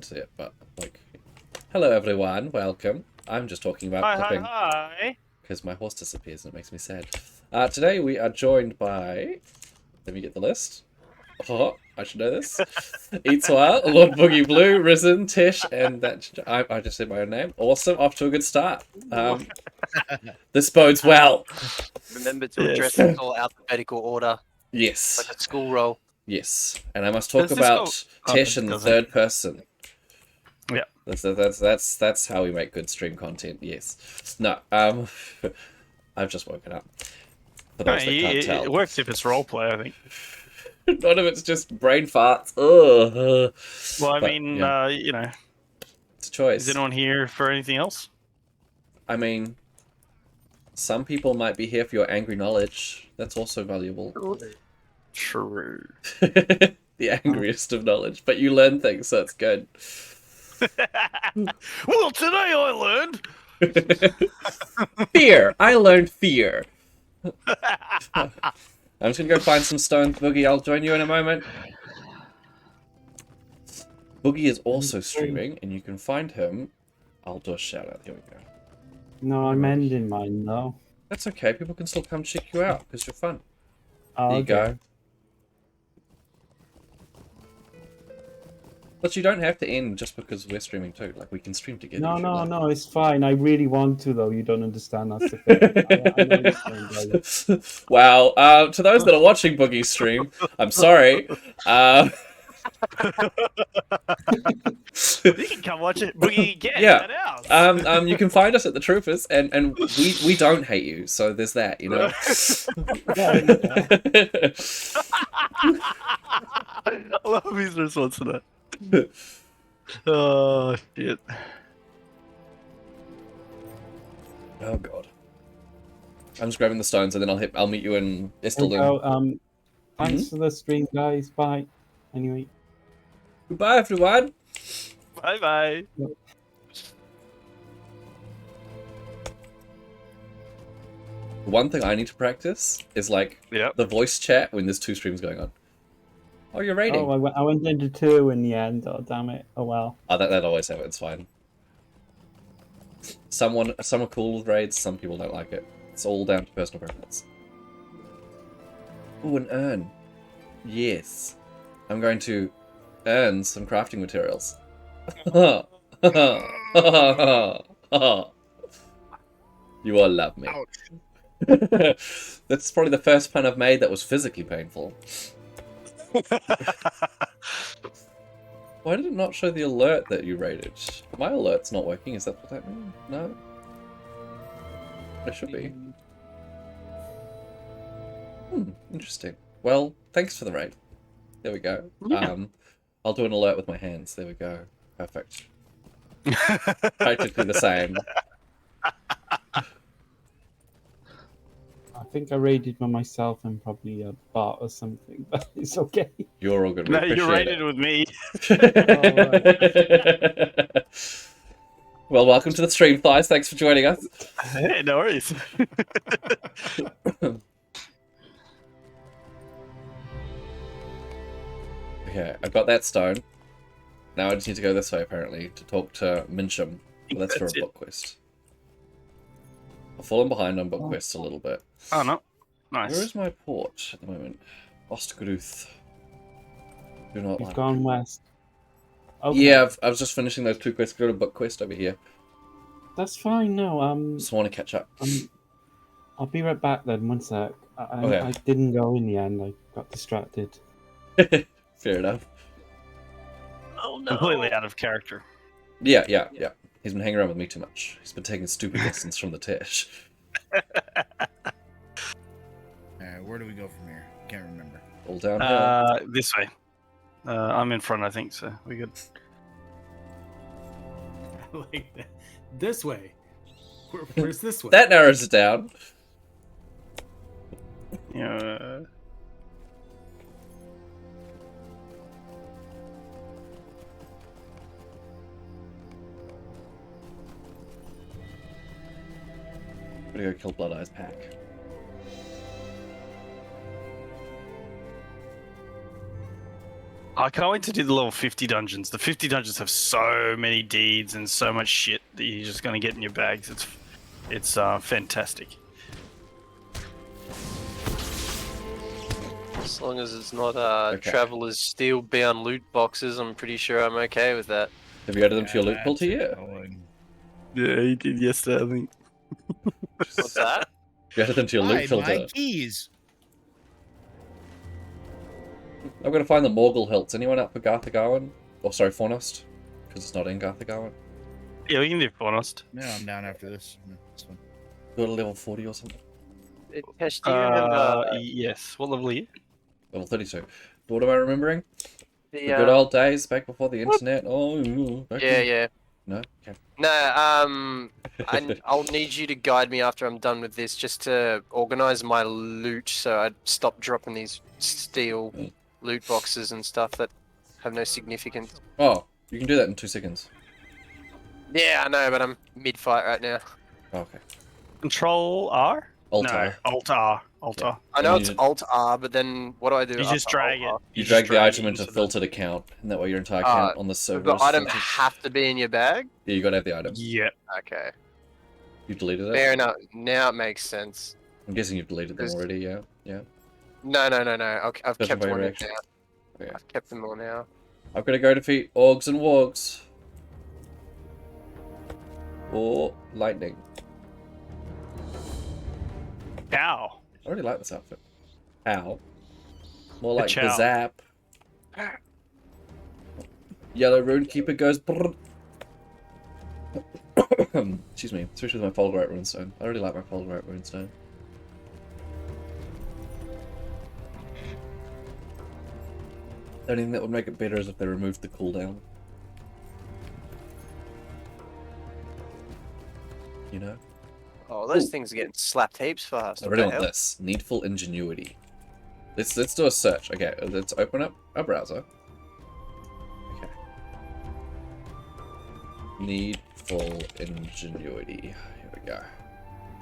see it, but like, hello everyone, welcome. I'm just talking about clipping Hi. because my horse disappears and it makes me sad. Today we are joined by, let me get the list. Oh, I should know this. Eatswell, Lord Boogie Blue, Risen, Tish, and that I just said my own name. Awesome, off to a good start. This bodes well. Remember to address it all alphabetical order, Yes. like a school roll. Yes, and I must talk Does this about go- Tish it in the doesn't. third person. Yeah. That's how we make good stream content. Yes. No. I've just woken up. For those that can't tell, It works if it's roleplay, I think. none of it's just brain farts. Ugh. Well, I But, mean, yeah, it's a choice. is anyone here for anything else? I mean, some people might be here for your angry knowledge. That's also valuable. True. The angriest of knowledge, but you learn things, so it's good. Well, today I learned. Fear. I learned fear. I'm just gonna go find some stones, Boogie. I'll join you in a moment. Boogie is also streaming, and you can find him. I'll do a shout out. Here we go. No, I'm ending mine though. That's okay. People can still come check you out because you're fun. Oh, There you go. But you don't have to end just because we're streaming too. Like, we can stream together. No, if you no, like. no, it's fine. I really want to though. You don't understand. That's the thing. I understand, brother. Wow. To those that are watching Boogie stream, I'm sorry. You can come watch it. Boogie again. Yeah. That house. You can find us at the Troupers, and we don't hate you, so there's that, you know. I love his response to that. Oh shit. Oh god. I'm just grabbing the stones, and then I'll meet you in Esteldoom. So, thanks for the stream, guys. Bye. Anyway. Goodbye, everyone. Bye bye. One thing I need to practice is like Yep. the voice chat when there's two streams going on. Oh, you're raiding. Oh, I went into 2 in the end. Oh, damn it. Oh well. Oh, that always happens. Fine. Some are cool with raids. Some people don't like it. It's all down to personal preference. Ooh, an urn. Yes. I'm going to earn some crafting materials. You all love me. That's probably the first pun I've made that was physically painful. Why did it not show the alert that you rated? My alert's not working. Is that what that means? No? It should be. Interesting. Well, thanks for the raid. There we go. Yeah. I'll do an alert with my hands. There we go. Perfect. Practically the same. I think I raided by myself and probably a bot or something, but it's okay. You're all good. No, you raided with me. Well, welcome to the stream, Flies. Thanks for joining us. Hey, no worries. Okay, I've got that stone. Now I just need to go this way, apparently, to talk to Minsham. Well, that's for a book quest. I've fallen behind on book quests a little bit. Oh no. Nice. Where is my port at the moment? Ostgruth. Do not You've like. gone west. Okay. Yeah, I was just finishing those two quests. Go to book quest over here. That's fine. No, Just want to catch up. I'll be right back then. One sec. Okay. I didn't go in the end. I got distracted. Fair enough. Oh no! Completely out of character. Yeah. He's been hanging around with me too much. He's been taking stupid lessons from the Tish. Where do we go from here? Can't remember. All downhill. This way. I'm in front, I think, so we good. Like that. This way. Where's this way? That narrows it down. Yeah. I'm gonna go kill Blood Eyes Pack. I can't wait to do the level 50 dungeons. The 50 dungeons have so many deeds and so much shit that you're just going to get in your bags. It's fantastic. As long as it's not Okay. travelers steel bound loot boxes, I'm pretty sure I'm okay with that. Have you added them to your loot filter yet? Yeah, he did yesterday, I think. What's that? You added them to your loot My filter. keys. I'm gonna find the Morgul hilts. Anyone up for Garthagarwen? Or sorry, Fornost? Because it's not in Garthagarwen. Yeah, we can do Fornost. Yeah, I'm down after this. Yeah, this one. Go to level 40 or something. Tesh, do you remember Yes. What level are you? Level 32. What am I remembering? the The good old days back before the internet. Oh, back Yeah, in- yeah. No? Okay. No, I'll need you to guide me after I'm done with this, just to organize my loot, so I stop dropping these steel loot boxes and stuff that have no significance. Oh, you can do that in 2 seconds. Yeah, I know, but I'm mid-fight right now. Oh, okay. Control R? Alt No, R. Alt R. Alt R. I know And it's you- Alt R, but then what do I do? You just after drag Alt it. You just drag the item it into the- filtered account, and that way your entire account on the R? server The is item filtered. have to be in your bag? Yeah, you gotta have the item. Yeah. Okay. You've deleted it? Fair enough. Now it makes sense. I'm guessing you've deleted them There's- already, yeah? Yeah. No. I've Doesn't kept by one in reaction. now. Okay. I've kept them all now. I've gotta go defeat Orgs and Wargs. Or Lightning. Ow. I really like this outfit. Ow. More like the Chow. zap. Yellow Runekeeper goes brrr. Excuse me, especially with my Fulgurite Runestone. I really like my Fulgurite Runestone. The only thing that would make it better is if they removed the cooldown. You know? Oh, those Ooh. things are getting slapped heaps fast. I What really the want hell? this. Needful Ingenuity. Let's do a search. Okay, let's open up a browser. Okay. Needful Ingenuity. Here we go.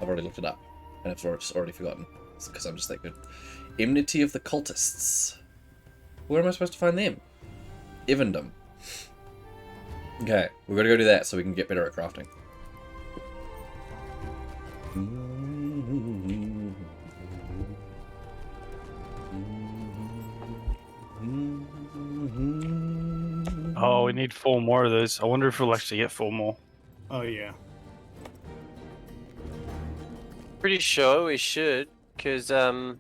I've already looked it up, and I've already forgotten because I'm just that good. Enmity of the Cultists. Where am I supposed to find them? Evendom. Okay, we're gonna go do that so we can get better at crafting. Oh, we need 4 more of those. I wonder if we'll actually get 4 more. Oh yeah. Pretty sure we should, because there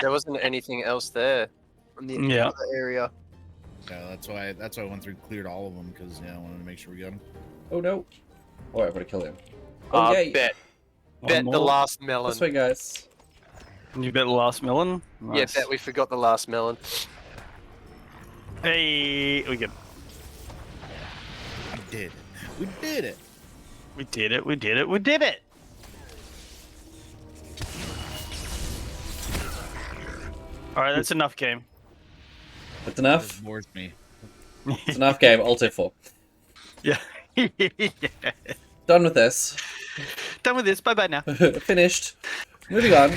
wasn't anything else there in the Yeah. other area. Yeah, that's why I went through and cleared all of them because I wanted to make sure we got them. Oh no! Oh, I've got to kill him. Oh yay! Bet One the more. last melon. This way, guys. You bet the last melon? Yeah, Nice. bet we forgot the last melon. Hey, we good. We did it. We did it. We did it. We did it. We did it. All right, that's enough game. That's This enough. bores me. It's enough game. Alt F4. Yeah. Done with this. Done with this. Bye bye now. Finished. Moving on.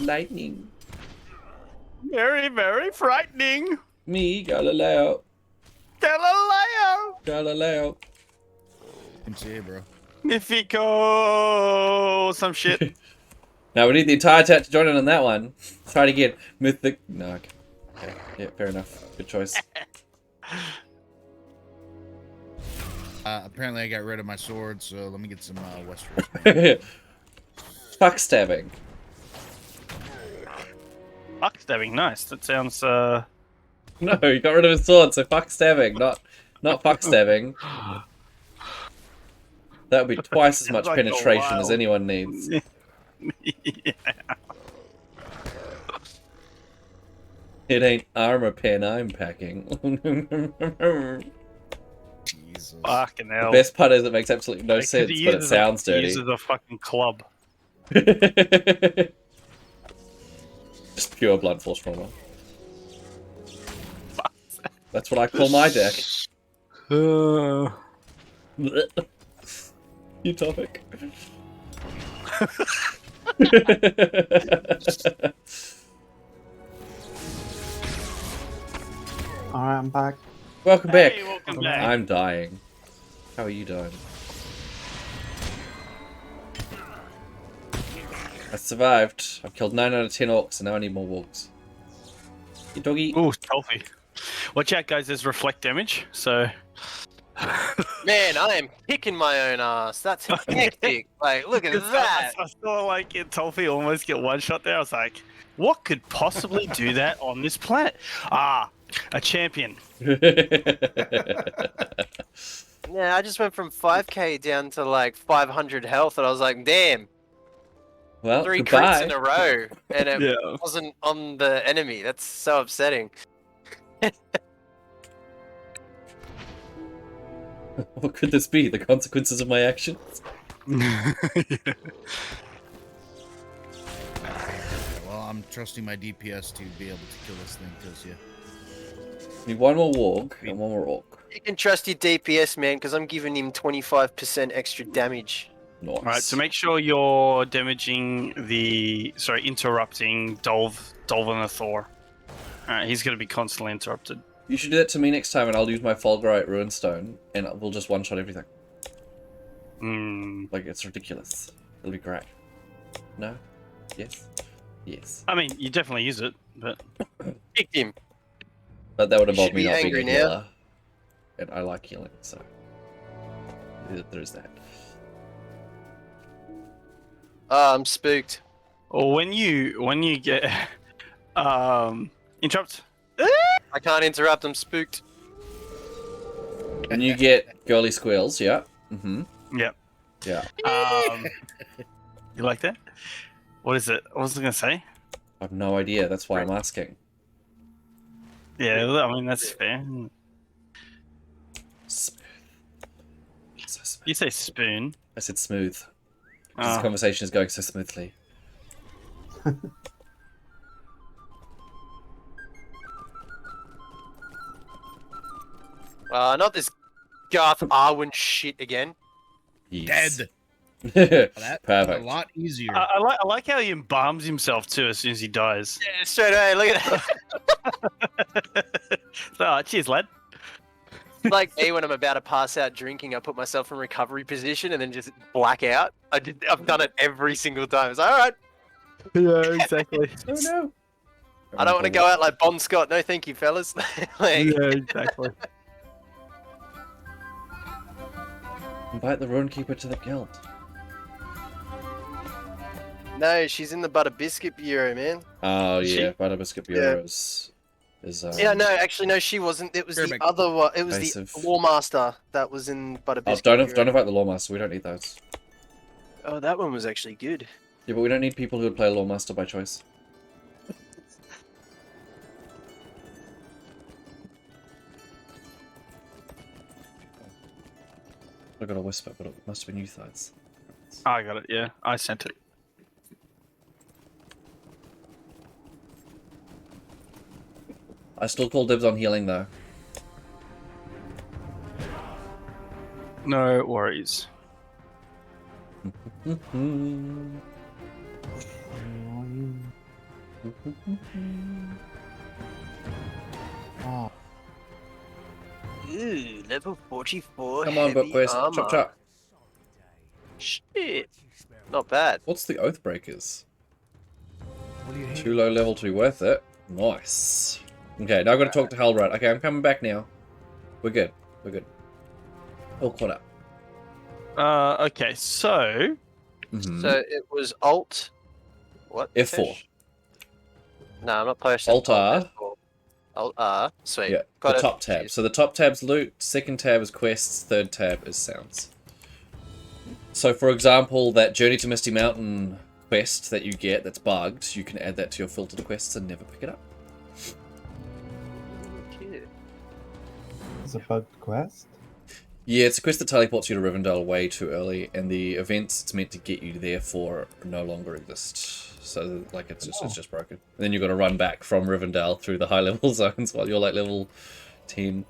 Lightning. Very, very frightening. Me, Galileo. Galileo. Galileo. MCA, bro. Mythico. Some shit. Now we need the entire chat to join in on that one. Try it again. Mythic. No. Okay. Okay. Yeah, fair enough. Good choice. Apparently I got rid of my sword, so let me get some Westeros. Fuck stabbing. Fuck stabbing. Nice. That sounds. No, you got rid of his sword, so fuck stabbing, not fuck stabbing. That would be twice as much Like a penetration as wild- anyone needs. Yeah. It ain't armor pen I'm packing. Jesus. Fucking hell. The best part is it makes absolutely no Because sense, he but it uses sounds he dirty. uses a fucking club. Just pure blood force trauma. That's what I call my deck. New topic. Alright, I'm back. Welcome back. Hey, welcome back. I'm dying. How are you doing? I survived. I've killed 9 out of 10 orcs, and now I need more wargs. You doggy. Ooh, trophy. Watch out, guys. There's reflect damage. So. Man, I am kicking my own ass. That's hectic. Like, look at that. I saw like Tolfi almost get one shot there. I was like, what could possibly do that on this planet? Ah, a champion. Yeah, I just went from 5k down to like 500 health, and I was like, damn, Well, 3 goodbye. crits in a row, and it Yeah. wasn't on the enemy. That's so upsetting. What could this be? The consequences of my actions? Well, I'm trusting my DPS to be able to kill this thing because Need one more warg and one more orc. You can trust your DPS, man, because I'm giving him 25% extra damage. Nice. Alright, so make sure you're damaging interrupting Dolvin the Thor. Alright, he's gonna be constantly interrupted. You should do that to me next time, and I'll use my Fulgurite Runestone, and we'll just one-shot everything. Like, it's ridiculous. It'll be great. No? Yes? Yes. I mean, you definitely use it, but Kicked him. But that would You involve should me be not being angry a now. healer. And I like healing, so... There's that. Oh, I'm spooked. or when you get interrupt. I can't interrupt, I'm spooked. And you get girly squeals, yeah. Mm-hmm. Yep. Yeah. You like that? What is it? What was I gonna say? I have no idea, that's why I'm asking. Yeah, I mean that's fair. Smooth. So smooth. You say spoon. I said smooth. 'Cause Oh. This conversation is going so smoothly. Not this Garth Arwen shit again. Yes. dead. That's a Perfect. lot easier. I like how he embalms himself too as soon as he dies. Yeah, straight away, look at that. So, cheers, lad. Like me when I'm about to pass out drinking, I put myself in recovery position and then just black out. I've done it every single time. It's like, alright, Yeah, exactly. Oh no. I don't want to go out like Bon Scott. No, thank you, fellas. Like, Yeah, exactly. Invite the Runekeeper to the guild. no, she's in the Butter Biscuit Bureau, man. Oh She- yeah, Butter Biscuit Bureau is Yeah, no, actually, no, she wasn't. It was the Perfect. other one. It was Invasive. the Lawmaster that was in Butter Oh, Biscuit don't Bureau. invite the Lawmaster, we don't need those. Oh, that one was actually good. Yeah, but we don't need people who would play Lawmaster by choice. I got a whisper, but it must have been you thoughts. I got it. Yeah, I sent it. I still call dibs on healing though. No worries. Oh, Ooh, level 44. Come on, heavy book quest. armor. Chop chop. Shit. Not bad. What's the Oathbreakers? Too low level to be worth it. Nice. Okay, now I've got to talk to Halrad. Okay, I'm coming back now. We're good. We're good. All caught up. Okay, so Mhm. So it was Alt. What? F4. Fish? No, I'm not posting. Alt R. F4. Alt R. Sweet. Yeah, Got the it. top tab. So the top tab's loot, second tab is quests, third tab is sounds. So for example, that Journey to Misty Mountain quest that you get that's bugged, you can add that to your filtered quests and never pick it up. Okay. it's a bugged quest. Yeah, it's a quest that teleports you to Rivendell way too early, and the events it's meant to get you there for no longer exist. So like it's just broken. And then you've got to run back from Rivendell through the high level zones while you're like level 10.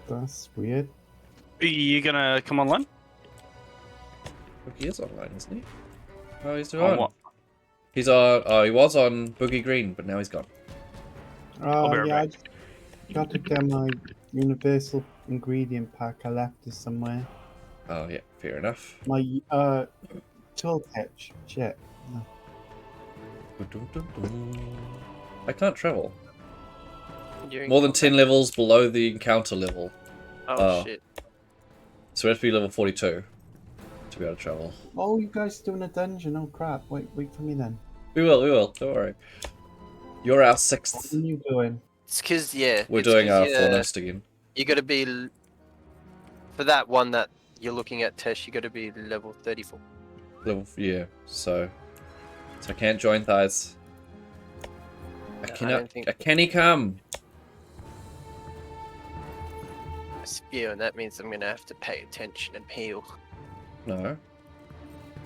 That's weird. Are you gonna come online? He is online, isn't he? Oh, he's still On on. what? He's on. Oh, he was on Boogie Green, but now he's gone. I'll be right Yeah, I back. just got to get my universal ingredient pack. I left it somewhere. Oh yeah, fair enough. My toolkit. Shit. I can't travel. You're in More than combat? 10 levels below the encounter level. Oh, Oh. shit. So we have to be level 42 to be able to travel. Oh, you guys doing a dungeon? Oh crap! Wait for me then. We will. Don't worry. You're our What 6th. are you doing? It's because, yeah. We're it's doing 'cause, our yeah, Fornost again. You gotta be. For that one that you're looking at, Tesh, you gotta be level 34. Yeah, so I can't join thighs. I Yeah, I cannot. don't think- Can he come? I spew, and that means I'm gonna have to pay attention and heal. No.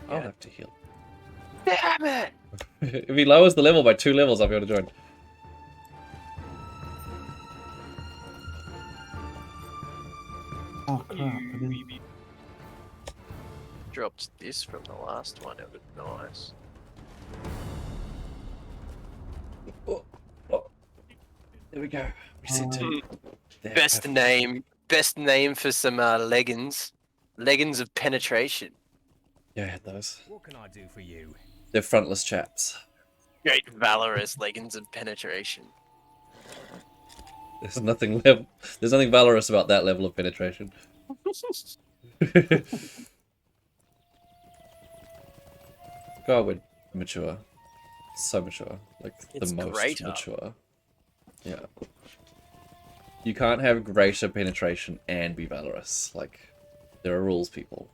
I'll Yeah. have to heal. Damn it! If he lowers the level by 2 levels, I'll be able to join. Oh crap! I didn't... Dropped this from the last one. It was nice. Oh, oh. There we go. We sit to there. Best name for some leggings. Leggings of penetration. Yeah, I had those. What can I do for you? They're frontless chaps. Great valorous leggings of penetration. There's nothing valorous about that level of penetration. God, we're mature. So mature. Like, It's the most greater. mature. Yeah. You can't have greater penetration and be valorous. Like, there are rules, people.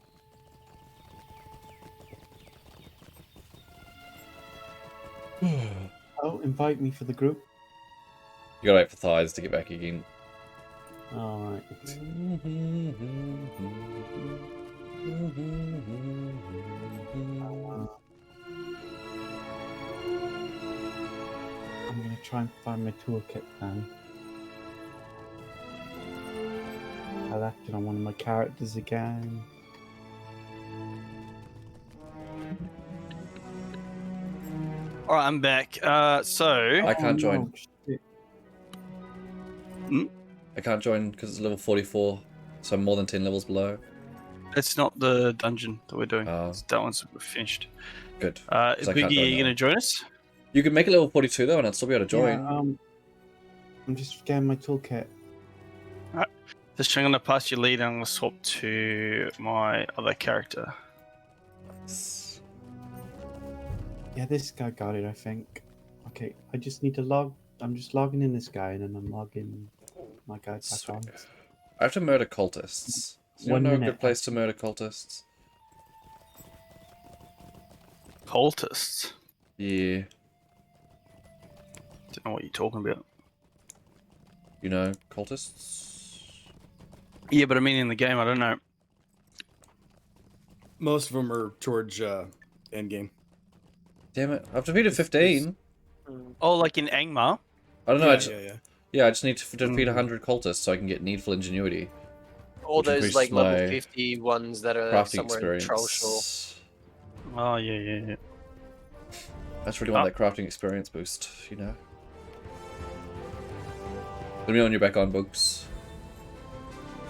Oh, invite me for the group. You gotta wait for thighs to get back again. All right. I'm gonna try and find my toolkit now. I left it on one of my characters again. Alright, I'm back. So I can't Oh, join. no, shit. I can't join because it's level 44, so I'm more than 10 levels below. it's not the dungeon that we're doing. Oh. That one's finished. Good. I can't Biggie, are join you that gonna join us? You can make it level 42 though, and I'd still be able to join. Yeah, I'm just getting my toolkit. Just I'm gonna pass your lead and I'm gonna swap to my other character. Yeah, this guy got it, I think. Okay, I just need to log. I'm just logging in this guy, and then I'm logging my guy back Sweet. on. I have to murder cultists. Do you 1 know a minute. good place to murder cultists? Cultists. Yeah. Don't know what you're talking about. You know, cultists? Yeah, but I mean in the game, I don't know. Most of them are towards end game. Damn it. I've defeated 15. Oh, like in Angmar? I don't know. Yeah. I just need to defeat 100 cultists so I can get needful ingenuity. All Which those increases like level my 50 ones that are Crafting somewhere in Troll Shore. experience. Oh, yeah. I just really want that crafting experience boost, you know? Let me know when you're back on, Bugs.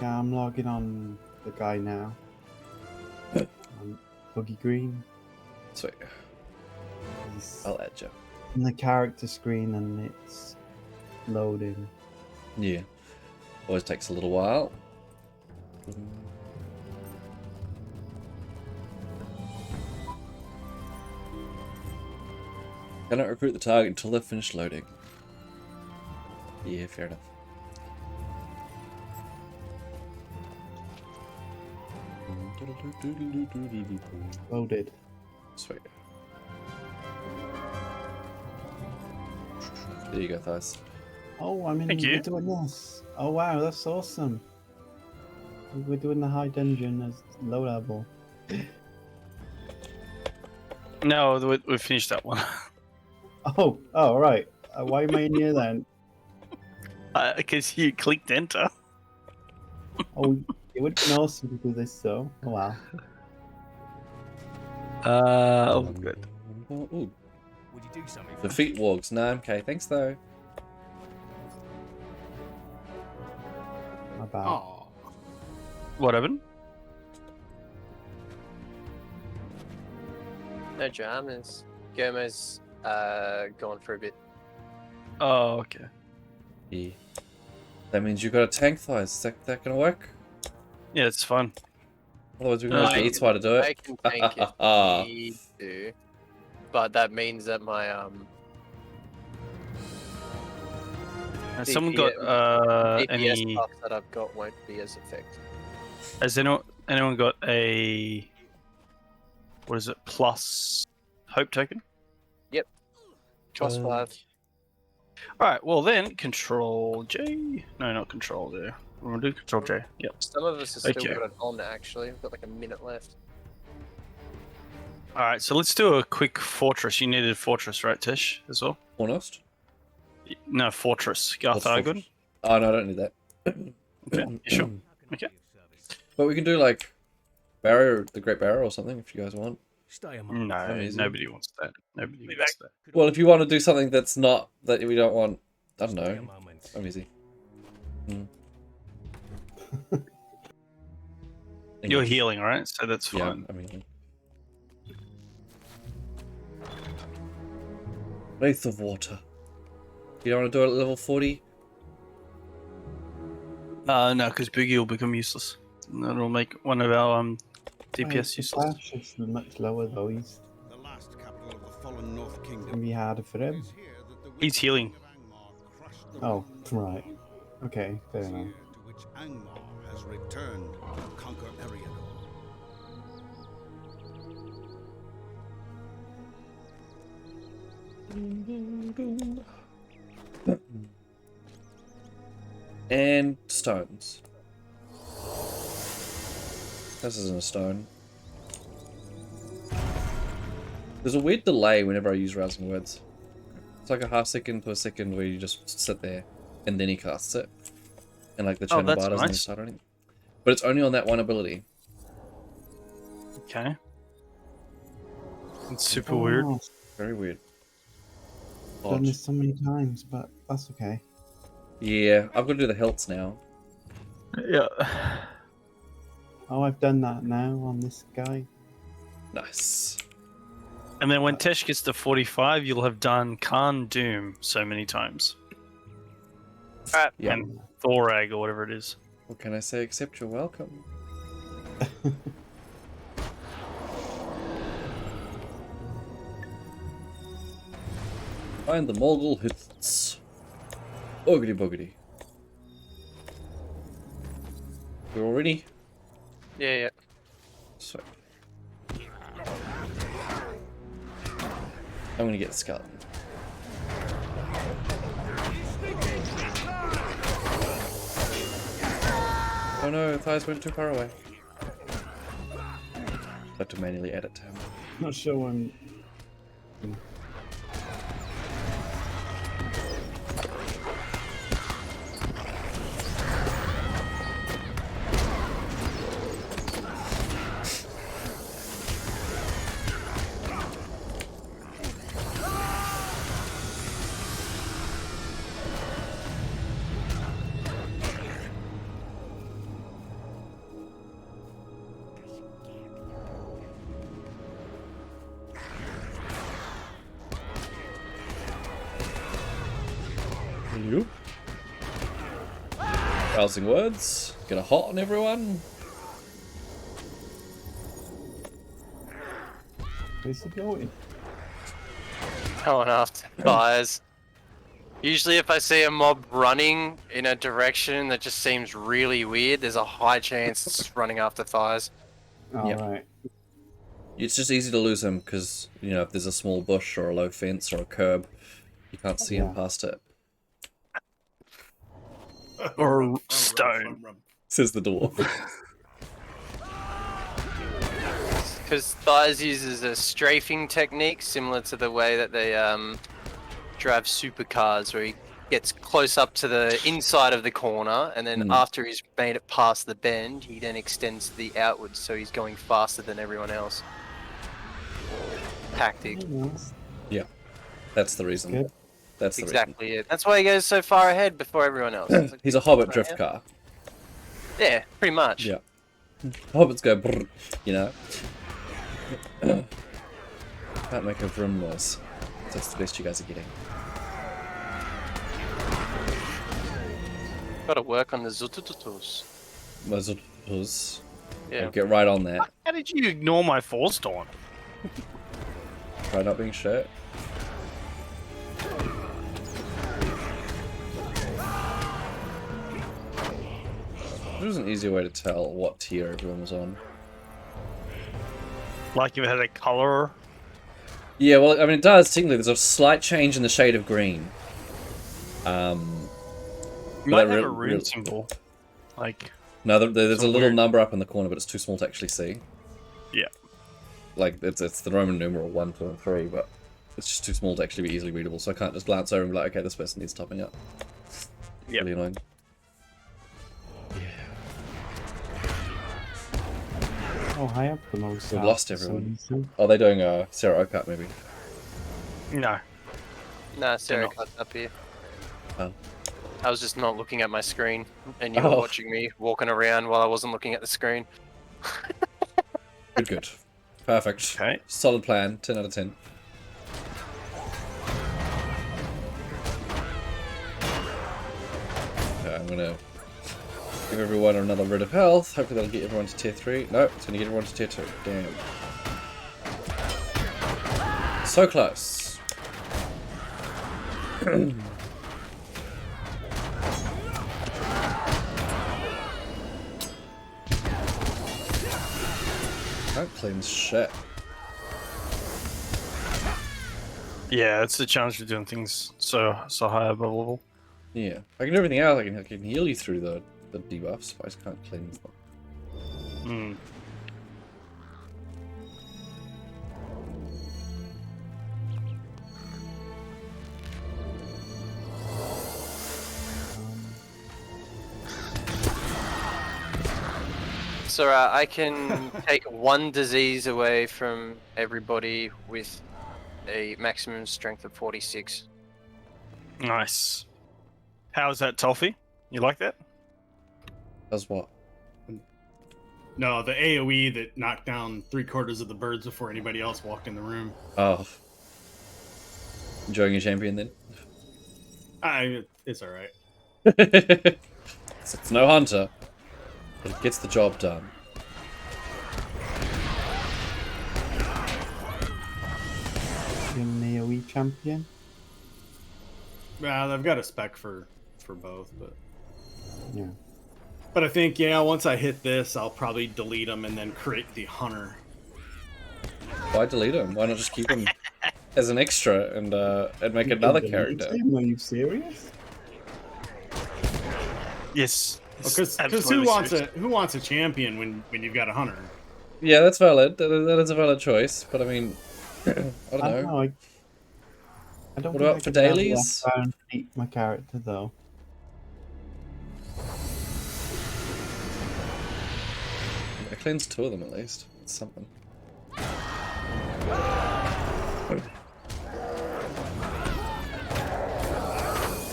Yeah, I'm logging on the guy now. Boogie Green. Sweet. He's I'll add you. in the character screen, and it's loading. Yeah. Always takes a little while. Cannot recruit the target until they've finished loading. Yeah, fair enough. Loaded. Sweet. There you go, Thighs. Oh, I mean, Thank you. we're doing this. Oh wow, that's awesome. We're doing the high dungeon as low level. No, we finished that one. Oh, right. Why am I in here then? Because you clicked enter. Oh, It would have been awesome to do this though. Oh wow. Oh, good. Ooh. Would you do something? Defeat wargs. Nah, okay, thanks though. My bad. Oh, What happened? No dramas. Gomo's gone for a bit. Oh, okay. Yeah. That means you got a tank thighs. Is that gonna work? Yeah, it's fine. Otherwise, we can always get Eatswire to do I it. can tank if Ah. need to, but that means that my Has someone got DPS any? buff that I've got won't be as effective. Has anyone got a? What is it? Plus hope token? Plus Uh, 5. All right. Well then, Control J. No, not Control there. We're gonna do Control J. Yep. Some of us have still Okay. got it on actually. We've got like a minute left. All right. So let's do a quick fortress. You needed fortress, right, Tish, as well? Fornost? No, fortress. What's Garth Fortress? Oh no, I don't need that. Okay. You sure? Okay. But we can do like barrier, the Great Barrier or something if you guys want. Stay among No, Amazing. nobody wants that. Nobody wants that. Well, if you want to do something that's not that we don't want, I don't Stay a know. moment. I'm easy. You're healing, right? So that's Yeah, fine. I mean. Wraith of Water. You don't want to do it at level 40? No, because Boogie will become useless. And that'll make one of our DPS The useless. Flash is much lower though. He's The last capital of the fallen North gonna Kingdom. be harder for him. It is here that the He's healing. winds of Angmar crushed the Oh, realms. right. Okay, fair It is enough. here to which Angmar has returned to conquer Eriador. And stones. This isn't a stone. There's a weird delay whenever I use rousing words. It's like a half second to a second where you just sit there and then he casts it. And like the Oh, channel that's bar doesn't nice. start running. But it's only on that one ability. Okay. It's super weird. Oh, Very weird. I've done Odd. this so many times, but that's okay. Yeah, I've got to do the hilts now. Yeah. Oh, I've done that now on this guy. Nice. And then when Tesh gets to 45, you'll have done Khan Doom so many times. Yeah. And Thorag or whatever it is. What can I say except you're welcome? Find the Morgul hits. Boogity boogity. We're all ready? Yeah. So. I'm gonna get the skeleton. Oh no, thighs went too far away. Have to manually edit him. Not sure when. Nope. Rousing words. Get a hot on everyone. Where's he going? Going after fires. Usually if I see a mob running in a direction that just seems really weird, there's a high chance it's running after thighs. All Yep. right. It's just easy to lose him because, you know, if there's a small bush or a low fence or a curb, you can't see him Yeah. past it. Or stone. Says the dwarf. Because thighs uses a strafing technique similar to the way that they drive supercars, where he gets close up to the inside of the corner, and then after he's made it past the bend, he then extends the outwards, so he's going faster than everyone else. Tactic. Yeah, that's the reason. Good. That's the Exactly it. That's why he goes so far ahead before everyone else. reason. He's a Hobbit drift car. Yeah, pretty much. Yeah. Hobbits go brrr, you know. Can't make a vroom noise. That's the best you guys are getting. Got to work on the zutututus. Muzzles. Yeah. Get right on that. How did you ignore my Force Dawn? Try not being shit. There was an easier way to tell what tier everyone was on. Like if it had a color. Yeah, well, I mean, it does, technically. There's a slight change in the shade of green. Might that have a real- rune real- symbol. Like, No, there's a Some little weird- number up in the corner, but it's too small to actually see. yeah. Like, it's the Roman numeral 1, 2, and 3, but it's just too small to actually be easily readable, so I can't just glance over and be like, okay, this person needs topping up. Yep. Really annoying. Oh, I have the most. We've lost everyone. Oh, they're doing a Sarah Oakart, maybe. No. Nah, Sarah not. cuts up here. Oh. I was just not looking at my screen, and you were watching me walking around while I wasn't looking at the screen. Good, good. Perfect. Okay. Solid plan. 10 out of 10. Okay, I'm gonna give everyone another rid of health. Hopefully that'll get everyone to tier 3. No, it's gonna get everyone to tier 2. Damn. So close. Can't cleanse shit. Yeah, it's the challenge for doing things so high above level. Yeah. I can do everything else. I can heal you through the debuffs, but I just can't cleanse them. Hmm. So I can take one disease away from everybody with a maximum strength of 46. Nice. How is that, Toffee? You like that? Does what? No, the AoE that knocked down 3/4 of the birds before anybody else walked in the room. Oh. Enjoying your champion then? It's all right. It's no hunter, but it gets the job done. You're an AoE champion. Well, I've got a spec for both, but Yeah. I think once I hit this, I'll probably delete them and then create the hunter. Why delete him? Why not just keep him as an extra and make another character? Are you serious? Yes. Because Absolutely who wants a champion when you've got a hunter? Yeah, that's valid. That is a valid choice. But I mean, I don't I don't know. know. I don't What think about I for could level dailies? up and beat my character though. I cleansed 2 of them at least. It's something.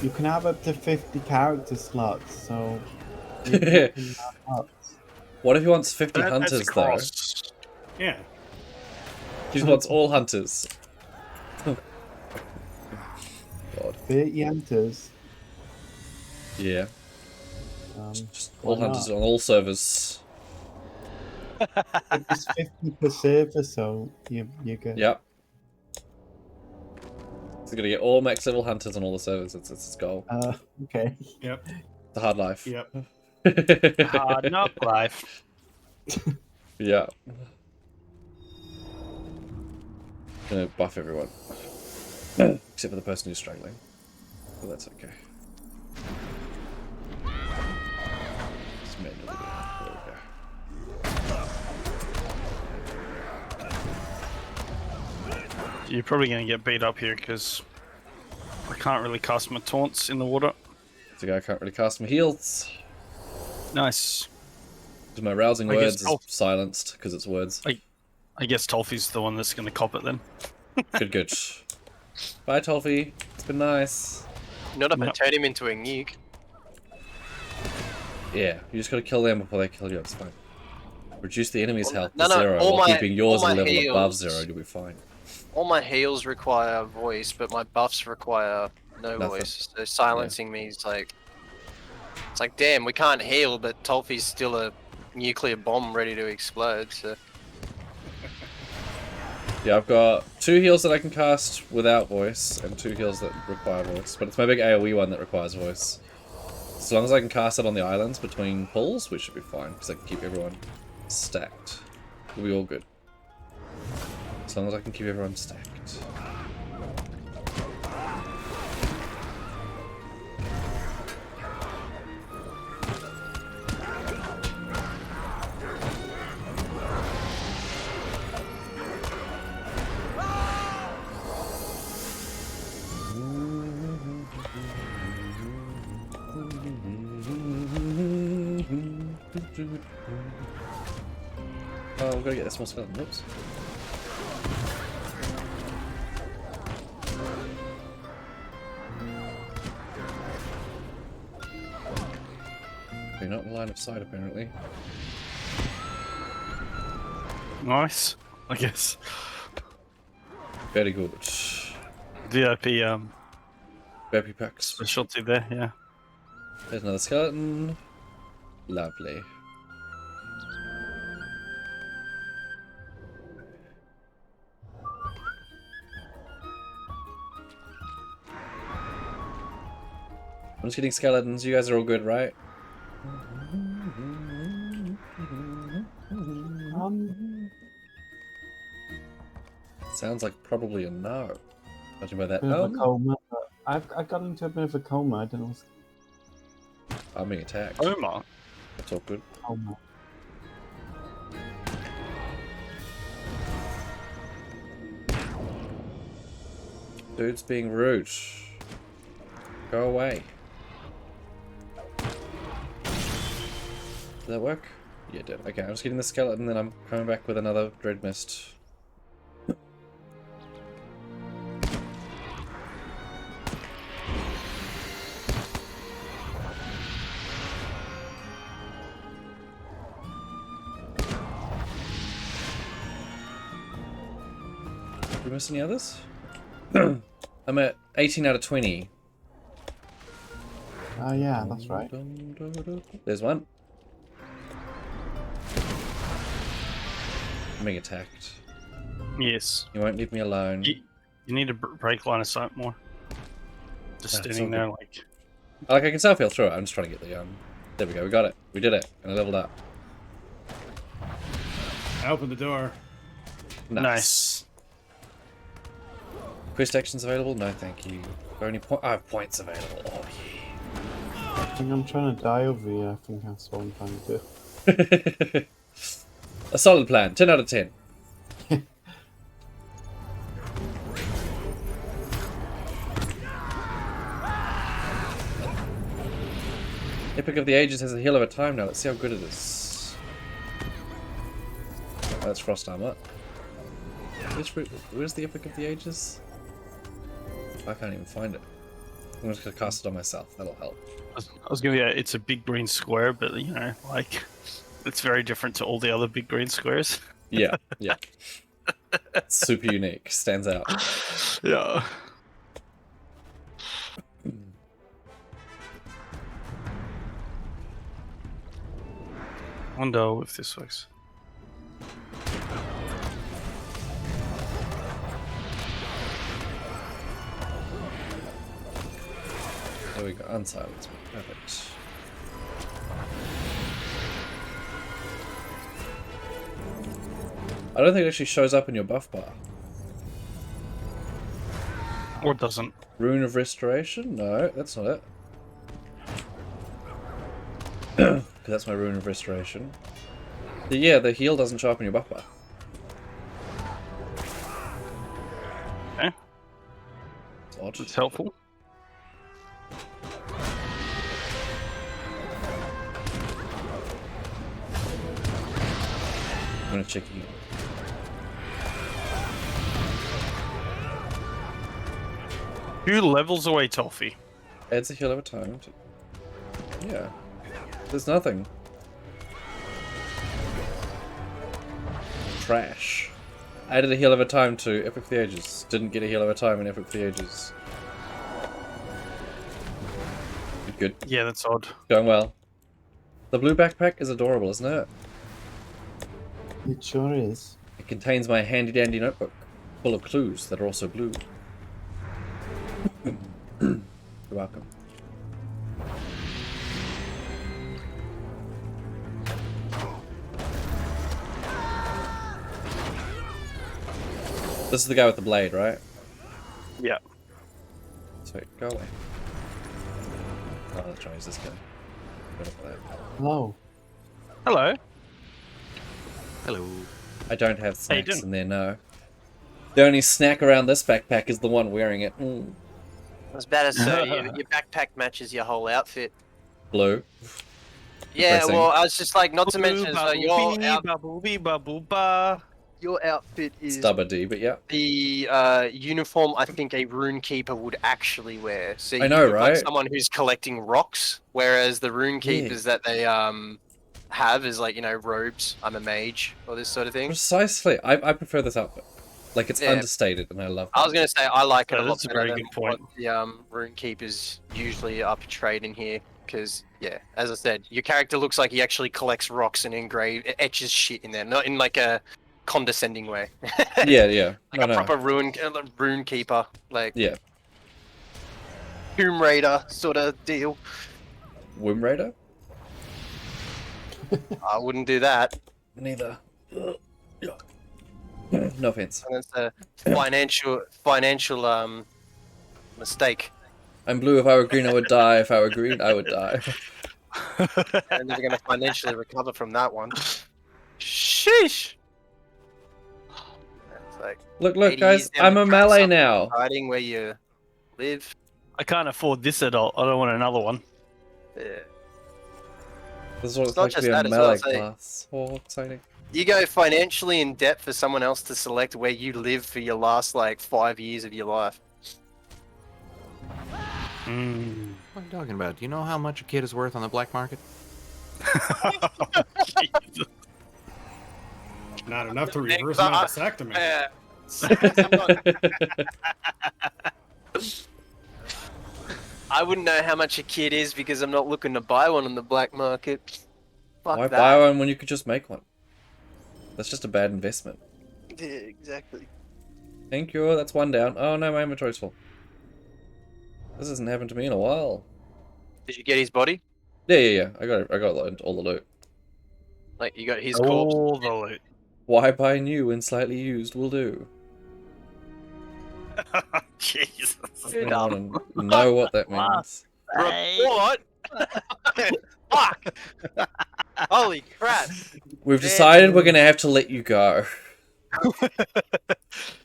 You can have up to 50 character slots, so you can have up. What if he wants 50 That's hunters though? cross. Yeah. He just wants all hunters. God. 30 hunters. Yeah. Just all why hunters not? on all servers. It's 50 per server, so you get. Yep. He's gonna get all max level hunters on all the servers. It's his goal. Okay. Yep. The hard life. Yep. Hard knock life. Yeah. Gonna buff everyone. Except for the person who's struggling. But that's okay. Just manually do it. There we go. You're probably going to get beat up here because I can't really cast my taunts in the water. The guy can't really cast my heals. Nice. Because my rousing I guess words is I'll- silenced because it's words. I guess Tolfie's the one that's going to cop it then. Good, good. Bye, Tolfie. It's been nice. Not if I Yep. turn him into a nuke. Yeah, you just gotta kill them before they kill you. It's fine. Reduce the enemy's health to No, no, 0 all while my- keeping yours all a my level above heals- 0. You'll be fine. All my heals require voice, but my buffs require no Nothing. voice. So silencing me is like... It's like, damn, we can't heal, but Tolfie's still a nuclear bomb ready to explode, so... Yeah, I've got 2 heals that I can cast without voice, and 2 heals that require voice. But it's my big AoE one that requires voice. As long as I can cast it on the islands between pulls, we should be fine, because I can keep everyone stacked. We'll be all good. As long as I can keep everyone stacked. Oh, we've got to get this small skeleton. Whoops. You're not in line of sight, apparently. Nice, I guess. Very good. VIP Baby packs. specialty there, yeah. There's another skeleton. Lovely. I'm just getting skeletons. You guys are all good, right? Sounds like probably a no. Judging by that. Bit of a coma. I got into a bit of a coma. I don't know what's I'm being attacked. Omar. That's all good. coma. Dude's being rude. Go away. Did that work? Yeah, it did. Okay, I'm just getting the skeleton, then I'm coming back with another dread mist. Did we miss any others? I'm at 18 out of 20. Oh yeah, that's right. There's one. I'm being attacked. Yes. You won't leave me alone. You need to break line of sight more. Just That's standing all there good. like... Like, I can self-heal through it. I'm just trying to get the, There we go, we got it. We did it. And I leveled up. I opened the door. Nice. Quest actions available? No, thank you. Only I have points available. Oh, I think I'm trying to die over here. I think that's what I'm trying to do. yeah. A solid plan. 10 out of 10. Epic of the Ages has a heal over time now. Let's see how good it is. Oh, that's frost armor. Where's the Epic of the Ages? I can't even find it. I'm just gonna cast it on myself. That'll help. I was gonna be it's a big green square, but you know, like it's very different to all the other big green squares. Yeah, yeah. Super unique. Stands out. Yeah. Wonder if this works. There we go. Unsilence. Perfect. I don't think it actually shows up in your buff bar. Or it doesn't. Rune of Restoration? No, that's not it. Because that's my Rune of Restoration. Yeah, the heal doesn't show up in your buff bar. Okay. It's odd. It's helpful. I'm gonna check you. Who levels away Toffee? Adds a heal over time. Yeah. There's nothing. Trash. Added a heal over time to Epic of the Ages. Didn't get a heal over time in Epic of the Ages. Good. Yeah, that's odd. Going well. The blue backpack is adorable, isn't it? It sure is. It contains my handy dandy notebook, full of clues that are also blue. You're welcome. This is the guy with the blade, right? Yeah. Sweet, go away. Oh, let's try use this guy. Hello. Hello. Hello. I don't have How you snacks doing? in there, no. The only snack around this backpack is the one wearing it. Mm. I was about to say, your backpack matches your whole outfit. Blue. Yeah, Depressing. well, I was just like, not to mention, so your outfit is Stubber D, but yeah. the uniform I think a rune keeper would actually wear. So I you know, look like right? someone who's collecting rocks, whereas the rune keepers that they have is like, you know, robes. I'm a mage or this sort of thing. Precisely. I prefer this outfit. Like, it's Yeah. understated, and I love that. I was gonna say I like it a lot That's a better very than good point. what the rune keepers usually are portrayed in here. Because yeah, as I said, your character looks like he actually collects rocks and etches shit in there, not in like a condescending way. Yeah, yeah. Like No, a no. proper rune keeper, like Yeah. Tomb Raider sort of deal. Womb Raider? I wouldn't do that. Neither. No offense. And it's a financial mistake. I'm blue. If I were green, I would die. If I were green, I would die. I'm never going to financially recover from that one. Sheesh. It's like Look, look, 80 guys. years down I'm the a track, melee something now. Hiding where you live. I can't afford this adult. I don't want another one. Yeah. This is what It's it's not like to just be a that as well, melee it's like- class. Oh, exciting. You go financially in debt for someone else to select where you live for your last like 5 years of your life. Mm. What are you talking about? Do you know how much a kid is worth on the black market? Not enough to reverse But my I- vasectomy. I wouldn't know how much a kid is because I'm not looking to buy one on the black market. Fuck Why that. buy one when you could just make one? That's just a bad investment. Yeah, exactly. Thank you. That's one down. Oh no, my inventory's full. This hasn't happened to me in a while. Did you get his body? Yeah, yeah, yeah. I got all the loot. Like you got his corpse? All the loot. Why buy new when slightly used will do? Jesus. I don't want to know what that means. Report! Fuck! Holy crap! We've decided we're gonna have to let you go.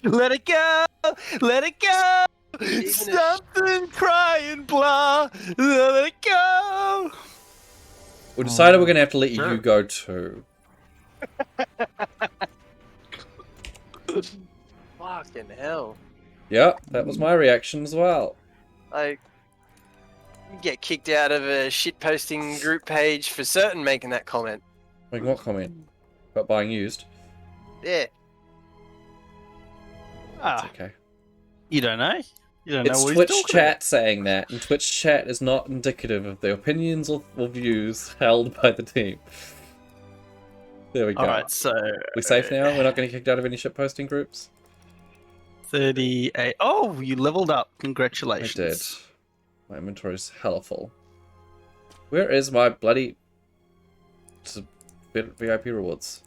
Let it go! Let it go! Even if- Something crying, blah! Let it go! We decided we're gonna have to let Sure. you go too. Fucking hell. Yeah, that was my reaction as well. Like, you get kicked out of a shitposting group page for certain making that comment. Like, what comment? About buying used? Yeah. Ah, Okay. you don't know? You don't know It's what Twitch he's talking chat saying that, and Twitch chat is not indicative of the opinions or views held by the team. There we go. Alright, so... We safe now? We're not getting kicked out of any shitposting groups? 38... Oh, you leveled up. I Congratulations. did. My inventory's hella full. Where is my bloody VIP rewards?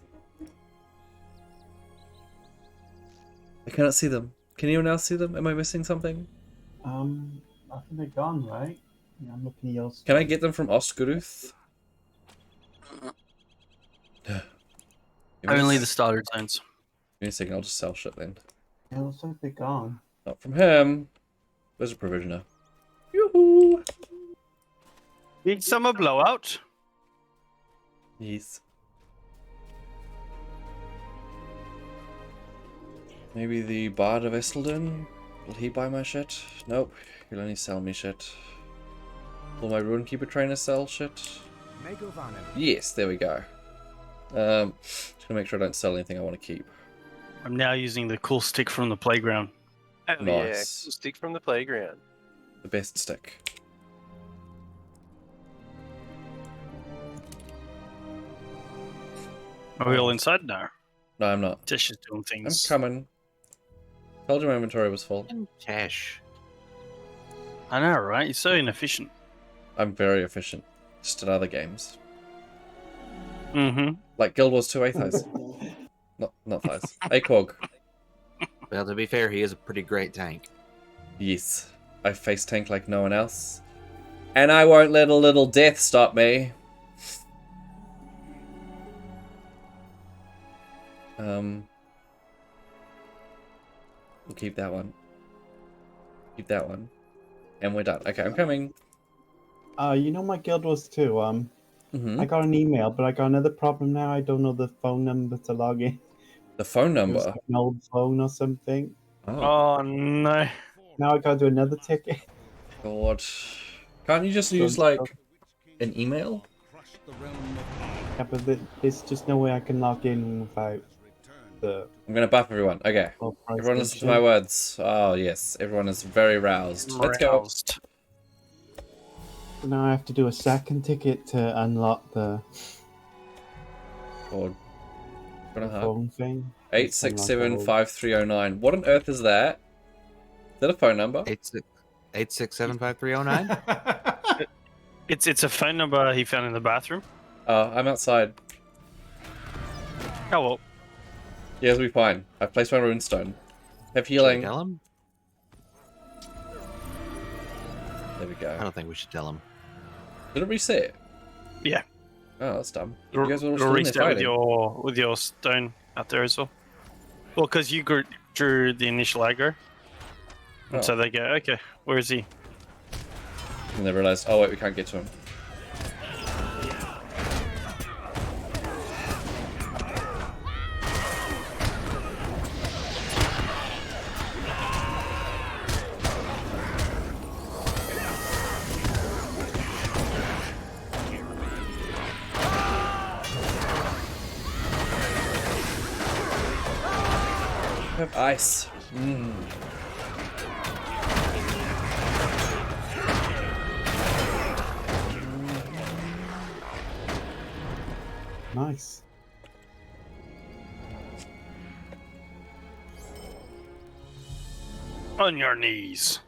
I cannot see them. Can anyone else see them? Am I missing something? I think they're gone, right? Yeah, I'm looking at yours. Can I get them from Oscaruth? Only the starter zones. Give me a second, I'll just sell shit then. It looks like they're gone. Not from him. There's a provisioner. Yoo-hoo! Big summer blowout. Yes. Maybe the Bard of Estelden? Will he buy my shit? Nope. He'll only sell me shit. Will my Runekeeper trainer sell shit? Yes, there we go. Just gonna make sure I don't sell anything I want to keep. I'm now using the cool stick from the playground. Oh yeah, Nice. cool stick from the playground. The best stick. Are we all inside now? No, I'm not. Tish is doing I'm things. coming. Told you my inventory was full. Tash. I know, right? You're so inefficient. I'm very efficient. Just at other games. Mm-hmm. Like Guild Wars 2 Aethys. Not Thighs. AQuag. Well, to be fair, he is a pretty great tank. Yes. I face tank like no one else. And I won't let a little death stop me. We'll keep that one. Keep that one. And we're done. Okay, I'm coming. You know my Guild Wars 2, Mm-hmm. I got an email, but I got another problem now. I don't know the phone number to log in. The phone It was number. like an old phone or something. Oh, Oh, no. Now I gotta do another ticket. God. Can't you just use, like, an email? Yeah, but there's just no way I can log in without the I'm gonna buff everyone. Okay. full Everyone listen to PlayStation. my words. Oh, yes. Everyone is very roused. Let's go. Roused. So now I have to do a second ticket to unlock the Or phone thing. 8675309. What on earth is that? Is that a phone number? 8675309. It's a phone number he found in the bathroom. I'm outside. Oh, well. Yeah, it'll be fine. I've placed my runestone. Have Should we healing. tell him? There we I go. don't think we should tell him. Did it reset? Yeah. Oh, that's dumb. You It'll guys were all it'll still in there restart fighting. with your stone out there as well. Well, because you drew the initial aggro. And Oh. so they go, okay, where is he? And they realized, oh wait, we can't get to him. We have ice. Nice. On your knees.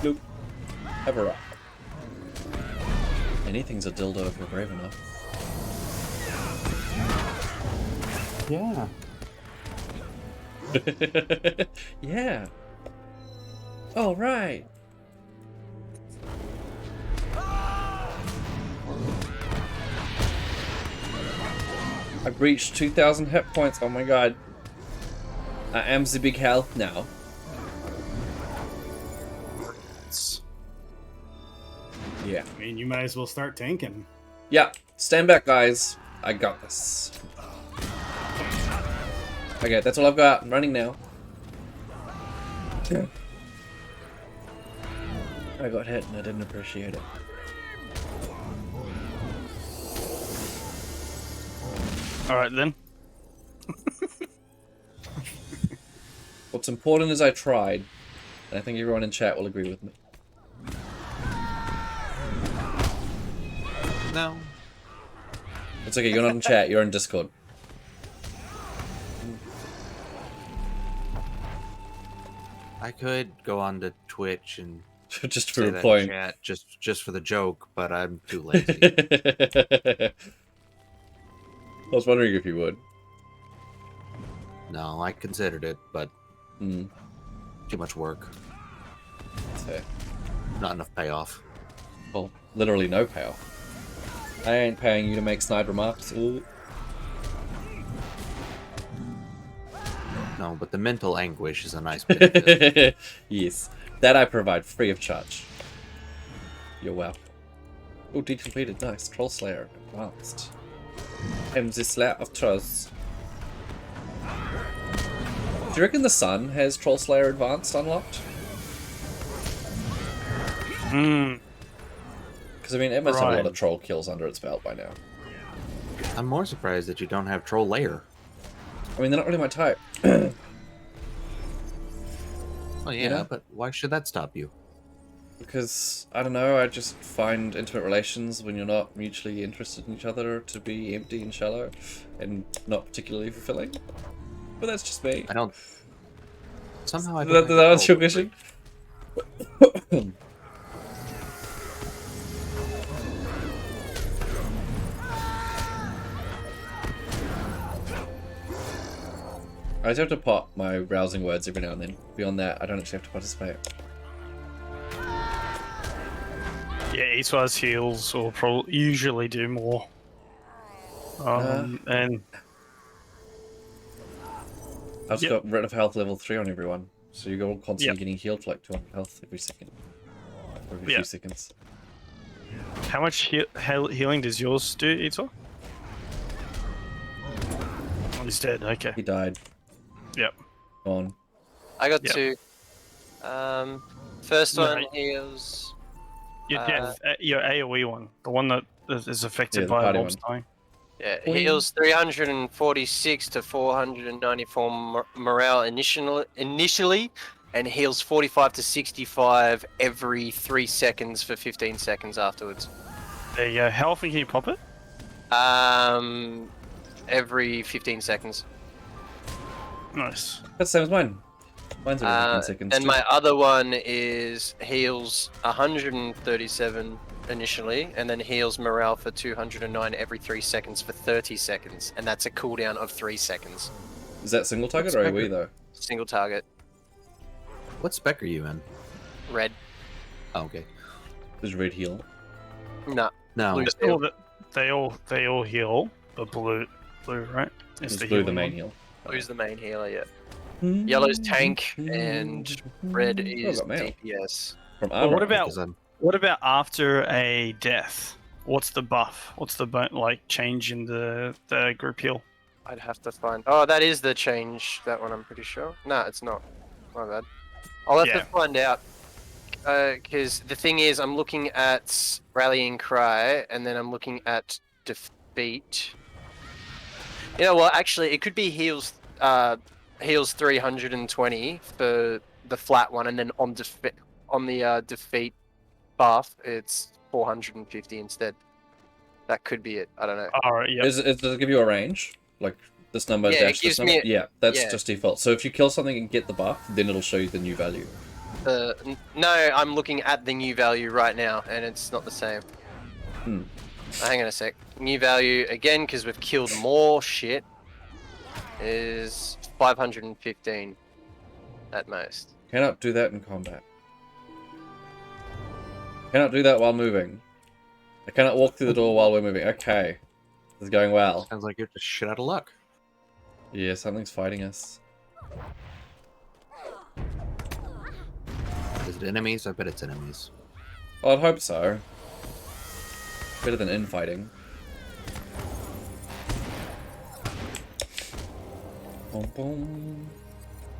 Nope. Ever up. Anything's a dildo if you're brave enough. Yeah. Yeah. All right. I've reached 2,000 hit points. Oh my god. I am the big health now. Yeah. I mean, you might as well start tanking. Yeah. Stand back, guys. I got this. Okay, that's all I've got. I'm running now. I got hit and I didn't appreciate it. Alright then. What's important is I tried. And I think everyone in chat will agree with me. No. It's okay, you're not in chat, you're in Discord. I could go on to Twitch and Just say for a that point. chat just for the joke, but I'm too lazy. I was wondering if you would. No, I considered it, but Hmm. too much work. That's fair. Not enough payoff. Well, literally no payoff. I ain't paying you to make snide remarks. Ooh. No, but the mental anguish is a nice bit. Yes, that I provide free of charge. You're welcome. Oh, deed completed. Nice. Troll Slayer advanced. I'm the Slayer of Trolls. Do you reckon the Sun has Troll Slayer advanced unlocked? Hmm. Because I mean, it must have a lot Right. of troll kills under its belt by now. I'm more surprised that you don't have troll layer. I mean, they're not really my type. Well, yeah, You know? but why should that stop you? Because, I don't know, I just find intimate relations when you're not mutually interested in each other to be empty and shallow and not particularly fulfilling. But that's just me. I don't. Somehow I Did don't. that like answer your troll question? I just have to pop my rousing words every now and then. Beyond that, I don't actually have to participate. Yeah, Eastwise heals will probably usually do more. And I've just Yep. got rid of health level 3 on everyone. So you're all constantly getting healed for like 200 health every second. Every Yeah. few seconds. how much healing does yours do, Etor? Oh, he's dead. Okay. He died. Yep. Gone. I got Yep. 2. First No, one heals. Your death, your AOE one, the one that is affected Yeah, the by party mobs one. dying. Yeah, Boing. heals 346 to 494 morale initially, and heals 45 to 65 every 3 seconds for 15 seconds afterwards. There you go. How often can you pop it? Every 15 seconds. Nice. That's the same as mine. Mine's every 15 seconds. And too. my other one is heals 137 initially, and then heals morale for 209 every 3 seconds for 30 seconds, and that's a cooldown of 3 seconds. Is that single target What's or better? AoE though? Single target. What spec are you in? Red. Oh, okay. Does red heal? No. No. Blue. They all heal, but blue, right? Is blue the healing main one. heal? Blue's the main healer, yeah. Yellow's tank, and red is got mail. DPS. From Well, armor. what about Because I'm- what about after a death? What's the buff? What's the like change in the group heal? I'd have to find. Oh, that is the change. That one, I'm pretty sure. No, it's not. My bad. I'll have Yeah. to find out. Because the thing is, I'm looking at Rallying Cry, and then I'm looking at Defeat. You know what? Actually, it could be heals. Heals 320 for the flat one, and then on the defeat buff, it's 450 instead. That could be it. I don't know. All right. Yeah. Does it give you a range? Like this number Yeah, it dash gives this number? me Yeah, that's yeah. just default. So if you kill something and get the buff, then it'll show you the new value. No, I'm looking at the new value right now, and it's not the same. Hmm. Hang on a sec. New value again, because we've killed more shit, is 515 at most. Cannot do that in combat. Cannot do that while moving. I cannot walk through the door while we're moving. Okay. This is going well. Sounds like you're just shit out of luck. Yeah, something's fighting us. Is it enemies? I bet it's enemies. Well, I'd hope so. Better than infighting. Boom, boom.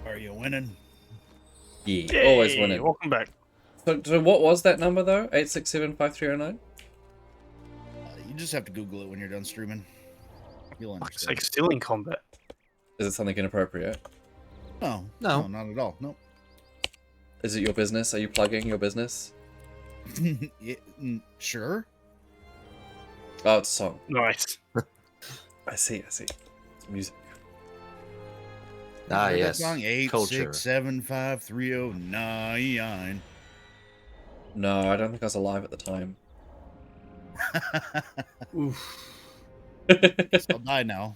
Are you winning? Yeah, Yay, always winning. Welcome back. So what was that number though? 8675309? You just have to Google it when you're done streaming. You'll It's understand. like still in combat. Is it something inappropriate? No, No. not at all. No. Is it your business? Are you plugging your business? Yeah, sure. Oh, it's a song. Nice. I see. It's music. Ah, Heard that yes. Song Culture. 8675309. No, I don't think I was alive at the time. Oof. I'll die now.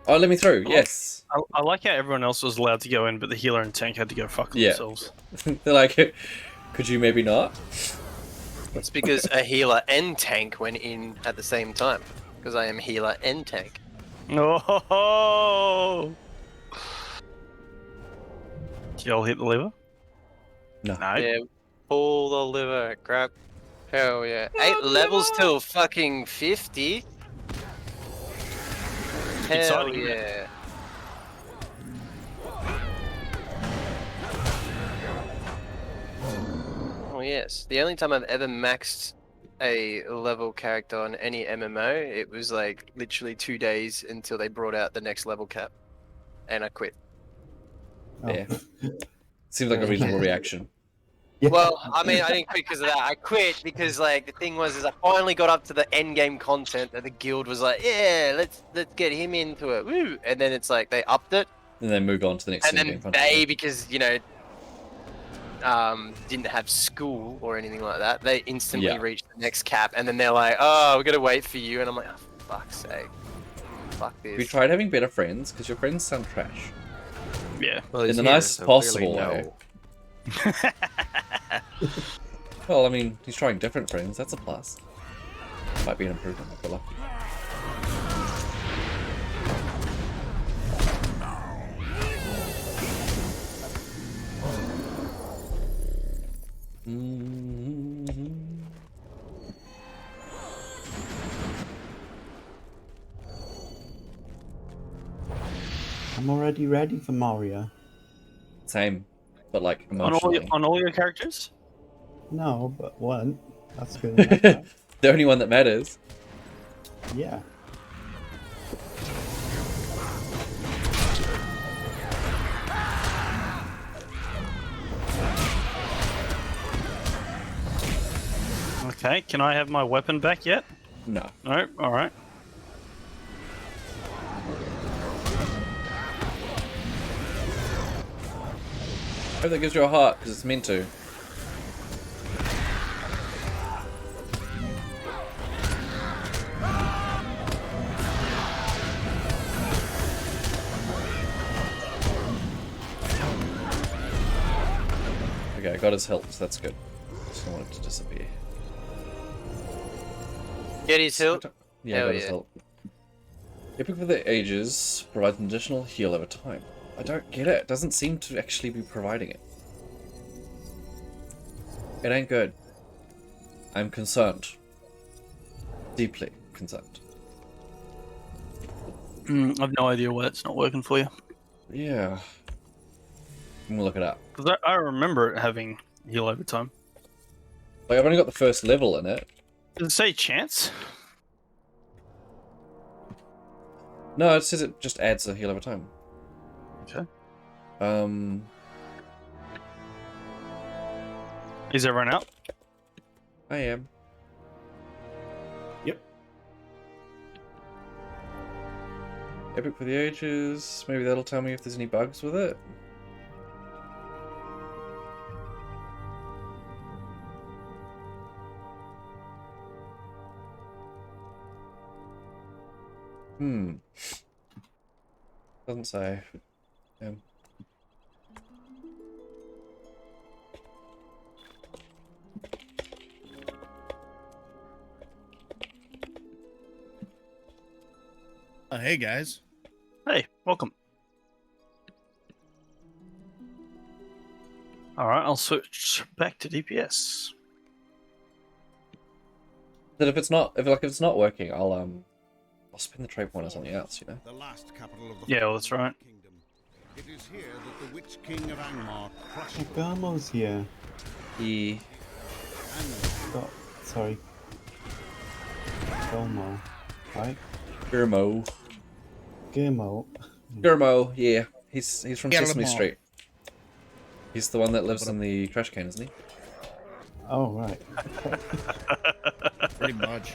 Oh, let me through. Yes. I like how everyone else was allowed to go in, but the healer and tank had to go fuck Yeah. themselves. They're like, could you maybe not? It's because a healer and tank went in at the same time. Because I am healer and tank. Oh! Did y'all hit the lever? No. No. Yeah, pull the liver, grab. Hell yeah. 8 levels till fucking 50. Hell Exciting, isn't it? yeah. Oh yes. The only time I've ever maxed a level character on any MMO, it was like literally 2 days until they brought out the next level cap. And I quit. Oh. Yeah. Seems like a reasonable reaction. Yeah. Well, I mean, I didn't quit because of that. I quit because, like, the thing was, is I finally got up to the end game content, and the guild was like, "Yeah, let's get him into it." Woo! And then it's like they upped it, And then move on to the next and then in-game they, content. because didn't have school or anything like that, they instantly Yeah. reached the next cap, and then they're like, "Oh, we gotta wait for you," and I'm like, "Oh, for fuck's sake, fuck this." Have you tried having better friends? Because your friends sound trash. Yeah. Well, In he's the here, nicest so possible clearly way. no. Well, I mean, he's trying different friends. That's a plus. Might be an improvement if we're lucky. I'm already ready for Mario. Same, but like On all, emotionally. on all your characters? No, but one. That's good enough. Right? The only one that matters. Yeah. Okay, can I have my weapon back yet? No. No? Alright. Hope that gives you a heart, because it's meant to. Okay, I got his health, so that's good. Just don't want it to disappear. Get his hilt. Yeah, I Hell got his yeah. health. Epic for the Ages provides an additional heal over time. I don't get it. It doesn't seem to actually be providing it. It ain't good. I'm concerned. Deeply concerned. I've no idea why it's not working for you. Yeah. I'm gonna look it up. Because I remember it having heal over time. Like, I've only got the first level in it. Does it say chance? No, it says it just adds a heal over time. Okay. Is everyone out? I am. Yep. Epic for the Ages. Maybe that'll tell me if there's any bugs with it. Doesn't say. Hey guys. Hey, welcome. Alright, I'll switch back to DPS. That if it's not working, I'll spin the trade point or something else, you know. The last capital of the Yeah, well, that's Fornost right. Kingdom. It is here that the Witch King of Angmar crushed Oh, Garmo's here. E. Got, sorry. Garmo. Right? Gurmo. Garmo. Gurmo, yeah. He's from Gurmo. Sesame Street. He's the one that lives in the trash can, isn't he? Oh, right. Pretty much.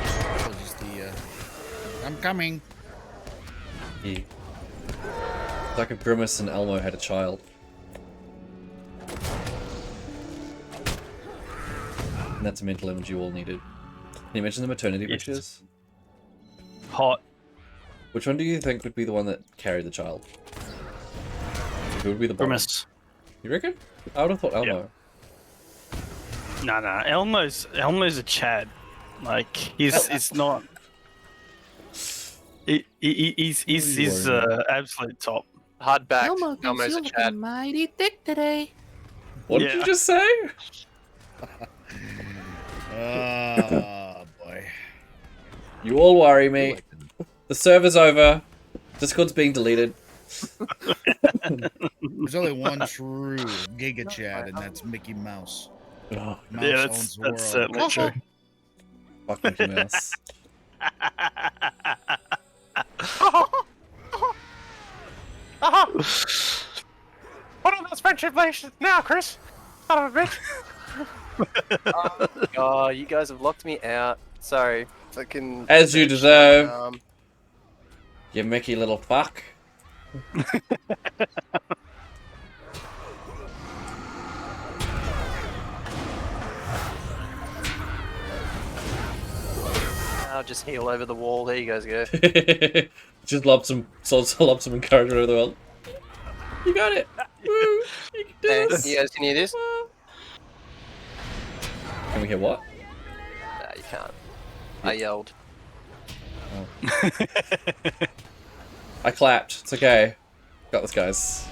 That was just the, I'm coming. Yeah. It's like if Grimace and Elmo had a child. And that's a mental image you all needed. Can you mention the maternity Yes. pictures? Hot. Which one do you think would be the one that carried the child? Who would be the bottom? Grimace. You reckon? I would have thought Elmo. Nah. Elmo's a Chad. Like he's not. He's absolute top. Hard back. Elmo Elmo's a Chad. mighty thick today. What did you just say? Oh boy. You all worry me. The server's over. Discord's being deleted. There's only one true Giga Chad, and that's Mickey Mouse. Oh, Mouse Yeah, owns the that's world. certainly true. fuck Mickey Mouse. What are those friendship relations now, Chris? Son of a bitch. Oh, you guys have locked me out. Sorry. Fucking. As you deserve. You Mickey little fuck. I'll just heal over the wall. There you guys go. Just lob some encouragement over the world. You got it. Woo! You can do Hey, this. you guys can hear this? Can we hear what? Nah, you can't. I yelled. I clapped. It's okay. Got this, guys.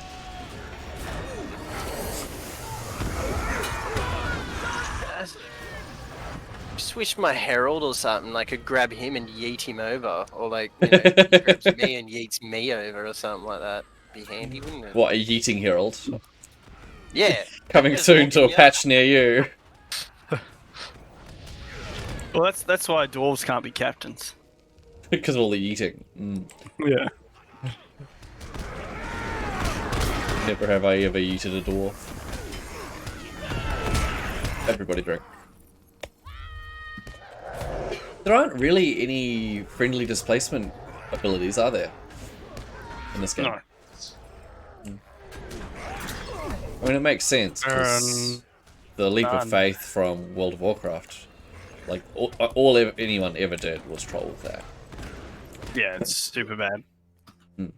Just wish my herald or something, like, could grab him and yeet him over, or like, you know, grabs me and yeets me over or something like that. Be handy, wouldn't it? What, a yeeting herald? Yeah. Coming Just soon to a walking up. patch near you. Well, that's why dwarves can't be captains. Because of all the eating. Mm. Yeah. Never have I ever eaten a dwarf. Everybody drink. There aren't really any friendly displacement abilities, are there? In this game? No. I mean, it makes sense, 'cause the leap of none. faith from World of Warcraft. Like, anyone ever did was troll with that. Yeah, it's super bad. I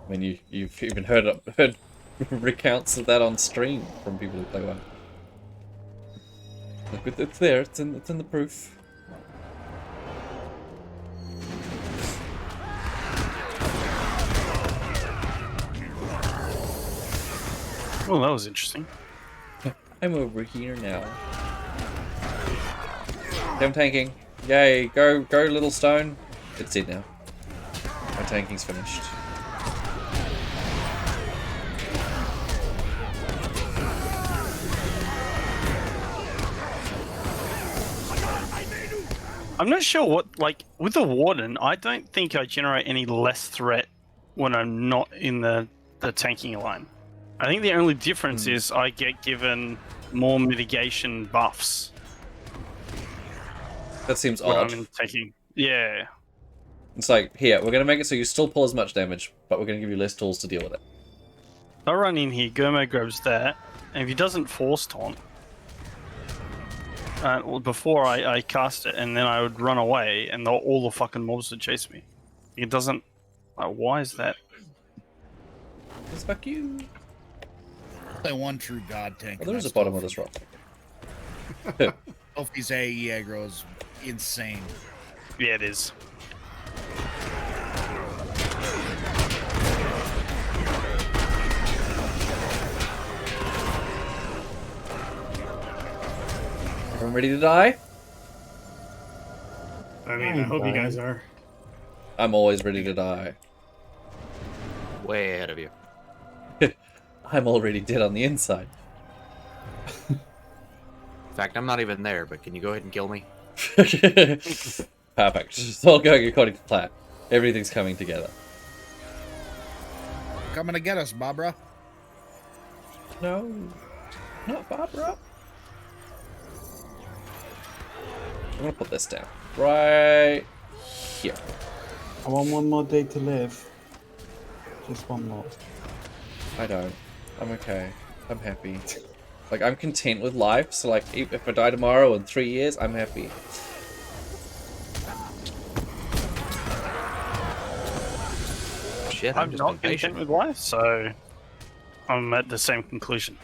mean, you've even heard recounts of that on stream from people who play WoW. Look, it's there. It's in the proof. Well, that was interesting. I'm over here now. I'm tanking. Yay! Go, little stone. It's dead now. My tanking's finished. I'm not sure what, like, with the Warden, I don't think I generate any less threat when I'm not in the tanking line. I think the only difference is I get given more mitigation buffs That seems when odd. I'm in tanking. Yeah. It's like, here, we're gonna make it so you still pull as much damage, but we're gonna give you less tools to deal with it. I run in here, Gurmo grabs that, and if he doesn't force taunt, well, before I cast it, and then I would run away, and all the fucking mobs would chase me. It doesn't... why is that? It's fuck you. Only one true god tank. Oh, there's a bottom of this rock. Elfie's AE aggro is insane. Yeah, it is. Everyone ready to die? I mean, I hope you guys are. I'm always ready to die. Way ahead of you. I'm already dead on the inside. In fact, I'm not even there, but can you go ahead and kill me? Perfect. It's all going according to plan. Everything's coming together. Coming to get us, Barbara. No, not Barbara. I'm gonna put this down right here. I want one more day to live. Just one more. I don't. I'm okay. I'm happy. Like, I'm content with life, so like, if I die tomorrow in 3 years, I'm happy. shit. I'm just not being patient. content with life, so I'm at the same conclusion.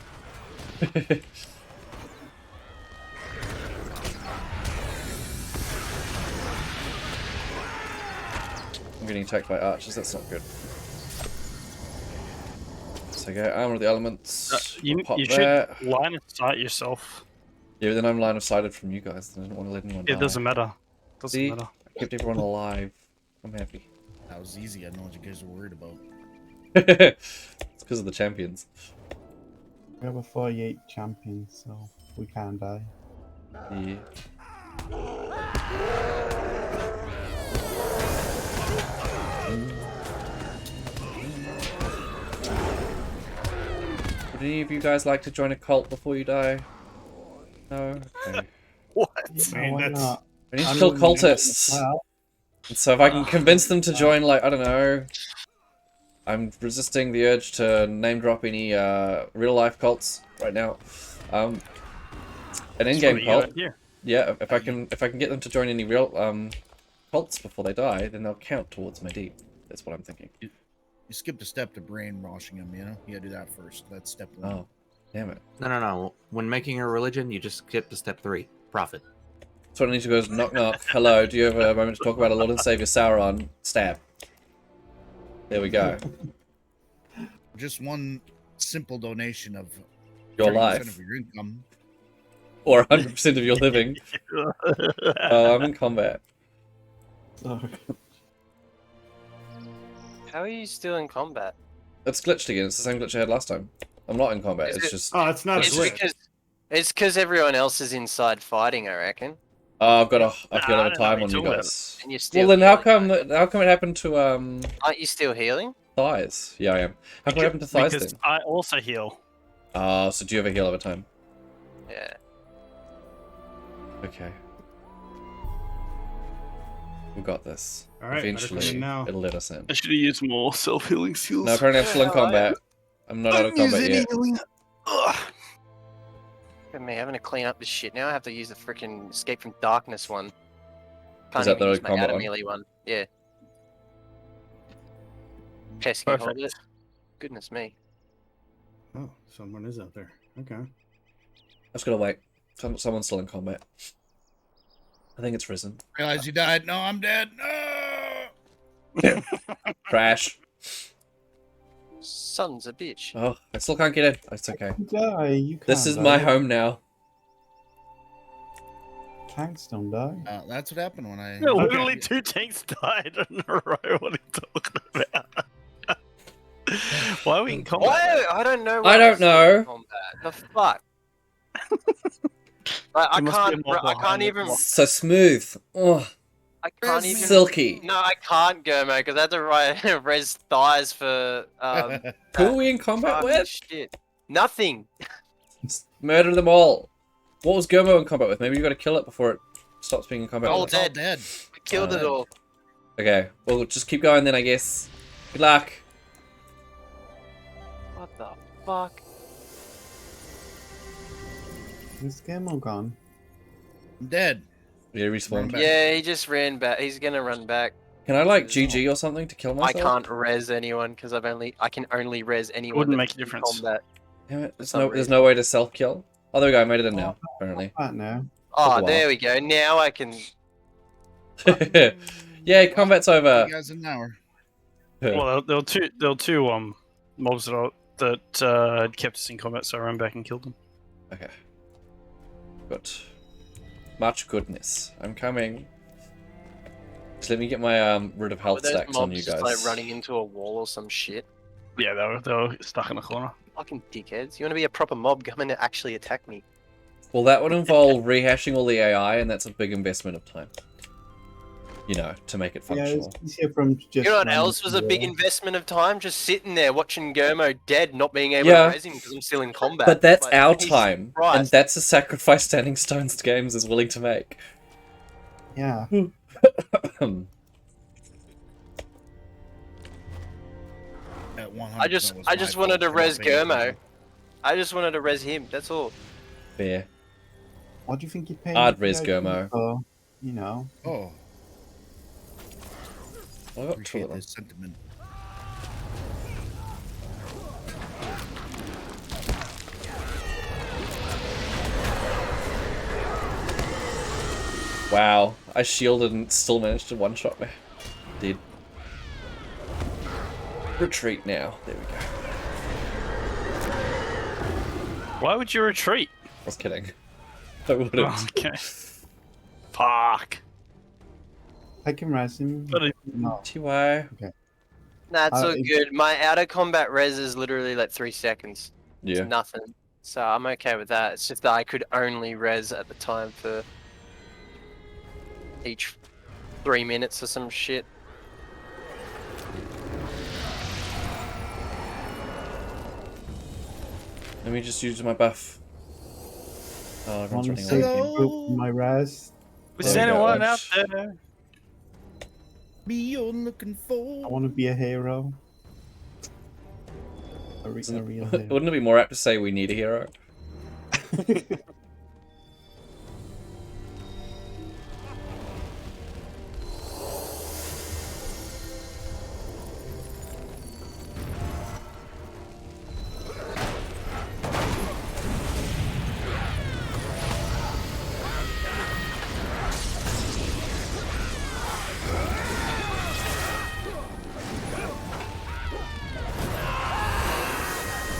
I'm getting attacked by archers, that's not good. So go armor of the elements. You pop should there. line of sight yourself. Yeah, but then I'm line of sighted from you guys. I don't want to let anyone die. It doesn't matter. Doesn't See? matter. I kept everyone alive. I'm happy. That was easy. I know what you guys are worried about. It's because of the champions. We have a 48 champion, so we can die. Yeah. Would any of you guys like to join a cult before you die? No? Okay. What? Yeah, I mean, why that's- not? We need to I'm kill gonna- cultists. Well, And so if I can convince them to join, like, I don't know... I'm resisting the urge to name drop any real life cults right now. An in-game cult. Yeah, if I can get them to join any real cults before they die, then they'll count towards my deep. That's what I'm thinking. You skipped a step to brainwashing them, you know? You gotta do that first. That's step one. Oh, damn it. No. When making a religion, you just skip to step 3. Profit. So I need to go is knock knock. Hello, do you have a moment to talk about our Lord and Savior Sauron? Stab. There we go. Just one simple donation of Your 30% life. of your income. Or 100% of your living. Oh, I'm in combat. sorry. How are you still in combat? It's glitched again. It's the same glitch I had last time. I'm not in combat. Is It's it- just... Oh, it's not a It's glitch. because everyone else is inside fighting, I reckon. Oh, I've got I a don't know time what on you you're talking guys. And you're still Well, then how healing. come it happened to Aren't you still healing? thighs? Yeah, I am. How come it happened to thighs Because then? I also heal. So do you have a heal over time? Yeah. Okay. We got this. All right, better come Eventually, in now. it'll let us in. I should have used more self-healing skills. No, apparently I'm still in Yeah, combat. I'm not out of combat yet. healing. Ugh. Look at me having to clean up this shit. Now I have to use the freaking Escape from Darkness one. Can't that even the use my combat one? melee one. Yeah. Pesky hold Perfect. it. Goodness me. Oh, someone is out there. Okay. I just gotta wait. Someone's still in combat. I think it's risen. Realize you died. No, I'm dead. No! Crash. Son's a bitch. Oh, I still can't get in. It's okay. Die, you can't This is die. my home now. Tanks don't die. That's what happened when I... No, literally 2 tanks died in a row. What are you talking about? Why are we in combat? Why? I don't know. I why don't I'm still in know. Combat. The fuck? I There must be a can't. mob I behind can't it. even. So smooth. Oh, I can't even. silky. No, I can't, Gurmo, because I had to write res thighs for. Who are we in combat fucking with? shit. Nothing. Murder them all. What was Gurmo in combat with? Maybe you gotta kill it before it stops being in combat. All with us. It's all dead. dead. I killed it all. Okay, well, just keep going then, I guess. Good luck. What the fuck? Is Gamo gone? I'm dead. Yeah, respawn. Back. Yeah, he just ran back. He's gonna run back. Can I, like, GG or something to kill I myself? can't res anyone because I can only res anyone. wouldn't that's make a in difference. Combat. Damn it, there's some there's no way to self-kill. Oh, there we go, I made it in now, apparently. That now. Oh, Took a there we go. Now I can. Yay, combat's over. You guys in an hour. Well, there were two mobs that had kept us in combat, so I ran back and killed them. Okay. Good. Much goodness. I'm coming. Just let me get my rid of Were health those stacks on you mobs guys. just like running into a wall or some shit? Yeah, they were stuck in a corner. Fucking dickheads. You want to be a proper mob? Come in to actually attack me. Well, that would involve rehashing all the AI, and that's a big investment of time. You know, to make it Yeah, functional. it's easier from just. You know what running else was a through big the- investment of time? Just sitting there watching Gurmo dead, not being able Yeah. to res him because I'm still in combat. But that's Like, our Jesus time, Christ. and that's a sacrifice Standing Stones Games is willing to make. Yeah. At 100% I just was I just my wanted to fault for res not paying Gurmo. attention. I just wanted to res him. That's all. Fair. What do you think you're paying? I'd for res the Gurmo. ID for? You know. Oh, I got two appreciate of them. this sentiment. Wow, I shielded and still managed to one-shot me. Did. Retreat now. There we go. Why would you retreat? I was kidding. I wouldn't. Oh, okay. Fuck. I can res him. But it- No. TY. Nah, it's all it's- good. My out of combat res is literally like 3 seconds. Yeah. It's nothing. So I'm okay with that. It's just that I could only res at the time for each 3 minutes or some shit. Let me just use my buff. Oh, everyone's One running safety away. group in my res. Was There we go, anyone out lads. there? Be you're looking I for. want to be a hero. A real hero. Wouldn't it be more apt to say we need a hero?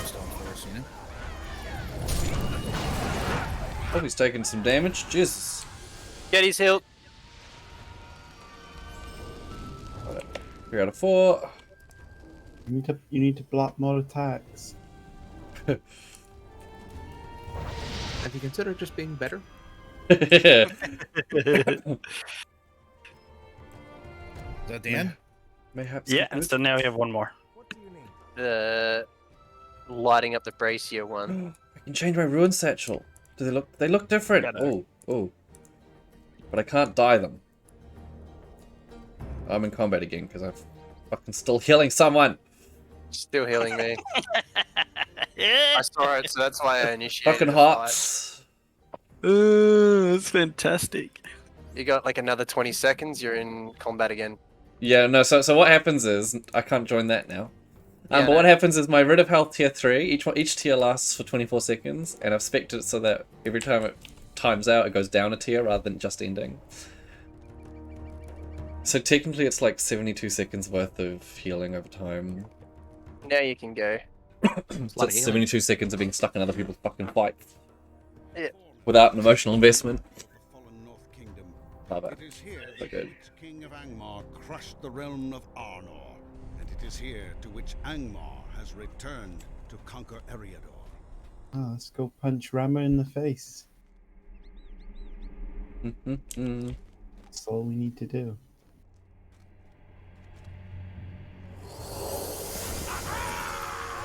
Just on force, you know? Oh, he's taking some damage. Jesus. Get his healed. 3 out of 4. You need to block more attacks. Have you considered just being better? Is that Dan? Mayhaps. Yeah, and so now we have one more. The lighting up the brazier one. I can change my ruin satchel. Do they look? They look different. Yeah, Oh, oh. But I can't dye them. I'm in combat again because I'm fucking still healing someone. Still healing me. I saw it, so that's why I initiated Fucking the fight. hots. That's fantastic. You got like another 20 seconds, you're in combat again. Yeah, no. So what happens is I can't join that now. Yeah, But what no. happens is my rid of health tier 3. Each tier lasts for 24 seconds, and I've spec'd it so that every time it times out, it goes down a tier rather than just ending. So technically, it's like 72 seconds worth of healing over time. Now you can go. So lot of it's healing. 72 seconds of being stuck in other people's fucking fights. Yeah. Without an emotional investment. Fallen North Kingdom. Love it. It is here So good. that King of Angmar crushed the realm of Arnor, and it is here to which Angmar has returned to conquer Eriador. Oh, let's go punch Rama in the face. Mm-hmm. That's all we need to do.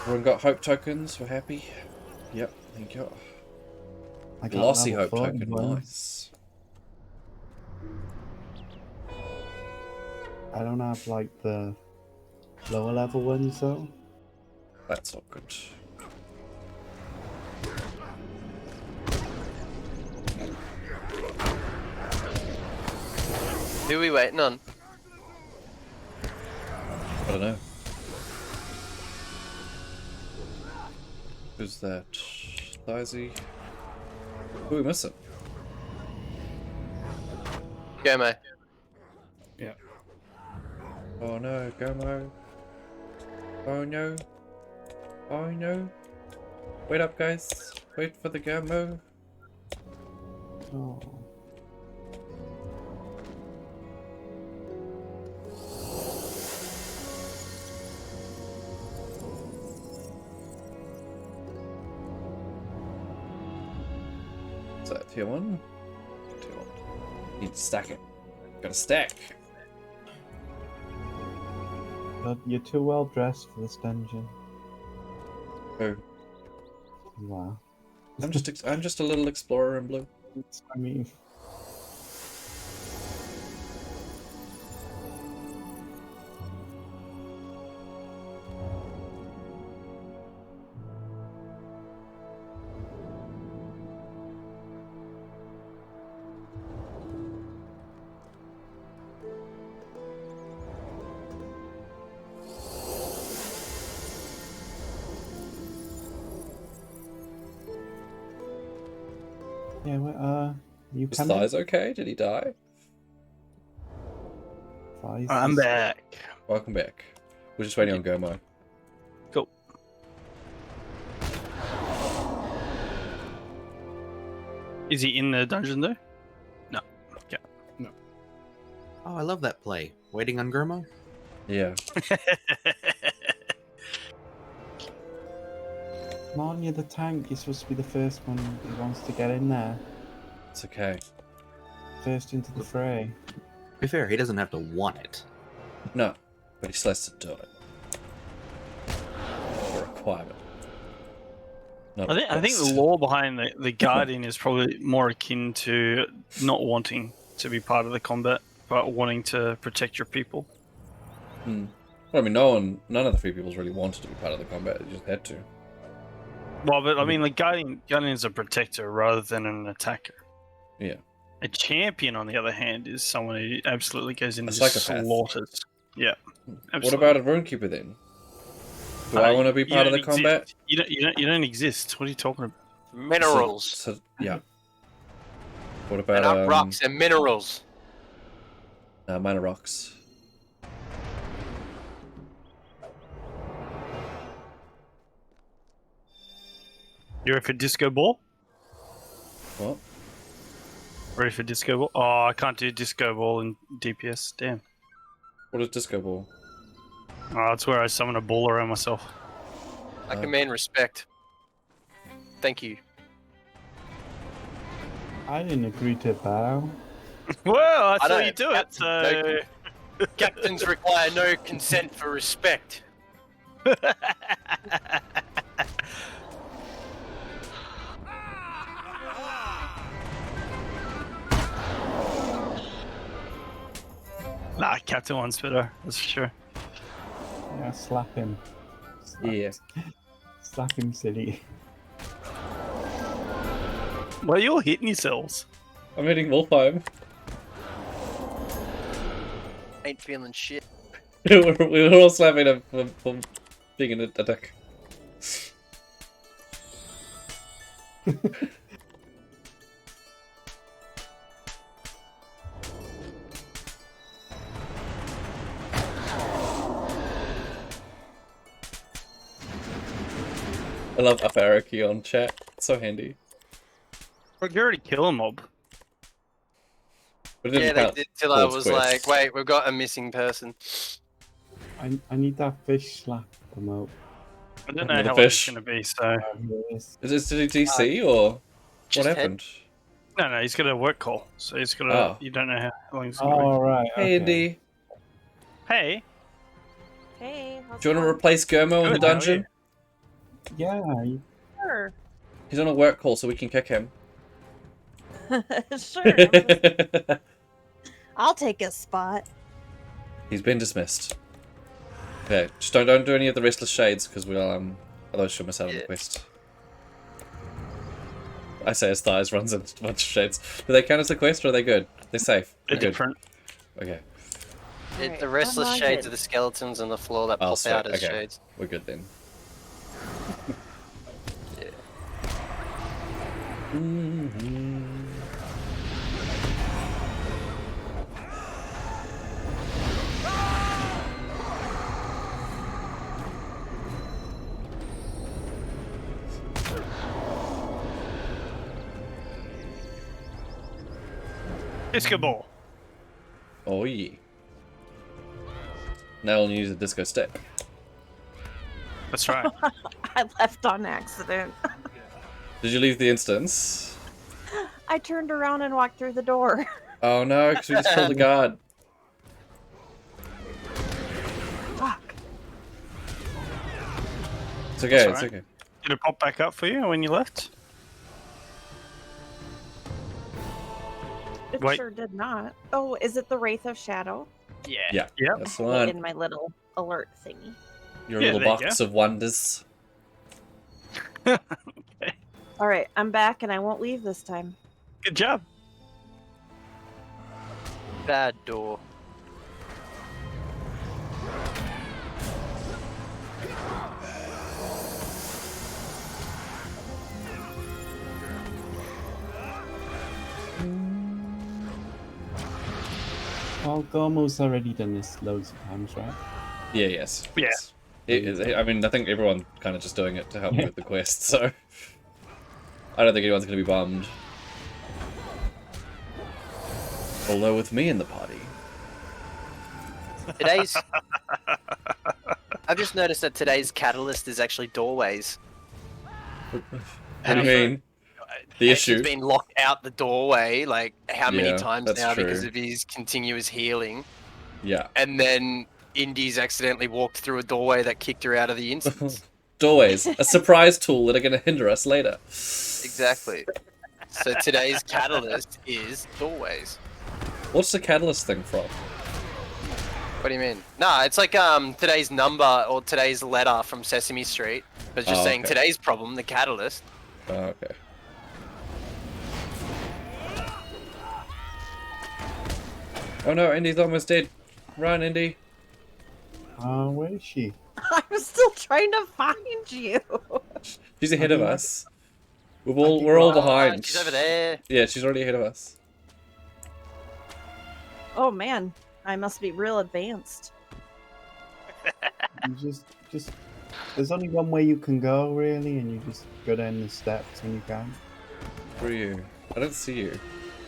Everyone got hope tokens. We're happy. Yep, thank you. I got Glossy level hope 4 as token. well. Nice. I don't have like the lower level ones though. That's not good. Who are we waiting on? I don't know. Who's that? Lizzie. Who are we missing? Gomo. Yeah. Oh no, Gomo. Oh no. Oh no. Wait up, guys. Wait for the Gomo. Oh. Is that tier 1? Tier 1. Need to stack it. Gotta stack. You're too well dressed for this dungeon. Oh, Wow. I'm just a little explorer in blue. I mean, yeah, You His coming? thighs okay? Did he die? Thighs I'm is- back. Welcome back. We're just waiting on Gomo. Cool. Is he in the dungeon though? No. Okay. Oh, I love that play. Waiting on Gurmo? Yeah. Come on, you're the tank. You're supposed to be the first one who wants to get in there. It's okay. First into the fray. To be fair, he doesn't have to want it. No, but he still has to do it. It's a requirement. Not I think the request. law behind the Guardian is probably more akin to not wanting to be part of the combat, but wanting to protect your people. Well, I mean, none of the 3 peoples really wanted to be part of the combat. They just had to. Well, but I mean, the Guardian is a protector rather than an attacker. Yeah. A champion, on the other hand, is someone who absolutely goes in A and psychopath. slaughters. Yeah. What Absolutely. about a Runekeeper then? Do I want to be You part of the don't combat? exist. You don't exist. What are you talking about? Minerals. So, yeah. What They're about not rocks, they're minerals. Minor rocks? You ready for disco ball? What? Ready for disco ball? Oh, I can't do disco ball in DPS. Damn. What is disco ball? Oh, that's where I summon a ball around myself. I command respect. Thank you. I didn't agree to bow. Well, I I saw don't- you do it, so... no- Captains require no consent for respect. Nah, Captain One's better, that's for sure. Yeah, slap him. Slap, Yeah. Slap him, silly. Well, you're hitting yourselves. I'm hitting Wolfheim. Ain't feeling shit. we're all slapping him for being a dick. I love up arrow key on chat. It's so handy. But you already kill a mob. But it Yeah, didn't they count did till I towards was quests. like, wait, we've got a missing person. I need that fish slap promote. I don't Another know how fish. it's going to be, so... Is this did he DC or Just what head- happened? No, he's got a work call, so he's got to... Oh. You don't know how long it's going to Oh, right. Hey okay. Andy, be. Hey, Hey, how's do you want to it going? replace Gurmo in the Good, how are dungeon? Yeah, you- Sure. He's on a work call, so we can kick him. Sure. I'll take his spot. He's been dismissed. Okay, just don't do any of the restless shades because we'll otherwise she'll miss out on the Yeah. quest. I say his thighs runs into a bunch of shades. Do they count as a quest or are they good? They're safe. they're good. different. Okay, Alright, The restless I'm shades logged are the skeletons on the floor that Oh, pop sweet, out as okay. shades. we're good then. Yeah. Disco ball. Oh yeah. Now we'll use a disco stick. That's right. I left on accident. Did you leave the instance? I turned around and walked through the door. Oh no, because we just killed the guard. Fuck. It's okay, That's it's right. okay. Did it pop back up for you when you left? It Wait. sure did not. Oh, is it the Wraith of Shadow? Yeah. Yeah, Yep. that's the I have it one. in my little alert thingy. Your Yeah, little there you box of wonders. All right, I'm back and I won't leave this time. Good job. Bad door. Well, Gormo's already done this loads of times, right? Yeah, yes. Yeah. I mean, I think everyone's kind of just doing it to help Yeah. with the quest, so I don't think anyone's going to be bummed. Although with me in the party. Today's. I've just noticed that today's catalyst is actually doorways. What do you mean? The Ash issue? has been locked out the doorway like how many Yeah, times that's now because true. of his continuous healing, Yeah. and then Indy's accidentally walked through a doorway that kicked her out of the instance. Doorways, a surprise tool that are going to hinder us later. Exactly. So today's catalyst is doorways. What's the catalyst thing from? What do you mean? Nah, it's like today's number or today's letter from Sesame Street. But it's just Oh, saying okay. today's problem, the catalyst. Oh, okay. Oh no, Indy's almost dead. Run, Indy. Where is she? I'm still trying to find you. She's ahead of us. think We're all we're- behind. She's over there. Yeah, she's already ahead of us. Oh man, I must be real advanced. You just. There's only one way you can go, really, and you just go down the steps when you can. Where are you? I don't see you.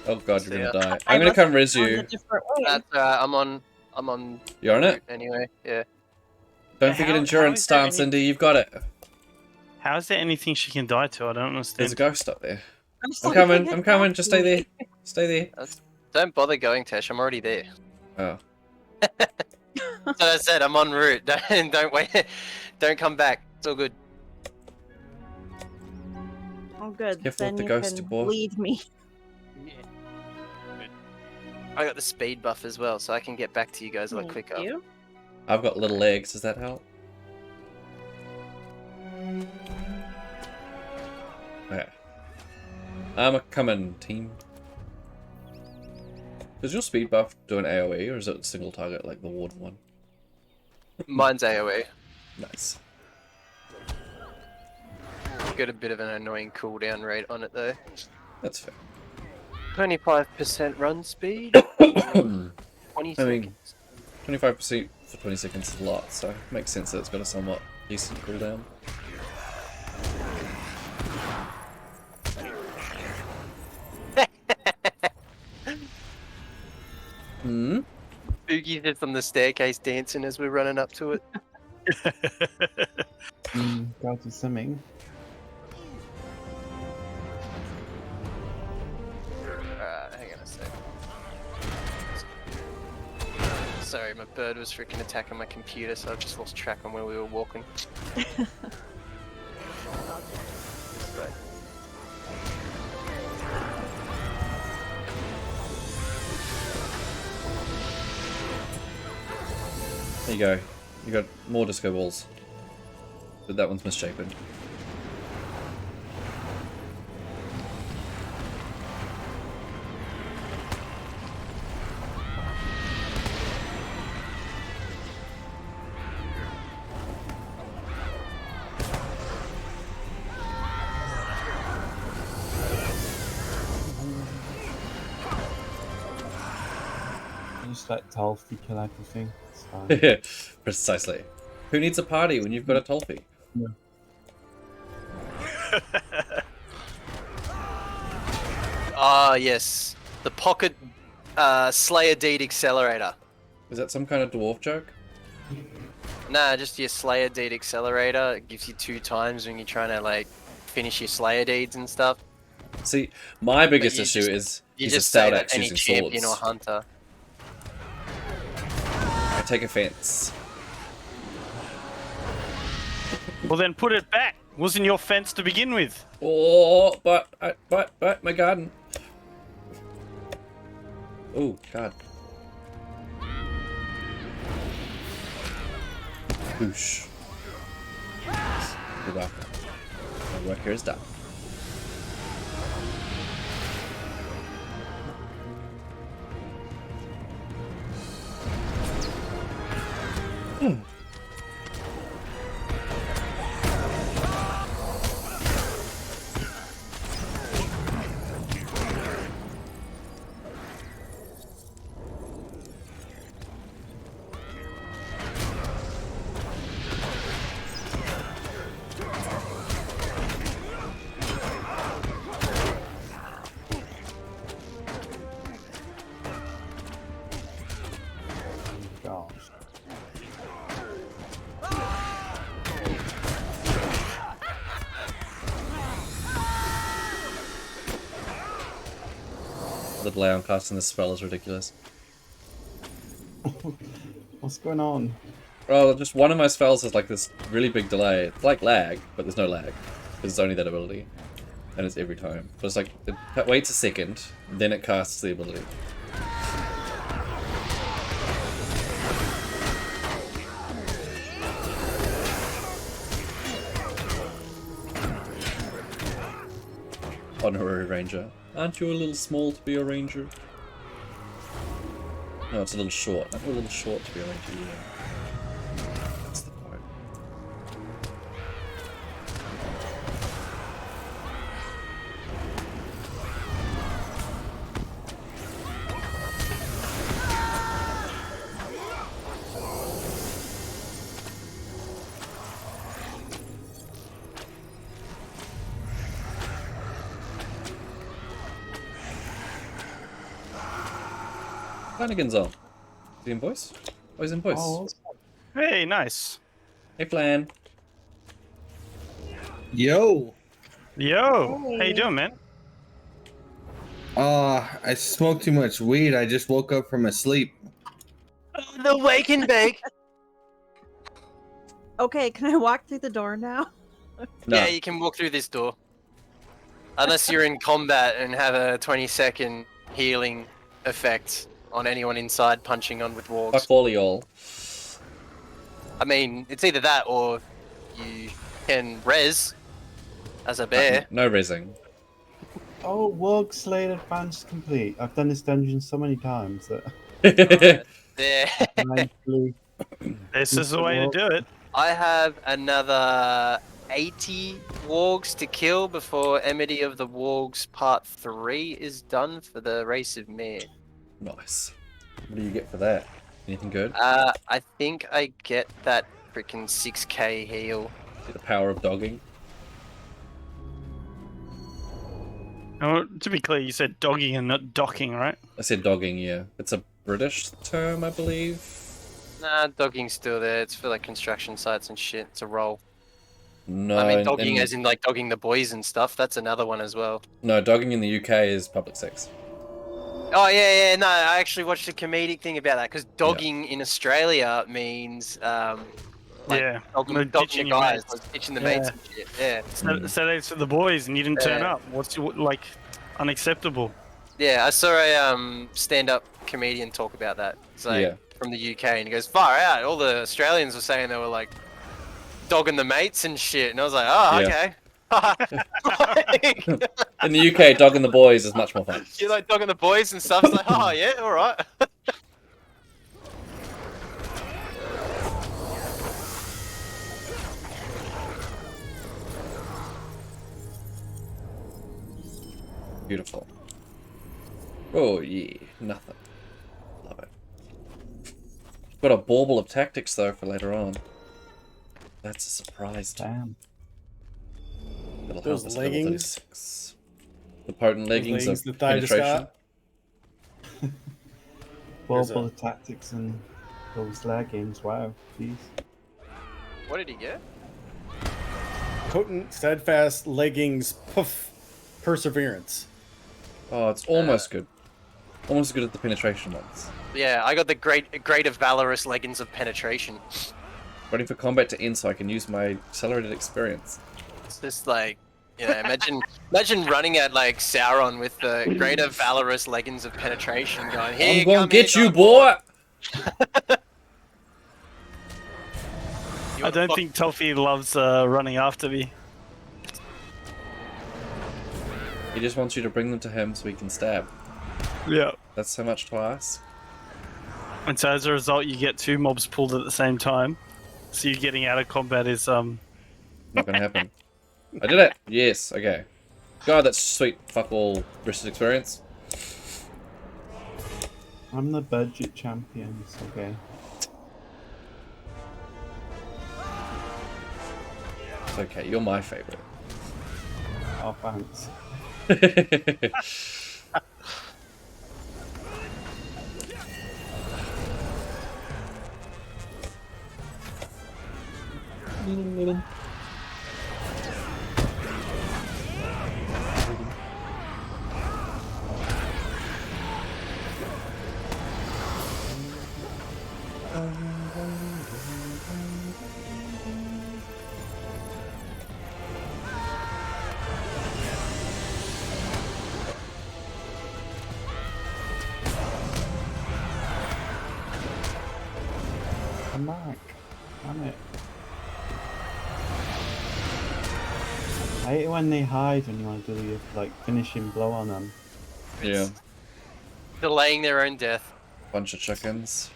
Oh god, you're gonna See die. I I'm gonna must come have res gone you. a different way. That's I'm on You on it? anyway. Yeah. Don't How- forget how endurance is there stance, any- Indy. You've got it. How is there anything she can die to? I don't There's a understand. ghost up there. I'm I'm sleeping coming. it I'm coming. back Just to stay me. there. Stay there. Don't bother going, Tesh. I'm already there. Oh. So I said I'm en route. Don't wait. Don't come back. It's all good. Oh good. Careful Then with the you ghost, can boy. lead me. I got the speed buff as well, so I can get back to you guys a lot Thank quicker. you. I've got little legs. Does that help? Okay. I'm a coming, team. Does your speed buff do an AoE, or is it single target like the Warden one? Mine's AoE. Nice. Got a bit of an annoying cooldown rate on it though. That's fair. 25% run speed. 20 I mean- seconds. 25% for 20 seconds is a lot, so it makes sense that it's got a somewhat decent cooldown. Hmm? Boogie's just on the staircase dancing as we're running up to it. Go to swimming. Hang on a sec. Sorry, my bird was freaking attacking my computer, so I've just lost track on where we were walking. Right. There you go. You got more disco balls. But that one's misshapen. Just let Tolfi kill everything. It's fine. Precisely. Who needs a party when you've got a Tolfi? Ah, yes. The pocket Slayer Deed Accelerator. Is that some kind of dwarf joke? Nah, just your Slayer Deed Accelerator. It gives you 2 times when you're trying to, like, finish your Slayer Deeds and stuff. See, my biggest you issue just- is You he's a just say stout that axe any using champion swords. or hunter. I take offense. Well, then put it back. Wasn't your fence to begin with? Oh, but my garden. Oh, God. Boosh. Good luck. My work here is done. the delay on casting this spell is ridiculous. What's going on? Well, just one of my spells has like this really big delay. It's like lag, but there's no lag. Because it's only that ability. And it's every time. But it's like, it waits a second, then it casts the ability. Honorary Ranger. Aren't you a little small to be a ranger? No, it's a little short. Aren't you a little short to be a ranger? Yeah. That's the point. Flanagan's on. Is he in voice? Oh, he's in voice. Oh, Hey, nice. Hey, Flan. Yo. Yo, how you doing, man? I smoked too much weed. I just woke up from a sleep. The wake and bake. Okay, can I walk through the door now? No. Yeah, you can walk through this door. Unless you're in combat and have a 20-second healing effect on anyone inside punching on with wargs. Fuck all y'all. I mean, it's either that or you can res as a bear. No rezzing. Oh, Warg Slade Advanced complete. I've done this dungeon so many times that There. eventually This is the way to do it. I have another 80 wargs to kill before Enmity of the Wargs Part 3 is done for the Race of Mare. Nice. What do you get for that? Anything good? I think I get that freaking 6k heal. The power of dogging. Oh, to be clear, you said dogging and not docking, right? I said dogging, yeah. It's a British term, I believe. Nah, dogging's still there. It's for like construction sites and shit. It's a role. No, I mean, dogging as in like dogging the boys and stuff. That's another one as well. No, dogging in the UK is public sex. Oh yeah, no, I actually watched a comedic thing about that because dogging in Australia means like Yeah. dogging, No, dogging ditching the your guys, mates. like ditching the mates and shit. Yeah, So it's for the boys and you didn't turn Yeah. up. What's like unacceptable? yeah. I saw a stand-up comedian talk about that. It's like Yeah. from the UK, and he goes far out. All the Australians were saying they were like dogging the mates and shit, and I was like, oh, Yeah. okay. In the UK, dogging the boys is much more fun. You're like dogging the boys and stuff. It's like, oh yeah, all right. Beautiful. Oh yeah, nothing. Love it. Got a bauble of tactics though for later on. That's a surprise. damn. That'll Those help us level leggings? 36. The potent leggings leggings of that I just penetration. got. Bauble of tactics and those leggings. Wow, jeez. What did he get? Potent, steadfast leggings, poof, perseverance. Oh, it's almost good. Almost as good as the penetration ones. Yeah, I got the great of valorous leggings of penetration. Ready for combat to end so I can use my accelerated experience. It's just like, yeah, imagine running at like Sauron with the greater valorous leggings of penetration going, here, I'm gonna come get here, you, come boy! You I don't fuck- think Toffee loves running after me. He just wants you to bring them to him so he can stab. Yeah. That's so much to ask. And so as a result, you get two mobs pulled at the same time. So you getting out of combat is Not gonna happen. I did it! Yes, okay. God, that's sweet. Fuck all British experience. I'm the budget champion. It's okay. It's okay, you're my favorite. Oh, thanks. come back. Damn it. I hate it when they hide when you want to do your like finishing blow on them. Yeah. Delaying their own death. Bunch of chickens.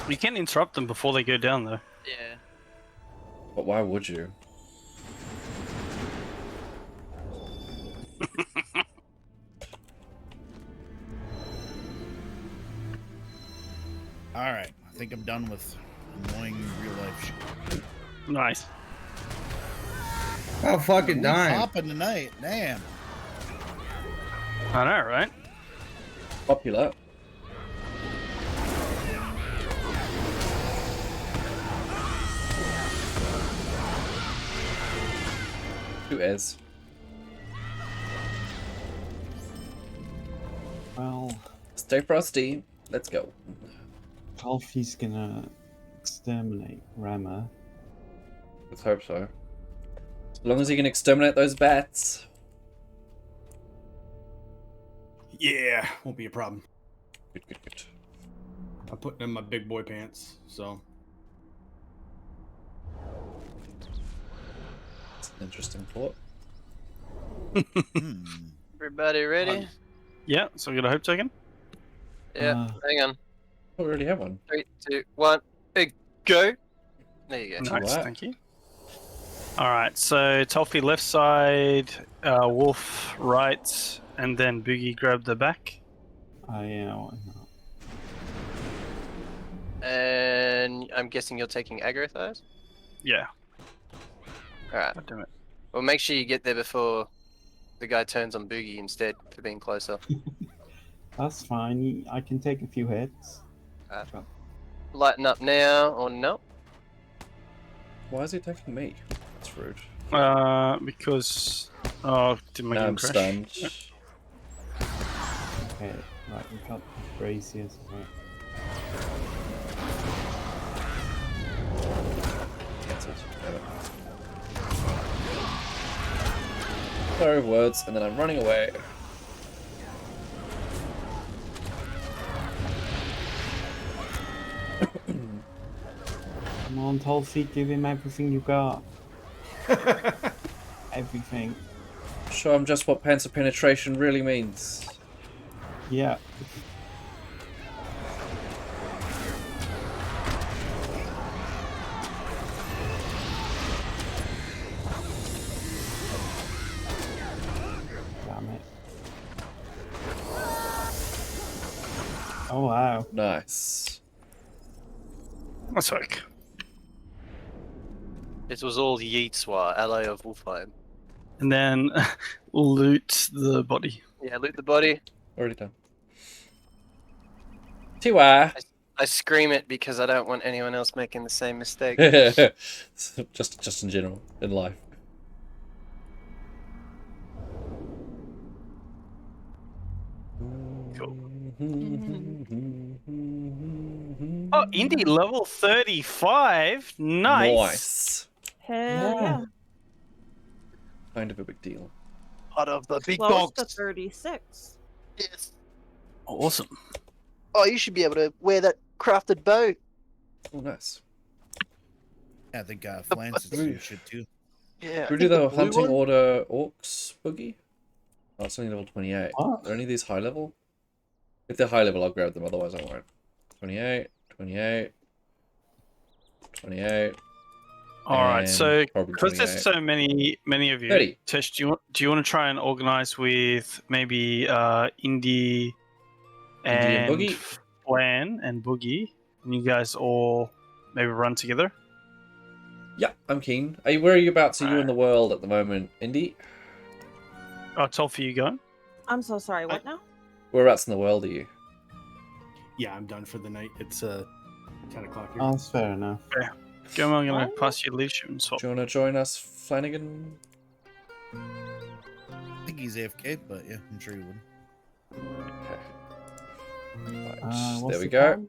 You can interrupt them before they go down, though. Yeah. But why would you? All right, I think I'm done with annoying real life shit. Nice. Oh, fucking Who's dying. hopping tonight? Damn. I know, right? Popular. Who is? Well, Stay frosty. Let's go. Alfie's gonna exterminate Rama. Let's hope so. As long as he can exterminate those bats. Yeah, won't be a problem. Good, good, good. I'm putting in my big boy pants, so. That's an interesting thought. Hmm. Everybody ready? Yeah, so we got a hope token. Yeah, hang on. Oh, we already have one. 3, 2, 1, big go. There you go. Nice, Alright. thank you. Alright, so Toffee left side, Wolf right, and then Boogie grab the back. Yeah, why not? And I'm guessing you're taking aggro thighs? Yeah. Alright. God damn it. Well, make sure you get there before the guy turns on Boogie instead for being closer. That's fine. I can take a few hits. Lighten up now, or no? Why is he attacking me? That's rude. Because... Oh, did my Now game I'm crash? stunned. Okay, right, we've got the braziers. Right. Cancelled. Sorry words, and then I'm running away. Come on, Tulsi, give him everything you got. Everything. Show him just what pants of penetration really means. Yeah. Damn it. Oh wow. Nice. That's okay. This was all Yeatswa, ally of Wolfheim. And then loot the body. Yeah, loot the body. Already done. Tiwa! I scream it because I don't want anyone else making the same mistake. just in general, in life. Cool. Oh, Indy level 35. Nice. Nice. Hell yeah. Kind of a big deal. Out of the big Close to dogs. 36. Yes. Awesome. Oh, you should be able to wear that crafted bow. Oh, nice. Yeah, I think Flans is doing shit too. Yeah. Should we do the hunting order orcs boogie? Oh, it's only level 28. What? Are any of these high level? If they're high level, I'll grab them, otherwise I won't. 28, 28, 28. All right, and so probably because 28. there's so many of you, 30. Tesh, do you want to try and organize with maybe Indy and Boogie? Flan and Boogie, and you guys all maybe run together? Yeah, I'm keen. Where are you about to you in Alright. the world at the moment, Indy? Oh, Tolf, for you going? I'm so sorry. What now? Whereabouts in the world are you? Yeah, I'm done for the night. It's 10 o'clock here. Oh, that's fair enough. Go on, I'm gonna What? pass you leadership and swap. Do you want to join us, Flanagan? I think he's AFK, but yeah, I'm sure he would. Okay. Right, What's there we the go.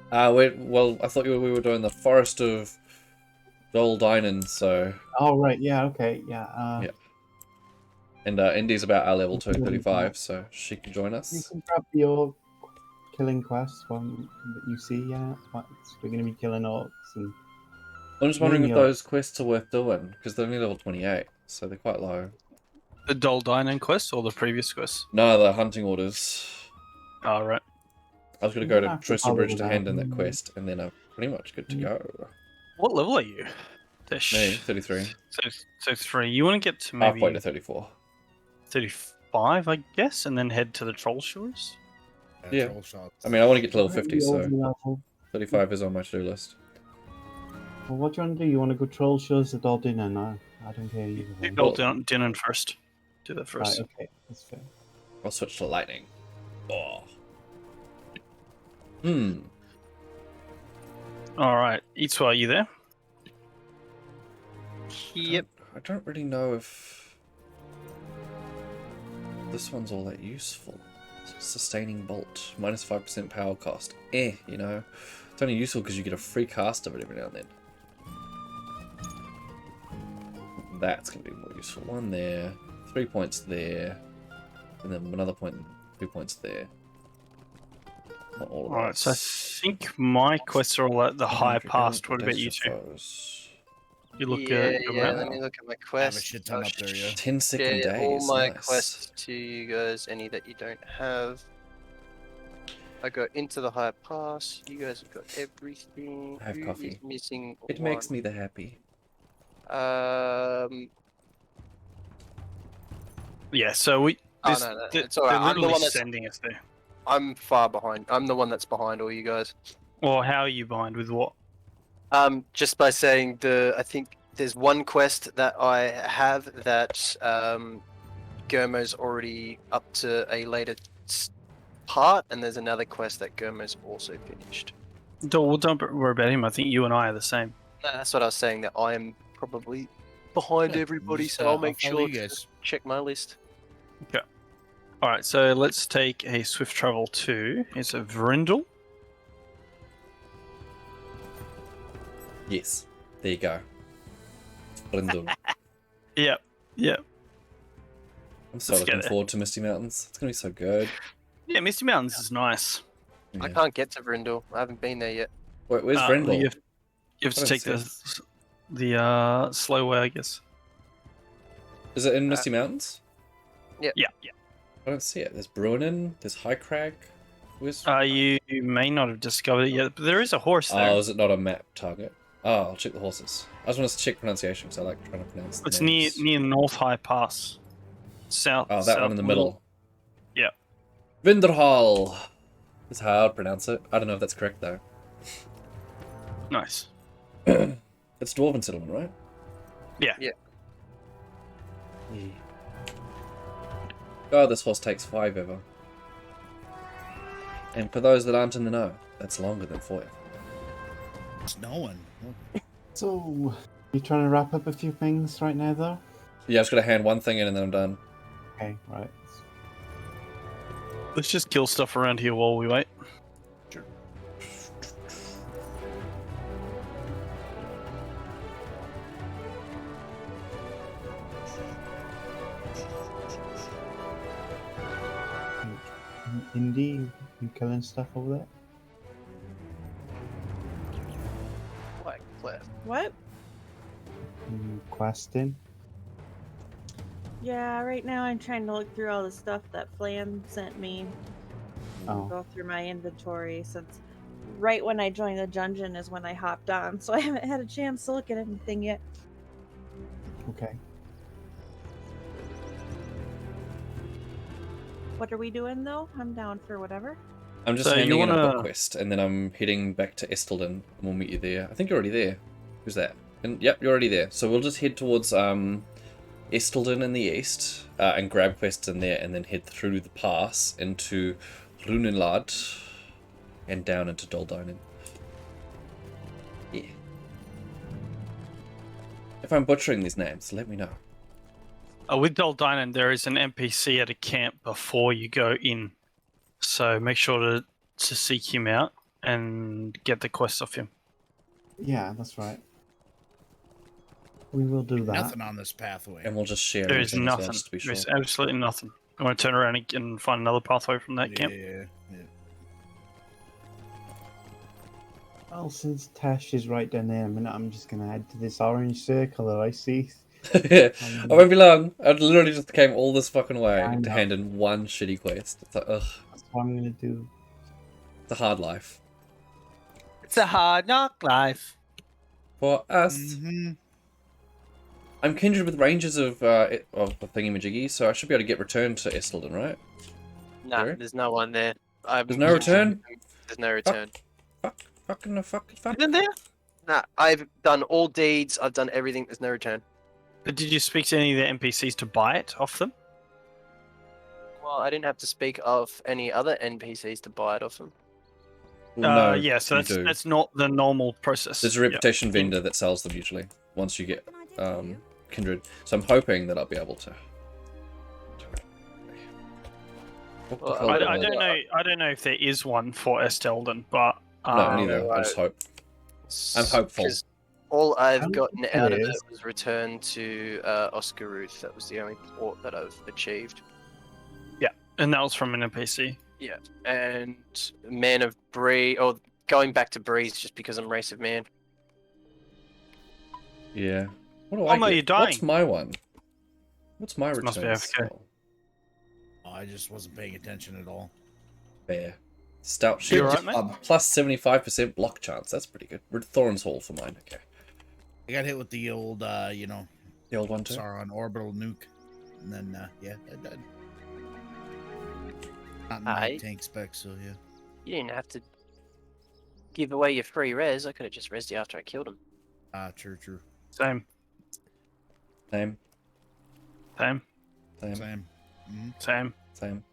plan? Well, I thought we were doing the Forest of Doldinan, so... Oh, right. Yeah, okay. Yeah. Yeah. And Indy's about our level 235, so she can join You us. can grab the orc. killing quests one that you see yet? We're going to be killing orcs and. I'm just wondering if Mainly those quests are worth doing, because they're only level 28, so they're quite low. The Doldinan quest or the previous quest? No, the hunting orders. Oh, right. I was going to You go don't to have to follow Treebeard to that. hand in that quest, and then I'm pretty much good to Mm. go. What level are you? Tish? Me, 33. So 3. You want to get to maybe Halfway to 34. 35, I guess, and then head to the Troll Shores? Yeah. Troll shots. I mean, I want to get to level 50, The so older level. 35 is on my to-do list. Well, what do you want to do? You want to go troll shows at all dinner? No, I don't care either. Do way. Doldinan first. Do that first. Right, okay, that's fair. I'll switch to lightning. Oh. Alright. Itzwa, are you there? Yep. I don't really know if this one's all that useful. Sustaining bolt, minus 5% power cost. You know, it's only useful because you get a free cast of it every now and then. That's gonna be more useful. 1 there, 3 points there, and then another point, 3 points there. Not all of Alright, those. so I think my quests are all at the high past. What about you two? You look at your map? Let me look at my I have a quest. shit ton up there, yeah. 10-second Share all days. my Nice. quests to you guys. Any that you don't have. I got into the high pass. You guys have got everything. I have Who coffee. is missing? It makes me the happy. Yeah, so we. Oh, This, no, th- it's alright. They're I'm the literally one that's. sending us there. I'm far behind. I'm the one that's behind all you guys. Or how are you behind with what? Just by saying I think there's one quest that I have that Gurmo's already up to a later part, and there's another quest that Gurmo's also finished. Don't worry about him. I think you and I are the same. No, that's what I was saying. That I am probably behind Yeah, everybody, just, so I'll I'll make follow sure you to guys. check my list. Alright, so let's take a swift travel to. It's a Vrindle. Yes. There you go. Brindle. Yep. I'm so Let's get looking it. forward to Misty Mountains. It's gonna be so good. Yeah, Misty Mountains is nice. I Yeah. can't get to Vrindle. I haven't been there yet. Wait, where's Uh, Brindle? You have to I don't take see the slow way, I guess. Is it in Misty Mountains? Yeah. I don't see it. There's Bruinen, there's High Crag. Where's... You may not have discovered it yet, but there is a horse there. Oh, is it not a map target? Oh, I'll check the horses. I just want to check pronunciation because I like trying to pronounce the It's names. near North High Pass. South. Oh, that south one in the middle. Yeah. Vinderhall. That's how I'd pronounce it. I don't know if that's correct though. Nice. It's Dwarven settlement, right? Yeah. Yeah. Yeah. Oh, this horse takes 5 ever. And for those that aren't in the know, that's longer than 4 ever. It's no one. So, you trying to wrap up a few things right now, though? Yeah, I just gotta hand one thing in and then I'm done. Okay, right. Let's just kill stuff around here while we wait. Indy, you killing stuff over there? Like left. What? Questing? Yeah, right now I'm trying to look through all the stuff that Flan sent me. Oh. Go through my inventory since right when I joined the dungeon is when I hopped on, so I haven't had a chance to look at anything yet. Okay. What are we doing though? I'm down for whatever. I'm just So handing you in a wanna- book quest and then I'm heading back to Estelden and we'll meet you there. I think you're already there. Who's that? And yep, you're already there. So we'll just head towards Estelden in the east and grab quests in there and then head through the pass into Runenlad and down into Doldinan. Yeah. If I'm butchering these names, let me know. With Doldinan, there is an NPC at a camp before you go in. So make sure to seek him out and get the quest off him. Yeah, that's right. We will do that. Nothing on this pathway. And we'll just share There is everything as well, nothing. just to be sure. There's absolutely nothing. I'm going to turn around and find another pathway from that camp. Yeah. Well, since Tash is right down there, I'm just gonna head to this orange circle that I see. I won't be long. I literally just came all this fucking way I to know. hand in one shitty quest. It's like, ugh, That's what I'm gonna do. it's a hard life. It's a hard knock life. For us. Mm-hmm. I'm kindred with ranges of thingy-majiggy, so I should be able to get returned to Estelden, right? Nah, Sorry? there's no one there. There's no return? There's no return. Fuck. Isn't there? Nah, I've done all deeds. I've done everything. There's no return. But did you speak to any of the NPCs to buy it off them? Well, I didn't have to speak of any other NPCs to buy it off them. No, yeah, so you do. that's not the normal process. There's a reputation vendor that sells them usually, once you get kindred. So I'm hoping that I'll be able to... Well, I don't know. I don't know if there is one for Estelden, but No, neither. I just hope. I'm hopeful. 'Cause all I've gotten think out it of it is. was return to Oscar Ruth. That was the only port that I've achieved. and that was from an NPC. Yeah, and Man of Bree, or going back to Breeze just because I'm Race of Man. Yeah. What do Oh I no, get? you're dying. What's my one? What's my return? Must be AFK. spell? Oh, I just wasn't paying attention at all. Fair. Stout You shield. alright, mate? Plus 75% block chance. That's pretty good. Thorn's Hall for mine. Okay. I got hit with the old, The old one too. Sauron orbital nuke, and then yeah, I died. Not in my Aye. tank spec, so yeah. You didn't have to give away your free res. I could have just resed you after I killed him. True. Same. Same. Same. Same. Same. Mm-hmm. Same. Same.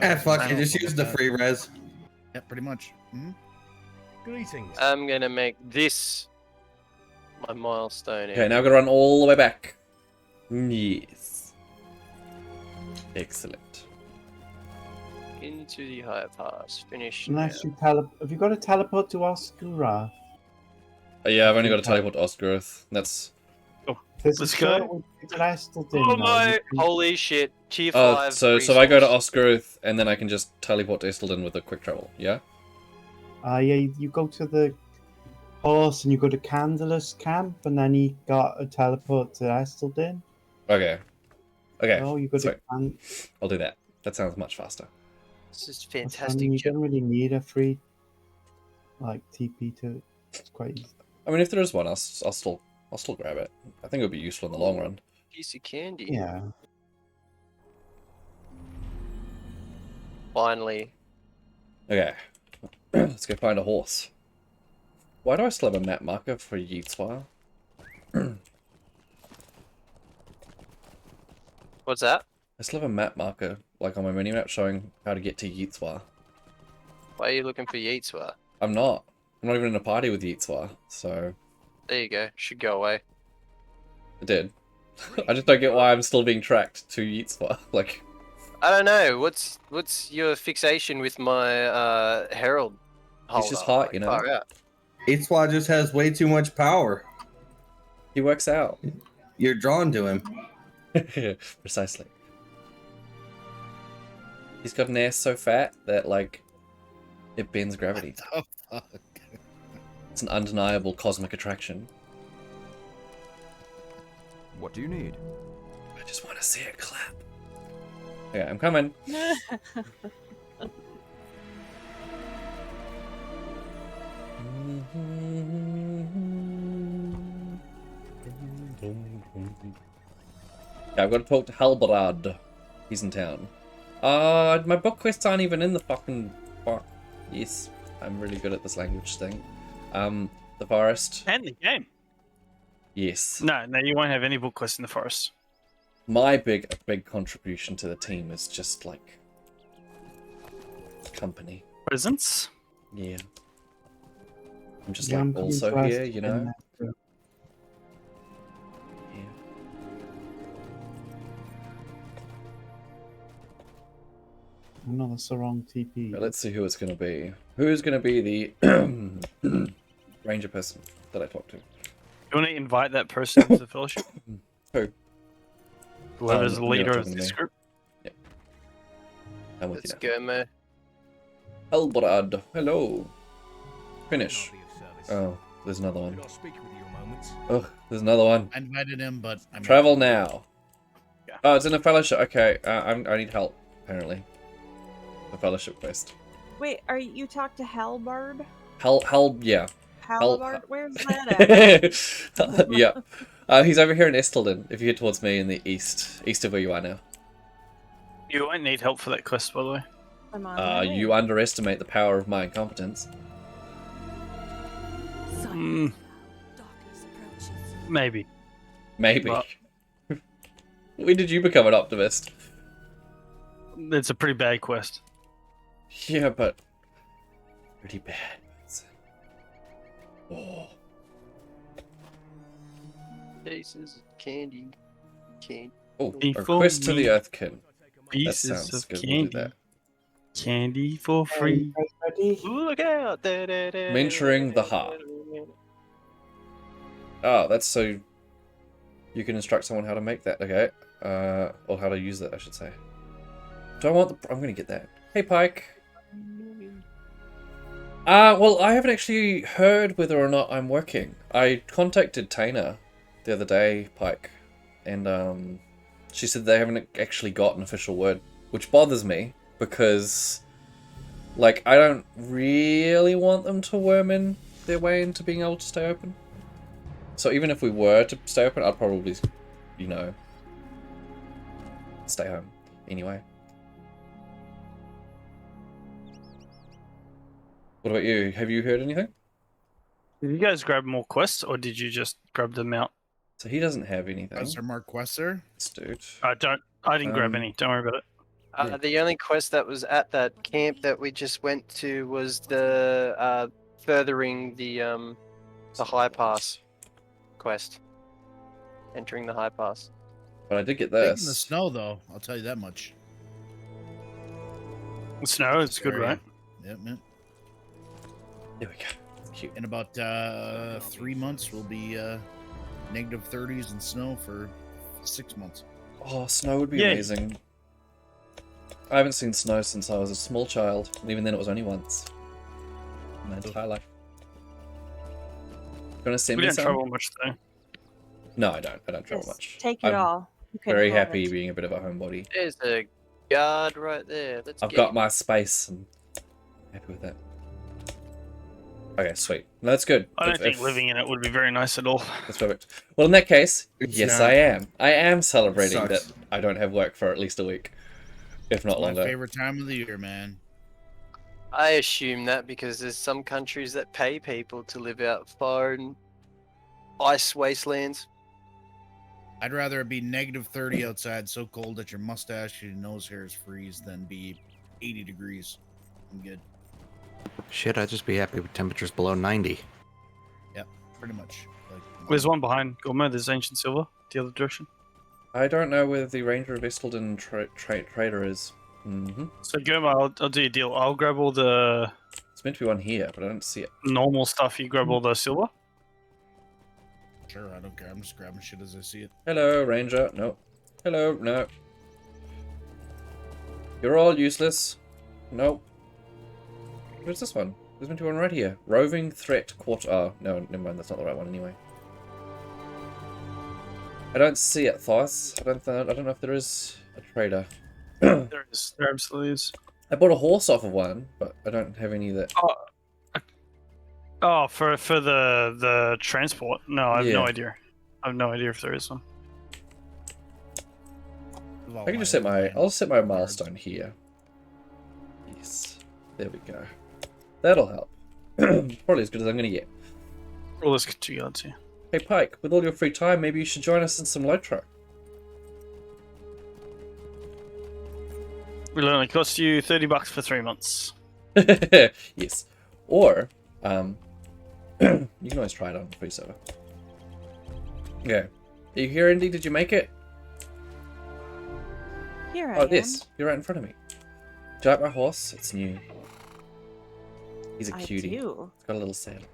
Ah, fuck it. Just use the free res. Yeah, pretty much. Mm-hmm. Greetings. I'm gonna make this my milestone. Okay, now I've got to run all the way back. Yes. Excellent. Into the higher pass. Finish. Unless you have you got a teleport to Oscura? Yeah, I've only got to teleport to Osgoroth. That's... Let's go. Oh my! Holy shit! Tier Oh, 5. so if I go to resource. Osgoroth and then I can just teleport to Estelden with a quick travel, yeah? Yeah, you go to the horse and you go to Candlemas Camp, and then you got a teleport to Estelden. Okay. Okay. Oh, you go Sweet. to I'll do that. That sounds much faster. This is You fantastic. don't really need a free like TP to it. It's quite easy. I mean, if there is one, I'll still grab it. I think it would be useful in the long run. Piece of candy. Yeah. Finally. Okay. Let's go find a horse. Why do I still have a map marker for Yeatswire? What's that? I still have a map marker, like on my mini-map, showing how to get to Yeatswire. Why are you looking for Yeatswa? I'm not. I'm not even in a party with Yeatswire, so... There you go. Should go away. I did. I just don't get why I'm still being tracked to Yeatswire. Like... I don't know. What's your fixation with my Herald? He's just holder? hot, you know? Far out. Eitzwa just has way too much power. He works out. You're drawn to him. Precisely. He's got an ass so fat that, like, it bends gravity. Oh, fuck. It's an undeniable cosmic attraction. What do you need? I just want to see it clap. Okay, I'm coming. Yeah, I've got to talk to Halbarad. He's in town. My book quests aren't even in the fucking... Fuck. Yes, I'm really good at this language thing. The forest. And the game. Yes. No, you won't have any book quests in the forest. My big contribution to the team is just, like... company. Presents? Yeah. I'm just, Yeah, I'm like, coming also to here, Estelden you know? now, too. Yeah. No, that's the wrong TP. But let's see who it's going to be. Who's going to be the ranger person that I talked to? You want to invite that person to the fellowship? Who? Whoever's the you're leader not of talking to this me. group. I'm with Let's you go, Mo. now. Halbarad, hello. Finish. Oh, there's another one. Could I speak with you a moment? Oh, there's another one. I invited him, but I'm Travel now. Yeah. Oh, it's in a fellowship. Okay, I need help, apparently. The fellowship quest. Wait, are you talk to Halbard? Yeah. Halbard? Where's that at? Yeah. He's over here in Estelden, if you head towards me in the east of where you are now. You won't need help for that quest, by the way. I'm on my way. You underestimate the power of my incompetence. Mm, maybe. Maybe. Well- When did you become an optimist? It's a pretty bad quest. Yeah, but pretty bad. Oh. Pieces of candy. Oh, Candy a for quest to the me. Earthkin. That Pieces sounds of good. candy. We'll do that. Candy for free. Ready? Ooh, look out! Mentoring the heart. Oh, that's so you can instruct someone how to make that. Okay. Or how to use that, I should say. Do I want the... I'm going to get that. Hey, Pike. Well, I haven't actually heard whether or not I'm working. I contacted Taina the other day, Pike, and she said they haven't actually got an official word, which bothers me because, like, I don't really want them to worm in their way into being able to stay open. So even if we were to stay open, I'd probably, you know, stay home anyway. What about you? Have you heard anything? Did you guys grab more quests, or did you just grab them out? So he doesn't have anything. Professor Mark Quesser. This dude. I didn't grab any. Don't worry about it. The only quest that was at that camp that we just went to was the furthering the high pass quest. Entering the high pass. But I did get Taking the this. snow, though. I'll tell you that much. Snow, it's good, Area. right? Yep, yep. There we go. Cute. In about 3 months, we'll be negative 30s in snow for 6 months. Oh, snow would be Yay. amazing. I haven't seen snow since I was a small child, and even then it was only once in my entire life. You want to send We me don't some? travel much though. No, I don't. I don't travel Just much. take it I'm all. You can very have happy it. being a bit of a homebody. There's a guard right there. Let's I've get got him. my space and happy with that. Okay, sweet. No, that's good. I don't If- think if- living in it would be very nice at all. That's perfect. Well, in that case, It's yes, not. I am. I am celebrating Sucks. that I don't have work for at least a week, if not My longer. favorite time of the year, man. I assume that because there's some countries that pay people to live out far in ice wastelands. I'd rather it be negative 30 outside, so cold that your mustache and your nose hairs freeze, than be 80 degrees. I'm good. Shit, I'd just be happy with temperatures below 90. Pretty much. Like, There's one behind Gorma. There's Ancient Silver, the other direction. I don't know where the Ranger of Estelden trader is. So Gorma, I'll do a deal. I'll grab all the It's meant to be one here, but I don't see it. normal stuff. You grab all the silver. Sure, I don't care. I'm just grabbing shit as I see it. Hello, Ranger. No. Hello, no. You're all useless. No. Where's this one? There's meant to be one right here. Roving Threat Quarter. Oh, no, never mind. That's not the right one anyway. I don't see it, Thos. I don't know if there is a trader. There is. There absolutely is. I bought a horse off of one, but I don't have any that. Oh, for the transport? No, I have no Yeah. idea. I have no idea if there is one. I can just set my. I'll set my milestone here. Yes. There we go. That'll help. Probably as good as I'm gonna get. All this 2 yards here. Hey Pike, with all your free time, maybe you should join us in some load truck. Will only cost you $30 for 3 months. Yes. Or, you can always try it on the free server. Okay. Are you here, Indy? Did you make it? Here I Oh, am. this. You're right in front of me. Do you like my horse? It's new. He's a I cutie. do. It's got a little saddle.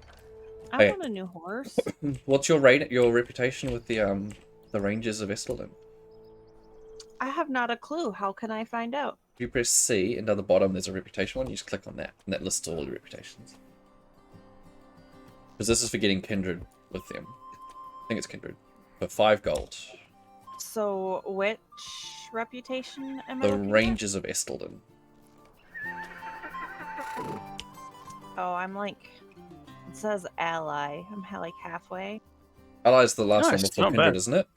I Hey. want a new horse. What's your reputation with the Rangers of Estelden? I have not a clue. How can I find out? If you press C and down the bottom there's a reputation one, you just click on that, and that lists all your reputations. Because this is for getting kindred with them. I think it's kindred. For 5 gold. So, which reputation am I The looking at? Rangers of Estelden. Oh, I'm like... It says ally. I'm like halfway. Ally's the last one Nice, before not kindred, bad. isn't it?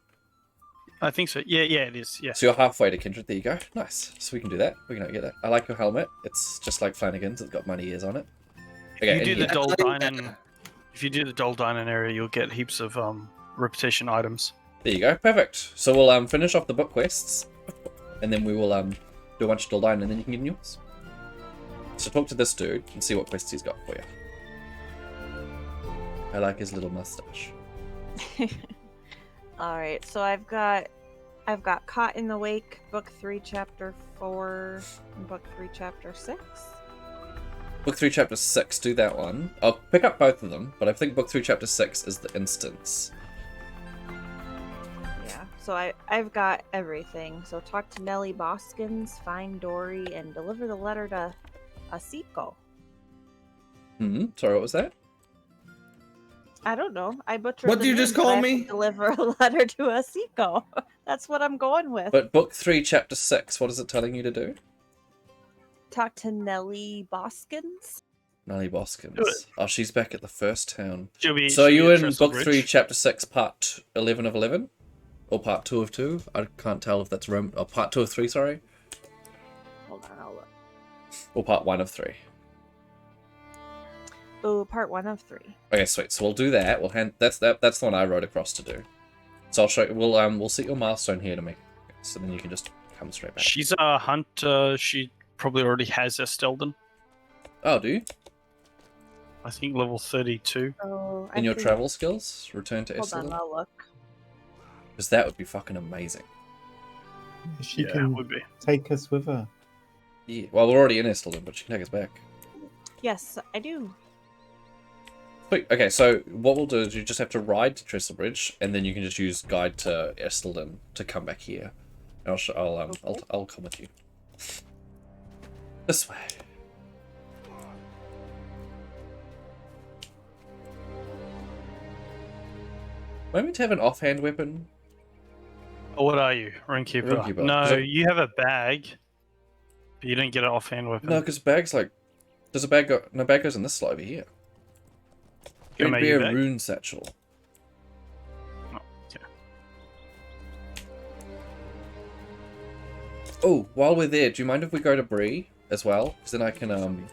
I think so. Yeah, it is. Yeah. So you're halfway to kindred. There you go. Nice. So we can do that. We can get that. I like your helmet. It's just like Flanagan's. It's got money ears on it. Okay, If you do and the here- Doldinan, if you do the Doldinan area, you'll get heaps of reputation items. There you go. Perfect. So we'll finish off the book quests, and then we will do a bunch of Doldine, and then you can get yours. So talk to this dude and see what quests he's got for you. I like his little mustache. All right, so I've got Caught in the Wake, Book 3, Chapter 4, and Book 3, Chapter 6. Book 3, Chapter 6, do that one. I'll pick up both of them, but I think Book 3, Chapter 6 is the instance. Yeah, so I've got everything. So talk to Nellie Boskins, find Dory, and deliver the letter to Asiko. Sorry, what was that? I don't know. I butchered. What the did you name, just but call I have to me? Deliver a letter to Asiko. That's what I'm going with. But Book 3, Chapter 6, what is it telling you to do? Talk to Nellie Boskins. Nellie Do Boskins. it. Oh, she's back at the first town. She'll be, So are she'll you be at in Trestle Book 3, Bridge. Chapter 6, Part 11 of 11? Or Part 2 of 2? I can't tell if that's Rome. Or Part 2 of 3, sorry? Hold on, I'll look. Or Part 1 of 3? Oh, part 1 of 3. Okay, sweet. So we'll do that. We'll hand that's the one I wrote across to do. So I'll show you. We'll set your milestone here to make. So then you can just come straight back. She's a hunter. She probably already has Estelden. Oh, do you? I think level 32. Oh, In your travel skills, return to Hold on, Estelden? I'll look. Because that would be fucking amazing. She Yeah, can would be. take us with her. Yeah. Well, we're already in Estelden, but she can take us back. Yes, I do. Sweet. Okay, so what we'll do is you just have to ride to Trestle Bridge, and then you can just use guide to Estelden to come back here. And I'll come with you. This way. Am I meant to have an offhand weapon? Oh, what are you? Runekeeper? Runekeeper. No, Is it- you have a bag. But you don't get an offhand weapon. No, because bags like... Does a bag go... No, bag goes in this slot over here. Can I make you Treebeard a bag? rune satchel. Oh, okay. Oh, while we're there, do you mind if we go to Bree as well? Because then I can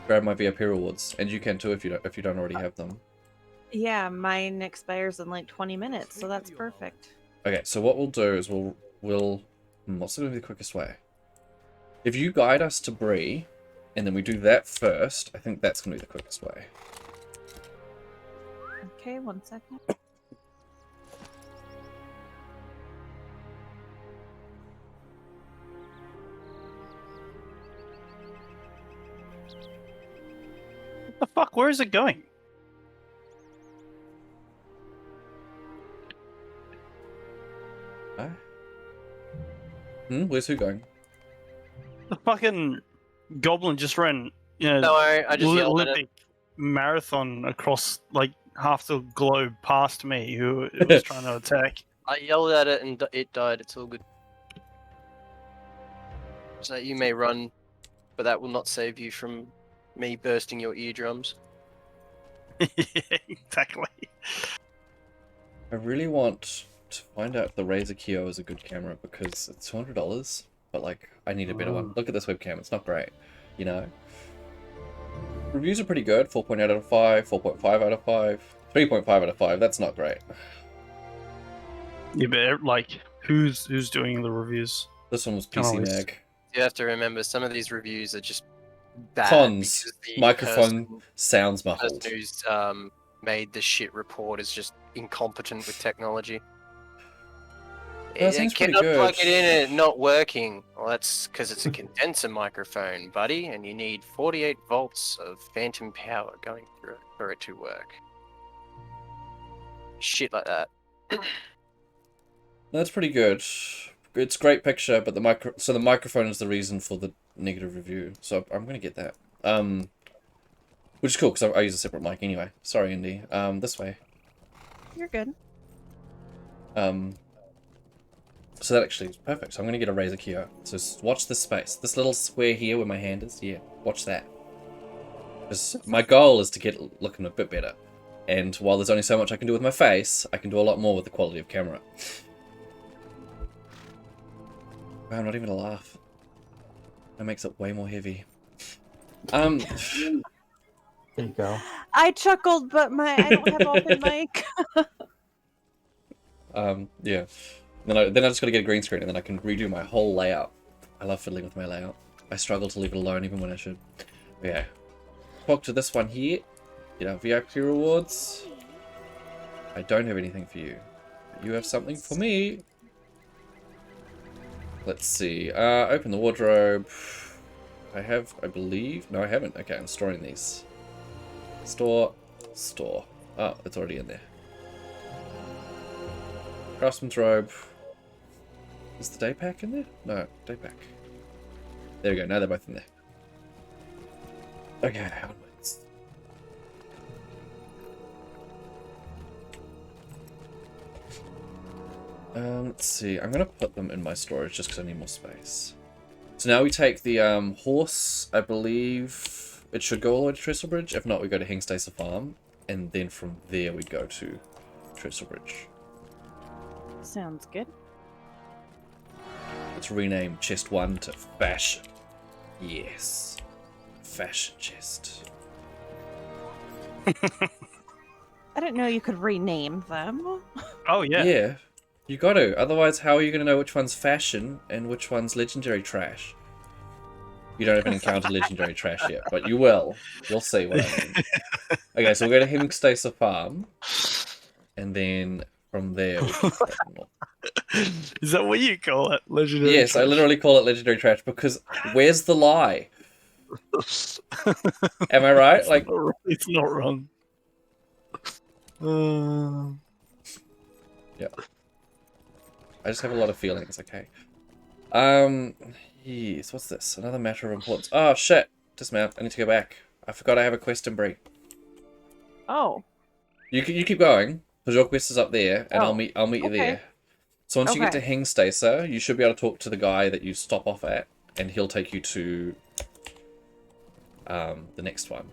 grab my VIP rewards, and you can too if you don't already have them. Yeah, mine expires in like 20 minutes, so that's perfect. Okay, so what we'll do is we'll what's going to be the quickest way? If you guide us to Bree, and then we do that first, I think that's going to be the quickest way. Okay, 1 second. What the fuck? Where is it going? Huh? Where's who going? The fucking goblin just ran, Don't worry, I just yelled at it. Olympic marathon across like half the globe past me. Who it was trying to attack. I yelled at it and it died. It's all good. So you may run, but that will not save you from me bursting your eardrums. Exactly. I really want to find out if the Razer Kyo is a good camera because it's $200, but like I need a better one. Look at this webcam; it's not great, you know. Reviews are pretty good: 4.8 out of 5, 4.5 out of 5, 3.5 out of 5. That's not great. Yeah, but like, who's doing the reviews? This one was Can't PC always- Mag. You have to remember some of these reviews are just bad. Cons. because the Microphone sounds muffled. person who's made the shit report is just incompetent with technology. That seems pretty cannot good. plug it in and it not working. Well, that's because it's a condenser microphone, buddy, and you need 48 volts of phantom power going through it for it to work. Shit like that. That's pretty good. It's great picture, but the microphone is the reason for the negative review. So I'm gonna get that. Which is cool, because I use a separate mic anyway. Sorry, Indy. This way. You're good. So that actually is perfect. So I'm going to get a razor key out. So watch this space. This little square here where my hand is. Yeah, watch that. Because my goal is to get looking a bit better. And while there's only so much I can do with my face, I can do a lot more with the quality of camera. Wow, not even a laugh. That makes it way more heavy. There you go. I chuckled, but I don't have open mic. Yeah. Then I just got to get a green screen and then I can redo my whole layout. I love fiddling with my layout. I struggle to leave it alone even when I should. But yeah. Talk to this one here. Get our VIP rewards. I don't have anything for you. But you have something for me. Let's see. Open the wardrobe. I have, I believe. No, I haven't. Okay, I'm storing these. Store. Store. Oh, it's already in there. Craftsman's robe. Is the day pack in there? No, day pack. There we go. Now they're both in there. Okay, onwards. Let's see. I'm gonna put them in my storage just because I need more space. So now we take the horse. I believe it should go all the way to Trestlebridge. If not, we go to Hingstacer Farm, and then from there we go to Trestlebridge. Sounds good. Let's rename chest 1 to fashion. Yes. Fashion chest. I didn't know you could rename them. Oh, yeah. Yeah. You got to. Otherwise, how are you going to know which one's fashion and which one's legendary trash? You don't even encounter legendary trash yet, but you will. You'll see what I mean. Okay, so we'll go to Hingstacer Farm. And then from there, we can more. Is that what you call it? Legendary Yes, trash? I literally call it legendary trash because where's the lie? Am I right? Like, It's not wrong. yeah. I just have a lot of feelings, okay. Yes, what's this? Another matter of importance. Oh, shit. Dismount. I need to go back. I forgot I have a quest in Bree. Oh. You keep going, because your quest is up there, and I'll meet you there. So once you get to Hingstacer, you should be able to talk to the guy that you stop off at, and he'll take you to the next one.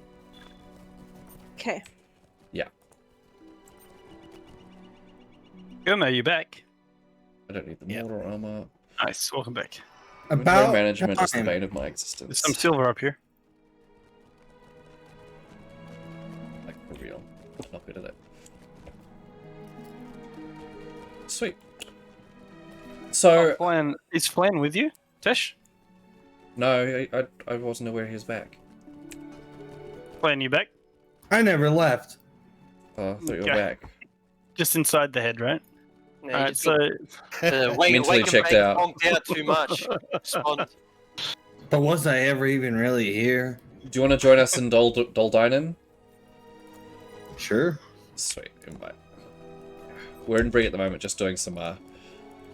Okay. Yeah. Gurma, you back? I don't need the mortar armor. Nice, welcome back. Inventory management is the bane of my existence. There's some silver up here. Like, for real. Not good at it. Sweet. So... Is Flan with you, Tesh? No, I wasn't aware he was back. Flan, you back? I never left. Oh, I thought you were Okay. back. Just inside the head, right? No, Alright, so... Mentally checked out. Honked out too much. Respond. But was I ever even really here? Do you want to join us in Doldinen? Sure. Sweet, invite. We're in Bree at the moment, just doing some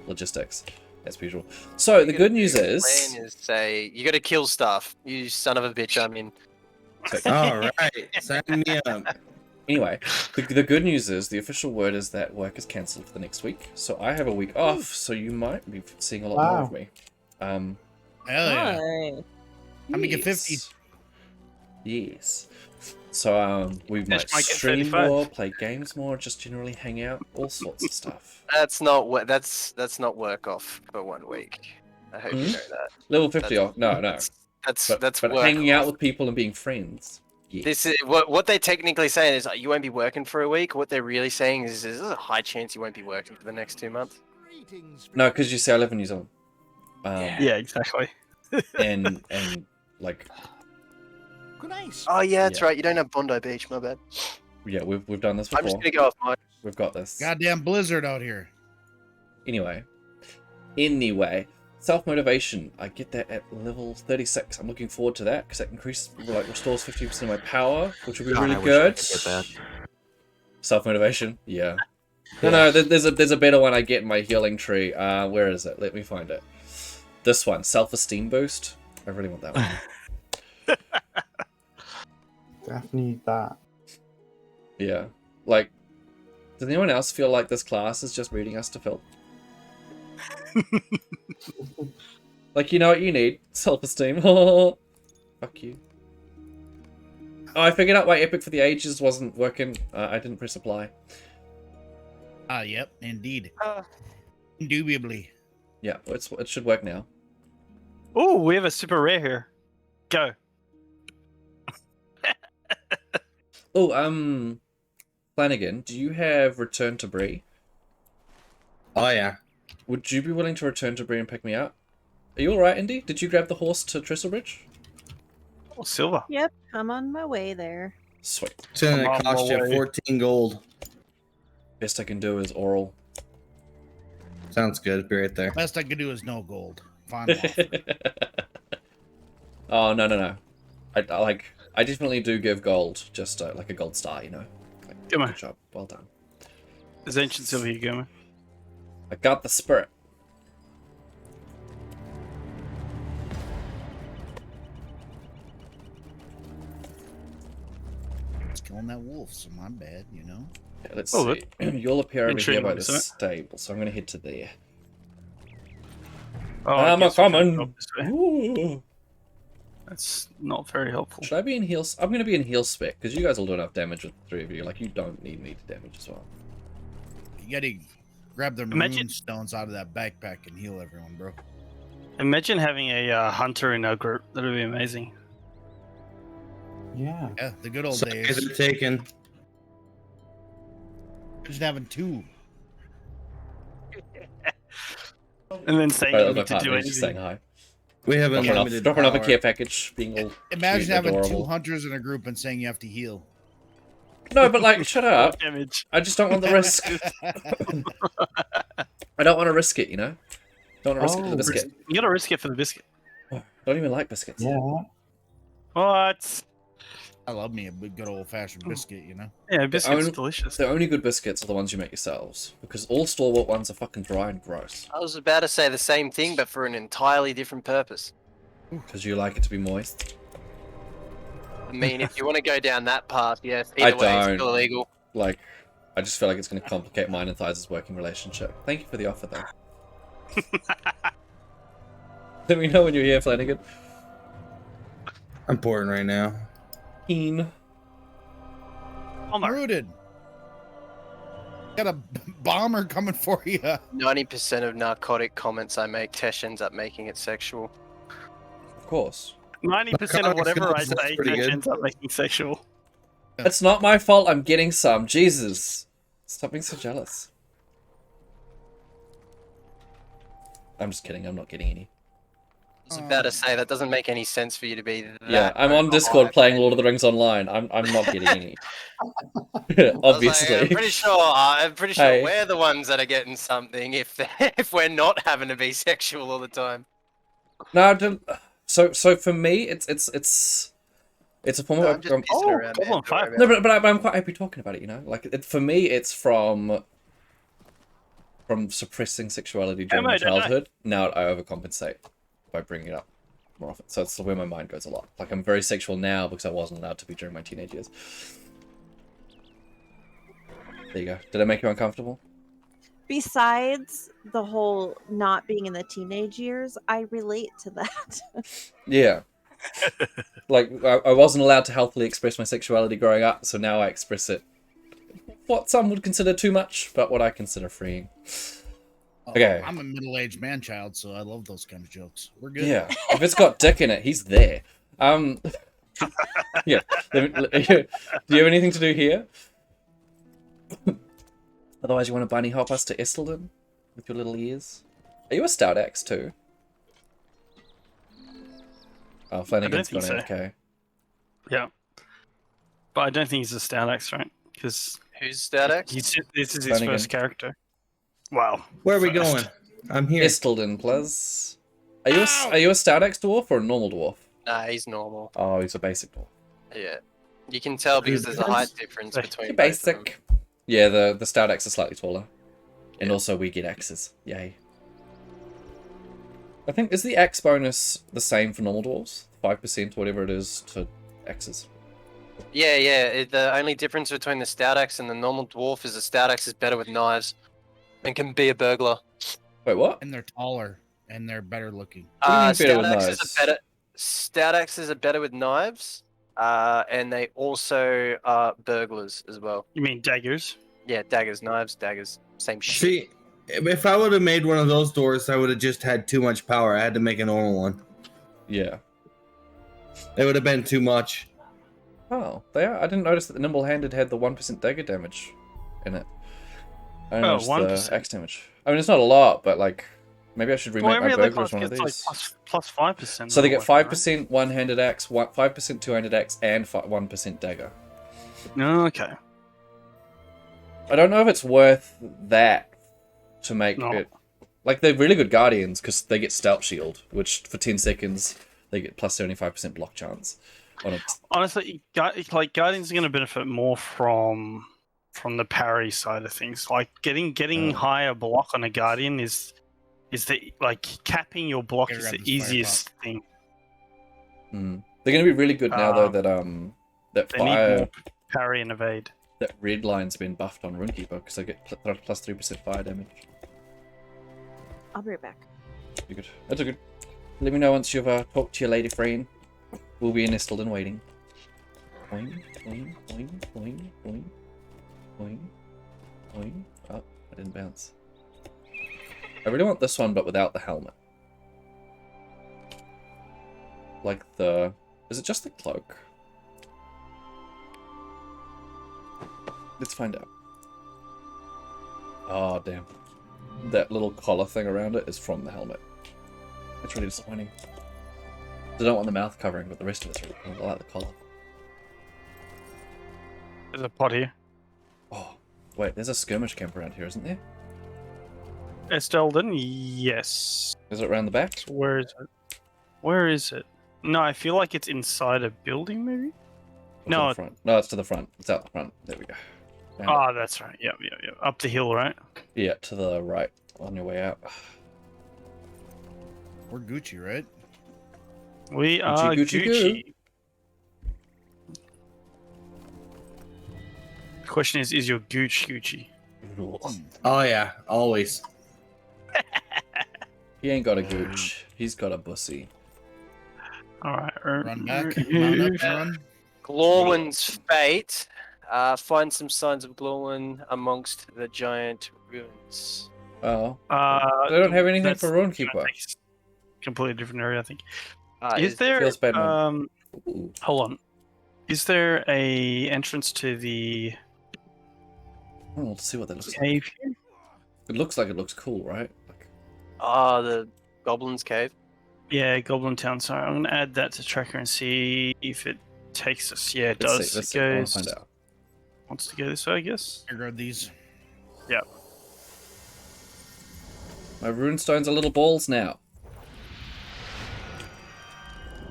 logistics, as usual. So the good news is, Plan is say you got to kill stuff. You son of a bitch. I'm in. All right, sign me up. Anyway, the good news is the official word is that work is cancelled for the next week. So I have a week off, so you might be seeing a lot more of me. Hell yeah. Hi. I'm gonna get 50. Yes. So we might might get stream 35. more, play games more, just generally hang out, all sorts of stuff. That's not what. That's not work off for 1 week. I hope you know that. Level 50 off? No. That's But work hanging out off. with people and being friends. Yes. This is what they're technically saying is like, you won't be working for a week. What they're really saying is there's a high chance you won't be working for the next 2 months. No, because you see, I live in New Zealand. Yeah, exactly. and like, Oh yeah, that's Yeah. right. You don't have Bondi Beach. My bad. yeah, we've done this I'm before. just gonna go off my. We've got this. Goddamn blizzard out here. Anyway, self-motivation. I get that at level 36. I'm looking forward to that because that increases, like, restores 50% of my power, which will be God, really I wish I good. could get that. Self-motivation, yeah. No, there's a better one I get in my healing tree. Where is it? Let me find it. This one, self-esteem boost. I really want that one. Definitely need that. Yeah. Like, does anyone else feel like this class is just reading us to filth? Like, you know what you need? Self-esteem. Fuck you. Oh, I figured out why Epic for the Ages wasn't working. I didn't press apply. Yep, indeed. Indubitably. Yeah, it should work now. Oh, we have a super rare here. Go. Oh, Flanagan, do you have Return to Bree? Oh yeah. Would you be willing to return to Bree and pick me up? Are you alright, Indy? Did you grab the horse to Tristlebridge? Oh, silver. Yep, I'm on my way there. Sweet. It's gonna Come on, cost you boy. 14 gold. Best I can do is oral. Sounds good. Be right there. Best I could do is no gold. Fine. Off. Oh, no. I definitely do give gold, just like a gold star, you know. Like, Come on. good job. Well done. There's ancient silver here, Goma. I got the spirit. It's killing that wolf, so my bad, you know. Yeah, let's Oh, see. You'll appear over here intriguing, by the isn't it? stable, so I'm going to head to there. Oh, I I'm guess we can coming. go this way. Ooh. That's not very helpful. Should I be in heal? I'm going to be in heal spec, because you guys will do enough damage with the 3 of you. Like, you don't need me to damage as well. You gotta grab the Imagine- rune stones out of that backpack and heal everyone, bro. Imagine having a hunter in our group. That would be amazing. Yeah. Yeah, the good old Supplies days. are taken. Just having 2. And then saying Right, you my need to do partner is just saying anything. hi. We have Dropping unlimited off a power. care package, being all Imagine sweet and having 2 adorable. hunters in a group and saying you have to heal. No, but like, shut up. Damage. I just don't want the risk. I don't want to risk it, you know? Don't want to risk it for the Oh, biscuit. You gotta risk it for the biscuit. Don't even like biscuits. Yeah. What? I love me a good old fashioned biscuit, you know. Yeah, biscuit's only- delicious. The only good biscuits are the ones you make yourselves, because all store-bought ones are fucking dry and gross. I was about to say the same thing, but for an entirely different purpose. Because you like it to be moist. I mean, if you want to go down that path, yes. I Either way, it's don't. still illegal. Like, I just feel like it's going to complicate mine and Thies' working relationship. Thank you for the offer, though. Let me know when you're here, Flanagan. I'm pouring right now. Keen. Oh my. Rooted. Got a bomber coming for you. 90% of narcotic comments I make, Tesh ends up making it sexual. Of course. 90% of whatever I That's say pretty good. ends up making sexual. It's not my fault I'm getting some. Jesus. Stop being so jealous. I'm just kidding. I'm not getting any. I was about to say that doesn't make any sense for you to be that Yeah, I'm on Discord overhyped. playing Lord of the Rings online. I'm not getting any. I was like, Obviously. I'm pretty sure Hey. we're the ones that are getting something if if we're not having to be sexual all the time. No, so for me, it's a form No, of I'm just pissing around, man. Goblin Don't worry Fire. about no, it. but I'm quite happy talking about it. You know, like for me, it's from suppressing sexuality during my Don't know. childhood. Now I overcompensate by bringing it up more often. So it's where my mind goes a lot. Like I'm very sexual now because I wasn't allowed to be during my teenage years. There you go. Did I make you uncomfortable? Besides the whole not being in the teenage years, I relate to that. Yeah. Like, I wasn't allowed to healthily express my sexuality growing up, so now I express it. What some would consider too much, but what I consider freeing. Okay. I'm a middle-aged man-child, so I love those kind of jokes. We're good. Yeah. If it's got dick in it, he's there. Yeah. Do you have anything to do here? Otherwise, you want to bunny hop us to Estelden with your little ears? Are you a stout axe too? Oh, Flanagan's think gone so. AFK. Yeah. But I don't think he's a stout axe, right? Because Who's that X? this is his Flanagan. first character. Wow. Where are we First. going? I'm here. Estelden, please. Are you a stout axe dwarf or a normal dwarf? Nah, he's normal. Oh, he's a basic dwarf. Yeah. You can tell because there's a height difference between You're both of them. basic. Yeah, the stout axe is slightly taller. And also we get axes. Yay. I think, is the axe bonus the same for normal dwarves? 5% whatever it is to axes. Yeah. The only difference between the stout axe and the normal dwarf is the stout axe is better with knives and can be a burglar. Wait, what? And they're taller and they're better looking. What do you mean better Stout with axes knives? are better. Stout axes are better with knives, and they also are burglars as well. You mean daggers? Yeah, daggers, knives, daggers, same shit. See, if I would have made one of those doors, I would have just had too much power. I had to make a normal one. Yeah. It would have been too much. Oh, they are. I didn't notice that the nimble-handed had the 1% dagger damage in it. I only noticed 1%. the axe damage. I mean, it's not a lot, but like, maybe I should remake Well, my every other burglars class one of gets these. like plus 5%. So they get or whatever, 5% one-handed axe, 5% two-handed axe, and 1% dagger. right? Okay. I don't know if it's worth that to make No. it. Like, they're really good guardians because they get stout shield, which for 10 seconds they get plus 75% block chance. On a Honestly, like Guardians are going to benefit more from the parry side of things. Like getting higher block on a Guardian is the like capping your block Gotta is grab the this easiest thing. They're going to be really good now though that that They need fire more parry and evade. that red line's been buffed on Runekeeper because they get plus 3% fire damage. I'll be right back. You're good. That's a good. Let me know once you've talked to your lady friend. We'll be nestled and waiting. Boing, boing, boing, boing, boing, boing, boing. Oh, I didn't bounce. I really want this one, but without the helmet. Like the... Is it just the cloak? Let's find out. Oh, damn. That little collar thing around it is from the helmet. It's really disappointing. I don't want the mouth covering, but the rest of it's really cool. I like the collar. There's a pot here. Oh, wait, there's a skirmish camp around here, isn't there? Estelden, yes. Is it around the back? Where is it? Where is it? No, I feel like it's inside a building, maybe. Or No, to the front? No, it's to the front. It's out the front. There we go. Found it. Oh, that's right. Yep. Up the hill, right? Yeah, to the right on your way out. We're Gucci, right? We are Gucci, Gucci. The question is your Gooch Gucci? Oh yeah, always. He ain't got a gooch. He's got a bussy. All right. Run back, mount up, and run. Glorwyn's fate. Find some signs of Glorwyn amongst the giant ruins. Oh. They don't have anything for Runekeeper. Completely different area, I think. Is there? Feels bad, man. Hold on. Is there a entrance to the Oh, let's see what that looks like. cave here? It looks like it looks cool, right? Like, the Goblin's Cave. Yeah, Goblin Town. Sorry, I'm gonna add that to tracker and see if it takes us. Yeah, it let's does. see. Let's It see. I want goes. to find out. Wants to go this way, I guess. Here, grab these. Yeah. My runestones are little balls now.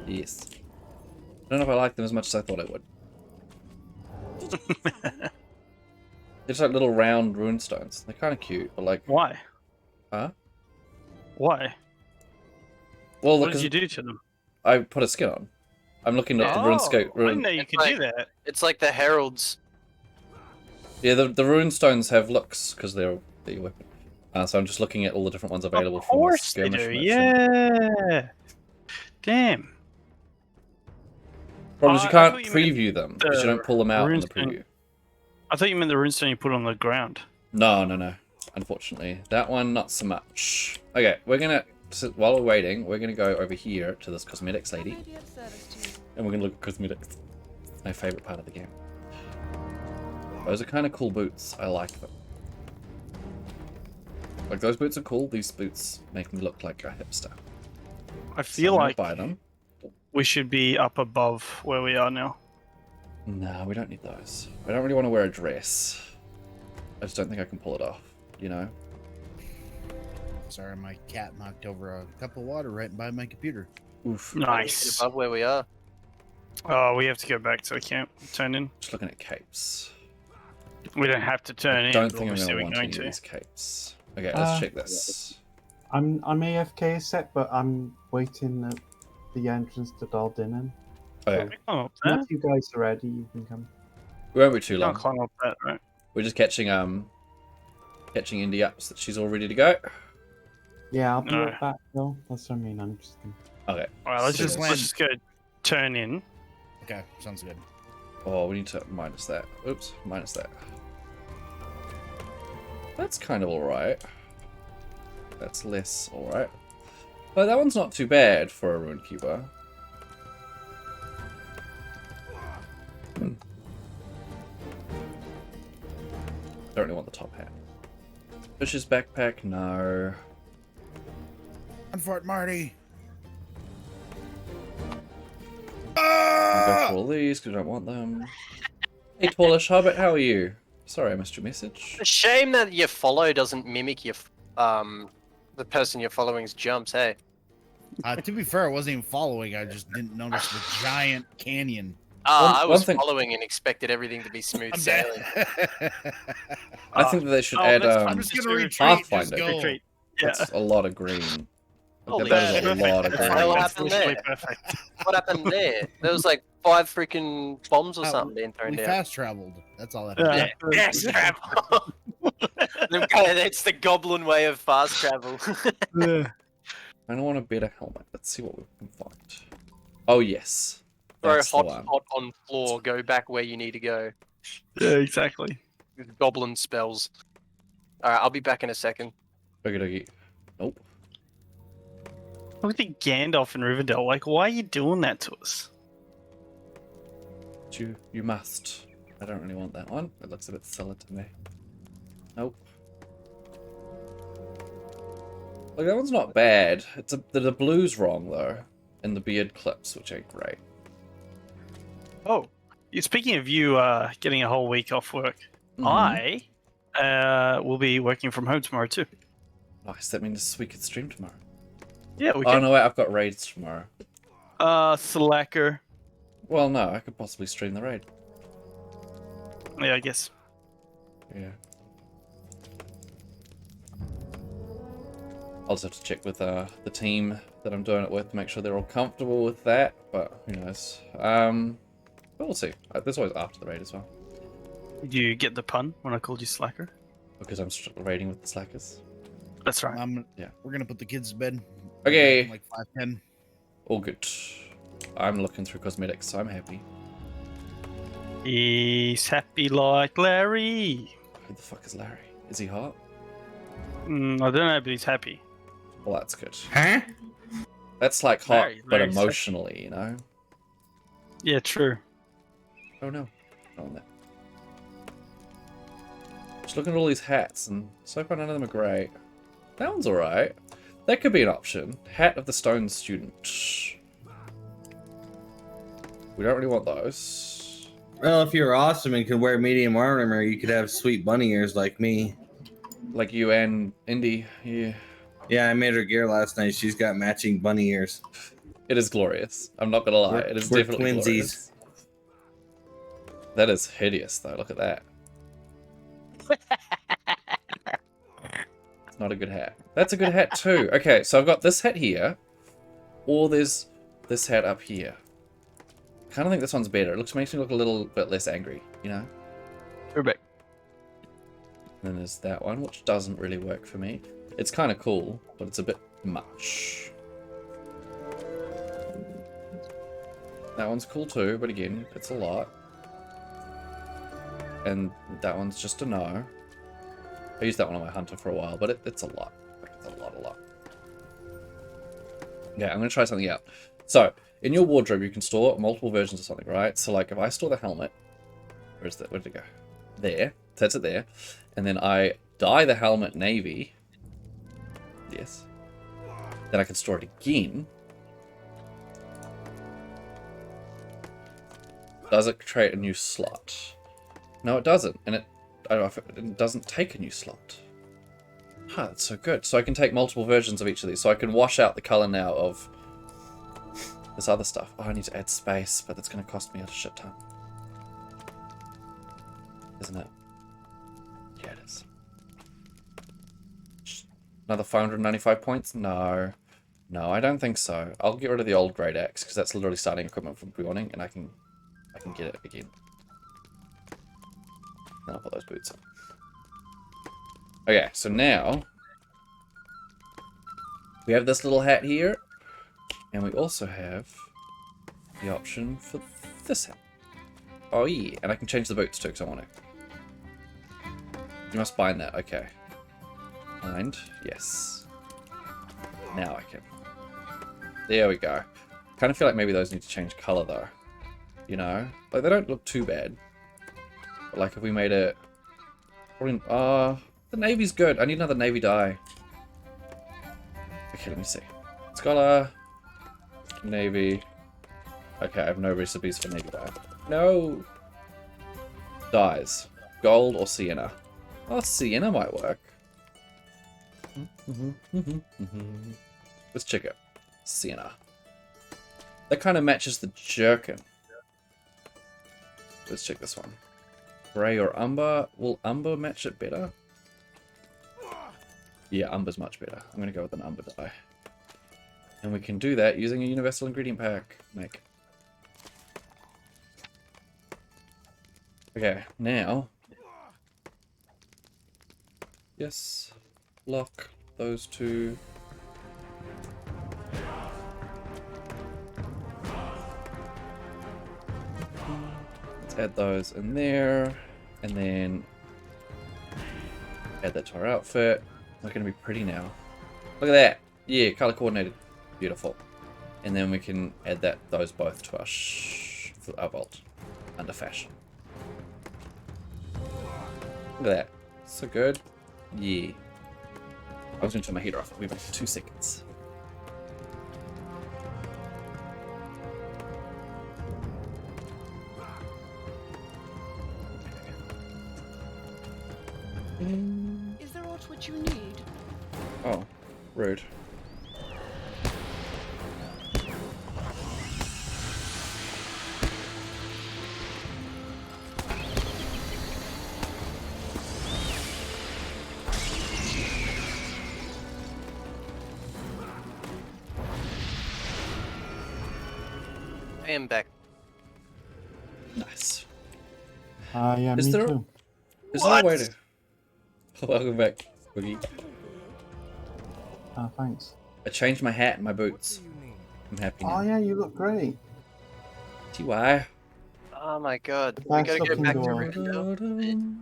Yes. I don't know if I like them as much as I thought I would. They're just like little round runestones. They're kind of cute, but like... Why? Huh? Why? Well, What because did you do to them? I put a skin on. I'm looking at the runescape. I didn't know you could do that. It's like the heralds. Yeah, the runestones have looks because they're your weapon. So I'm just looking at all the different ones available Of from the course they skirmish do. mission. Yeah. Damn. Problem is you I can't thought you meant preview them because you don't pull them out in the runestone. preview. I thought you meant the runestone you put on the ground. No. Unfortunately, that one not so much. Okay, we're gonna while we're waiting, we're gonna go over here to this cosmetics lady, and we're gonna look at cosmetics. It's my favorite part of the game. Those are kind of cool boots. I like them. Like those boots are cool. These boots make me look like a hipster. I feel I'm gonna like buy them. we should be up above where we are now. No, we don't need those. I don't really want to wear a dress. I just don't think I can pull it off, you know? Sorry, my cat knocked over a cup of water right by my computer. Oof. Nice. Above where we are. Oh, we have to go back to the camp. Turn in. Just looking at capes. We don't have to turn I in. don't but think I'm obviously going to we're want going any of to. these capes. Okay, let's check this. I'm AFK set, but I'm waiting at the entrance to Daldinnan. Okay. Climb up there. Once you guys are ready, you can come. We won't be too Can't long. climb up that, right? We're just catching Indy up so that she's all ready to go. Yeah, I'll be No. right back though. That's what I mean. I'm just gonna... Okay. All right, let's So just let's- go turn in. Okay, sounds good. Oh, we need to minus that. Oops, minus that. That's kind of alright. That's less alright. But that one's not too bad for a Rune Keeper. Don't really want the top hat. Fish's backpack, no. Run for it, Marty. I'll go for all these because I don't want them. Hey, Tallish Hobbit, how are you? Sorry, I missed your message. It's a shame that your follow doesn't mimic your the person you're following's jumps. Hey. To be fair, I wasn't even following. I just didn't notice the giant canyon. I was one thing- following and expected everything to be smooth I'm dead. sailing. I think that they should add I'm just gonna retreat. Just Pathfinder. go. Retreat. Yeah. That's a lot of green. Holy that is shit. a lot of That's green. What right, happened that's literally there? perfect. What happened there? There was like 5 freaking bombs or Uh, something being thrown We down. fast traveled. That's all that Yeah. happened. Fast travel. It's the goblin way of fast travel. I don't want a better helmet. Let's see what we can find. Oh, yes. Throw That's the hot one. spot on floor. Go back where you need to go. Yeah, exactly. With goblin spells. Alright, I'll be back in a second. Okie dokie. Nope. Look at Gandalf in Rivendell. Like, why are you doing that to us? You must. I don't really want that one. It looks a bit silly to me. Nope. Like, that one's not bad. It's the blue's wrong, though. And the beard clips, which ain't great. Oh, speaking of you getting a whole week off work, Mhm. I will be working from home tomorrow too. Nice, that means we could stream tomorrow. Yeah, we Oh, can. no, wait, I've got raids tomorrow. Slacker. Well, no, I could possibly stream the raid. Yeah, I guess. Yeah. I'll just have to check with the team that I'm doing it with to make sure they're all comfortable with that, but who knows. But we'll see. There's always after the raid as well. Did you get the pun when I called you Slacker? Because I'm raiding with the slackers. That's right. Yeah. We're gonna put the kids to bed. Okay. Like 5:10. All good. I'm looking through cosmetics, so I'm happy. He's happy like Larry. Who the fuck is Larry? Is he hot? I don't know, but he's happy. Well, that's good. Huh? That's like hot, Larry- but Larry's happy. emotionally, you know? Yeah, true. Oh no. Not on that. Just looking at all these hats, and so far none of them are great. That one's alright. That could be an option. Hat of the Stone Student. We don't really want those. Well, if you're awesome and can wear medium armor, you could have sweet bunny ears like me. Like you and Indy, yeah. Yeah, I made her gear last night. She's got matching bunny ears. It is glorious. I'm not gonna lie. It is We're definitely twinsies. glorious. That is hideous, though. Look at that. It's not a good hat. That's a good hat, too. Okay, so I've got this hat here. Or there's this hat up here. I kind of think this one's better. It makes me look a little bit less angry, you know? We're back. Then there's that one, which doesn't really work for me. It's kind of cool, but it's a bit much. That one's cool too, but again, it's a lot. And that one's just a no. I used that one on my hunter for a while, but it's a lot. Like, it's a lot. Yeah, I'm going to try something out. So, in your wardrobe, you can store multiple versions of something, right? So, like, if I store the helmet... Where's that? Where did it go? There. That's it there. And then I dye the helmet navy. Yes. Then I can store it again. Does it create a new slot? No, it doesn't. And I don't know if it doesn't take a new slot. Huh, that's so good. So I can take multiple versions of each of these. So I can wash out the color now of this other stuff. Oh, I need to add space, but that's going to cost me a shit ton. Isn't it? Yeah, it is. Another 595 points? No. No, I don't think so. I'll get rid of the old great axe because that's literally starting equipment for building, and I can get it again. Then I'll put those boots on. Okay, so now we have this little hat here, and we also have the option for this hat. Oh yeah, and I can change the boots too because I want to. You must bind that. Okay. Bind. Yes. Now I can. There we go. Kind of feel like maybe those need to change color though. You know? Like they don't look too bad. But like if we made it... Probably... the navy's good. I need another navy dye. Okay, let me see. Scholar. Navy. Okay, I have no recipes for navy dye. No! Dyes. Gold or sienna. Oh, sienna might work. Let's check it. Sienna. That kind of matches the jerkin. Let's check this one. Grey or umber. Will umber match it better? Yeah, umber's much better. I'm going to go with an umber dye. And we can do that using a universal ingredient pack. Make. Okay, now... Yes. Lock those two. Let's add those in there. And then add that to our outfit. We're going to be pretty now. Look at that. Yeah, color coordinated. Beautiful. And then we can add those both to our vault under fashion. Look at that. So good. Yeah. I was going to turn my heater off. We've got 2 seconds. Is there aught which you need? Oh, rude. I am back. Nice. Yeah, Is me there too. is there a way to... Welcome back, Boogie. Thanks. I changed my hat and my boots. I'm happy now. Oh yeah, you look great. TY. Oh my god. We Thanks, gotta go back to fucking Rivendell.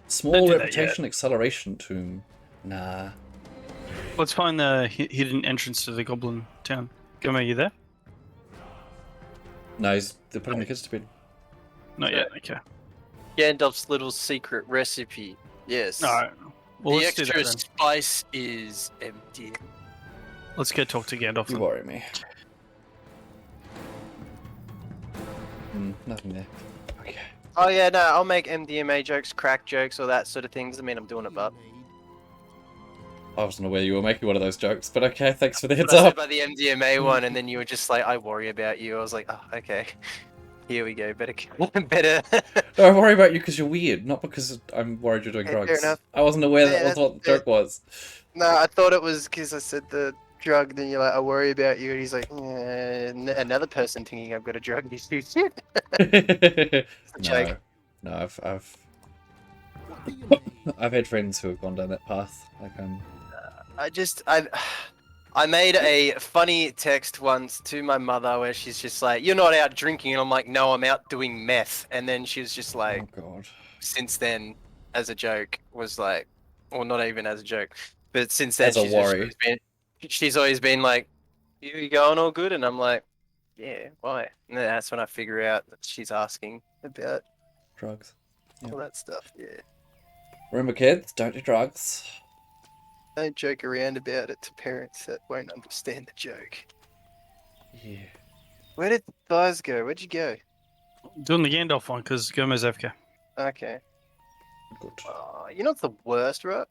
Small Don't do that reputation acceleration tomb. Nah. Let's find the hidden entrance to the goblin town. Gomer, you there? No, they're putting the kids to bed. Not yet. Okay. Gandalf's little secret recipe. Yes. No. Well, The let's do extra that then. spice is empty. Let's go talk to Gandalf. You Then. worry me. Nothing there. Okay. Oh yeah, no, I'll make MDMA jokes, crack jokes, all that sort of things. I mean, I'm doing it, but I wasn't aware you were making one of those jokes, but okay, thanks for the heads I said up. by the MDMA one, and then you were just like, "I worry about you." I was like, "Oh, okay, here we go. Better, better." No, I worry about you because you're weird, not because I'm worried you're doing Okay, fair drugs. enough. I wasn't aware Yeah, that was what the joke was. No, I thought it was because I said the drug. Then you're like, "I worry about you," and he's like, "Another person thinking I've got a drug issue." No, no, I've had friends who have gone down that path. Like I made a funny text once to my mother where she's just like, "You're not out drinking," and I'm like, "No, I'm out doing meth." And then she was just like, oh god. since then, as a joke, was like, or not even as a joke, but since then As a worry. she's always been like, "You going all good?" And I'm like, "Yeah, why?" And then that's when I figure out that she's asking about Drugs. all that stuff. Yeah, Remember, kids, don't do drugs. don't joke around about it to parents that won't understand the joke. Yeah. Where did Thighs go? Where'd you go? Doing the Gandalf one because Gomer's AFK. Okay. Good. You know what's the worst, right?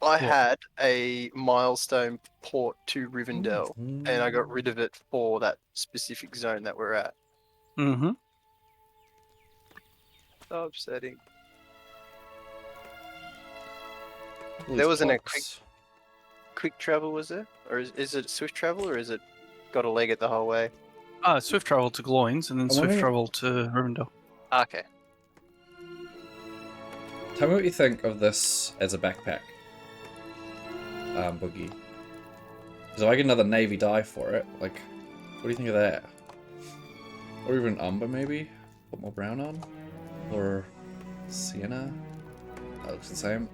I had a milestone port to Rivendell, and I got rid of it for that specific zone that we're at. Mm-hmm. So upsetting. All There these wasn't a clocks. quick travel was there? Or is it swift travel, or is it got a leg it the whole way? Swift travel to Gloins and then I'm swift wondering- travel to Rivendell. Okay. Tell me what you think of this as a backpack, Boogie. Because if I get another navy die for it, like, what do you think of that? Or even umber, maybe? Put more brown on? Or sienna? That looks the same.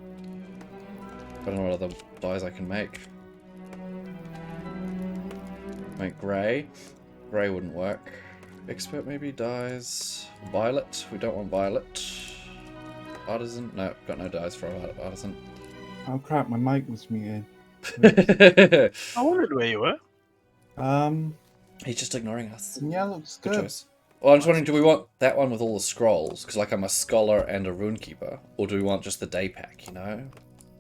I don't know what other dyes I can make. Make grey. Grey wouldn't work. Expert maybe dyes. Violet. We don't want violet. Artisan. No, got no dyes for artisan. Oh crap, my mic was muted. I wondered where you were. He's just ignoring us. Yeah, looks Good good. choice. Well, I'm just wondering, do we want that one with all the scrolls? Because, like, I'm a scholar and a runekeeper. Or do we want just the day pack, you know?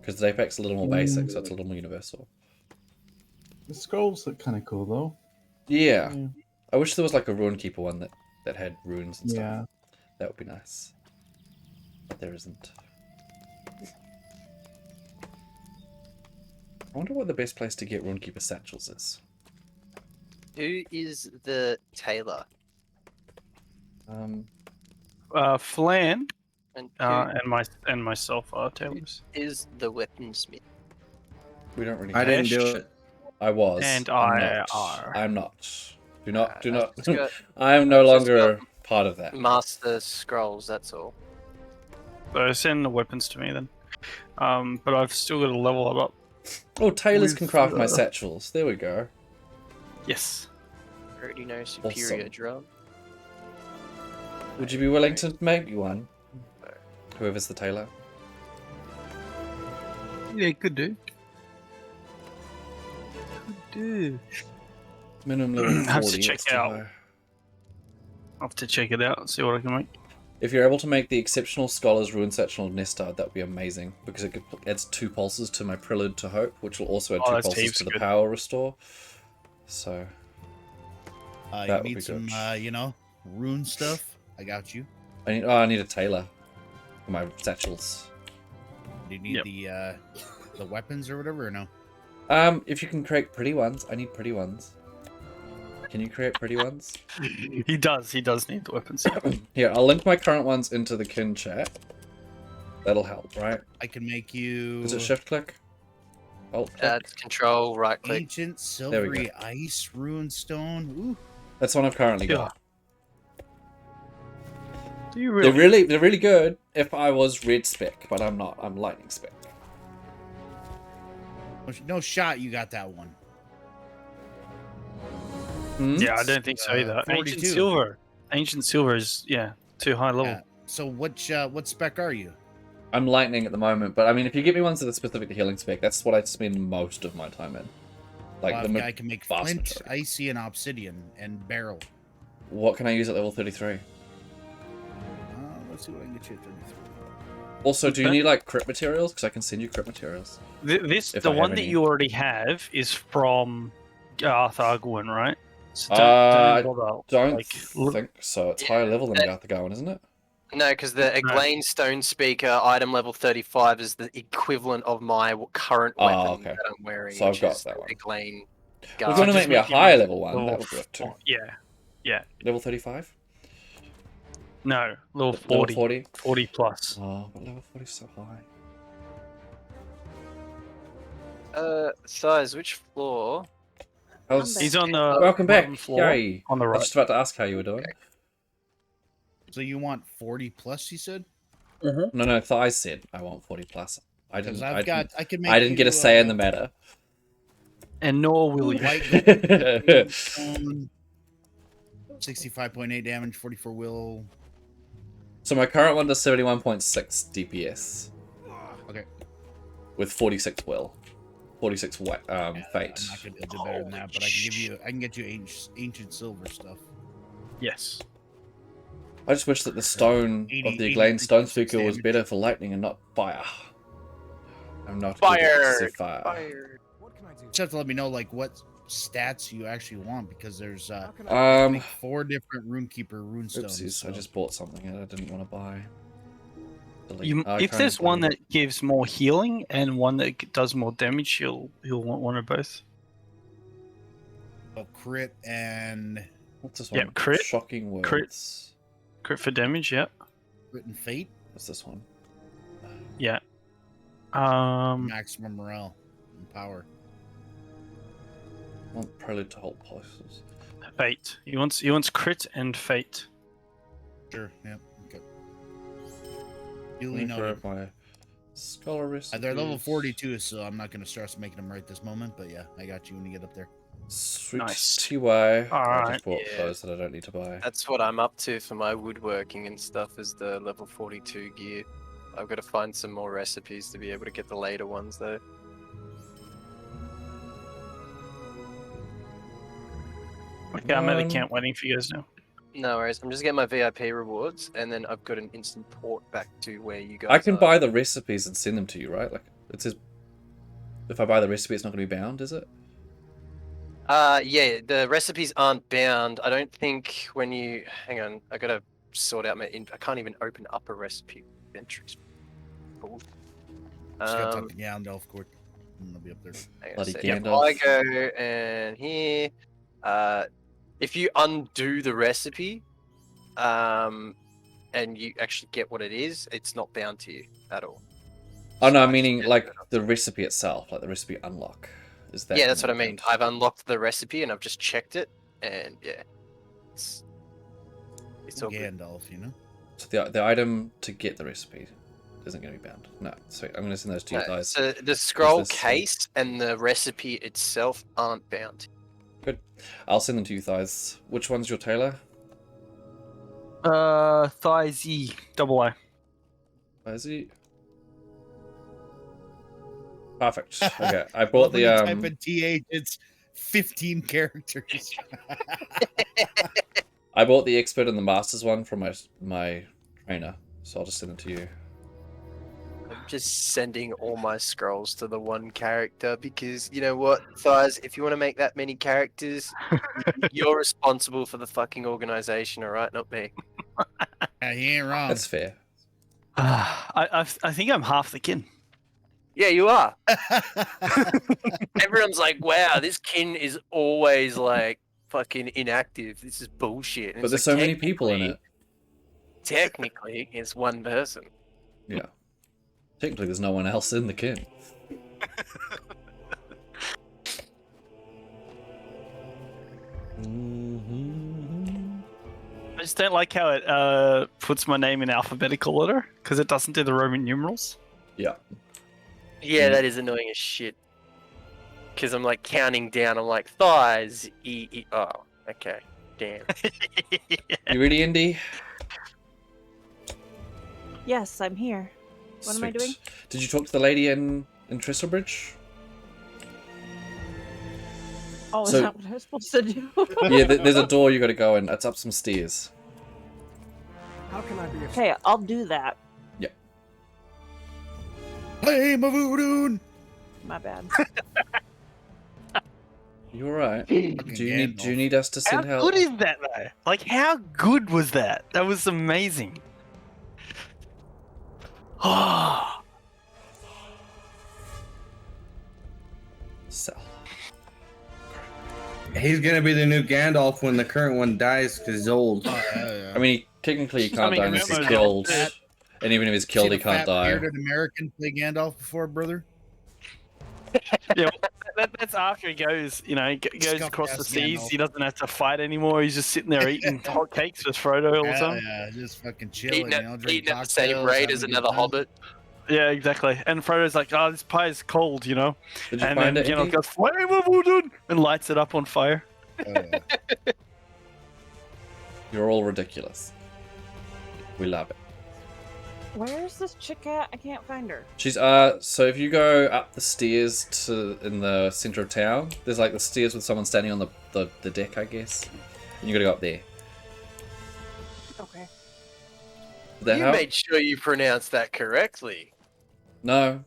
Because the day pack's a little more basic, so it's a little more universal. The scrolls look kind of cool, though. Yeah. I wish there was, like, a runekeeper one that had runes and stuff. Yeah. That would be nice. But there isn't. I wonder what the best place to get runekeeper satchels is. Who is the tailor? Flan And and myself are tailors. is the weaponsmith? We don't really I didn't do it. I was. And I'm I not. are. I'm not. Do not. It's got I am no it's just longer got part of that. Master scrolls. That's all. So send the weapons to me then. But I've still got to level it up. Oh, tailors can With, craft my satchels. There we go. Yes. Already know superior Awesome. drum. Would you be willing to make me one? Whoever's the tailor. Yeah, could do. Could do. Minimum level 40. I have to check that's too out. high. I'll have to check it out and see what I can make. If you're able to make the exceptional Scholar's Rune Satchel of Nestard, that would be amazing, because it adds 2 pulses to my Prelude to Hope, which will also add 2 that's pulses heaps to the good. Power Restore. So, You That would be need some, good. rune stuff. I got you. I need a tailor for my satchels. Do you need the weapons or whatever, or no? If you can create pretty ones, I need pretty ones. Can you create pretty ones? He does need the weapons. Here, I'll link my current ones into the kin chat. That'll help, right? I can make you. Is it shift click? Alt click? That's control right click. Ancient There we go. silvery ice rune stone. Ooh. That's one I've currently got. Do you really? They're really good if I was red spec, but I'm not. I'm lightning spec. No shot you got that one. Hmm? Yeah, I don't think so either. 42. Ancient silver is too high level. Yeah. So what spec are you? I'm lightning at the moment, but I mean, if you give me ones that are specific to healing spec, that's what I spend most of my time in. Like Well, I can make vast flint, majority. icy, and obsidian, and barrel. What can I use at level 33? Let's see what I can get you at 33. Also, do you need like crypt materials? Because I can send you crypt materials. If The I have one that any. you already have is from Garth Arguin, right? So I don't bother. don't like, look- think so. It's higher level than Garthagowan, isn't it? No, because the Eglain Stone Speaker item level 35 is the equivalent of my current Oh, weapon okay. that I'm wearing. So I've which got is that one. Eglain If you Guard. want to just make me a make you higher make level one, level that would work too. Yeah. Level 35? No, level Level 40. 40? 40 plus. Oh, but level 40 is so high. Thighs, which floor? He's on the Welcome back. bottom floor Yay. on the I was right. just about to ask how you were doing. So you want 40 plus? You said. No, Thighs said I want 40 plus. I Because didn't. I can make. I didn't get a say in the matter. And nor will you. White gold, stone, 65.8 damage, 44 will. So my current one does 71.6 DPS. Okay. With 46 will. 46 fate. I'm not gonna do better than that, but I can get you ancient silver stuff. Yes. I just wish that the stone 80 of the Eglain Stone 86 Speaker was damage. better for lightning and not fire. I'm not good at fire. Just have to let me know like what stats you actually want because there's Um, like 4 different runekeeper rune stones. Oopsies, I just bought something and I didn't want to buy. if there's one that gives more healing and one that does more damage, he'll want one of both. Oh, crit and what's this one? Yep, crit. Shocking words. Crit for damage. Yeah. Crit and fate. What's this one? Yeah. Maximum morale and power. I want prelude to hold places. Fate. He wants crit and fate. Sure. Yep. Okay. Let Duly me noted. grab my scholar recipes. They're level 42, so I'm not going to stress making them right this moment. But yeah, I got you when you get up there. Sweet Nice. TY. I Alright. just bought Yeah. those that I don't need to buy. That's what I'm up to for my woodworking and stuff, is the level 42 gear. I've got to find some more recipes to be able to get the later ones, though. Okay, I'm at the camp waiting for you guys now. No worries. I'm just getting my VIP rewards, and then I've got an instant port back to where you guys I can are. buy the recipes and send them to you, right? Like, it says, if I buy the recipe, it's not going to be bound, is it? Yeah, the recipes aren't bound. I don't think when you... Hang on, I gotta sort out my... I can't even open up a recipe inventory. Cool. Just got to talk to Gandalf quick, and they'll be up there. Hang on a Bloody sec. If Gandalf. I go and here... if you undo the recipe, and you actually get what it is, it's not bound to you at all. Oh no, So I'm I meaning just- like the recipe itself, like the recipe unlock. Is that? Yeah, that's what I not mean. bound? I've unlocked the recipe and I've just checked it, and yeah, it's all good. Gandalf, you know? So the item to get the recipe isn't going to be bound. No, sweet. I'm going to send those to you No, guys. so the scroll this, case and the recipe itself aren't bound. Good. I'll send them to you guys. Which one's your tailor? Thighs double A. Is he? Perfect. Okay, I bought the Type in TH, it's 15 characters. I bought the expert and the masters one from my trainer, so I'll just send it to you. I'm just sending all my scrolls to the one character because you know what, Thighs, if you want to make that many characters, you're responsible for the fucking organization, alright? Not me. Yeah, he ain't wrong. That's fair. I think I'm half the kin. Yeah, you are. Everyone's like, wow, this kin is always like fucking inactive. This is bullshit. And But it's there's like, so many people in it. Technically, it's one person. Yeah. Technically, there's no one else in the kin. I just don't like how it puts my name in alphabetical order because it doesn't do the Roman numerals. Yeah. Yeah, that is annoying as shit. Because I'm like counting down. I'm like, Thighs, E. Oh, okay. Damn. You ready, Indy? Yes, I'm here. What am I doing? Did you talk to the lady in Trestlebridge? Oh, is So- that what I was supposed to do? Yeah, there's a door you got to go in. It's up some stairs. How can I be of Okay, I'll do that. Hey, voodoo! My bad. You alright? Do you need us to How send help? good is that though? Like, how good was that? That was amazing. Oh, So, He's gonna be the new Gandalf when the current one dies because he's old. I mean, technically he can't mean, die unless he's remember killed. that- And even if he's killed, he can't die. Bearded American play Gandalf before, brother? yeah, that's after he goes. You know, goes Scuffed across the ass seas. Gandalf. He doesn't have to fight anymore. He's just sitting there eating hot cakes with Frodo all the time. Yeah, just fucking chilling, Eating you know, at, drink eating at the same cocktails, rate having as a good another time. hobbit. Yeah, exactly. And Frodo's like, "Oh, this pie is cold," you know. Did you And find then it, Gandalf Indy? goes, "Flame of Udun," and lights it up on fire. You're all ridiculous. We love it. Where's this chick at? I can't find her. She's so if you go up the stairs to in the center of town, there's like the stairs with someone standing on the deck, I guess. And you gotta go up there. Okay. Did that You help? made sure you pronounced that correctly. No.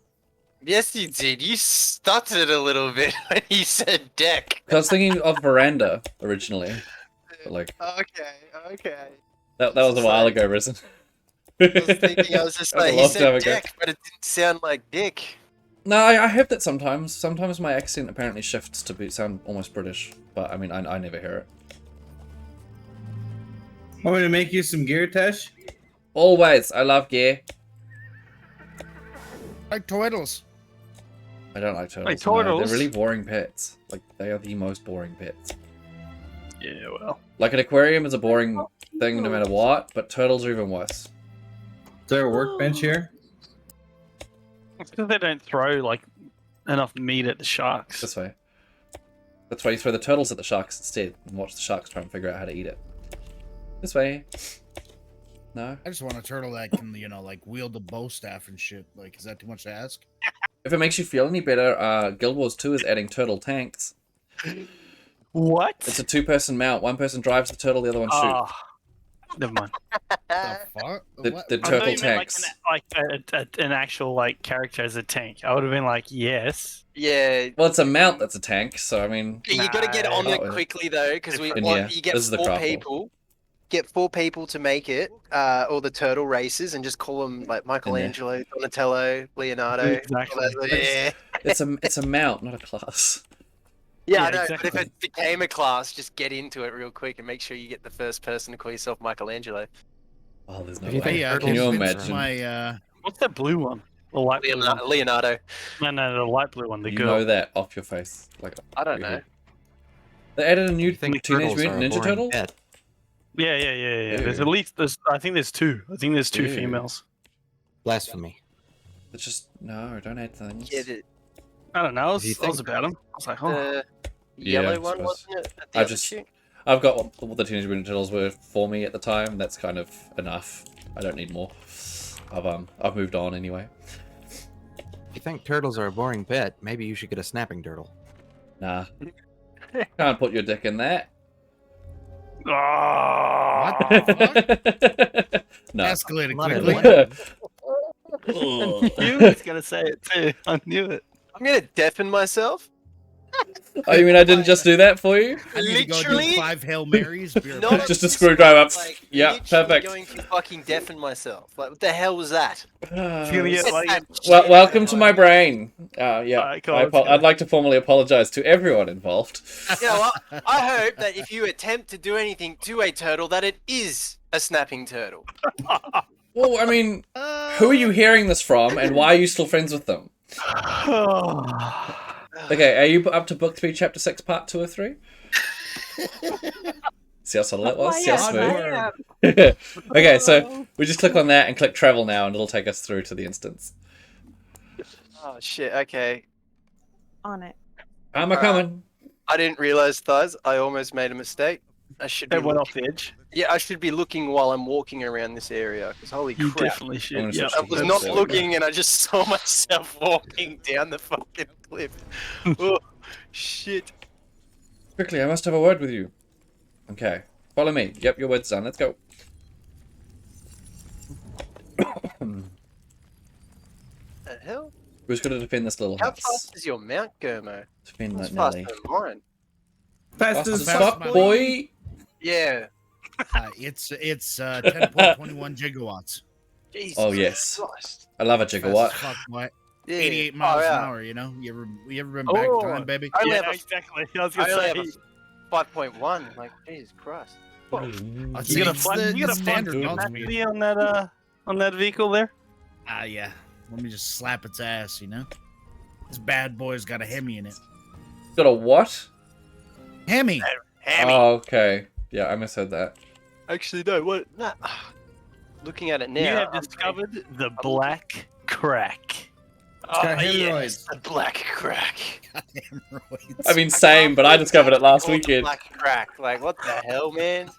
Yes, you did. You stuttered a little bit when you said deck. 'Cause I was thinking of veranda originally. But like Okay. that was a while ago, Risen. I was thinking, I was just That was like, a he long time said ago. dick, but it didn't sound like dick. No, I have that sometimes. Sometimes my accent apparently shifts to sound almost British, but I mean, I never hear it. Want me to make you some gear, Tesh? Always, I love gear. Like turtles. I don't like turtles. Like no. turtles? They're really boring pets. Like, they are the most boring pets. Yeah, well. Like, an aquarium is a boring thing no matter what, but turtles are even worse. Is there a workbench here? It's because they don't throw like enough meat at the sharks. This way. That's why you throw the turtles at the sharks instead and watch the sharks try and figure out how to eat it. This way. No? I just want a turtle that can, you know, like wield a bow staff and shit. Like, is that too much to ask? If it makes you feel any better, Guild Wars 2 is adding turtle tanks. What? It's a two-person mount. One person drives the turtle, the other one shoots. Ah, never mind. The fuck? The What? the I thought turtle you meant tanks. like an actual like character as a tank. I would have been like, yes. Yeah. Well, it's a mount that's a tank, so I mean... You gotta get on Nah. it quickly though, because And yeah, you get this is the 4 craft people. Get 4 people to make it, all the turtle races, and just call them like Michelangelo, Donatello, Leonardo. Exactly. Yeah. It's a mount, not a class. Yeah, Yeah, I know, exactly. but if it became a class, just get into it real quick and make sure you get the first person to call yourself Michelangelo. Oh, there's no If you way. think Hey, Can you convince imagine? My, What's that blue one? The light blue one. Leonardo. No, the light blue one. The You girl. know that off your face. Like, I don't your know. head. They added a new You think Teenage turtles are Mutant a Ninja boring Turtle? pet? Yeah. There's Ew. at least I think there's 2. I think there's 2 Ew. females. Blasphemy. It's just no, don't add things. Yeah, the I don't know. I If you was think- about them. I was like, oh. Yeah, yellow I one, suppose. wasn't it? At the I other just- shoot? I've got what the Teenage Mutant Turtles were for me at the time. That's kind of enough. I don't need more. I've moved on anyway. If you think turtles are a boring pet, maybe you should get a snapping turtle. Nah. Can't put your dick in that. Ah. What the fuck? No. Escalated Not quickly. at I knew he was gonna say it too. I knew it. I'm gonna deafen myself. Oh, you mean I didn't just do that for you? I need to go Literally? do 5 Hail Marys. Be right Not back. Just a this screwdriver. one, like, Yeah, literally perfect. going to fucking deafen myself. Like, what the hell was that? It's gonna get like Well, welcome to my brain. Yeah, Alright, cool, let's go. I'd like to formally apologize to everyone involved. You know what? I hope that if you attempt to do anything to a turtle, that it is a snapping turtle. Well, I mean, who are you hearing this from, and why are you still friends with them? Okay, are you up to book 3, chapter 6, part 2 or 3? See how subtle that was? See how smooth? Okay, so we just click on that and click travel now, and it'll take us through to the instance. Oh shit. Okay. On it. Am I coming? I didn't realize, Thuz. I almost made a mistake. I should be. They went off looking- the edge. Yeah, I should be looking while I'm walking around this area. Because holy You crap. definitely I'm should. gonna Yeah. switch I to was the not website. looking and I just saw myself walking down the fucking cliff. Oh, shit. Quickly, I must have a word with you. Okay, follow me. Yep, your word's done. Let's go. The hell? Who's going to defend this little How house? fast is your mount, Germo? Defend It's that faster Nelly. than mine. Fast Fast as as fast, fuck, my boy. Yeah. It's 10.21 gigawatts. Jesus Oh, yes. Christ. I love a Fast gigawatt. as fuck, boy. Yeah. 88 miles Oh, an yeah. hour, you know? You ever been back in Oh, time, baby? I only Yeah, have a exactly. I was I gonna only say. have a 5.1. Like, Jesus Christ. I'll You got a it's fun, the you got a fun standard mount capacity speed. on that vehicle there. Ah, yeah. Let me just slap its ass, you know? This bad boy's got a Hemi in it. Got a what? Hemi! Hammy. Oh, okay. Yeah, I misheard that. Actually, no. What? Nah. Looking at it now. You have I'm discovered the black crack. got Oh, yes, hemorrhoids. the black crack. Hemorrhoids. I mean, same, but I discovered it last Called the weekend. Black crack. Like, what the hell, man?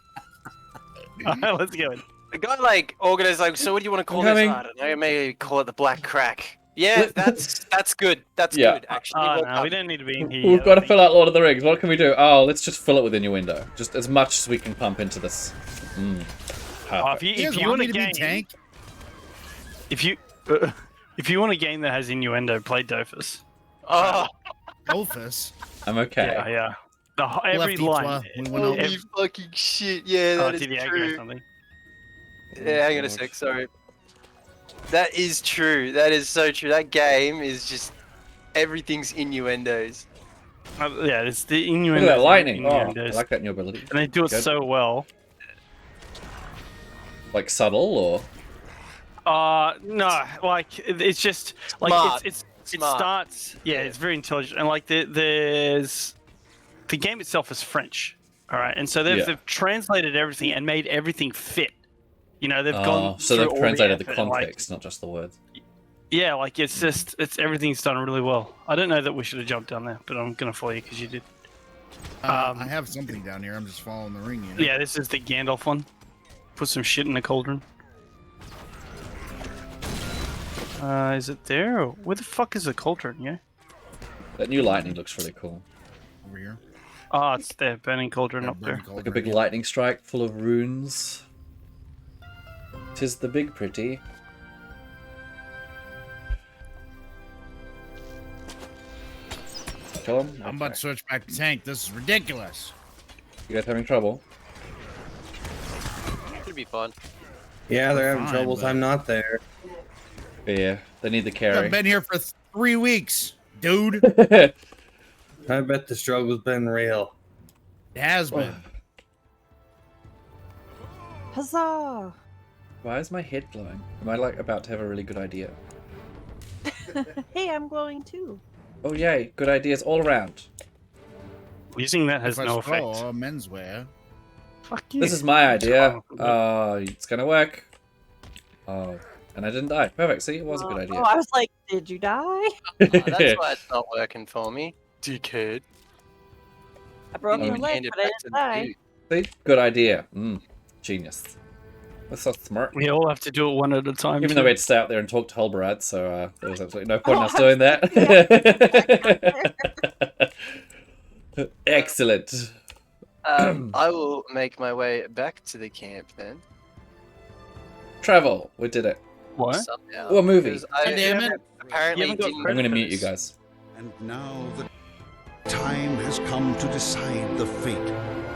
Alright, let's go. The guy like organized like, so what do you want to call I'm this? coming. I don't know. Maybe call it the black crack. Yeah, that's good. That's Yeah. good. Actually, Oh, well no, done. we don't need to be in here. We've yet, got to I think. fill out Lord of the Rings. What can we do? Oh, let's just fill it with innuendo. Just as much as we can pump into this. Oh, Perfect. You if guys you want want me a to be game, tank? if you want a game that has innuendo, play Dofus. Oh, Dolphus. I'm okay. Yeah. Every Left line. each one, we went holy on. fucking shit! Yeah, Oh, that is did you or true. something? Yeah, hang on a sec. Sorry. That is true. That is so true. That game is just everything's innuendos. Yeah, it's the Look innuendos. at that lightning. and Oh, I innuendos. like that new ability. And they do it Good. so well. Like subtle or? No, like it's just like Smart. it Smart. starts. Yeah, it's very intelligent, and like there's the game itself is French, all right, and so they've translated everything and made everything fit. You know, they've gone. So through they've all translated the effort and, context, not just the words. Yeah, like it's just everything's done really well. I don't know that we should have jumped down there, but I'm gonna follow you because you did. I have something down here. I'm just following the ring. You know? Yeah, this is the Gandalf one. Put some shit in the cauldron. Is it there? Or where the fuck is the cauldron? Yeah. That new lightning looks really cool. Over here. Oh, it's there, burning cauldron Yeah, up there. burning Like a big cauldron, lightning strike full of runes. 'Tis the big pretty. Kill him? I'm about to switch back to tank. This is ridiculous. You guys having trouble? Should be fun. Yeah, they're having Fine, troubles. but- I'm not there. Yeah, they need the I've carry. been here for 3 weeks, dude. I bet the struggle's been real. It has been. Huzzah! Why is my head glowing? Am I like about to have a really good idea? Hey, I'm glowing too. Oh yay, good ideas all around. Using that has If I no scroll, effect. menswear. Fuck you. This is my idea. Oh, It's gonna work. Oh, and I didn't die. Perfect. See, it was a good idea. Oh, I was like, did you die? Oh, that's why it's not working for me. Dickhead. I broke You your leg, Hand it but I back didn't to the die. dude. See, good idea. Genius. That's so smart. We all have to do it one at a time. Even too. though we had to stay out there and talk to Halbarad, so there was absolutely no Oh, point in us I doing was that. Excellent. I will make my way back to the camp then. Travel. We did it. What? Somehow. What movie? Because I Damn it. apparently You haven't got didn't. I'm gonna for mute you this. guys. And now the time has come to decide the fate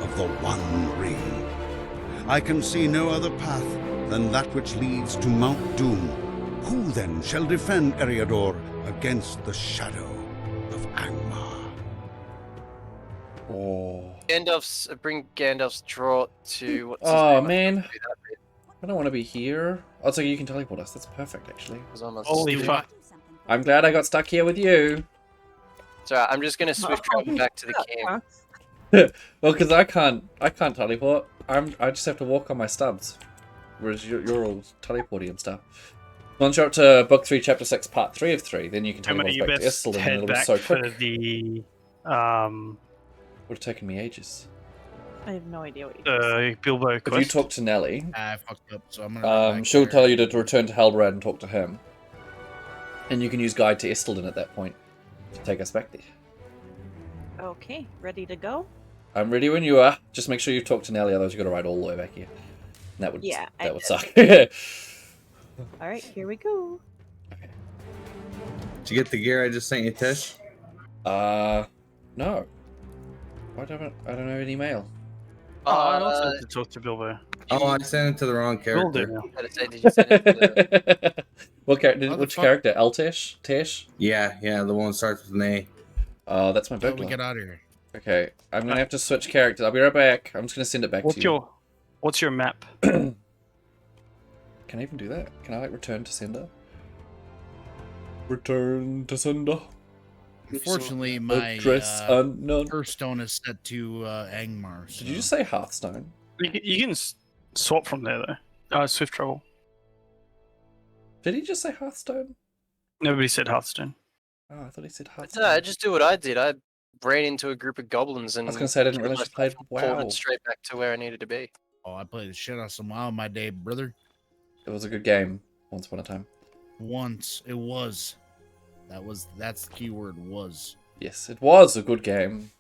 of the One Ring. I can see no other path than that which leads to Mount Doom. Who then shall defend Eriador against the shadow of Angmar? Oh. Bring Gandalf's draught to what's his Oh name? man, Do that bit, I don't want to be here. Oh, so you can teleport us. That's perfect, actually. 'cause I'm a Holy stupid- fuck. I'm glad I got stuck here with you. It's alright, I'm just gonna swift travel back to the camp. Well, because I can't teleport. I just have to walk on my stubs, whereas you're all teleporting and stuff. Once you're up to book 3, chapter 6, part 3 of 3, then you can Emma, teleport you back to best Istel, and head it'll be back so for quick. the Would have taken me ages. I have no idea what you just Bilbo If you quest. talk to Nelly, I fucked up, so I'm gonna. go back she'll there. tell you to return to Halbrand and talk to him. And you can use Guide to Istelden at that point to take us back there. Okay, ready to go? I'm ready when you are. Just make sure you talk to Nelly, otherwise you've got to ride all the way back here. And that would Yeah, I that would did. suck. All right, here we go. Did you get the gear I just sent you, Tish? No. I don't have any mail. Oh, I also have to talk to Bilbo. Oh, I sent it to the wrong Will do character. now. Did you send it to the... What character? How the Which fuck- character? Eltish? Tish? Yeah, the one that starts with an A. Oh, that's my How do we burglar. get out of here? Okay, I'm gonna have to switch characters. I'll be right back. I'm just gonna send it back to you. What's your map? Can I even do that? Can I like return to sender? Return to sender. Unfortunately, my Address unknown. Hearthstone is set to Angmar. So. Did you just say Hearthstone? You can swap from there though. Swift travel. Did he just say Hearthstone? Nobody said Hearthstone. Oh, I thought he said Hearthstone. No, just do what I did. I ran into a group of goblins and I was gonna say I didn't realize you played WoW. ported straight back to where I needed to be. Oh, I played the shit out of some WoW in my day, brother. It was a good game once upon a time. Once it was. That's the key word, was. Yes, it was a good game.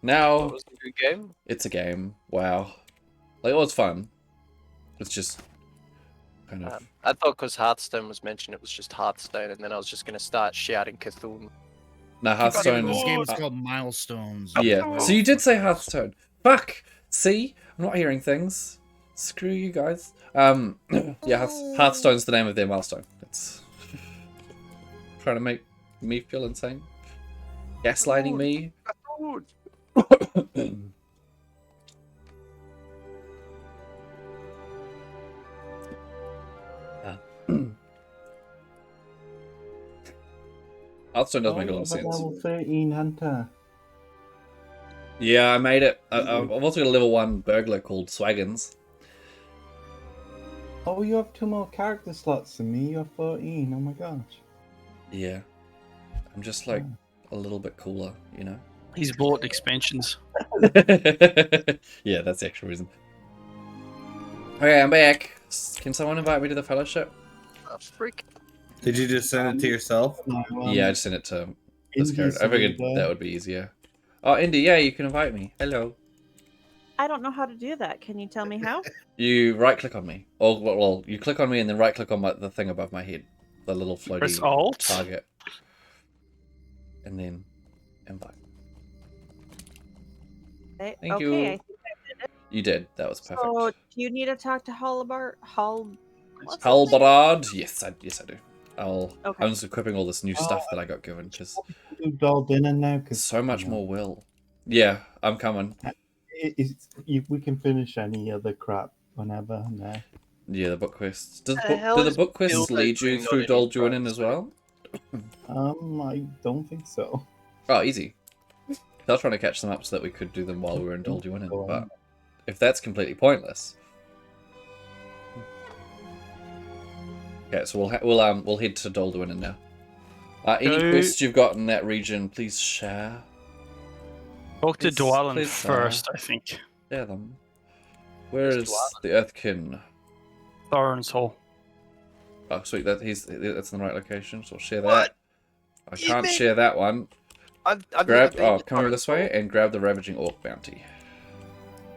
Now It was a good game. it's a game. Wow. Like, it was fun. It's just kind of. I thought because Hearthstone was mentioned, it was just Hearthstone, and then I was just going to start shouting Cthulhu. No, Hearthstone This is. game is called Milestones. Yeah. So you did say Hearthstone. Fuck! See? I'm not hearing things. Screw you guys. Yeah, Hearthstone's the name of their milestone. It's trying to make me feel insane. Gaslighting me. Hearthstone does make a lot of sense. Level 13 hunter. Yeah, I made it. I've also got a level 1 burglar called Swaggins. Oh, you have 2 more character slots than me. You're 14. Oh my gosh. Yeah. I'm just like a little bit cooler, you know? He's bought expansions. Yeah, that's the actual reason. Okay, I'm back. Can someone invite me to the fellowship? Oh, freak. Did you just send it to yourself? Yeah, I just sent it to this character. I figured that would be easier. Oh, Indy, yeah, you can invite me. Hello. I don't know how to do that. Can you tell me how? You right-click on me. Or, well, you click on me and then right-click on the thing above my head. The little floaty Press Alt. target. And then invite. Thank you. I think I did it. You did. That was perfect. So, do you need to talk to Halbert? What's his name? Halbarad? Yes, I do. Okay. I'm just equipping all this new stuff that I got given because Do dull dinner now because so much more will. Yeah, I'm coming. We can finish any other crap whenever. No. Yeah, the book quests. Do hell the is book quests Bill lead you doing through on Dol any Juinin as well? I don't think so. Oh, easy. I was trying to catch them up so that we could do them while we were in Dol Juinin, but if that's completely pointless. Okay, so we'll head to Dol Juinin now. Any quests you've got in that region, please share. Talk to Please- Dwalin please, first, I think. Share them. Where Where's is Dwalin? the Earthkin? Thorin's Hall. Oh, sweet. That's in the right location. So I'll share that. What? I can't share that one. I've Grab. never been Oh, to come over this way Forest. and grab the Ravaging Orc bounty.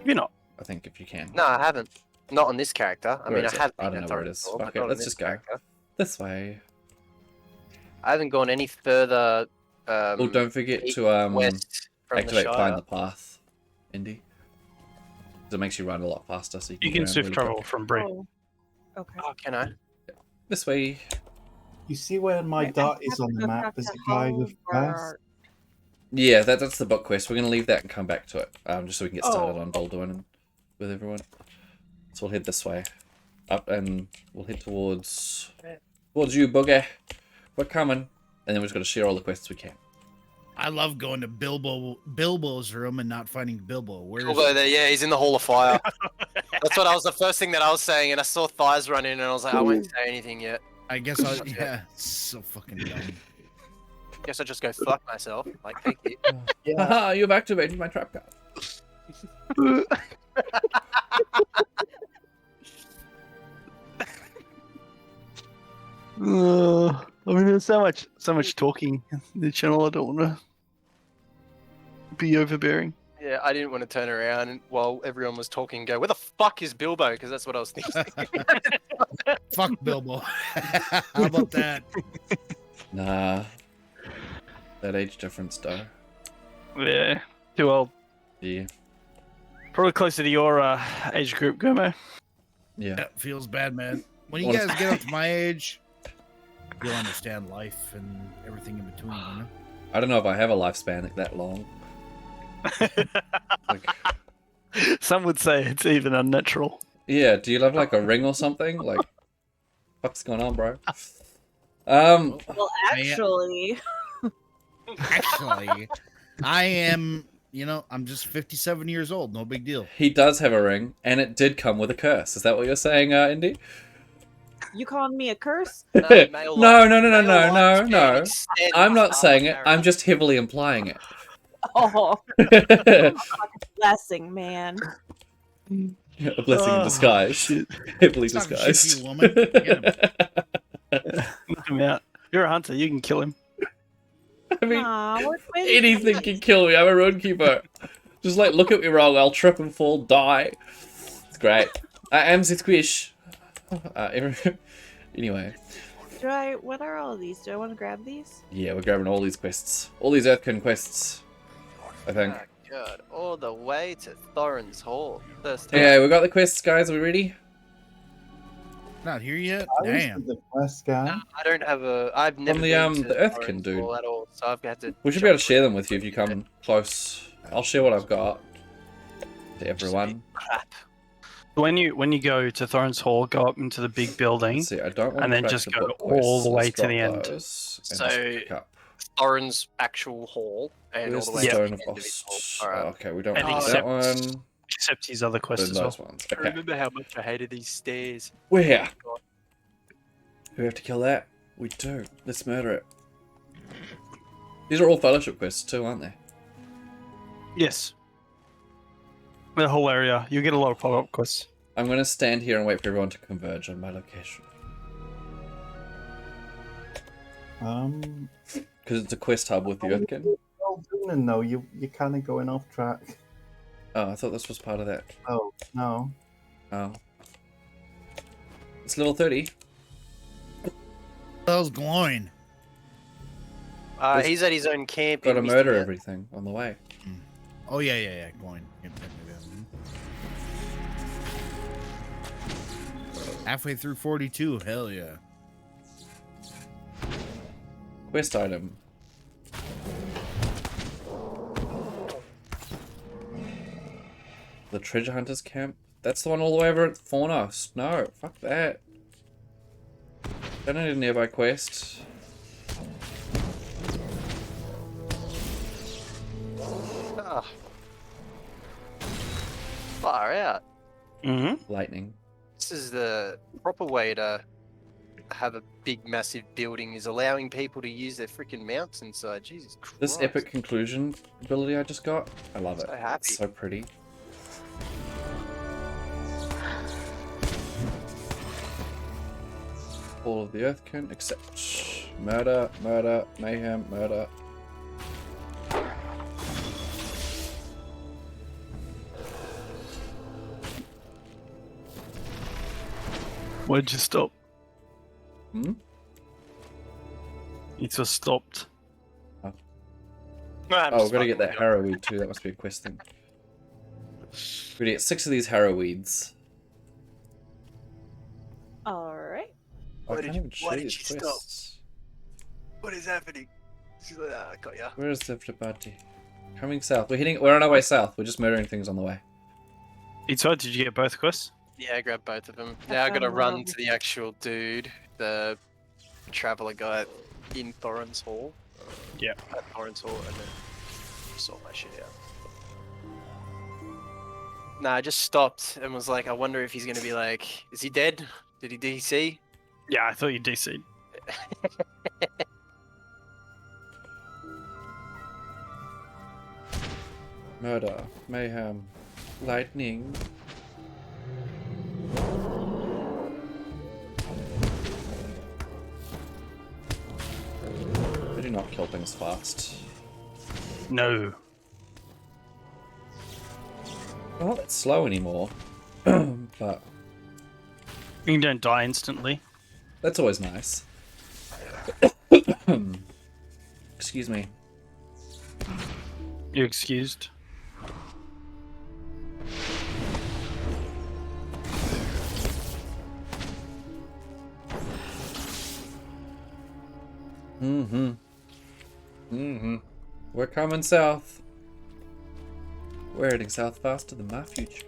You're not. I think if you can. No, I haven't. Not on this character. I Where mean, is I it? have. I don't been know to where it Forest is. before, Fuck but it, not on let's this just go. character. This way. I haven't gone any further. Oh, don't forget to west from activate the Find Shire. the Path, Indy. 'Cause it makes you run a lot faster, so You get can around swift really travel quick. from Bree. Oh, okay. Oh, can I? This way. You see where my Right, dot I is have on to the go map? talk There's to a guy with grass. Halbert. Yeah, that's the book quest. We're gonna leave that and come back to it, just so we can get started Oh. on Dolduin and with everyone. So we'll head this way, up, and we'll head towards you, Boogie. We're coming, and then we're just gonna share all the quests we can. I love going to Bilbo's room and not finding Bilbo. Where's Bilbo there, yeah, he's in the Hall of Fire. That's what I was the first thing that I was saying, and I saw thighs run in, and I was like, I won't say anything yet. I guess I yeah, so fucking dumb. Guess I'll just go fuck myself. Like, thank you. Haha, you've activated my trap card. I mean, there's so much talking in the channel. I don't want to be overbearing. Yeah, I didn't want to turn around while everyone was talking and go, where the fuck is Bilbo? Because that's what I was thinking. Fuck Bilbo. How about that? Nah, that age difference, though. Yeah, too old. Yeah, Probably closer to your age group, Gomo. yeah. Yeah, feels bad, man. When you Well, guys get up to my age, you'll understand life and everything in between, you know? I don't know if I have a lifespan like that long. Like, Some would say it's even unnatural. yeah, do you have like a ring or something? Like, what's going on, bro? Um, Well, actually, Actually, I am, I'm just 57 years old. No big deal. he does have a ring, and it did come with a curse. Is that what you're saying, Indy? you calling me a curse? No, male no, life- no, no, male no, life no, can no. extend I'm not past saying it. marriage. I'm just heavily implying it. Oh, blessing, man. A blessing in Oh, disguise. shit. Heavily Talking shit to disguised. you, woman. Get Knock him out. You're a hunter. You can kill him. I mean, Aw, we're twins. anything can kill me. I'm a roadkeeper. Just like, look at me wrong. I'll trip and fall, die. It's great. I am the squish. Anyway. What are all of these? Do I want to grab these? Yeah, we're grabbing all these quests. All these Earthkin quests. I think. God, all the way to Thorin's Hall. First Yeah, we got the quests, guys. Are we ready? Not here yet? I was Damn. the first guy. I don't have a. I've never the, been to the Earthkin Thorin's dude. Hall at all, so I've got to. We should be able to share them with you if you come close. I'll share what I've got to everyone. Crap. When you go to Thorin's Hall, go up into the big building, Let's see, I don't want and then to just the go book all the quests. way Let's to the drop end. those and So- just pick up. Thorin's actual hall and Where's all the the way Stone to of the end of his Ost? hall. Alright. Okay, we don't And need that except- one. Except his other quest Then as well. those ones. I Okay, remember how much I hated these stairs. we're here. We have to kill that. We do. Let's murder it. These are all fellowship quests too, aren't they? Yes. The whole area. You get a lot of pop-up quests. I'm gonna stand here and wait for everyone to converge on my location. Because it's a quest hub with the Earthkin. Well, doing though, you're kind of going off track. Oh, I thought this was part of that. Oh no. Oh. It's level 30. Hell's glowing. He's at his own camp. Gotta in murder Mr. everything on the way. Oh yeah, glowing. Yep. Halfway through 42, hell yeah. Quest item. The treasure hunters camp? That's the one all the way over at Fornost. No, fuck that. Don't need a nearby quest. Ah. Far out. Mm-hmm. Lightning. This is the proper way to have a big, massive building, is allowing people to use their freaking mounts inside. Jesus Christ. This epic conclusion ability I just got, I love it. So happy. It's so pretty. All of the Earthkin except murder, murder, mayhem, murder. Why'd you stop? Hmm? You just stopped. Oh, we've got to get that harrowweed too. That must be a quest thing. We're gonna get 6 of these harrowweeds. Alright. I Why can't did you- even show why you did the you stop? quests. What is happening? She's like, I got ya. Where is the party? Coming south. We're on our way south. We're just murdering things on the way. Inside, did you get both quests? Yeah, I grabbed both of them. Now I gotta run to the actual dude, the traveler guy in Thorin's Hall. Yeah. At Thorin's Hall, and then sort my shit out. Nah, I just stopped and was like, I wonder if he's gonna be like, is he dead? Did he DC? Yeah, I thought you DC'd. Murder, mayhem, lightning. They do not kill things fast. No. They're not that slow anymore. But You don't die instantly. that's always nice. Excuse me. You're excused. We're coming south. We're heading south faster than my future.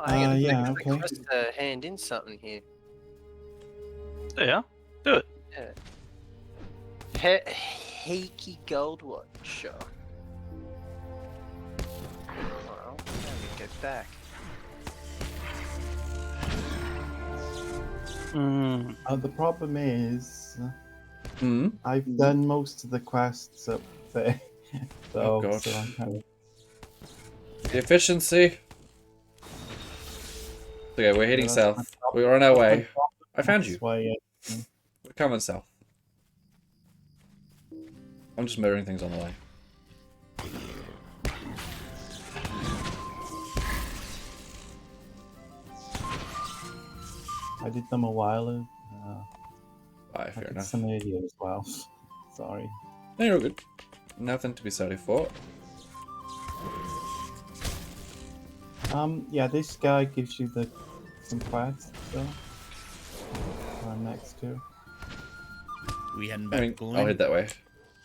Hang on, yeah, I okay. pressed hand in something here. Yeah, do it. Yeah. Heiki Gold Watch. Sure. Well, let me go back. The problem is, Hmm? I've done most of the quests up there. Oh, So, gosh. so I'm kind of... The efficiency. Okay, we're heading that's south. my problem. We're on our That's my way. problem. I found you. That's why, We're coming south. I'm just murdering things on the way. I did them a while ago. Alright, I fair did enough. some earlier as well. Sorry. No, you're all good. Nothing to be sorry for. Yeah, this guy gives you some quests, so I'm next to. We heading I back mean, to I'll Glen? head that way.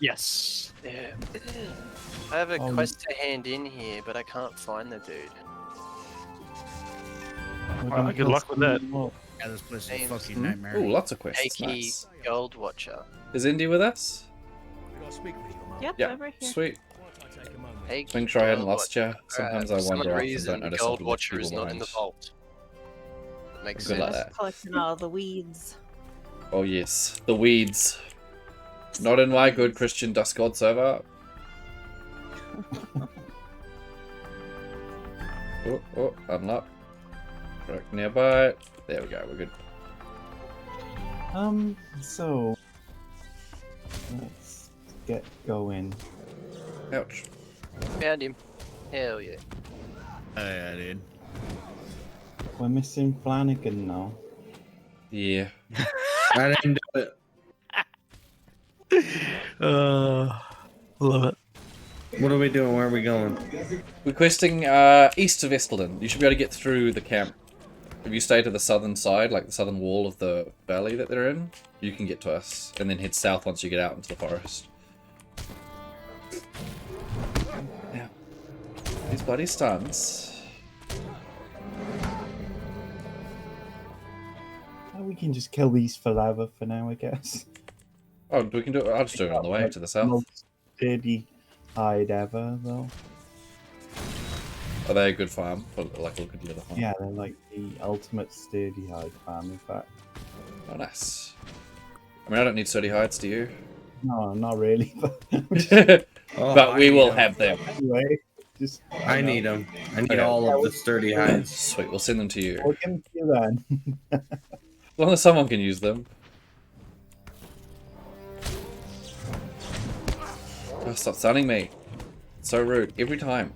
Yes. Yeah. I have a Oh, quest to hand in here, but I can't find the dude. We're Well, gonna good kill luck with that. some more. Yeah, this place is a Name's- fucking nightmare. Ooh, lots of quests. Akey Nice. Gold Watcher. Is Indy with us? Yep, Yeah. over here. Sweet. Akey Make sure I hadn't Gold lost you. Watcher. Sometimes For I some wander off and reason, don't the notice Gold something Watcher is people not in the behind. vault. That makes Good sense. like that. Collecting all the weeds. Oh yes, the weeds. Not in my good Christian Dust God server. Oh, unlock. Right nearby. There we go, we're good. So let's get going. Ouch. Found him. Hell yeah. Oh, yeah, dude. We're missing Flanagan now. Yeah. I didn't do it. Love it. What are we doing? Where are we going? We're questing east of Estelden. You should be able to get through the camp. If you stay to the southern side, like the southern wall of the valley that they're in, you can get to us. And then head south once you get out into the forest. Yeah. These bloody stuns. We can just kill these for lava for now, I guess. Oh, we can do it. I'll just do it on the way to the south. Most sturdy hide ever, though. Are they a good farm? For, like a good leather farm? Yeah, they're like the ultimate sturdy hide farm, in fact. Oh, nice. I mean, I don't need sturdy hides, do you? No, not really, but But we will have them. anyway, just I need them. I need Okay. all of the sturdy hides. Sweet, we'll send them to you. we'll give them to you then. As long as someone can use them. Oh, stop stunning me. It's so rude. Every time.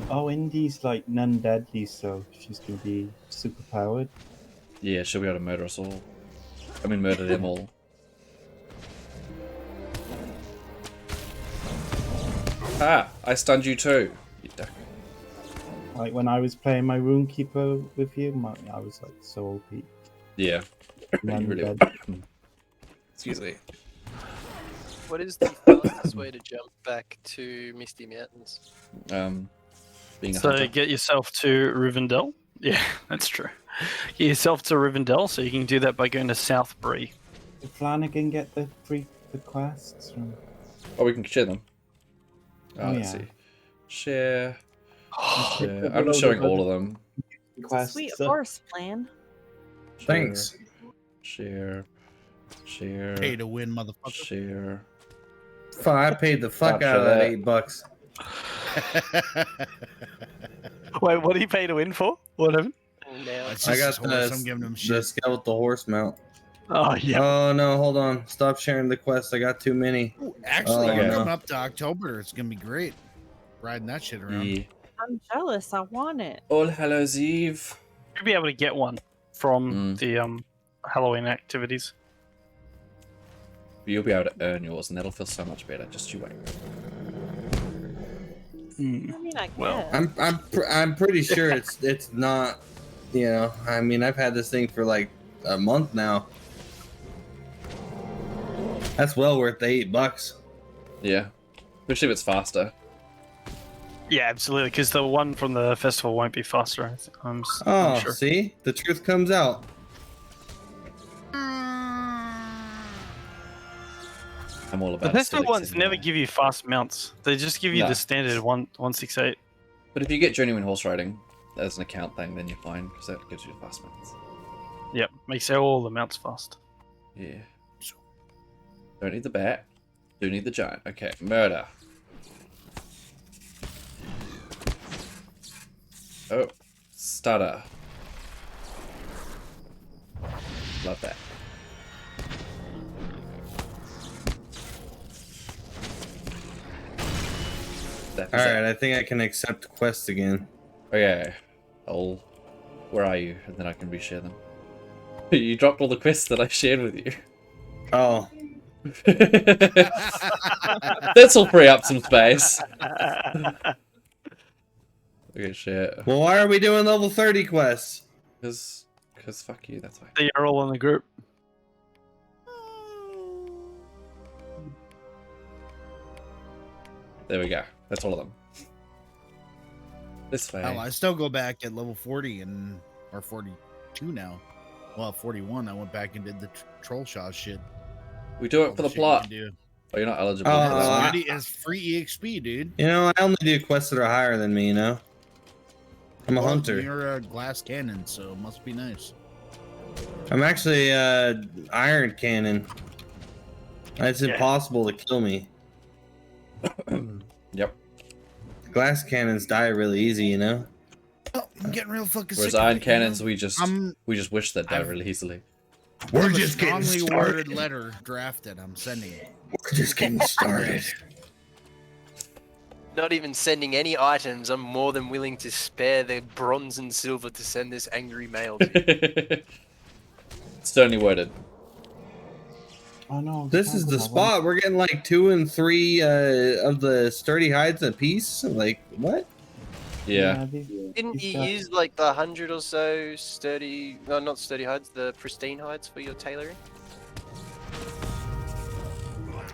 Oh, Indy's like non-deadly, so she's gonna be super powered. Yeah, she'll be able to murder us all. I mean, murder them all. Ah, I stunned you too. You duck. Like when I was playing my Runekeeper with you, I was like so OP. Yeah. You really are. Non-dead. Excuse me. What is the fastest way to jump back to Misty Mountains? Being a So hunter. get yourself to Rivendell. Yeah, that's true. Get yourself to Rivendell, so you can do that by going to South Bree. Did Flanagan get the quests from? Oh, we can share them. Oh, Let's yeah. see. Share. Share. Took a I'm just load showing of all of other them. quests. Sweet so- horse plan. Share, Thanks. Share. Share. Pay to win, motherfucker. Share. Fuck, I paid the fuck Capture out of that that. $8. Wait, what do you pay to win for? What happened? Now, It's I just got his horse, I'm giving him the shit. skeletal horse mount. Oh, yeah. Oh no, hold on. Stop sharing the quest. I got too many. Ooh, actually, Oh, we're no. coming up to October. It's gonna be great. Riding that shit around. Yeah. I'm jealous. I want it. All Hallows Eve. You'll be able to get one from the Halloween activities. You'll be able to earn yours, and that'll feel so much better. Just you wait. I mean, I Well, guess. I'm pretty sure it's not. You know, I mean, I've had this thing for like a month now. That's well worth the $8. Yeah. Especially if it's faster. Yeah, absolutely, because the one from the festival won't be faster. I'm Oh, sure. see, the truth comes out. I'm all The about festival aesthetics ones never anyway. give you fast mounts. They just give you No. the standard 168. But if you get genuine horse riding as an account thing, then you're fine, because that gives you fast mounts. Yep, makes all the mounts fast. Yeah. Don't need the bat. Do need the giant. Okay, murder. Oh, stutter. Love that. That All was right, it. I think I can accept quests again. Okay. Where are you? And then I can reshare them. You dropped all the quests that I shared with you. Oh. This'll free up some space. Okay, shit. Well, why are we doing level 30 quests? Because fuck you, that's why. They're all in the group. There we go. That's all of them. This way. Hell, I still go back at level 40 or 42 now. Well, 41. I went back and did the troll shot shit. We do it for the plot. Oh, you're not eligible for that one. It's free EXP, dude. You know, I only do quests that are higher than me, you know? I'm a hunter. You're a glass cannon, so it must be nice. I'm actually iron cannon. It's impossible to kill me. Yep. Glass cannons die really easy, you know? Oh, I'm getting real fucking Whereas sick iron of it, cannons, you know? we just wish they'd die really easily. We're I have just a getting strongly started. worded letter drafted. I'm sending it. We're just getting started. Not even sending any items. I'm more than willing to spare the bronze and silver to send this angry mail to. Sternly worded. Oh no. This is the spot. We're getting like 2 and 3 of the sturdy hides a piece. Like, what? Yeah. Didn't you use like the 100 or so sturdy, no, not sturdy hides, the pristine hides for your tailoring?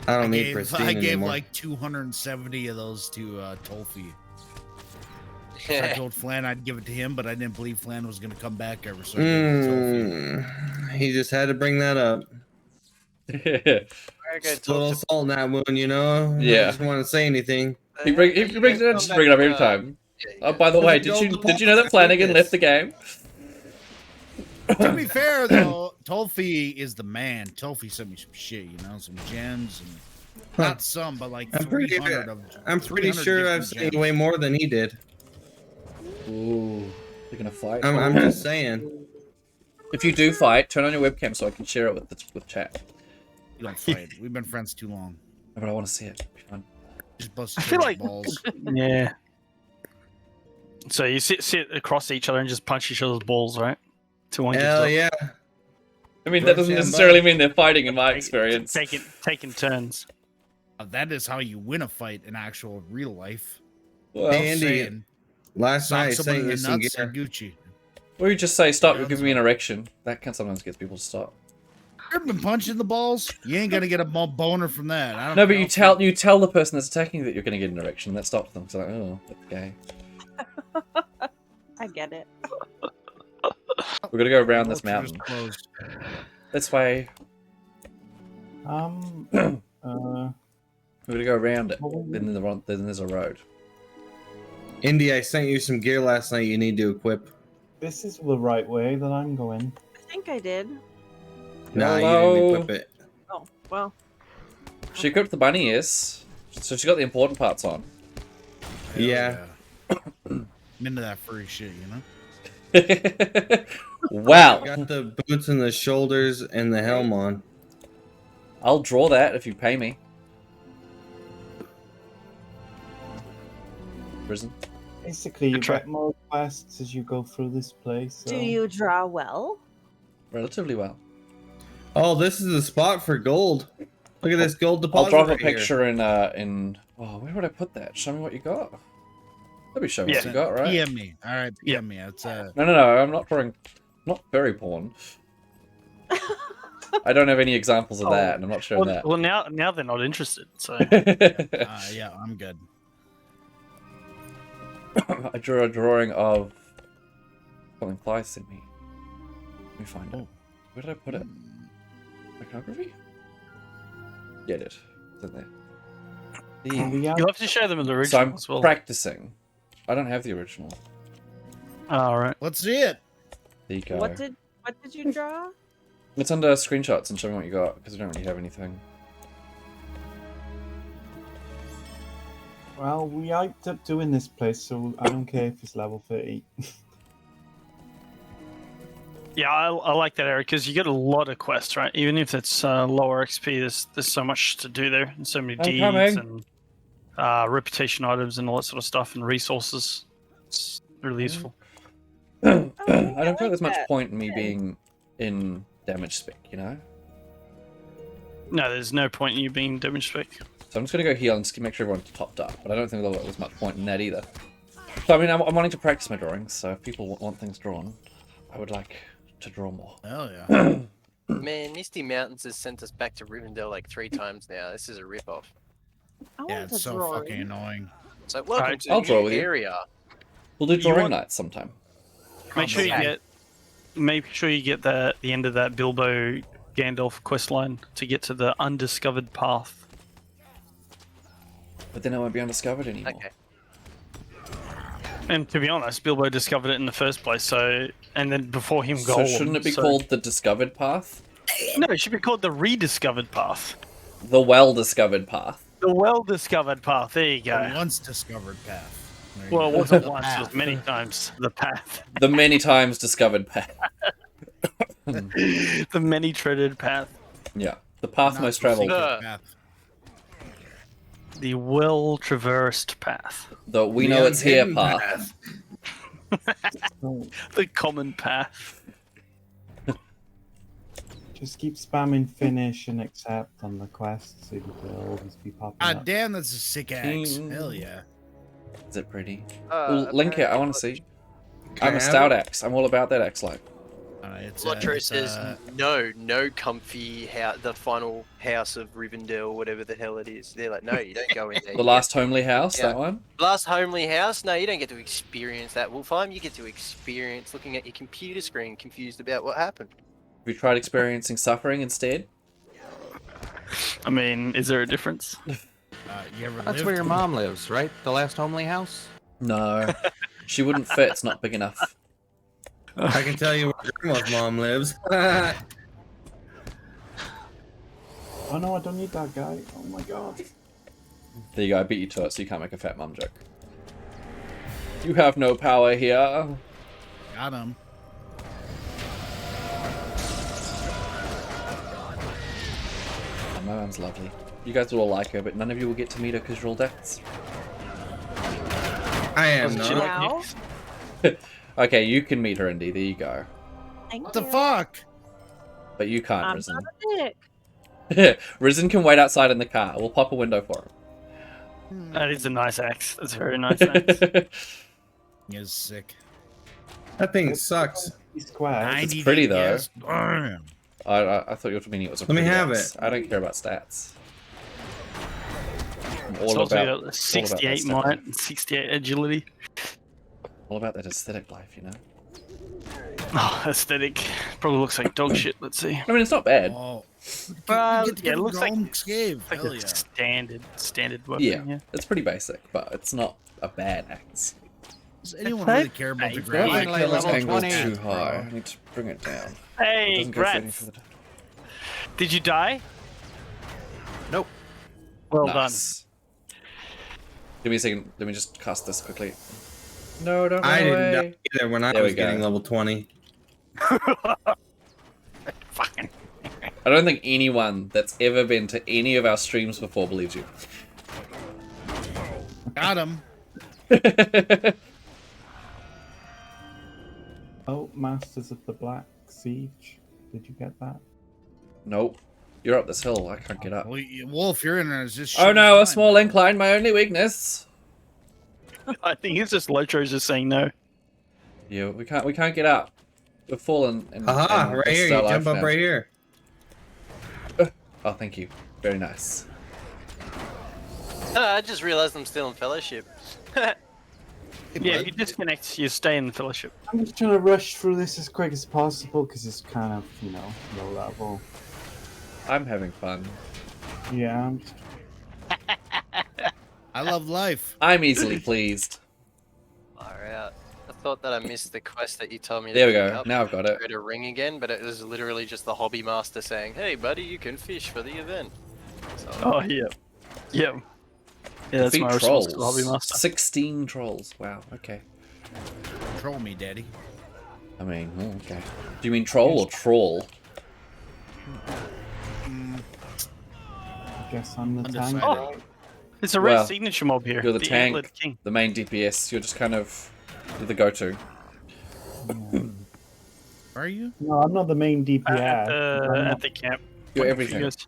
I don't need pristine I gave anymore. like 270 of those to Tolfi. I told Flan I'd give it to him, but I didn't believe Flan was going to come back ever. So I gave it to Tolfi. He just had to bring that up. Just a little salt in that wound, you know? Yeah. I just want to say anything. He brings it up, just bring it up every time. Oh, by the way, did you know that Flanagan left the game? To be fair, though, Tolfi is the man. Tolfi sent me some shit, you know, some gems and not some, but like 300 of them. I'm pretty sure I've seen way more than he did. Ooh, you're gonna fight. I'm just saying. If you do fight, turn on your webcam so I can share it with chat. You don't fight. We've been friends too long. No, but I want to see it. It'll be fun. Just bust I feel like balls. Yeah. So you sit across each other and just punch each other's balls, right? To one Hell yeah. I mean, that doesn't necessarily mean they're fighting in my experience. Taking turns. That is how you win a fight in actual real life. Well, Hey, Andy, last night I someone sent in you the some nuts gear. and Gucci. Or you just say, stop, you're giving me an erection. That can sometimes get people to stop. You've been punching the balls. You ain't gonna get a boner from that. I don't No, but know. you tell the person that's attacking that you're going to get an erection. That stops them. Because like, oh, that's gay. I get it. We're going to go around this Vulture is mountain. closed. This way. Uh, We're going to go around it. Then there's a road. Indy, I sent you some gear last night you need to equip. this is the right way that I'm going. I think I did. Nah, you Hello? didn't equip it. Oh, well. She equipped the bunny ears. So she got the important parts on. Hell Yeah. I'm into that furry shit, you know? Wow. Got the boots and the shoulders and the helm on. I'll draw that if you pay me. Prison. Basically, you try. get more quests as you go through this place. Do so- you draw well? Relatively well. Oh, this is the spot for gold. Look at this gold deposit. I'll drop a right here. picture in oh, where would I put that? Show me what you got. Let me show me what you got, right? PM me. All right, PM me. It's No, I'm not drawing. Not very porn. I don't have any examples of that, and I'm not showing that. Well, now they're not interested. So yeah, I'm good. I drew a drawing of something Fly sent me. Let me find it. Where did I put it? Iconography? Get it. It's in there. you'll have to show them the So original I'm as well. practicing. I don't have the original. All right. Let's see it. There you go. What did you draw? It's under screenshots and show me what you got, because I don't really have anything. Well, we hyped up doing this place, so I don't care if it's level 30. Yeah, I like that area because you get a lot of quests, right? Even if it's lower XP, there's so much to do there, and so many I'm deeds coming. and reputation items and all that sort of stuff, and resources. It's really useful. I don't feel there's much point in me being in damage spec, you know? No, there's no point in you being damage spec. So I'm just going to go heal and just make sure everyone's topped up. But I don't think there's much point in that either. So I mean, I'm wanting to practice my drawings, so if people want things drawn, I would like to draw more. Hell yeah. Man, Misty Mountains has sent us back to Rivendell like 3 times now. This is a rip-off. Yeah, it's so fucking annoying. So welcome Alright, to I'll the draw new with you. area. We'll do drawing want- nights sometime. Make sure you get the end of that Bilbo Gandalf quest line to get to the undiscovered path. But then it won't be undiscovered anymore. Okay. And to be honest, Bilbo discovered it in the first place, so and then before him So Gollum. shouldn't it be called the discovered path? No, it should be called the rediscovered path. The well-discovered path. The well-discovered path. There you The go. once discovered path. There you Well, it go. wasn't The once; it path. was many times. The path. The many times discovered path. The many treaded path. Yeah. The path Not most the traveled. secret path. The well-traversed path. The we The know it's here unhidden path. The common path. Just keep spamming finish and accept on the quest so they'll always be popping Ah, up. damn, that's a sick axe. Mm. Hell yeah. Is it pretty? Uh, Link it, I want to see. Can I'm I a have stout it? axe. I'm all about that axe line. Lotro says no comfy house, the final house of Rivendell, whatever the hell it is. They're like, no, you don't go in there. The last homely house, Yeah. that one? Last homely house? No, you don't get to experience that, Wolfheim. You get to experience looking at your computer screen, confused about what happened. Have you tried experiencing suffering instead? I mean, is there a difference? You ever That's lived? where your mom lives, right? The last homely house? No. She wouldn't fit. It's not big enough. I can tell you where Grandma's mom lives. Oh no, I don't need that guy. Oh my god. There you go. I beat you to it, so you can't make a fat mum joke. You have no power here. Got him. Oh, my mum's lovely. You guys will all like her, but none of you will get to meet her because you're all deaths. I am Wasn't she not. like Nick? Okay, you can meet her, Indy. There you go. Thank What the you. fuck? But you can't, I'm Risen. not a dick. Risen can wait outside in the car. We'll pop a window for That is a nice axe. That's a very nice axe. him. He is sick. That thing sucks. Square. 90 pretty, though. DPS. Damn. I thought you were meaning it was a Let me pretty have axe. it. I don't care about stats. I'm It's all also about, got 68 all about that might and 68 agility. all about that aesthetic life, you know? Oh, aesthetic. Probably looks like dog shit. Let's see. I mean, it's not bad. Oh. Well, Get to yeah, it get looks like- Golem Cave. Like Hell a yeah. standard weapon. Yeah, it's pretty basic, but it's not a bad axe. Does anyone really care about the Hey, ground? Finally, level Angle's 20. too high. I need to bring it down. Hey, Doesn't go any Grats. further down. Did you die? Nope. Well Nice. Give me a second. Let me just cast this quickly. No, don't I run didn't away. die either when I There we was getting go. level 20. done. Fucking. I don't think anyone that's ever been to any of our streams before believes you. Got him. Oh, Masters of the Black Siege. Did you get that? Nope. You're up this hill. I can't get up. Wolf, you're in there. It's just Oh no, a fine. small incline, my only weakness. I think it's just Lotro's just saying no. Yeah, we can't get up. We've fallen. And, Aha, and right this here. is You our life jump up now. right here. Oh, thank you. Very nice. I just realized I'm still in Fellowship. Yeah, if you disconnect, you stay in the fellowship. I'm just trying to rush through this as quick as possible because it's kind of, low level. I'm having fun. Yeah, I'm just... I love life. I'm easily pleased. Alright. I thought that I missed the quest that you told me to There we pick go. up. Now I've got it. Create a ring again, but it was literally just the hobby master saying, "Hey, buddy, you can fish for the event." So, Oh, yeah. Yeah. Yeah, that's Defeat my response to the trolls. hobby master. 16 trolls. Wow. Okay. Troll me, daddy. I mean, okay. Do you mean troll or troll? I guess I'm the tank. Undecided. right? It's a rare Well, signature mob here. You're the tank, Antlered King. the main DPS. You're just kind of you're the go-to. Burn are you? No, I'm not the main DPS. At the camp. You're Waiting for everything. you guys.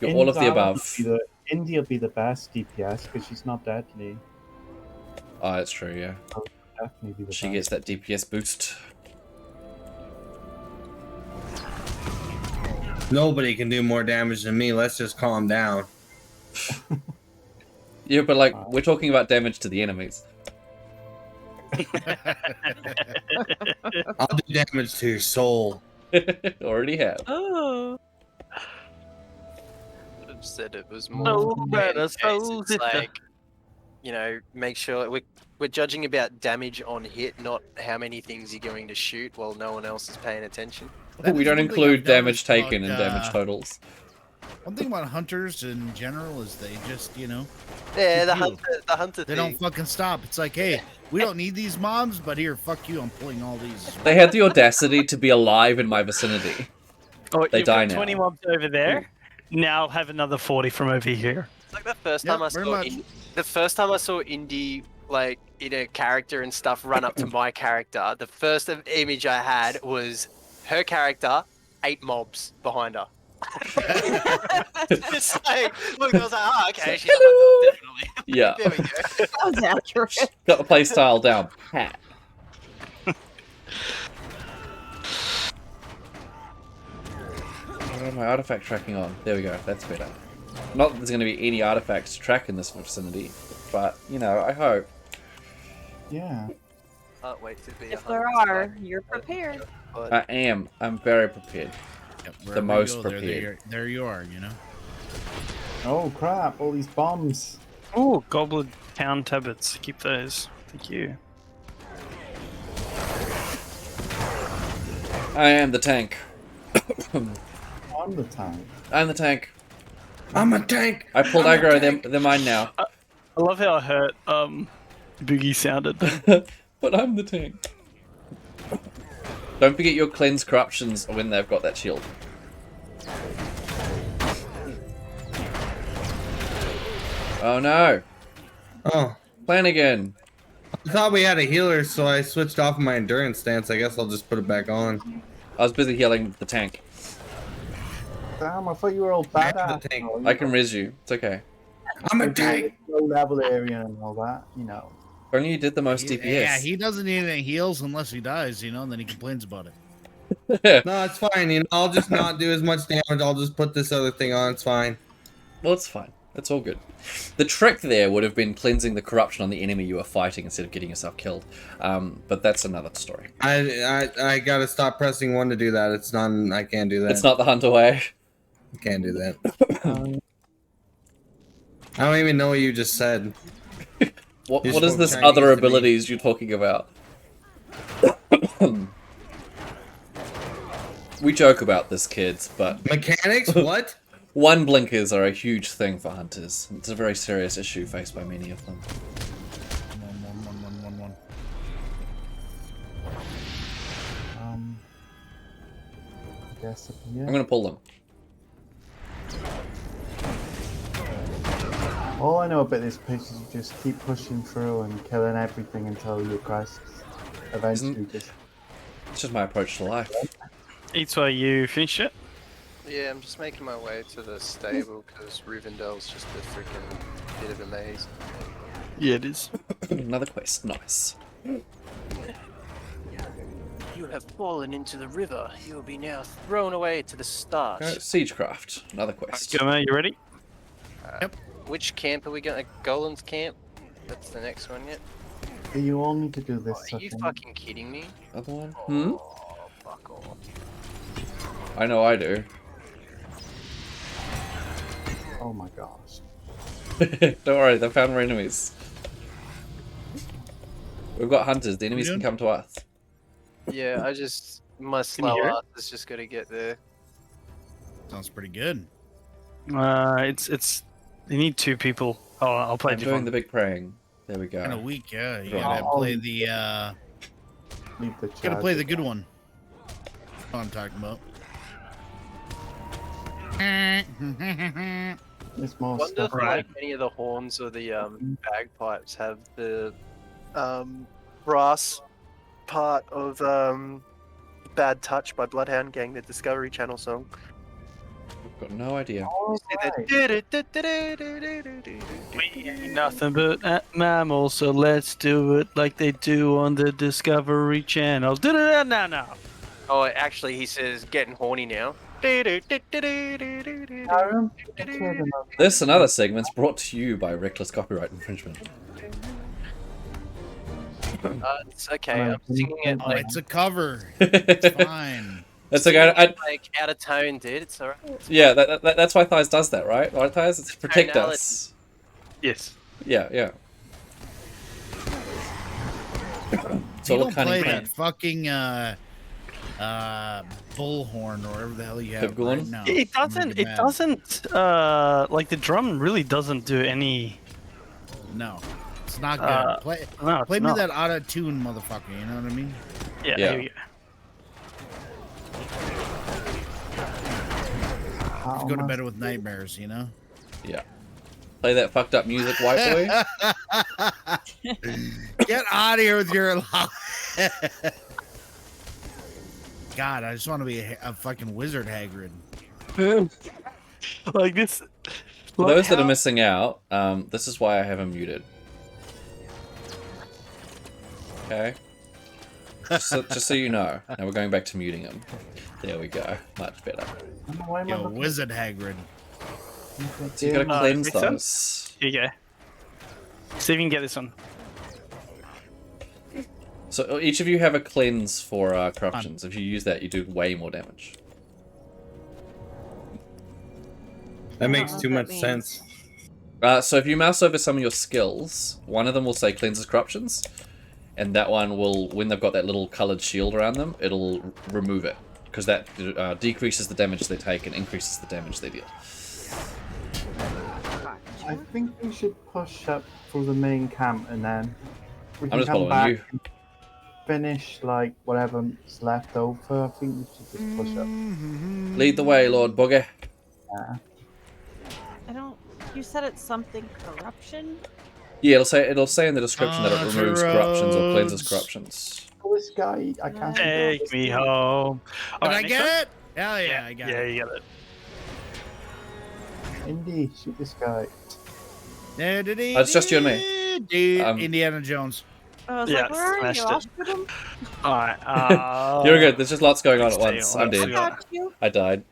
You're all of the India above. will be India will be the best DPS because she's not deadly. Oh, that's true, yeah. So definitely be the She best. gets that DPS boost. Nobody can do more damage than me. Let's just calm down. Yeah, but like, we're talking about damage to the enemies. I'll do damage to your soul. Already have. Oh. I've said it was more. No in better case souls. it's like, you know, make sure we're judging about damage on hit, not how many things you're going to shoot while no one else is paying attention. That We is don't one thing include I've damage noticed about, taken and damage totals. One thing about hunters in general is they just, you know, Yeah, the keep you. hunter They thing. don't fucking stop. It's like, hey, we don't need these mobs, but here, fuck you, I'm pulling all these. They had the audacity to be alive in my vicinity. Oh, They you've die got now. 20 mobs over there. Now have another 40 from over here. It's like the first Yep, time I very saw much. the first time I saw Indy like in a character and stuff run up to my character. The first image I had was her character, 8 mobs behind her. It's like, look, I was like, oh, okay, she's a hunter, definitely. Yeah. There we go. That was accurate. Got the playstyle down. Pat. What am I artifact tracking on? There we go, that's better. Not that there's going to be any artifacts to track in this vicinity, but, you know, I hope. Yeah. Can't wait to be If a there hunter, are, like, you're prepared. but- I am. I'm very prepared. Yep, The wherever most you go, prepared. there you are, you know. Oh crap! All these bombs. Oh, Goblin Town tablets. Keep those. Thank you. I am the tank. I'm the tank. I'm the tank. I'm a tank. I pulled I'm a aggro, tank. they're mine now. I love how hurt Boogie sounded. But I'm the tank. Don't forget your cleanse corruptions when they've got that shield. Oh no! Oh, Plan again. I thought we had a healer, so I switched off my endurance stance. I guess I'll just put it back on. I was busy healing the tank. Damn! I thought you were all I have badass. the tank. Oh, I can res you. It's okay. I'm a you're doing tank. the low level area and all that, you know. Only you did the most DPS. Yeah, he doesn't need any heals unless he dies, you know, and then he complains about it. No, it's fine. You know, I'll just not do as much damage. I'll just put this other thing on. It's fine. Well, it's fine. It's all good. The trick there would have been cleansing the corruption on the enemy you were fighting instead of getting yourself killed. But that's another story. I gotta stop pressing 1 to do that. It's not. I can't do that. It's not the hunter way. I can't do that. I don't even know what you just said. What You is spoke this Chinese other to me. abilities you're talking about? We joke about this, kids, but Mechanics? What? one blinkers are a huge thing for hunters. It's a very serious issue faced by many of them. One. I guess up here. I'm gonna pull them. All I know about this pitch is you just keep pushing through and killing everything until your crest eventually just. It's just my approach to life. Eats where you finish it. Yeah, I'm just making my way to the stable because Rivendell's just a freaking bit of a maze. Yeah, it is. Another quest. Nice. You have fallen into the river. You will be now thrown away to the stars. Siegecraft. Another quest. Goma, you ready? Yep. Which camp are we going? Golan's camp? That's the next one yet? You all need to do this. Are you fucking kidding me? Other one? Oh, fuck off. I know I do. Oh my gosh. Don't worry, they found more enemies. We've got hunters, the enemies can come to us. Yeah, my Can you slow hear it? ass is just gonna get there. Sounds pretty good. It's. You need 2 people. Oh, I'll play I'm doing Devon. the big praying. There we go. Kind of weak, yeah. You Right. gotta play the Leave the gotta play the good one. That's what I'm talking about. There's more Wonder stuff. if like any of the horns or the bagpipes have the brass part of Bad Touch by Bloodhound Gang, the Discovery Channel song. I've got no idea. You see that? We ain't nothing but mammals, so let's do it like they do on the Discovery Channel. No. Oh, actually, he says getting horny now. This and other segments brought to you by reckless copyright infringement. It's okay. I'm singing it Oh, like it's a cover. It's fine. That's okay. like out of tone, dude. It's alright. Yeah, that's why Thighs does that, right? Right, Thighs? It's to protect us. Yes. Yeah. So You what don't kind play of that fucking bullhorn or whatever the hell you have Pipgorn? right now. It I'm doesn't. gonna It get mad. doesn't. Like the drum really doesn't do any. No, it's not good. Play No, me no. that auto tune, motherfucker. You know what I mean? Yeah. Yeah. Here we go. To go to bed with nightmares. You know. Yeah. Play that fucked up music, white boy. Get out of here with your. God, I just want to be a fucking wizard, Hagrid. Like this. For those that are missing out, this is why I have him muted. Okay. Just so you know. Now we're going back to muting him. There we go. Much better. Yo, wizard Hagrid. So you gotta cleanse this one? those. Here you go. See if you can get this one. So each of you have a cleanse for corruptions. If you use that, you do way more damage. That makes what too that much means. sense. So if you mouse over some of your skills, one of them will say cleanses corruptions, and that one will, when they've got that little coloured shield around them, it'll remove it, because that decreases the damage they take and increases the damage they deal. I think we should push up for the main camp and then we I'm can just come following back you. and finish like whatever's left over. I think we should just push up. Lead the way, Lord Bugger. Yeah. I don't. You said it's something corruption. Yeah, it'll say in the description that it removes corruptions or cleanses Roads. corruptions. Oh, this guy, I can't. Take me home. Did Alright, I next get one? it? Hell yeah, I got Yeah, it. you got it. Indy, shoot this guy. It's just you and me. Dude, Indiana Jones. I was Yeah, like, where are you? smashed I'll it. shoot him. Alright. You're good. There's just lots going on at Stay once. on. I'm I dead. got you. I died.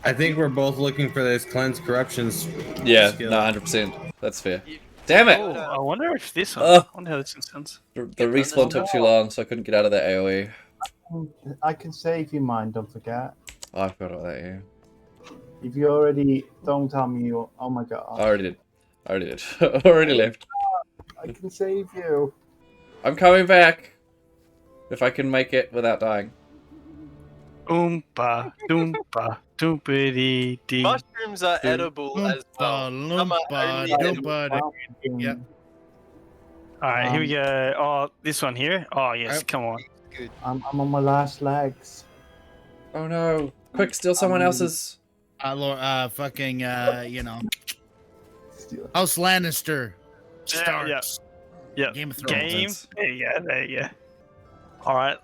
I think we're both looking for this cleanse corruptions. Yeah, skill. no, 100%. That's fair. Damn it! Oh, I wonder if this one. Ugh. I wonder how this one sounds. The respawn took too long, so I couldn't get out of that AoE. I can save you mine, don't forget. Oh, I forgot about that, yeah. If you already, don't tell me you. Oh my god. I already did. I already left. I can save you. I'm coming back! If I can make it without dying. Oompa, doompa, doopity dee. Mushrooms are edible as well. Some are only edible. Yep. Alright, here we go. Oh, this one here. Oh, yes, come on. Good. I'm on my last legs. Oh no. Quick, steal someone else's. Fucking, you know. House Lannister. Starks. Yeah. Game of Thrones. Game. There you go. There you go. Alright.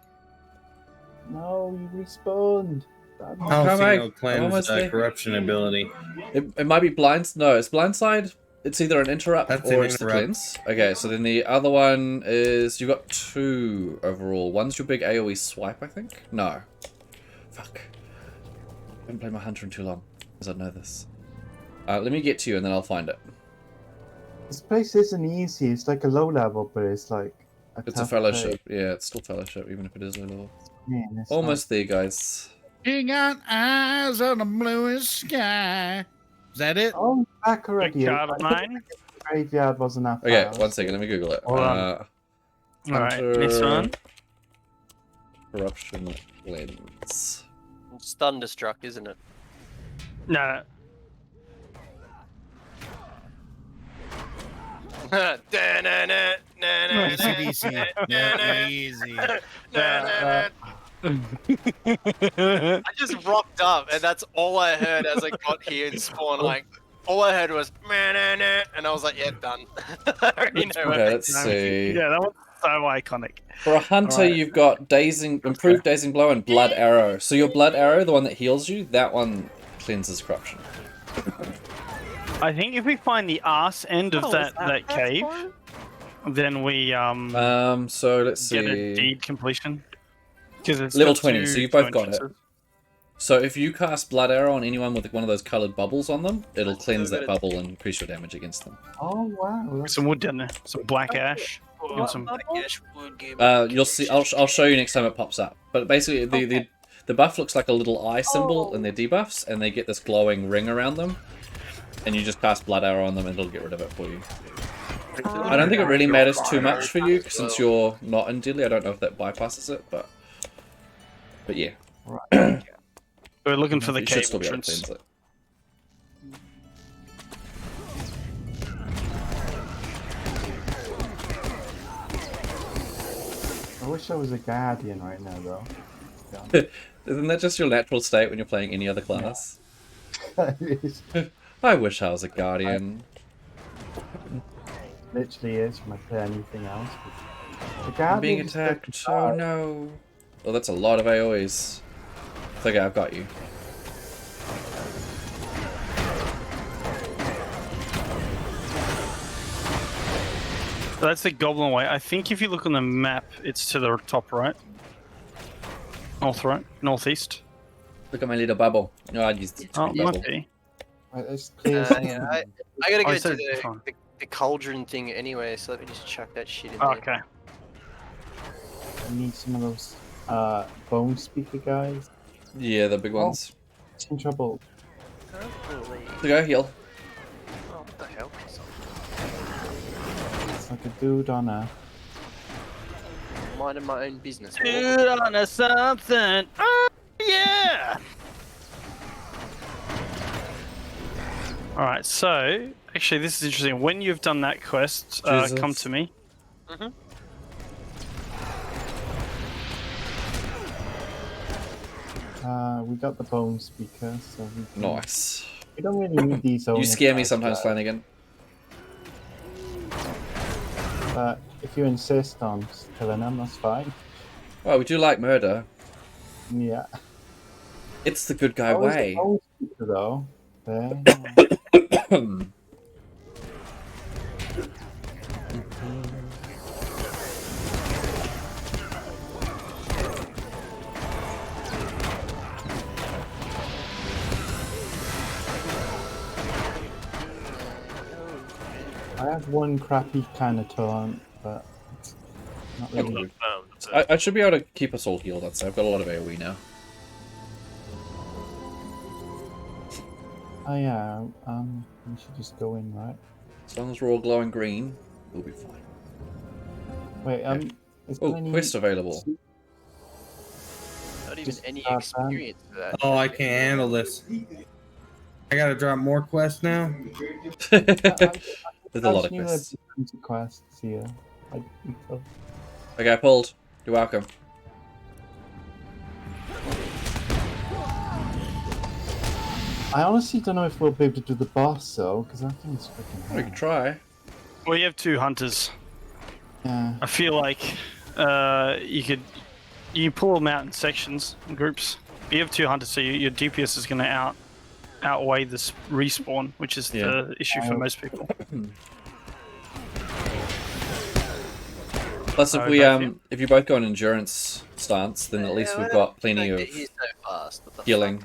No, you respawned. How Come on, single cleanse almost there. corruption ability? It might be blind. No, it's blindside. It's either an interrupt That's or an it's the interrupt. cleanse. Okay, so then the other one is you've got 2 overall. One's your big AoE swipe, I think. No, fuck. I haven't played my hunter in too long, as I know this. Let me get to you and then I'll find it. This place isn't easy. It's like a low level, but it's like. It's a tough fellowship. Yeah, it's still fellowship, even if it is low level. play. Man, it's Almost there, guys. He got eyes on the bluest sky. Is that it? Not... Oh, back already. Card of mine. Graveyard wasn't that Okay, fast. 1 second. Let me Google it. Hold on. Alright, Hunter next one. Corruption lens. It's thunderstruck, isn't it? No. ACDC. Yeah, easy. I just rocked up, and that's all I heard as I got here and spawned. Like, all I heard was, and I was like, yeah, done. I already know Okay, let's see. Yeah, that one so iconic. For a hunter, Alright. you've got improved dazing blow and blood arrow. So your blood arrow, the one that heals you, that one cleanses corruption. I think if we find the arse end of Oh, is that that cave, for? then we So let's get a see. deed completion. Because it's Level got 20, two- so you've two both got it. entrances. So if you cast blood arrow on anyone with one of those colored bubbles on them, it'll cleanse that bubble and increase your damage against them. Oh wow. That's... Some wood down there, some black ash. What And some... bubble? You'll see. I'll show you next time it pops up. But basically, the buff looks like a little eye symbol in their debuffs, and they get this glowing ring around them. And you just cast blood arrow on them, and it'll get rid of it for you. I don't think it really matters too much for you since you're not in deadly. I don't know if that bypasses it, but yeah. We're looking for the You should cave still be able to entrance. cleanse it. I wish I was a guardian right now, though. Isn't that just your natural state when you're playing any other class? I wish I was a guardian. Literally is when I play anything else. The I'm guardian being just attacked. doesn't Oh die. no. Oh, that's a lot of AoEs. It's okay, I've got you. So that's the Goblin Way. I think if you look on the map, it's to the top right. North right? Northeast? Look at my little bubble. No, I'd use the Oh, tree it bubble. might be. Right, let's clear Yeah, I gotta Oh, go so to it's fine. the cauldron thing anyway, so let me just chuck that shit in Oh, there. okay. I need some of those bone speaker guys. Yeah, the big ones. It's in trouble. Hopefully. To go heal. Oh, what the hell? It's like a dude on a... Minding my own business. Dude on a something. Oh, yeah! Alright, so, actually this is interesting. When you've done that quest, Jesus. come to me. We got the bone speaker, so we can... Nice. We don't really need these. You scare me guys, sometimes, but- Flanagan. But if you insist on killing them, that's fine. Well, we do like murder. Yeah. It's the good guy What was the way. bone speaker, though? There. I have one crappy kind of taunt, but it's not really. I should be able to keep us all healed, I'd say. I've got a lot of AoE now. Oh yeah, we should just go in, right? As long as we're all glowing green, we'll be fine. Wait, is Oh, there any... quest available. Not even Just any start that. experience for that. Oh, I can't handle this. I gotta drop more quests now. There's a lot of quests. quests here. Like, Okay, I pulled. You're welcome. I honestly don't know if we'll be able to do the boss though, because I think it's freaking We hard. can try. Well, you have two hunters. Yeah. I feel like you pull them out in sections, in groups. But you have two hunters, so your DPS is going to outweigh this respawn, which is the issue for most people. Plus, if Oh, we both you? if you both go on endurance stance, then at least we've got plenty Don't of get here so fast. What the healing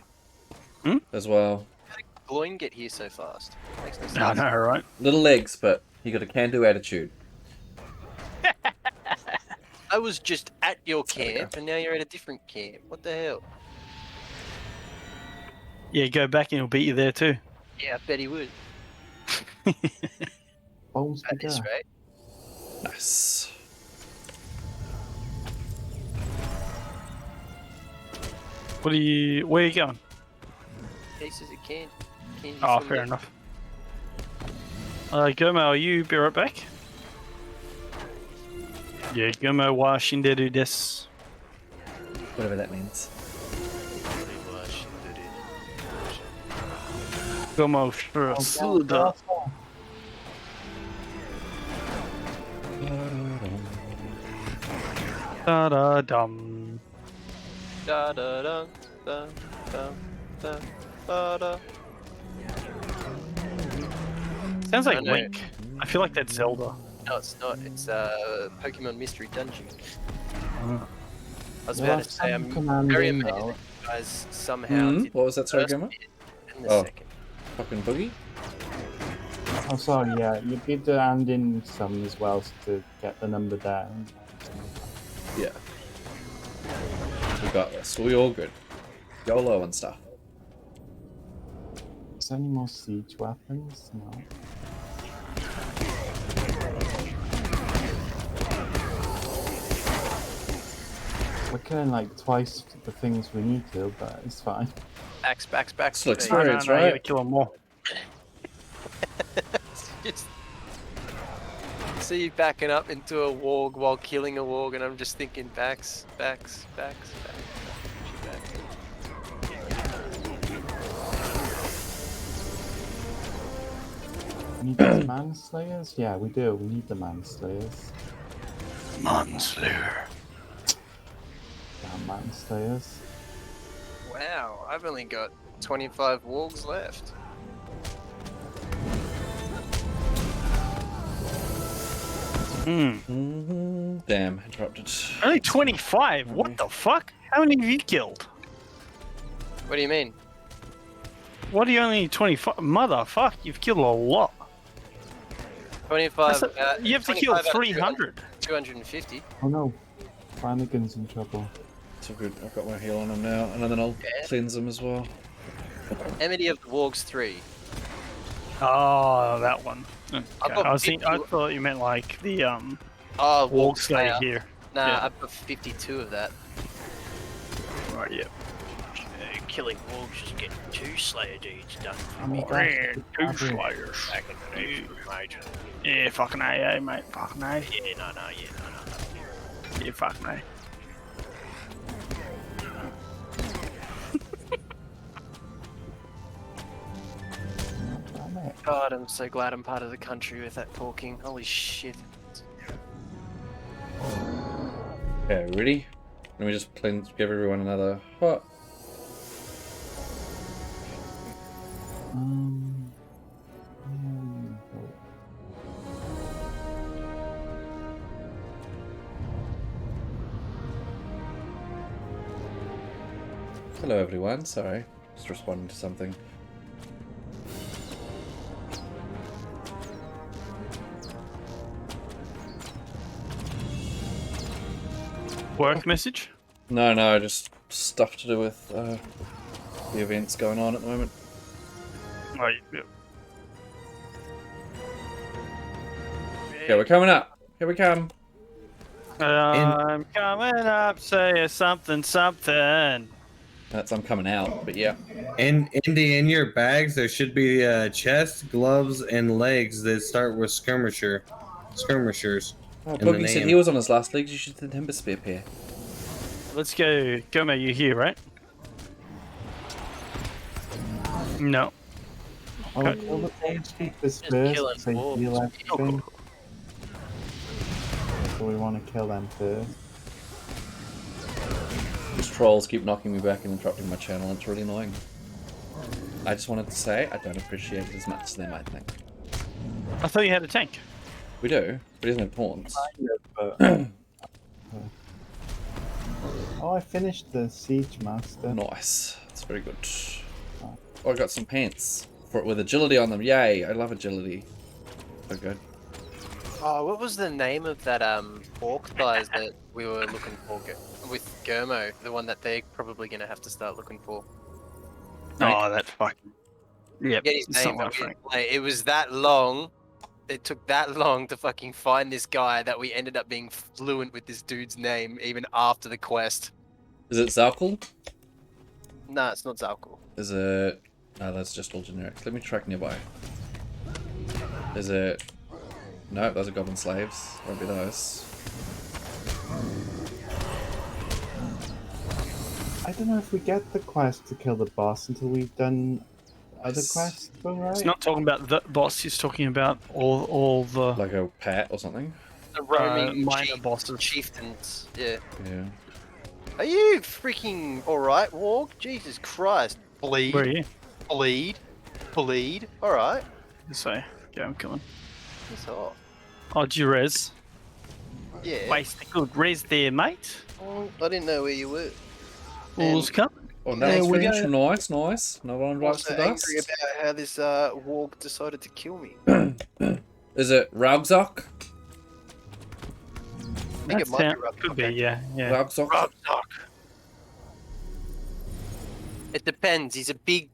as well. fuck? How did Gloin get here so fast? Makes no sense. I know, right? Little legs, but you got a can-do attitude. I was just at your camp, and now you're at a different camp. What the hell? Yeah, go back and he'll beat you there too. Yeah, I bet he would. Bones At this bigger. rate. Nice. Where are you going? Cases it can. Oh, fair enough. Gomo, are you be right back? Yeah, Gomo wa shinderu desu. Whatever that means. Gomo shurasuda. Da da dum. Da da da da da da da da. Sounds like No, no. Link. I feel like that's Zelda. No, it's not. It's Pokemon Mystery Dungeon. I was Well, about to say, I'm command very in, amazed though. that you guys somehow did What was that, sorry, the first Gemma? bit and the Oh. second. Fucking boogie? Oh, sorry, yeah. You did the and in some as well to get the number down. Yeah. We got this. We all good. YOLO and stuff. Is there any more siege weapons? No. We're killing like twice the things we need to, but it's fine. Backs. Still There you go. experience, You right? gotta kill them more. Just see you backing up into a warg while killing a warg, and I'm just thinking backs. We need these manslayers? Yeah, we do. We need the manslayers. Manslayer. Damn manslayers. Wow, I've only got 25 wargs left. Damn, interrupted. Only 25? What the fuck? How many have you killed? What do you mean? What do you only 25? Motherfuck, you've killed a lot. 25. You have to kill 25 out of 300. 250. Oh no. Flanagan's in trouble. It's all good. I've got my heal on him now, and then I'll cleanse him as well. Enmity of the wargs 3. Oh, that one. Okay. got I thought you meant like the Oh, Warg warg Slayer slayer. here. Nah, Yeah. I've got 52 of that. Right, yeah. Killing wargs is getting 2 Slayer dudes done. Oh my Man, gosh. 2 Slayers. Back in the day, mate. Yeah, fucking AA, mate. Fucking A. Yeah, no. Yeah, fucking A. Damn it. God, I'm so glad I'm part of the country with that talking. Holy shit. Okay, ready? Let me just cleanse, give everyone another hot. Hello everyone, sorry. Just responding to something. Work message? No, just stuff to do with the events going on at the moment. Oh, yeah. Okay, we're coming up. Here we come. I'm coming up, say something. That's I'm coming out, but yeah. And Indy, in your bags, there should be chest, gloves, and legs that start with skirmishers. Oh, in the Boogie said name. he was on his last legs. You should send him a spear pair. Let's go. Goma, you here, right? No. Oh, Okay. kill the page this killing first, so wolves. heal everything. So we want to kill them first. These trolls keep knocking me back and interrupting my channel. It's really annoying. I just wanted to say I don't appreciate it as much as they might think. I thought you had a tank. We do, but it isn't important. Oh, I finished the Siege Master. Nice. That's very good. Oh, I got some pants for with agility on them. Yay! I love agility. So good. Oh, what was the name of that orc thighs that we were looking for with Germo? The one that they're probably gonna have to start looking for. Oh, that fucking. Yeah, Get his name, but it was that long. It took that long to fucking find this guy that we ended up being fluent with this dude's name even after the quest. Is it Zalkul? Nah, it's not Zalkul. Is it? No, that's just all generic. Let me track nearby. Is it? No, those are goblin slaves. Won't be those. I don't know if we get the quest to kill the boss until we've done other quests, though, right? He's not talking about the boss. He's talking about all the. Like a pet or something. The roaming minor bosses. chieftains. Yeah. Yeah. Are you freaking alright, Warg? Jesus Christ. Bleed. Where are you? Bleed. Bleed. Alright. So, yeah, I'm coming. Piss off. Oh, did you res? Yeah. Waste a good res there, mate. Oh, I didn't know where you were. All's coming. Oh, no, There it's we finished. go. Nice, nice. No one I'm likes so the angry dust. about how this Warg decided to kill me. Is it Raugzok? I think it might be Rub- Could be, yeah. Raugzok? Rubzock. It depends. He's a big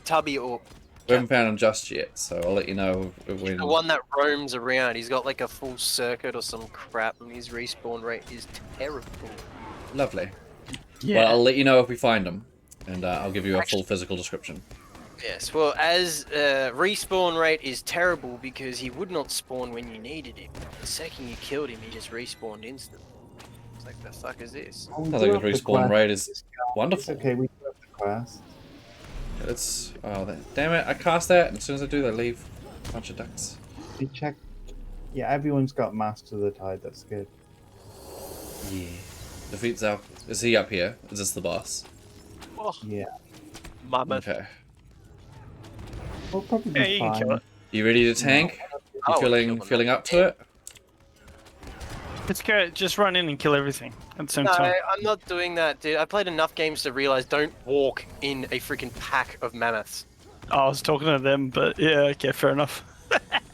tubby orc. We haven't found him just yet, so I'll let you know when. The one that roams around. He's got like a full circuit or some crap, and his respawn rate is terrible. Lovely. Yeah. Well, I'll let you know if we find him, and I'll give you a full physical description. Yes, well, as respawn rate is terrible because he would not spawn when you needed him. The second you killed him, he just respawned instantly. It's like, the fuck is this? Oh, we I do think have his the respawn quest. rate is It's wonderful. okay, we do have the quest. It's damn it! I cast that, and as soon as I do, they leave. Bunch of ducks. We checked. Yeah, everyone's got Master of the Tide. That's good. Yeah. Defeats out. Is he up here? Is this the boss? Oh, Yeah. mammoth. Okay. We'll probably Yeah, be you can fine. kill it. You ready to tank? You I would feeling kill feeling them. up to it? Let's go. Just run in and kill everything at the same No, time. I'm not doing that, dude. I played enough games to realize don't walk in a freaking pack of mammoths. I was talking to them, but yeah, okay, fair enough.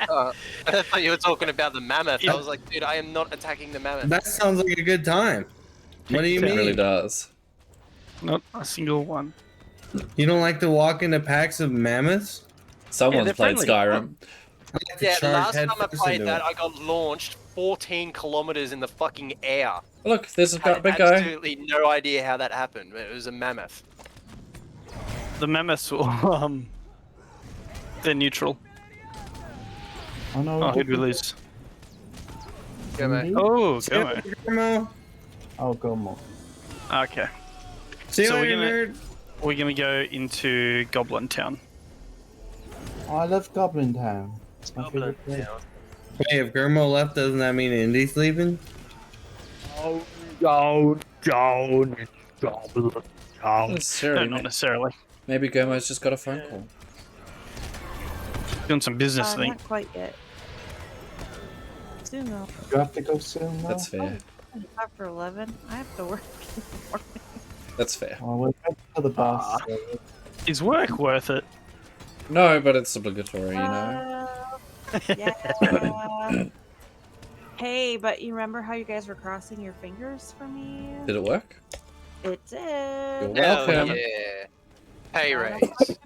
I thought you were talking about the mammoth. I was like, dude, I am not attacking the mammoth. That sounds like a good time. What do you It mean? really does. Not a single one. You don't like to walk into packs of mammoths? Someone's they're played friendly. Skyrim. I like to Yeah, the charge last head time I first played into that, it. I got launched 14 kilometers in the fucking air. Look, there's a I had big guy. absolutely no idea how that happened. It was a mammoth. The mammoths will, they're neutral. Oh no. Oh, who'd we lose? Go, mate. Oh, See go. you later, Grandma. Oh, go more. Okay. See you So later, we're nerd. We're gonna go into Goblin Town. Oh, I love Goblin Town. It's my Goblin favorite place. Town. Hey, if Grandma left, doesn't that mean Indy's leaving? Don't. Not necessarily. No, not necessarily. Maybe Gomo's just got a phone call. Doing some business thing. Not quite yet. Soon though. You have to go soon, though? That's fair. After 11, I have to work in the morning. That's fair. Oh, we're ready for the boss. Is work worth it? No, but it's obligatory, you know. Yeah. Hey, but you remember how you guys were crossing your fingers for me? Did it work? It did. You're Hell welcome. yeah. Pay raise.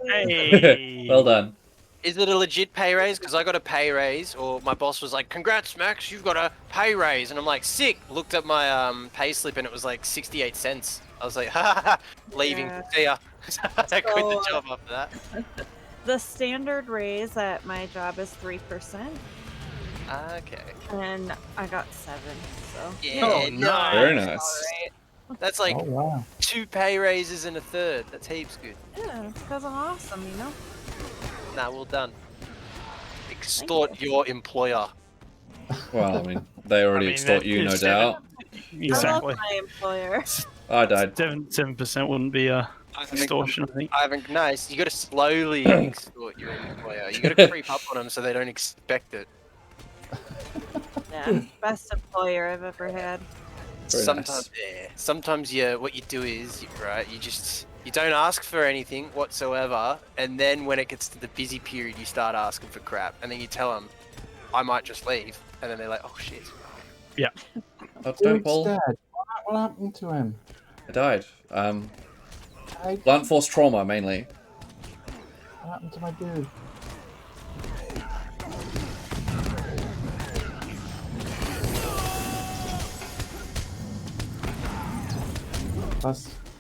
Hey. Well done. Is it a legit pay raise? Because I got a pay raise, or my boss was like, "Congrats, Max, you've got a pay raise," and I'm like, "Sick." Looked at my pay slip and it was like 68 cents. I was like, "Ha ha ha!" Leaving. Yeah. See ya. I quit the So, job after that. The standard raise at my job is 3%, Okay. and I got 7. So Yeah. Oh, nice. Very nice. Alright. That's like Oh, wow. 2 pay raises and a third. That's heaps good. yeah, it's because I'm awesome, you know. Nah, well done. Extort your employer. Well, I mean, they already extort you, no doubt. Exactly. I love my employer. I died. 7% wouldn't be a extortion, I think. I think nice. You got to slowly extort your employer. You got to creep up on them so they don't expect it. Yeah, best employer I've ever had. Very Sometimes, nice. yeah. Sometimes, yeah. What you do is, right? You don't ask for anything whatsoever, and then when it gets to the busy period, you start asking for crap, and then you tell them, "I might just leave," and then they're like, "Oh shit." Yeah. Oh, don't, Dude's Paul. dead. What happened to him? I died. I- Blunt force trauma, mainly. What happened to my dude?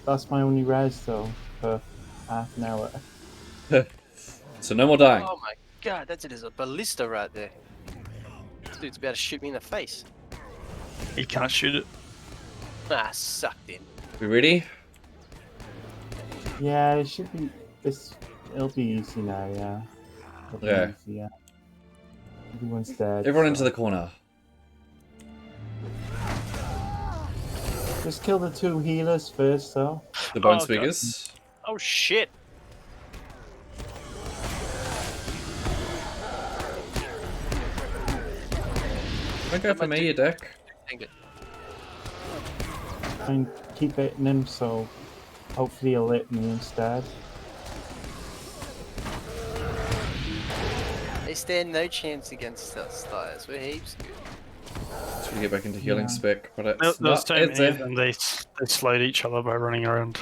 That's my only res though for half an hour. So no more dying. Oh my god, that is a ballista right there. This dude's about to shoot me in the face. You can't shoot it. Ah, sucked in. We ready? Yeah, it should be. It'll be easy now. Yeah. It'll be Yeah. easy, yeah. Everyone's dead. Everyone so- into the corner. Just kill the 2 healers first, though. The bone God. speakers. Oh shit! Don't go for me, you dick. Dang it. And keep hitting him, so hopefully he'll hit me instead. They stand no chance against us, guys. We're heaps good. So we get back into healing spec, but it's There's not. so It's many of a... them. They slowed each other by running around.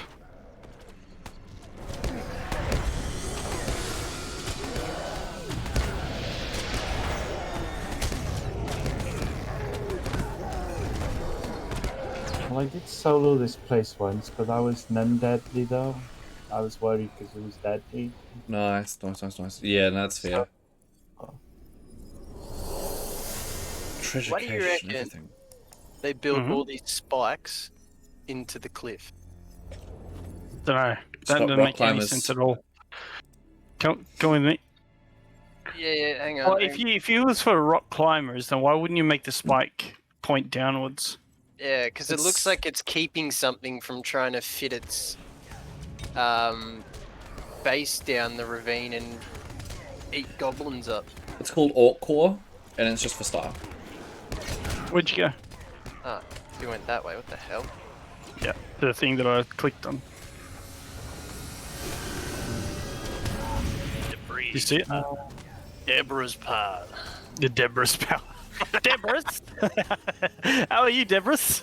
Well, I did solo this place once, but I was non-deadly though. I was worried because it was deadly. Nice. Yeah, no, that's fair. Treasure What do you cache and reckon? everything. They built all these spikes into the cliff. Don't know. That Stop doesn't rock make any climbers. sense at all. Come with me. Yeah, hang on. Well, if you was for rock climbers, then why wouldn't you make the spike point downwards? Yeah, because it looks like it's keeping something from trying to fit its base down the ravine and eat goblins up. It's called Orc Core, and it's just for style. Where'd you go? Ah, you went that way. What the hell? Yeah, the thing that I clicked on. Debris. You see it? Deborah's pile. The Deborah's power. Deborah's? How are you, Deborah's?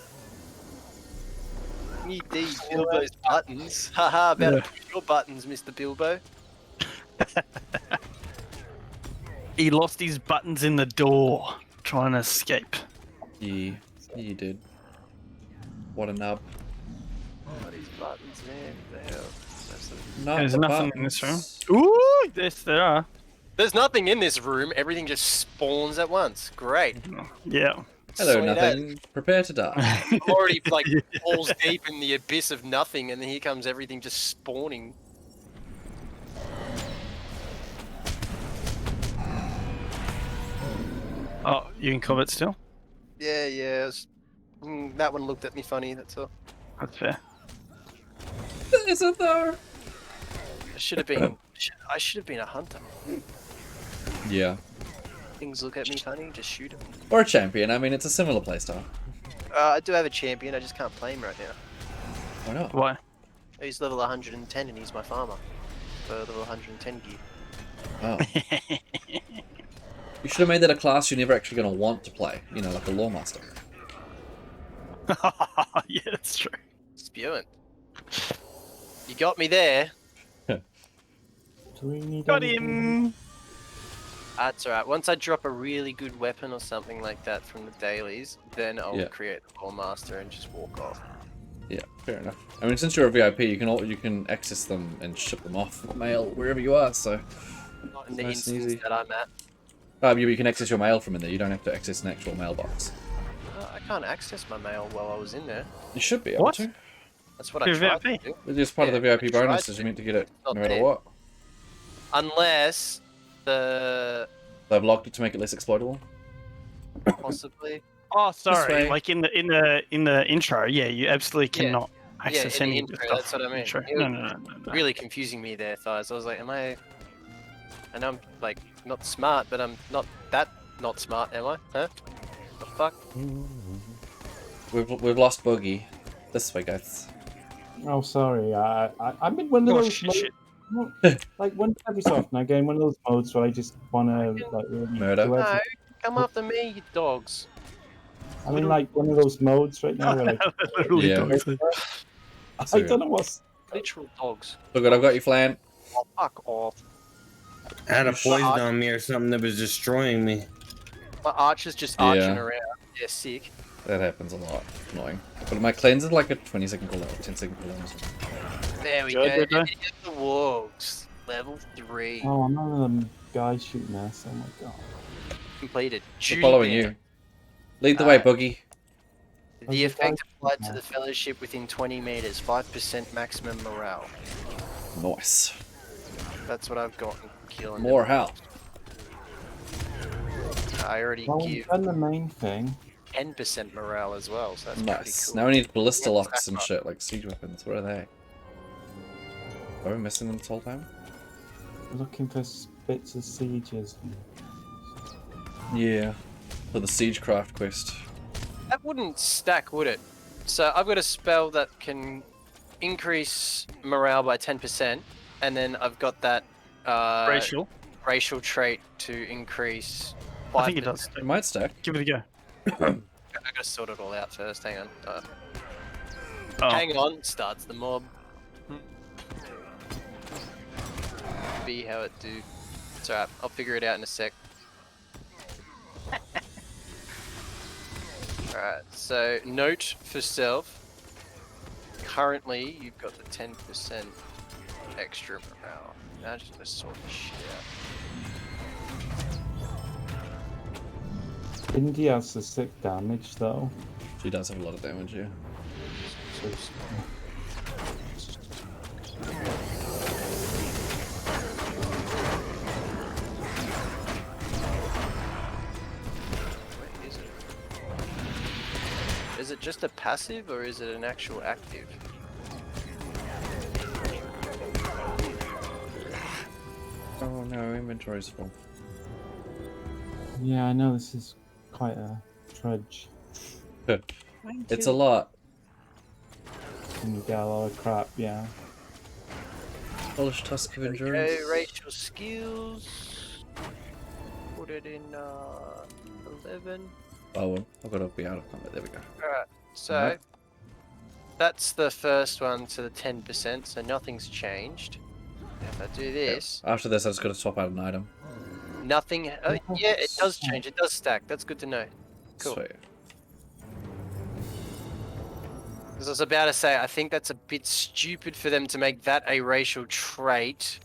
You did Bilbo's buttons. Haha, about to push your buttons, Mr. Bilbo. He lost his buttons in the door, trying to escape. Yeah, you did. What a nub. What are these buttons, man? What the hell? Not There's the nothing in this room. buttons. Ooh, yes, there are. There's nothing in this room. Everything just spawns at once. Great. Yeah. Hello, Sweet nothing. Prepare to die. I'm already like balls deep in the abyss of nothing, and then here comes everything just spawning. Oh, you in combat still? Yeah, yeah. That one looked at me funny. That's all. That's fair. Is it though? I should have been. I should have been a hunter. Yeah. Things look at me funny. Just shoot them. Or a champion. I mean, it's a similar playstyle. I do have a champion. I just can't play him right now. Why not? Why? He's level 110 and he's my farmer. For level 110 gear. Oh. You should have made that a class you're never actually going to want to play. You know, like a Lawmaster. Yeah, that's true. Spewing. You got me there. Do we need Got anything? him! That's alright. Once I drop a really good weapon or something like that from the dailies, then I'll create the Ball Master and just walk off. Yeah, fair enough. I mean, since you're a VIP, you can access them and ship them off mail wherever you are. So Not in the nice and instance easy. that I'm at. You can access your mail from in there. You don't have to access an actual mailbox. I can't access my mail while I was in there. You should be able What? to. That's what I You're tried VIP. to do. It's just part of the VIP I tried bonuses. to. You meant to get it Not no matter there. what. Unless the They've locked it to make it less exploitable. possibly. Oh, way. sorry. Like in the intro, yeah, you absolutely Yeah. cannot access in the any of the intro, stuff. that's what I mean. Intro. It No, was no. really confusing me there, Thighs. I was like, am I? I know I'm like not smart, but I'm not that not smart, am I? Huh? The fuck? We've lost Boogie. This way, guys. Oh, sorry. I'm in one of Oh, those shit. like once every so often I get in one of those modes where I just want to like really Murder? do No, everything. come after me, you dogs. I'm in like one of those modes right now where Literally Yeah. dogs. I don't know what's. Literal dogs. Look good, I've got you, Flan. Oh, fuck off. I had a poison on me or something that was destroying me. My archer's just Yeah. arching around. Yeah, sick. That happens a lot. Annoying. But my cleanse is like a 20-second cooldown, 10-second cooldown. There we Good, go. good, Get the wargs. Level 3. Oh, I'm one of them guys shooting us. Oh my god. Completed. They're Judy following Band. you. Lead the way, Boogie. The effect applied to the fellowship within 20 meters. 5% maximum morale. Nice. That's what I've gotten. Killing More them. health. I already Well, give we've done the main thing. 10% morale as well, so that's Nice. pretty cool. Now we need ballista Yeah, locks stack and up. shit, like siege weapons. What are they? Are we missing them this whole time? Looking for bits of sieges. Yeah. For the siegecraft quest. That wouldn't stack, would it? So I've got a spell that can increase morale by 10%, and then I've got that racial trait to increase 5%. I think it does. It might stack. Give it a go. I gotta sort it all out first. Hang on. Oh. Hang on. Starts the mob. Be how it do. It's alright. I'll figure it out in a sec. Alright. So note for self. Currently, you've got the 10% extra morale. Now I'm just gonna sort this shit out. Indy has the sick damage though. She does have a lot of damage, yeah. Wait, is it? Is it just a passive or is it an actual active? Oh no, inventory's full. Yeah, I know this is quite a trudge. It's a lot. And you get a lot of crap, yeah. Polish tusk of Okay, endurance. racial skills. Put it in 11. Oh well, I've got to be out of combat. There we go. Alright, so Alright. that's the first one to the 10%, so nothing's changed. If I do this, After this, I just got to swap out an item. nothing. Yeah, it does change. It does stack. That's good to know. Cool. Sweet. Because I was about to say, I think that's a bit stupid for them to make that a racial trait,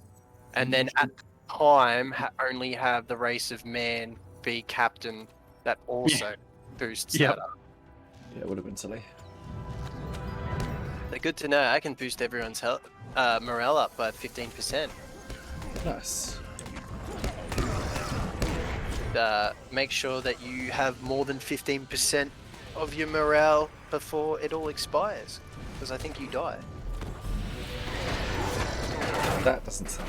and then at the time only have the race of man be captain. That also boosts that up. Yeah, it would have been silly. But good to know. I can boost everyone's health, morale up by 15%. Nice. Make sure that you have more than 15% of your morale before it all expires, because I think you die. That doesn't sound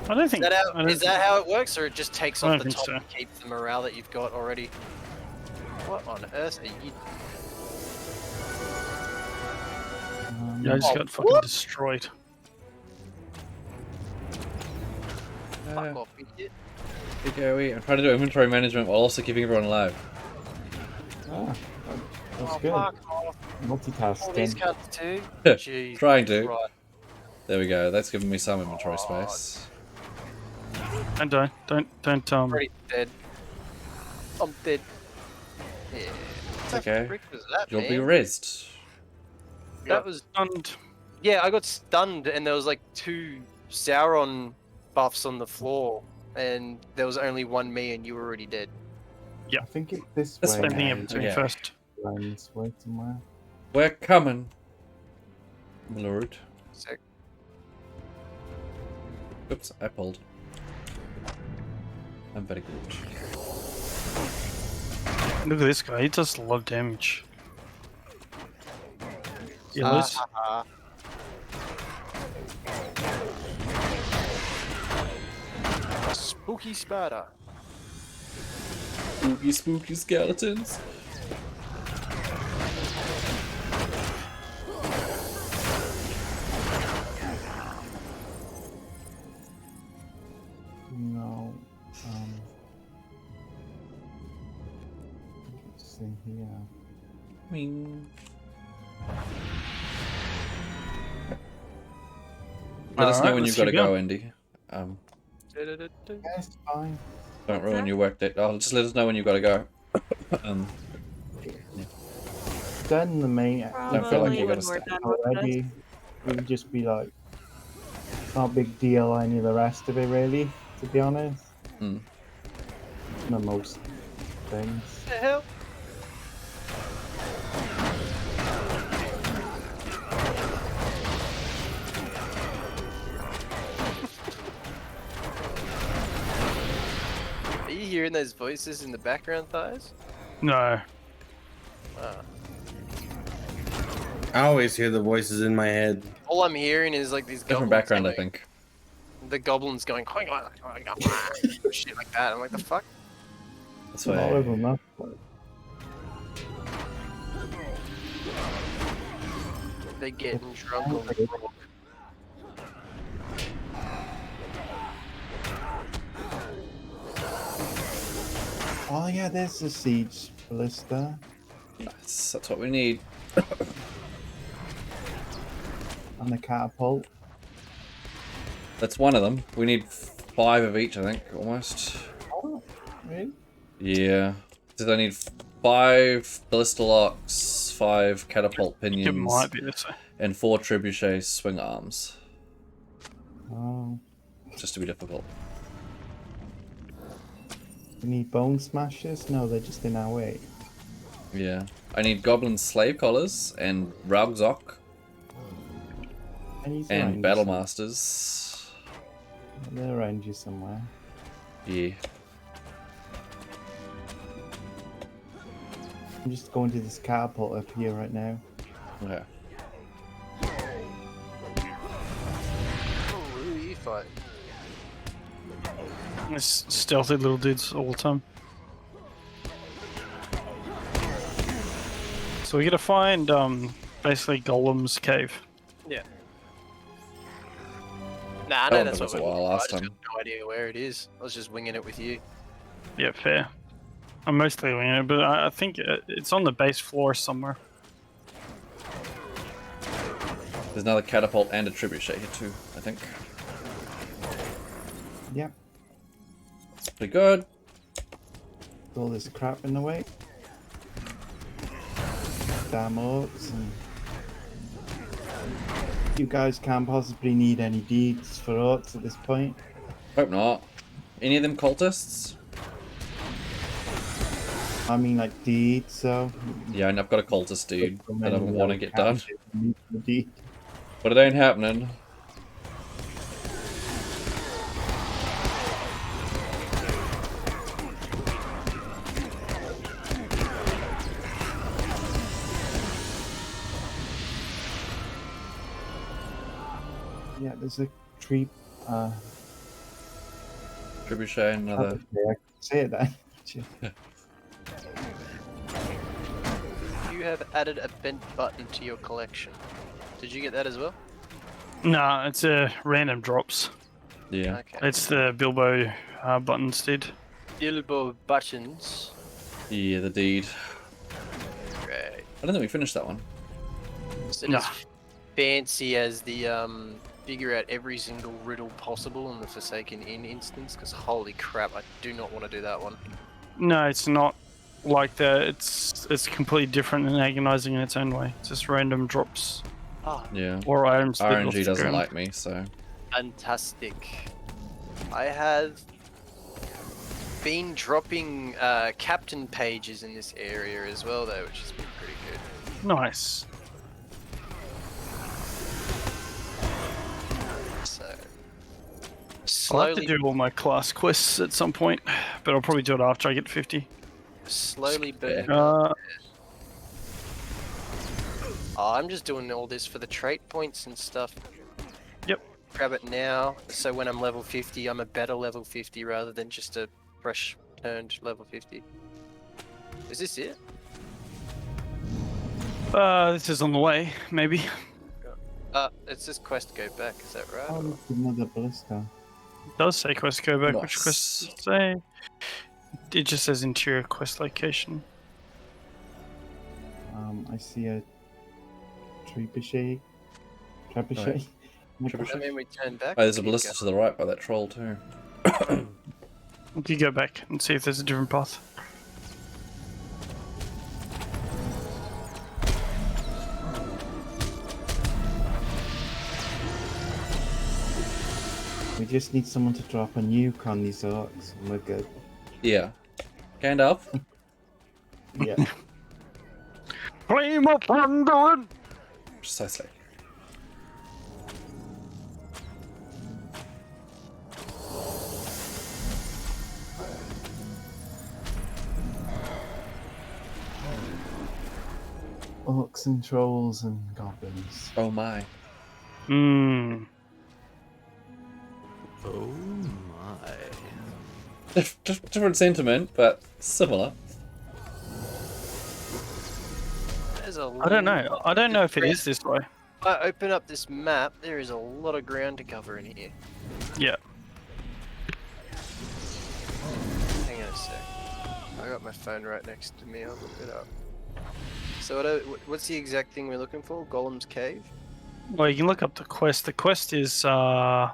I don't think. Is that how it works, or it just takes I off don't the think top so. and keeps the morale that you've got already? What on earth are you? Yeah, I just Oh, got fucking what? destroyed. Fuck off, idiot. Big AoE. I'm trying to do inventory management while also keeping everyone alive. Ah, that's Oh, good. fuck off. All these Multitasking. cunts too? Jeez. Trying to. Right. There we go. That's given me some inventory space. And don't. Already dead. I'm dead. Yeah. It's What the okay. frick was that, You'll be man? rezzed. That was stunned. Yeah, I got stunned, and there was like 2 Sauron buffs on the floor, and there was only one me, and you were already dead. I think it's this That's way. Spending now. everything Okay. first. Lines way somewhere. We're coming, my lord. So, Oops, I pulled. I'm very good. Look at this guy. He does a lot of damage. Yellows. Spooky spider. Spooky, spooky skeletons. No. I think it's in here. Wing. Let us know Alright, when let's you've got to keep going. go, Indy. Yeah, it's fine. Don't ruin your work day. Oh, just let us know when you've got to go. Done the main Don't feel like Probably you when gotta we're stay. done with already. this. It would just be like, not a big deal, any of the rest of it, really, to be honest. Hmm. No, most things. The hell? Are you hearing hearing those voices in the background, Thighs? No. I always hear the voices in my head. All I'm hearing is like these Different goblins background, I going, think. the goblins going shit like that. I'm like, the fuck? That's All why. of them, that's why. They're getting drunk on the rock. Oh yeah, there's the siege ballista. Nice. That's what we need. And the catapult. That's one of them. We need 5 of each, I think, almost. Oh, really? Yeah. So I need 5 ballista locks, 5 catapult It pinions, might be this way. and 4 trebuchet swing arms. Oh. Just to be difficult. We need bone smashers? No, they're just in our way. Yeah. I need goblin slave collars and Raugzok And and battle masters. They're around you somewhere. Yeah. I'm just going to this catapult up here right now. Okay. Oh, who are you fighting? It's stealthy little dudes all the time. So we gotta find basically Golem's cave. Yeah. Nah, I That know one that's took what us a we're while looking for. I last just time. got no idea where it is. I was just winging it with you. Yeah, fair. I'm mostly winging it, but I think it's on the base floor somewhere. There's another catapult and a trebuchet here too, I think. Yep. It's pretty good. All this crap in the way. Damn orcs and... You guys can't possibly need any deeds for orcs at this point. Hope not. Any of them cultists? I mean like deeds, so... Yeah, and I've got a cultist dude that I want to get done. Deed. But it ain't happening. Yeah, there's a tree... Trebuchet, another... I can say it then. You have added a bent button to your collection. Did you get that as well? Nah, it's random drops. Yeah. Okay. It's the Bilbo buttons did. Bilbo buttons. Yeah, the deed. Great. I don't think we finished that one. Is it as fancy as the figure out every single riddle possible in the Forsaken Inn instance? Because holy crap, I do not want to do that one. No, it's not like that. It's completely different and agonizing in its own way. It's just random drops. Ah, Yeah. Or items. that RNG off the doesn't ground. like me, so... fantastic. I have been dropping captain pages in this area as well, though, which has been pretty good. Nice. So I'll have to slowly, do all my class quests at some point, but I'll probably do it after I get 50. slowly burning. Oh, I'm just doing all this for the trait points and stuff. Yep. Grab it now, so when I'm level 50, I'm a better level 50 rather than just a fresh turned level 50. Is this it? This is on the way, maybe. It's this quest go back, is that right? Oh, look, another ballista. It does say quest go back. Which Nice. quest does it say? It just says interior quest location. I see a trebuchet. Trebuchet? Right. I mean, we turn back. Oh, there's a keep ballista going. to the right by that troll too. We could go back and see if there's a different path. We just need someone to drop a nuke on these orcs and we're good. Yeah. Gandalf? Yeah. Flame of thunder! Precisely. Orcs and trolls and goblins. Oh my. Hmm. Oh my. Different sentiment, but similar. There's a I don't know. I don't know if it is this way. If I open up this map, there is a lot of ground to cover in here. Yeah. Hang on a sec. I got my phone right next to me. I'll look it up. So what's the exact thing we're looking for? Golem's Cave? Well, you can look up the quest. The quest is the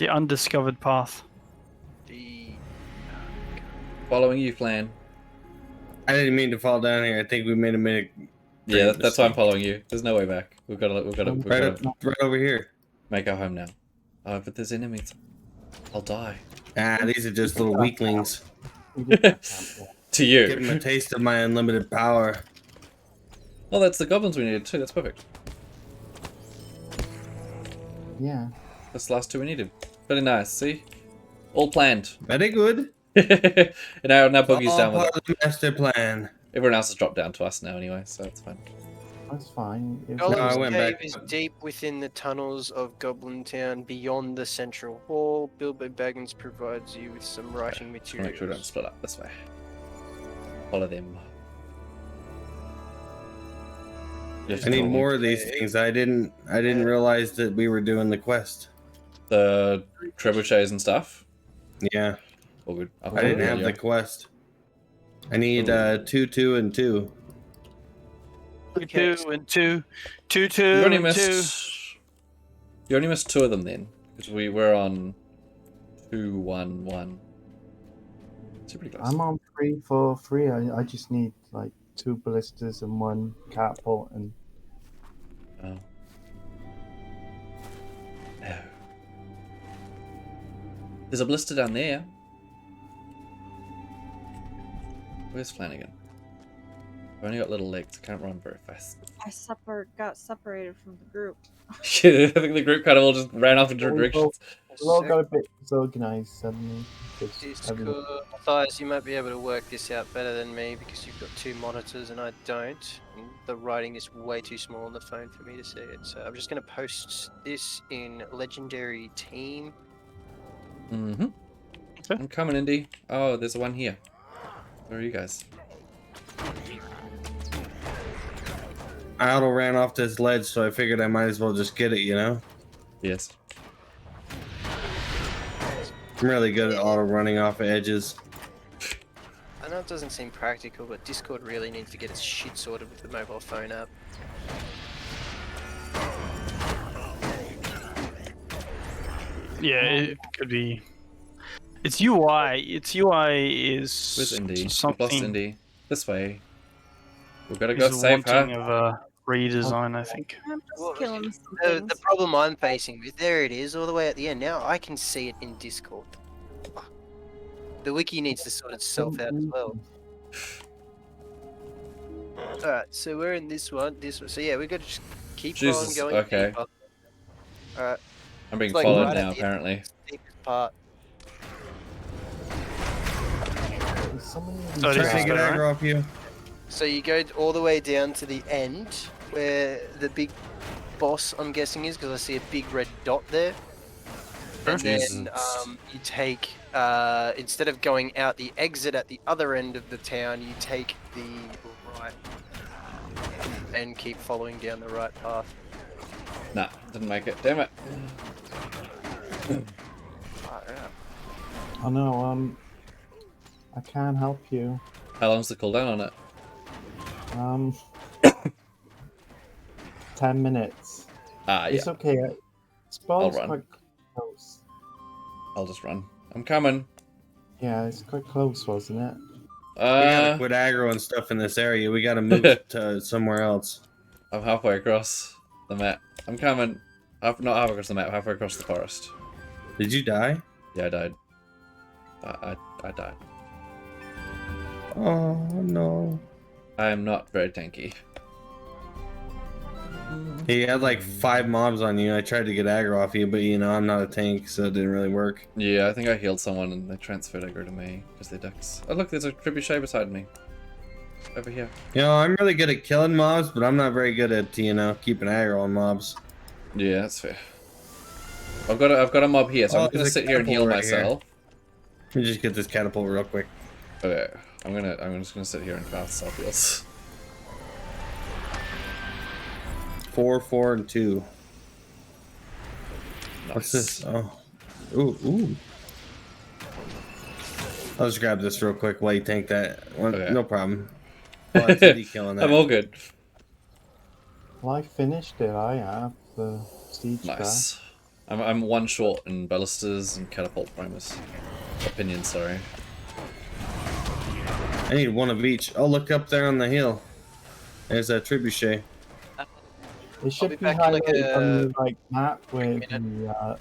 undiscovered path. Following you, Flan. I didn't mean to fall down here. I think we made a minute. Yeah, that's why I'm following you. There's no way back. We've got to Right over here. make our home now. Oh, but there's enemies. I'll die. Ah, these are just little weaklings. To you. Give them a taste of my unlimited power. Oh, that's the goblins we needed too. That's perfect. Yeah. That's the last two we needed. Very nice. See, all planned. Very good. And now Boogie's All down with part it. of the master plan. Everyone else has dropped down to us now anyway, so it's fine. That's fine. Golem's went Cave back. is deep within the tunnels of Goblin Town, beyond the central hall. Bilbo Baggins provides you with some writing Just wanna make sure we don't materials. split up this way. Follow them. I need more of these things. I didn't realize that we were doing the quest. The trebuchets and stuff. Yeah. All good. I didn't have the quest. I need 2, 2, and 2. Two and two. You only missed. You only missed 2 of them then, because we were on 2, 1, 1. It's pretty close. I'm on 3, 4, 3. I just need like 2 ballistas and 1 catapult and. Oh. No. There's a blister down there. Where's Flanagan? I've only got little legs. I can't run very fast. I got separated from the group. I think the group kind of all just ran off in different directions. We all got a bit disorganized suddenly. Discord. Matthias, you might be able to work this out better than me because you've got 2 monitors and I don't. And the writing is way too small on the phone for me to see it. So I'm just going to post this in Legendary Team. Mm-hmm. I'm coming, Indy. Oh, there's one here. Where are you guys? I auto ran off this ledge, so I figured I might as well just get it, you know? Yes. I'm really good at auto running off edges. I know it doesn't seem practical, but Discord really needs to get its shit sorted with the mobile phone app. Yeah, it could be. Its UI. Its UI is Where's Indy? We've something. lost Indy. This way. We've got to go is save her. wanting of a redesign, I think. I'm just killing some The things. problem I'm facing with, there it is, all the way at the end. Now I can see it in Discord. The wiki needs to sort itself out as well. Alright, so we're in this one. So yeah, we got to just keep Jesus, on going. okay. deeper. Alright. I'm being It's like followed right now, at the apparently. deepest part. So Trying to get aggro off you. So you go all the way down to the end where the big boss, I'm guessing, is, because I see a big red dot there. And then you take, instead of going out the exit at the other end of the town, you take the right and keep following down the right path. Nah, didn't make it. Damn it. Oh no, I can't help you. How long's the cooldown on it? 10 minutes. Ah, yeah. It's okay. Spell's run. quite close. I'll just run. I'm coming. Yeah, it's quite close, wasn't it? We gotta quit aggro and stuff in this area. We gotta move to somewhere else. I'm halfway across the map. I'm coming. Not halfway across the map, halfway across the forest. Did you die? Yeah, I died. I died. Oh no. I am not very tanky. He had like 5 mobs on you. I tried to get aggro off you, but you know, I'm not a tank, so it didn't really work. Yeah, I think I healed someone and they transferred aggro to me because they're ducks. Oh look, there's a trebuchet beside me. over here. You know, I'm really good at killing mobs, but I'm not very good at, you know, keeping aggro on mobs. Yeah, that's fair. I've got a mob here, so I'm gonna there's a sit here and heal catapult right here. myself. Let me just get this catapult real quick. Okay, I'm just gonna sit here and cast self heals. 4, 4, and 2. Nice. What's this? Oh, ooh. I'll just grab this real quick while you tank that. Okay. No problem. Well, it's a killing that. I'm all good. Well, I finished it. I have the siege Nice. I'm one short in ballistas and catapult primers. Opinions, sorry. I need one of each. Oh, look up there on the hill. There's a trebuchet. It should be be back in, like, highlighted on a the like map where the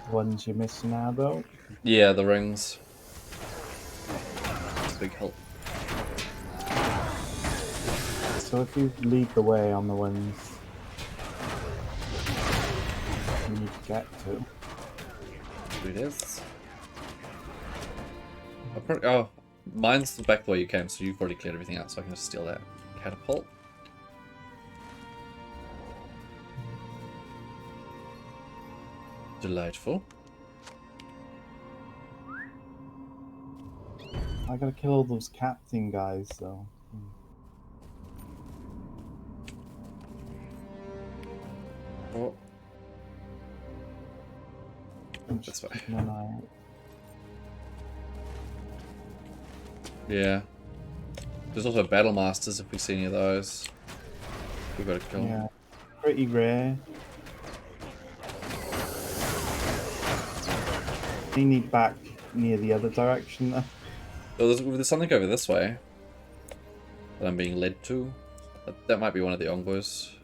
ones you're missing out though. Yeah, the rings. It's a big help. So if you lead the way on the ones you need to get to. Here it is. Oh, mine's the back the way you came, so you've already cleared everything out, so I can just steal that catapult. Delightful. I gotta kill all those captain guys though. Oh. This way. Yeah. There's also battle masters if we see any of those. We've got to kill them. Yeah, pretty rare. You need back near the other direction though. Oh, there's something over this way that I'm being led to. That might be one of the envoys.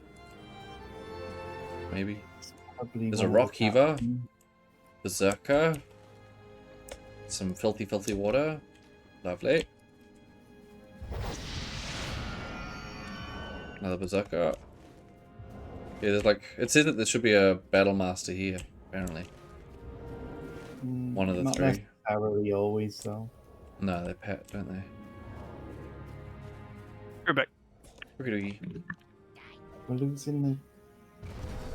Maybe. There's a rock heaver. Berserker. Some filthy water. Lovely. Another berserker. Yeah, there's like, it says that there should be a battle master here, apparently. One of the Not three. necessarily always though. No, they pet, don't they? We're back. We're losing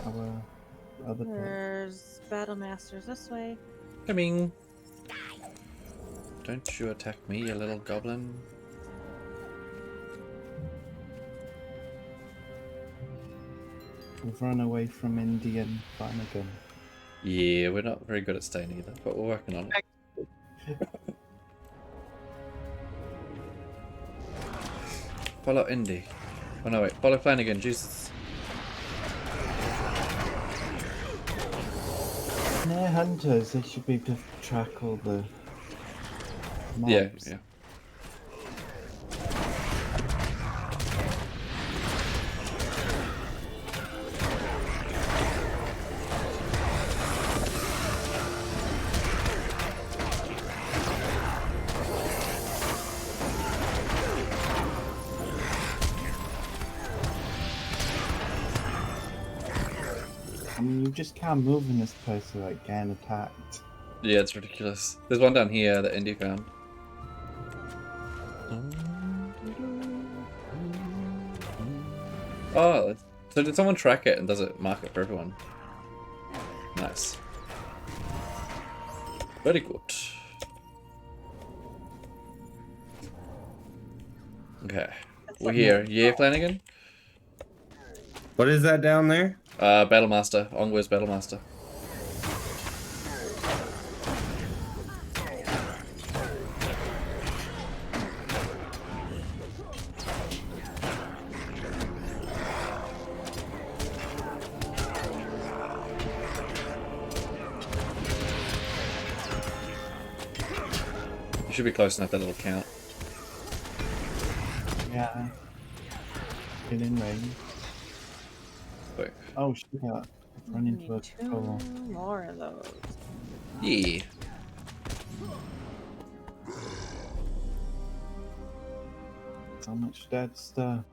our other pet. There's battle masters this way. Coming. Don't you attack me, you little goblin. We've run away from Indian Flanagan. Yeah, we're not very good at staying either, but we're working on it. Follow Indy. Oh no, wait, follow Flanagan, Jesus. Near hunters, they should be able to track all the mobs. Yeah. I mean, you just can't move in this place without getting attacked. Yeah, it's ridiculous. There's one down here that Indy found. Oh, so did someone track it and does it mark it for everyone? Nice. Very good. Okay. We're here. Yeah, Flanagan? What is that down there? Battlemaster. Ongwa's Battlemaster. You should be close enough that it'll count. Yeah. Get in range. Wait. Oh shit, I've run into a troll. More of those. Yeah. So much dead stuff.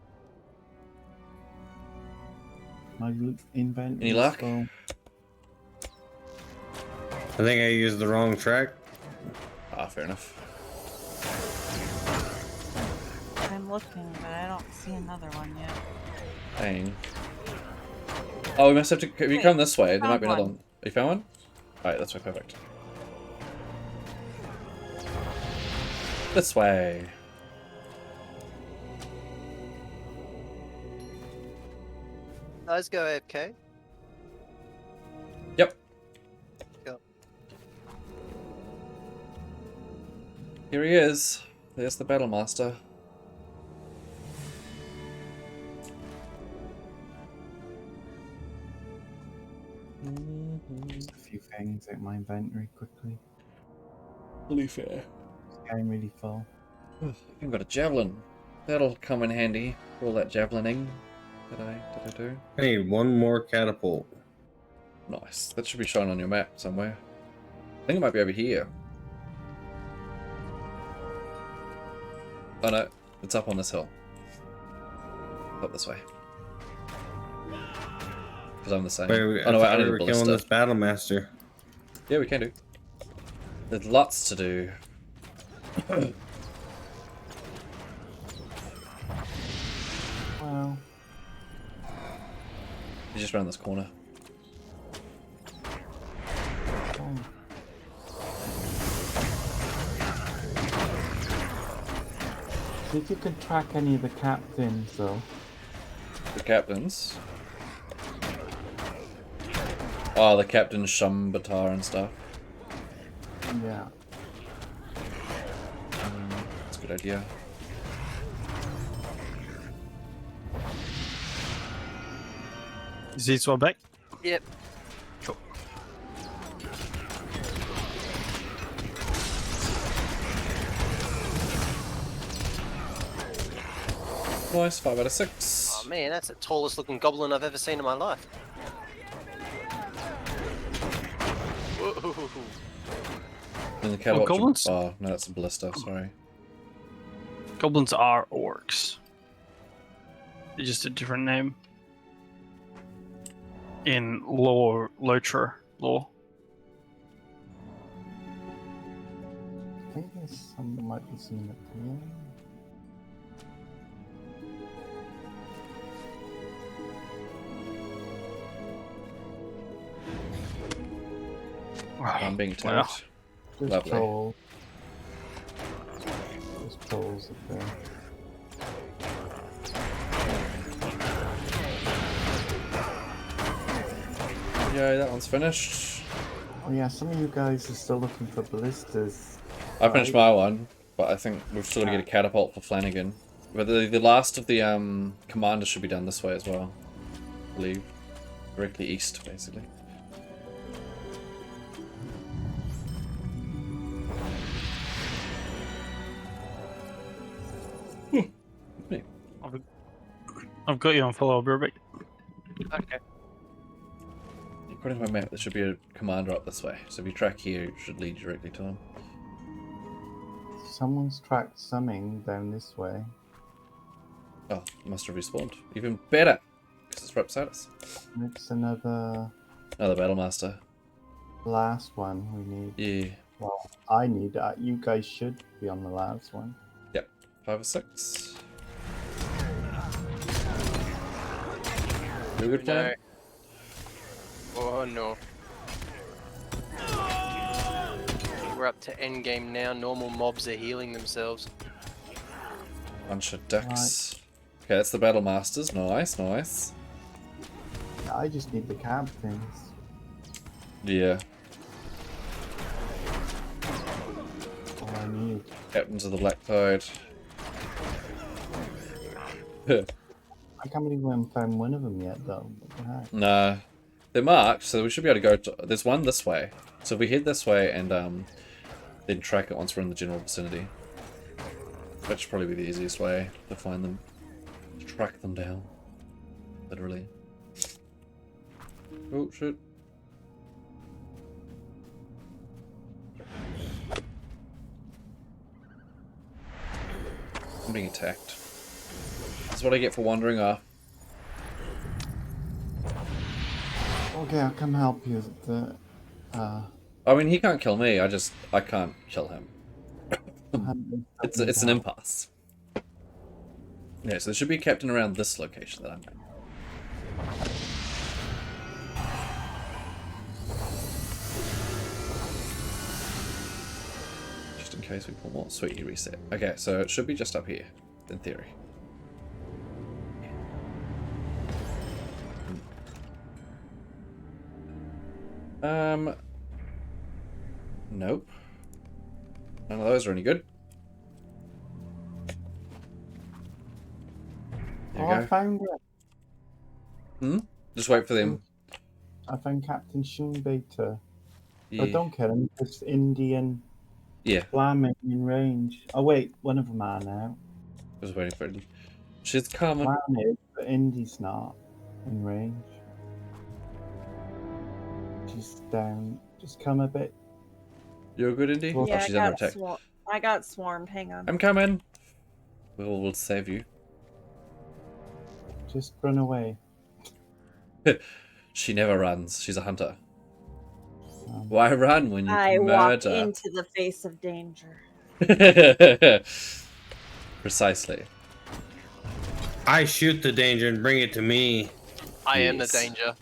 My inventory. Any luck? I think I used the wrong track. Ah, fair enough. I'm looking, but I don't see another one yet. Dang. Oh, we must have to. If you Wait, come this way, there might found be another one. one. You found one? Alright, that's way, perfect. This way. Guys, go AFK. Yep. Go. Here he is. There's the Battle Master. Just a few things out my inventory quickly. Fully fair. I'm really full. I've got a javelin. That'll come in handy for all that javelining that I do. I need one more catapult. Nice. That should be shown on your map somewhere. I think it might be over here. Oh no, it's up on this hill. Up this way. Because I'm the same. Wait, oh no, wait, I thought need we a were killing ballista. this battle master. Yeah, we can do. There's lots to do. Well, You just round this corner. oh. See if you can track any of the captains, though. The captains. Oh, the Captain Shumbatar and stuff. Yeah. That's a good idea. Is this one back? Yep. Cool. Nice, 5 out of 6. Oh man, that's the tallest looking goblin I've ever seen in my life. Whoa. And the catapult. goblins? Oh, no, that's a ballista, sorry. Goblins are orcs. They're just a different name. In Lotra lore. I think there's some, might be some up here. I'm being Wow. tagged. There's Lovely. trolls. There's trolls up there. Yeah, that one's finished. Oh yeah, some of you guys are still looking for ballistas. I finished my one, but I think we've still got to get a catapult for Flanagan. But the last of the commanders should be done this way as well, I believe. Directly east, basically. I've got you on follow up, Rubik. Okay. According to my map, there should be a commander up this way. So if you track here, it should lead directly to him. Someone's tracked something down this way. Oh, it must have respawned. Even better! Because it's right beside us. It's another Another battle master. last one we need. Yeah. Well, I need. You guys should be on the last one. Yep. 5 or 6. You a good plan? Oh no. We're up to endgame now. Normal mobs are healing themselves. Bunch of ducks. Okay, that's the battle masters. Nice, nice. I just need the captains. Yeah. All I need. Captains of the Black Tide. I can't believe we haven't found one of them yet, though. What the heck? Nah. They're marked, so we should be able to go to... There's one this way. So if we head this way and then track it once we're in the general vicinity. That should probably be the easiest way to find them. To track them down. Literally. Oh, shit. I'm being attacked. That's what I get for wandering off. Okay, I'll come help you. I mean, he can't kill me. I can't kill him. It's an impasse. Yeah, so there should be a captain around this location that I'm at. Just in case we pull more. Sweet, you reset. Okay, so it should be just up here, in theory. Nope. None of those are any good. There you I go. found it. Just wait for them. I found Captain Schumbater. Yeah. I don't kill him. Just Indian. Yeah. Flaming in range. Oh wait, one of them are now. I was waiting for it. She's coming. Flam is, but Indy's not in range. She's down. Just come a bit. You're good, Indy? Yeah, Oh, she's under attack. I got swarmed. Hang on. I'm coming. We'll save you. Just run away. She never runs. She's a hunter. Why run when you I can walk murder? into the face of danger. Precisely. I shoot the danger and bring it to me. I am the danger.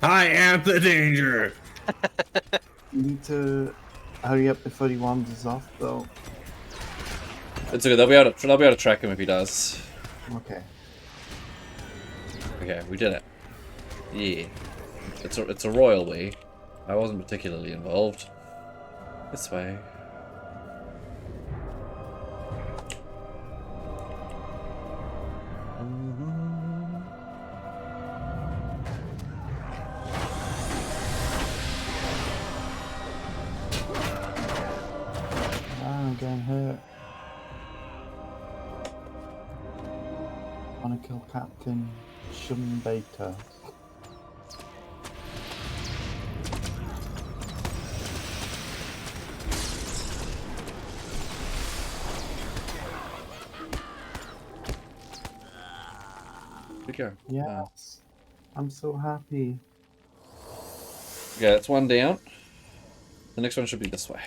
I am the danger. You need to hurry up before he wanders off, though. It's okay. They'll be able to track him if he does. Okay. Okay, we did it. Yeah. It's a royal way. I wasn't particularly involved. This way. I'm getting hurt. I want to kill Captain Schumbater. Good go. Yes. I'm so happy. Okay, that's one down. The next one should be this way.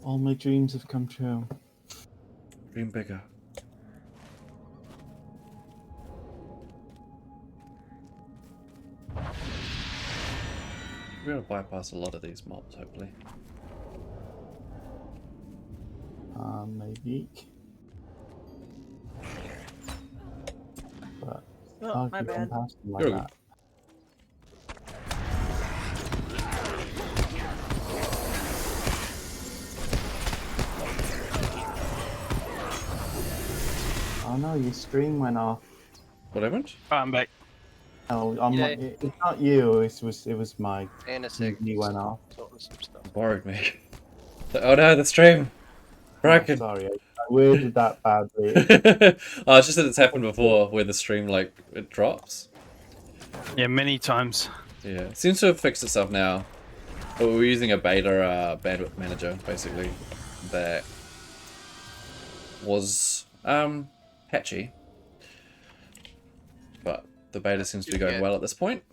All my dreams have come true. Dream bigger. We're gonna bypass a lot of these mobs, hopefully. Maybe. But Oh, my keep on bad. passing like You're that. Oh no, your stream went off. What happened? I'm back. Oh, Yeah. it's not you. It was my. And a sec. TV went off. Sorting some stuff. Borrowed me. Oh no, the stream! Broken! Sorry, I worded that badly. Oh, it's just that it's happened before where the stream, like, it drops. Yeah, many times. Yeah, it seems to have fixed itself now. But we're using a beta bandwidth manager, basically, that was patchy. But the beta seems to be going well at this point.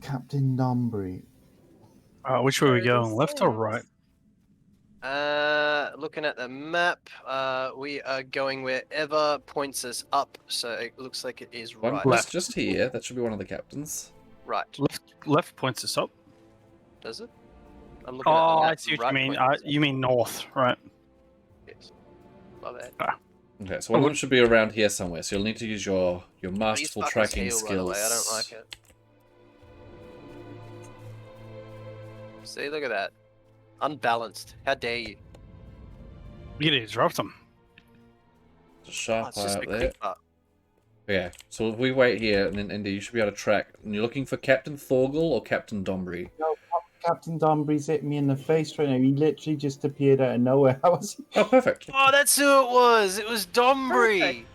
Captain Dombury. Which way are we going? Left or right? Looking at the map, we are going wherever points us up. So it looks like it is One right. point's just here. That should be one of the captains. Right. Left points us up. Does it? I'm looking Oh, at the map. I see what Right you mean. points us up. You mean north, right? Yes. My bad. Okay, so one of them should be around here somewhere. So you'll need to use your These masterful fuckers tracking heal right skills. away. I don't like it. See, look at that. Unbalanced. How dare you? You need to drop them. Just sharp Oh, it's eye just up a there. quick part. Yeah, so if we wait here, and then Indy, you should be able to track. And you're looking for Captain Thorgal or Captain Dombury? No, Captain Dombury's hit me in the face right now. He literally just appeared out of nowhere. I was. Oh, perfect. Oh, that's who it was. It was Dombury.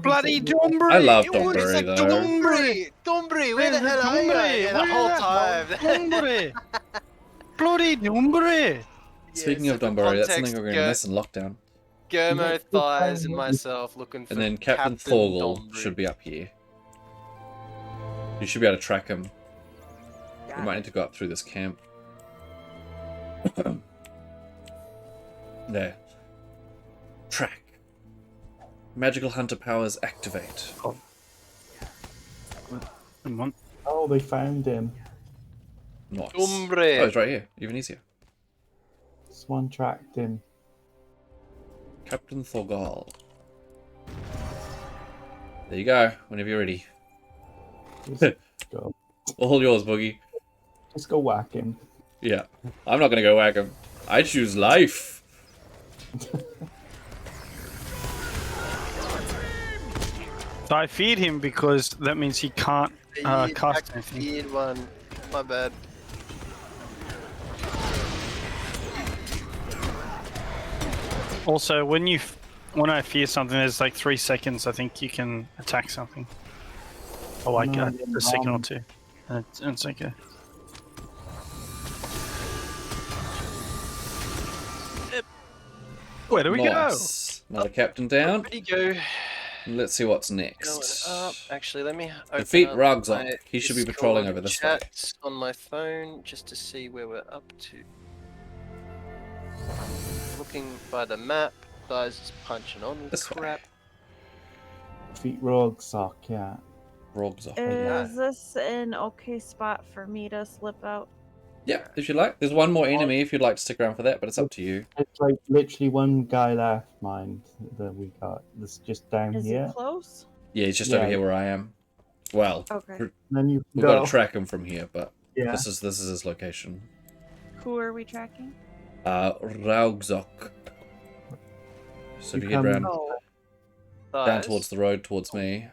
Bloody Dombury! I love It was Dombury, a though. Dombury. Dombury, where the hell are you? Yeah, the whole time. Dombury! Bloody Dombury! Speaking Yeah, of so for Dombury, that's something context, we're going to miss in lockdown. Germo, Thighs, and myself looking for And then Captain Thorgal Dombury. should be up here. You should be able to track him. We might need to go up through this camp. There. Track. Magical hunter powers activate. Oh, they found him. Nice. Hombre. Oh, it's right here. Even easier. Swan tracked him. Captain Thorgal. There you go. Whenever you're ready. Just go. All yours, Boogie. Just go whack him. Yeah. I'm not gonna go whack him. I choose life. So I feared him because that means he can't cast anything. Feared one. My bad. Also, when I fear something, there's like 3 seconds. I think you can attack something. Or like a second or two. And it's okay. Where do we Nice. Another captain down. Where'd he go? Let's see what's Going next. up. Actually, let me open Defeat up Rogzok. my He should be patrolling Discord over this way. chats on my phone just to see where we're up to. Looking by the map, guys just punching on with This way. crap. Feet rogue sock, yeah. Rogzok. Is this an okay spot for me to slip out? Yeah, if you like. There's one more enemy if you'd like to stick around for that, but it's up to you. It's like literally one guy left, mind, that we got. This just down Is here. he close? Yeah, he's just Yeah. over here where I am. Well, Okay. And then you we've go. got to track him from here, but Yeah. this is his location. Who are we tracking? Rogzok. So if You you head come- round Oh, down Guys, towards the road towards me,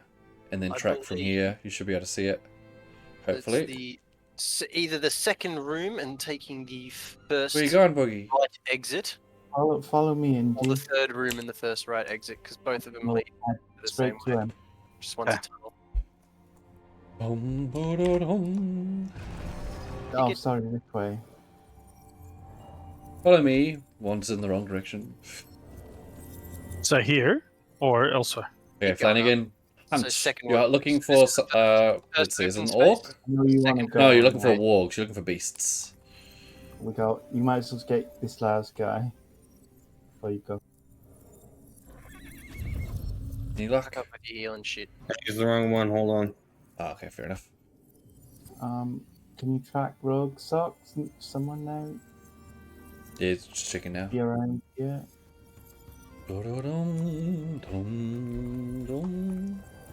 and then I track from believe here, you should be able to see it. it's Hopefully. either the second room and taking the first Where you going, Boogie? right exit, Follow me in. or the third room and the first right exit, because both of them No, lead to the straight same to way. him. Just one's a tunnel. Oh, sorry, this way. Follow me. One's in the wrong direction. So here or elsewhere? Okay, Flanagan. So Hunt. second You're one. looking So for, this is the let's see, is it an open orc? space. No, you want to Second go. No, you're looking for right? wargs. You're looking for beasts. We go. You might as well get this last guy. Before you go. Any luck? Up with your healing shit. I used the wrong one. Hold on. Oh, okay, fair enough. Can you track rogue socks? Someone now? Yeah, it's just checking now. Be around here.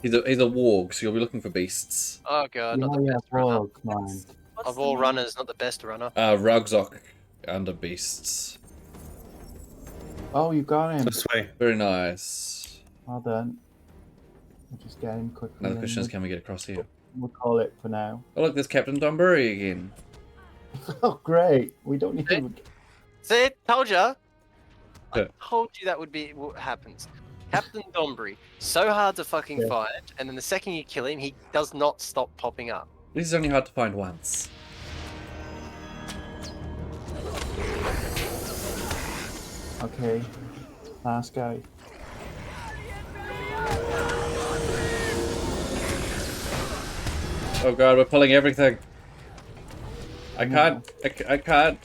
He's a warg, so you'll be looking for beasts. Oh god, not the Yeah, best runner. rogue, mind. what's Of the all name? runners, not the best runner. Rogzok under beasts. Oh, you got him. This way. Very nice. Well done. We'll just get him quickly. Now the and question is, we'll, can we get across here? we'll call it for now. Oh look, there's Captain Dunbury again. Oh, great. We don't need to. See, told ya. Yeah. I told you that would be what happens. Captain Dombury, so hard to fucking Yeah. find, and then the second you kill him, he does not stop popping up. This is only hard to find once. Okay. Last guy. Oh god, we're pulling everything. I can't. I can't.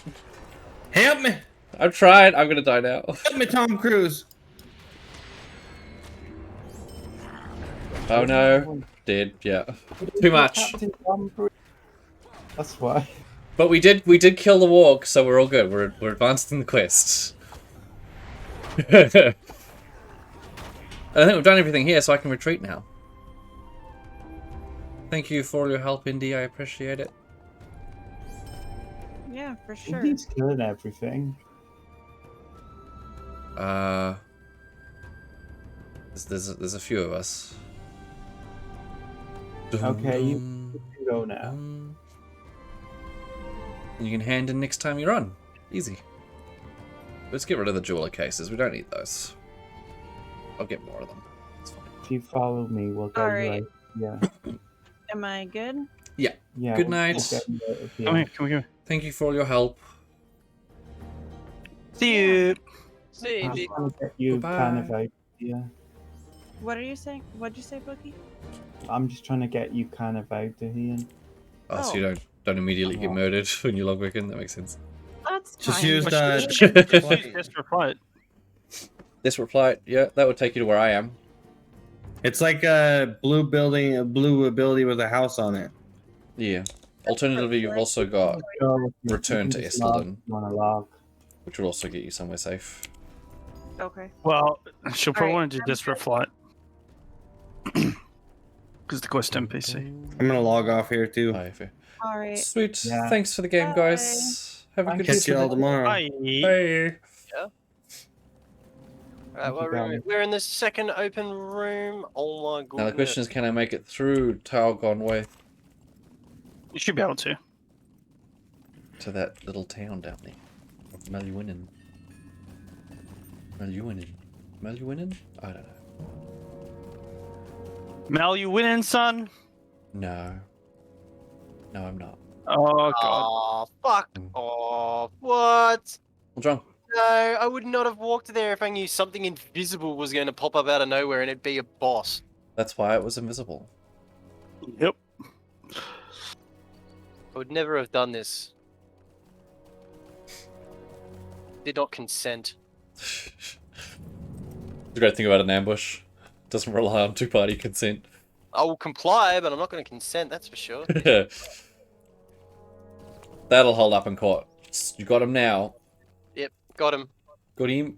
Help me! I'm trying. I'm gonna die now. Help me, Tom Cruise! Oh no. Dead. Yeah. Too much. Captain Dunbury. That's why. But we did kill the warg, so we're all good. We're advanced in the quest. I think we've done everything here, so I can retreat now. Thank you for all your help, Indy. I appreciate it. Yeah, for sure. He's killing everything. There's a few of us. Okay, you can go now. You can hand in next time you're on. Easy. Let's get rid of the jeweler cases. We don't need those. I'll get more of them. It's fine. If you follow me, we'll get Alright. you out. Yeah. Am I good? Yeah. Yeah. Good we'll night. get you out of here. Come here, come here. Thank you for all your help. See you. See, I'm big- trying to get you kind of Goodbye. out. Yeah. What are you saying? What'd you say, Bookie? I'm just trying to get you kind of out of here. Oh, so Oh. you don't immediately get Oh. murdered when you log back in. That makes sense. That's Just fine. use Just that. just reply it. This reply, yeah, that would take you to where I am. It's like a blue building, a blue ability with a house on it. Yeah. Alternatively, you've also got Return to Estelden, which will also get you somewhere safe. Okay. Well, she'll probably Alright, want to do Desperate Flight. Because the quest NPC. I'm gonna log off here too. All right. Sweet. Yeah. Thanks for the game, guys. Have a good Catch you all tomorrow. Bye. Bye. Yeah. Right, well, we're in the second open room. Oh my goodness. Now the question is, can I make it through Talgon Way You should be able to. to that little town down there? Maluinen. Maluinen? I don't know. Mal, you winning, son? No. No, I'm not. Oh, God. Oh, fuck. Oh, what? What's wrong? No, I would not have walked there if I knew something invisible was going to pop up out of nowhere and it'd be a boss. That's why it was invisible. Yep. I would never have done this. Did not consent. The great thing about an ambush, doesn't rely on two-party consent. I will comply, but I'm not going to consent, that's for sure. That'll hold up in court. You got him now. Yep, got him. Got him.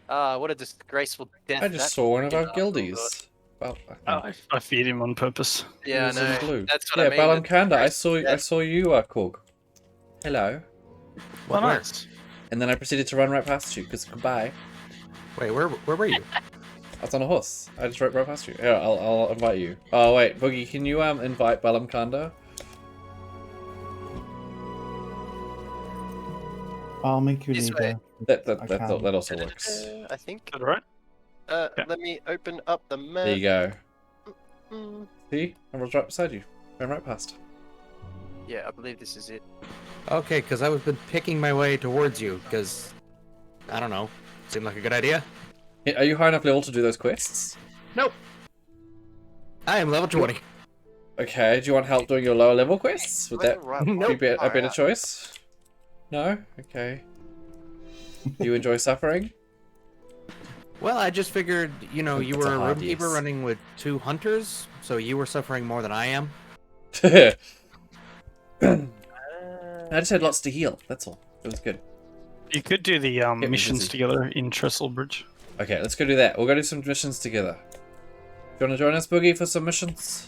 What a disgraceful death. I just saw one of our guildies. Well, I feared him on purpose. Yeah, I He was in know. blue. That's what yeah, I mean. Balam it's Kanda, I disgraceful saw you, Korg. Hello. Well, nice. And then I proceeded to run right past you, because goodbye. Wait, where were you? I was on a horse. I just rode right past you. Here, I'll invite you. Oh wait, Boogie, can you invite Balam Kanda? I'll make you This leader. That also works. I think. All right. Let me open up the map. There you go. Mm. See? I was right beside you. Ran right past. Yeah, I believe this is it. Okay, because I was been picking my way towards you, because, I don't know, seemed like a good idea. Yeah, are you high enough level to do those quests? Nope. I am level 20. Okay, do you want help doing your lower level quests? Would that be a better choice? No? Okay. Do you enjoy suffering? Well, I just figured, you know, you That's were a a hard roomkeeper yes. running with 2 hunters, so you were suffering more than I am. I just had lots to heal, that's all. It was good. You could do the me missions busy. together in Trestlebridge. Okay, let's go do that. We'll go do some missions together. Do you want to join us, Boogie, for some missions?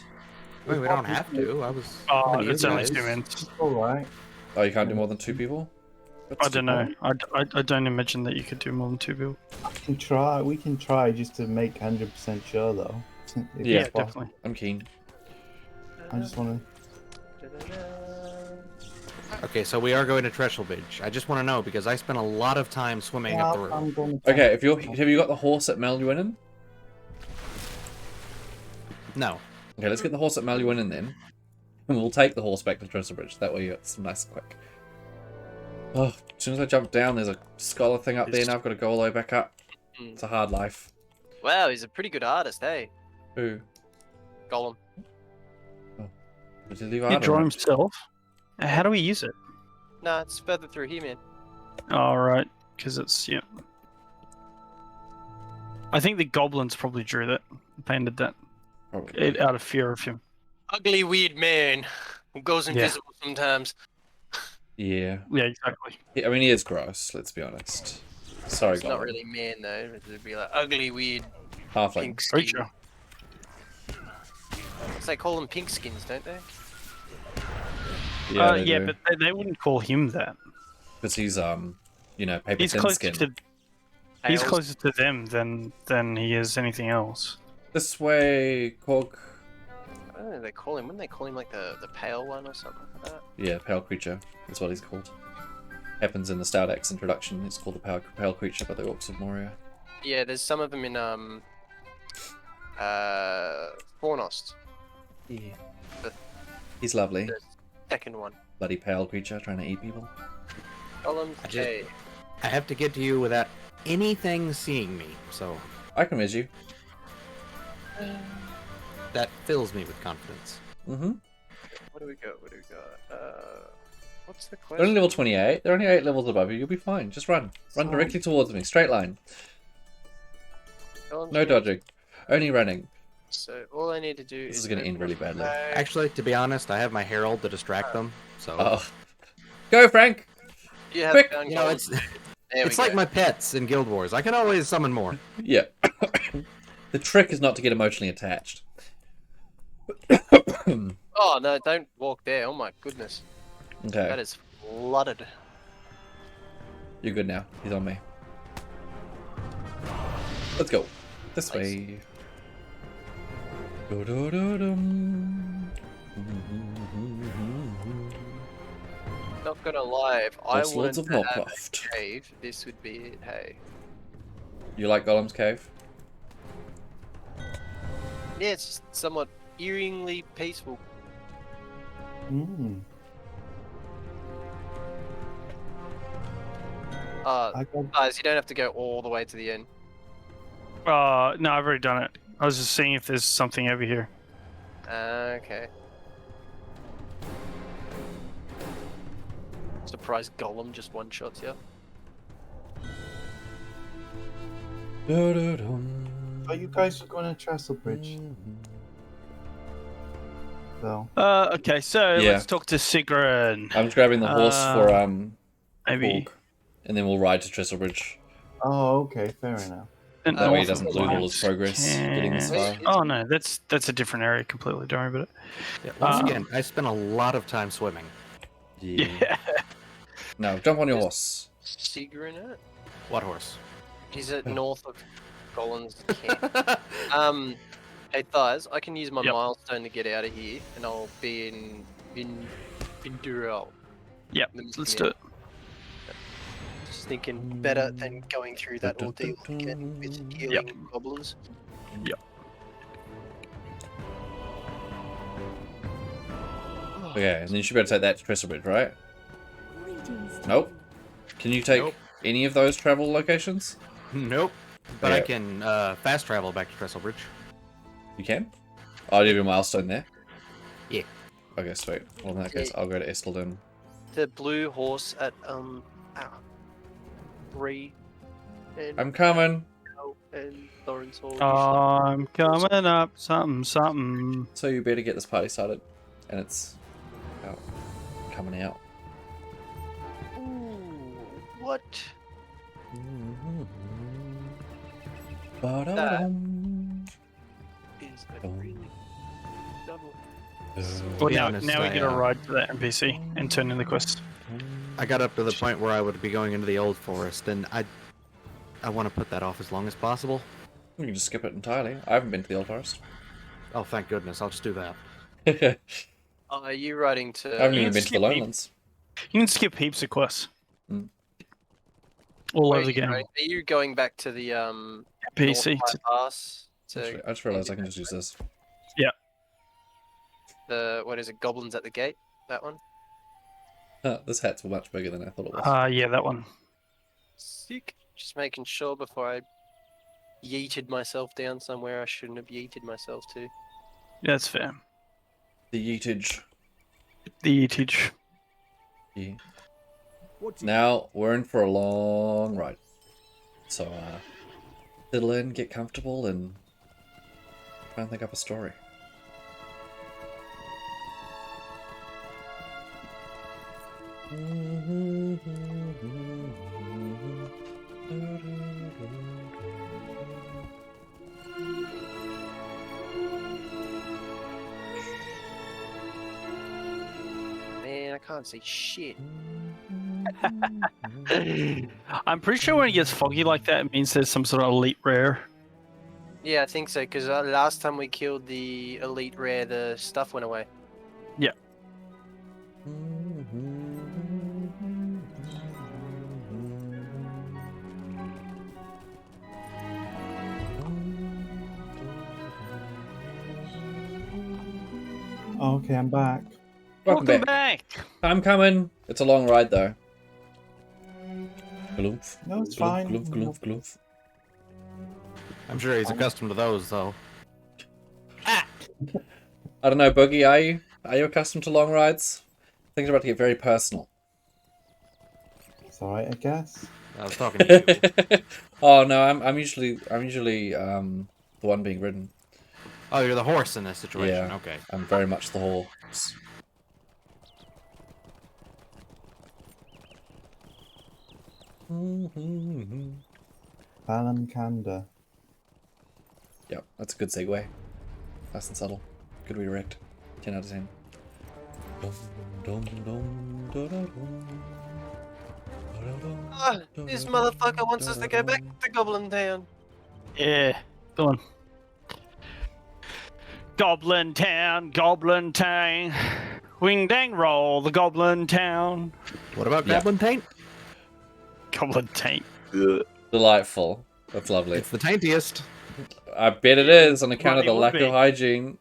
Wait, we don't have to. I was. Oh, coming to it's you only guys. 2 minutes. Alright. Oh, you can't do more than 2 people? I don't know. I don't imagine that you could do more than 2 people. We can try just to make 100% sure though. If Yeah, it's possible. definitely. I'm keen. I just want Okay, so we are going to Trestlebridge. I just want to know because I spent a lot of time swimming up the river. I'm going Okay, have you got the horse at Maluinen? No. Okay, let's get the horse at Maluinen then. And we'll take the horse back to Trestlebridge. That way it's nice and quick. Oh, as soon as I jump down, there's a scholar thing up there, now I've got to go all the way back up. It's a hard life. Wow, he's a pretty good artist, hey? Who? Gollum. Did he leave He art draw on it? himself. How do we use it? Nah, it's further through here, man. All right, because it's yeah. I think the goblins probably drew that, painted that, out of fear of him. Ugly, weird man who goes invisible sometimes. Yeah. Yeah, exactly. I mean, he is gross, let's be honest. Sorry, It's not Gollum. really man, though. It'd be like ugly, weird, Halfling. pink skin. Creature. They call them pink skins, don't they? Yeah, Yeah, but they wouldn't call him that. Because he's, you know, paper He's thin closer skin. to he's Pales. closer to them than he is anything else. This way, Korg. I don't know. They call him. Wouldn't they call him like the pale one or something like that? Yeah, pale creature is what he's called. Happens in the Stoudex introduction. He's called the pale creature by the Orcs of Moria. Yeah, there's some of them in Fornost. Yeah. The, He's lovely. the second one. Bloody pale creature trying to eat people. Gollum's K. I have to get to you without anything seeing me, so I can miss you. that fills me with confidence. Mm-hmm. What do we got? What do we got? What's the They're question? only level 28. They're only 8 levels above you. You'll be fine. Just run. Run directly towards me. Straight line. No dodging. Only running. So all I need to do This is is going to end really badly. Actually, to be honest, I have my herald to distract them. So. Oh. Go, Frank! You have Quick! found You know, gold. it's There it's we like go. my pets in Guild Wars. I can always summon more. Yeah. The trick is not to get emotionally attached. Oh no! Don't walk there. Oh my goodness. Okay. That is flooded. You're good now. He's on me. Let's go. This Nice. way. Do-do-do-dum. Not gonna lie, if I Lost Lords wanted of to have Norcroft. a cave, this would be it. Hey. You like Golem's Cave? Yeah, it's just somewhat eerily peaceful. Mm. Guys, you don't have to go all the way to the end. No, I've already done it. I was just seeing if there's something over here. Okay. Surprised Golem just one-shots you. Are you guys going to Trestle Bridge? So. Okay, so Yeah. let's talk to Sigrun. I'm just grabbing the horse for maybe. Hawk, and then we'll ride to Trestlebridge. Oh, okay, fair enough. That way he doesn't lose all his progress getting this far. Oh no, that's a different area completely. Don't worry about it. Yeah, once again, I spent a lot of time swimming. Yeah. No, jump on your horse. Sigrun it? What horse? He's at north of Golem's camp. Hey Thighs, I can use my milestone to get out of here, and I'll be in Dural. Yep, let's do it. Just thinking better than going through that ordeal again with healing goblins. Yep. Okay, and then you should be able to take that to Trestlebridge, right? Nope. Can you take any of those travel locations? Nope. But Yeah. I can fast travel back to Trestlebridge. You can? Oh, do you have a milestone there? Yeah. Okay, sweet. Well, in that case, I'll go to Estelden. The blue horse at 3 and I'm coming. and Lawrence Hall. I'm coming up, something. So you better get this party started, and it's out, coming out. Ooh, what? Is a really double. Well, be now, honest, now we I, get a ride to that NPC and turn in the quest. I got up to the point where I would be going into the old forest, and I want to put that off as long as possible. You can just skip it entirely. I haven't been to the Old Forest. Oh, thank goodness! I'll just do that. Are you riding to? I haven't even been to the Lowlands. You can skip heaps of quests. Mm. All Where over the are you game. riding? Are you going back to the PC North to- Pass? I just realised I can just use this. Yeah. The what is it? Goblins at the gate. That one. This hat's much bigger than I thought it was. Yeah, that one. Sick. Just making sure before I yeeted myself down somewhere I shouldn't have yeeted myself to. Yeah, that's fair. The yeetage. The yeetage. Yeah. Now we're in for a long ride. So settle in, get comfortable, and try and think up a story. Man, I can't see shit. I'm pretty sure when it gets foggy like that, it means there's some sort of elite rare. Yeah, I think so. Because last time we killed the elite rare, the stuff went away. Yeah. Oh, okay, I'm back. Welcome back. I'm coming. It's a long ride though. Gloof. No, it's gloof, fine. Gloof, gloof, gloof. I'm sure he's accustomed to those, though. I don't know, Boogie. Are you accustomed to long rides? Things are about to get very personal. It's alright, I guess. I was talking to you. Oh no, I'm usually the one being ridden. Oh, you're the horse in this situation. Yeah, Okay. I'm very much the horse. Balankanda. Yep, that's a good segue. Nice and subtle. Good redirect. 10 out of 10. Ah, this motherfucker wants us to go back to Goblin Town. Yeah, go on. Goblin Town, Goblin Town. Wing dang roll, the Goblin Town. What about Goblin Taint? Goblin Taint. Delightful. That's lovely. It's the taintiest. I bet it is on account of the Bloody lack would be. of hygiene.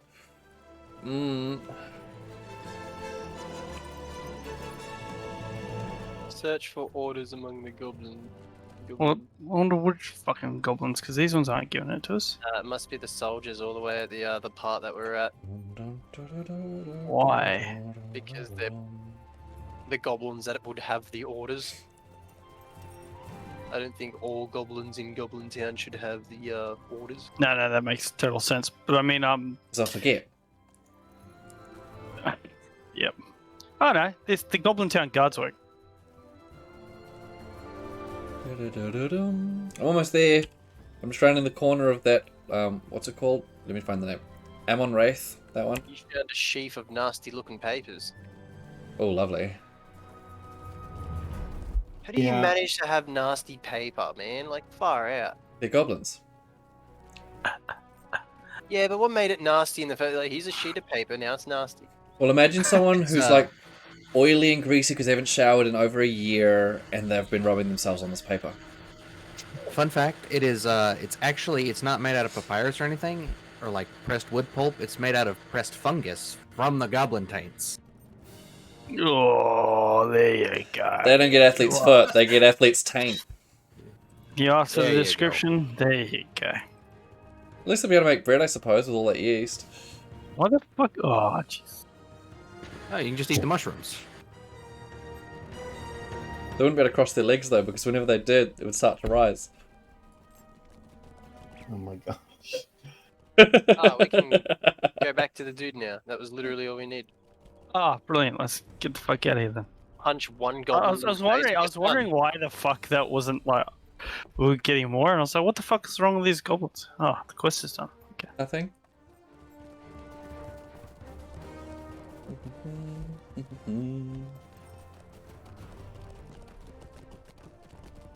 Mm. Search for orders among the goblin. Well, I wonder which fucking goblins, because these ones aren't giving it to us. It must be the soldiers all the way at the part that we're at, Why? because they're the goblins that would have the orders. I don't think all goblins in Goblin Town should have the orders. No, that makes total sense. But I mean, So I forget. Yep. Oh no, the Goblin Town guards work. I'm almost there. I'm just rounding the corner of that, what's it called? Let me find the name. Ammon Wraith, that one. You found a sheaf of nasty looking papers. Oh, lovely. How do you Yeah. manage to have nasty paper, man? Like, far out. They're goblins. Yeah, but what made it nasty in the first? Like, here's a sheet of paper, now it's nasty. Well, imagine someone who's like oily and greasy because they haven't showered in over a year and they've been rubbing themselves on this paper. Fun fact, it is it's not made out of papyrus or anything, or like pressed wood pulp. It's made out of pressed fungus from the goblin taints. Oh, there you go. They don't get athlete's foot, they get athlete's taint. You asked for There the you description? There you go. At least they'll be able to make bread, I suppose, with all that yeast. What the fuck? Oh, jeez. Oh, you can just eat the mushrooms. They wouldn't be able to cross their legs though, because whenever they did, it would start to rise. Oh my gosh. Ah, we can go back to the dude now. That was literally all we need. Ah, brilliant. Let's get the fuck out of here then. Punch one goblin. I was wondering why the fuck that wasn't like we were getting more, and I was like, what the fuck is wrong with these goblins? Oh, the quest is done. Okay. Nothing.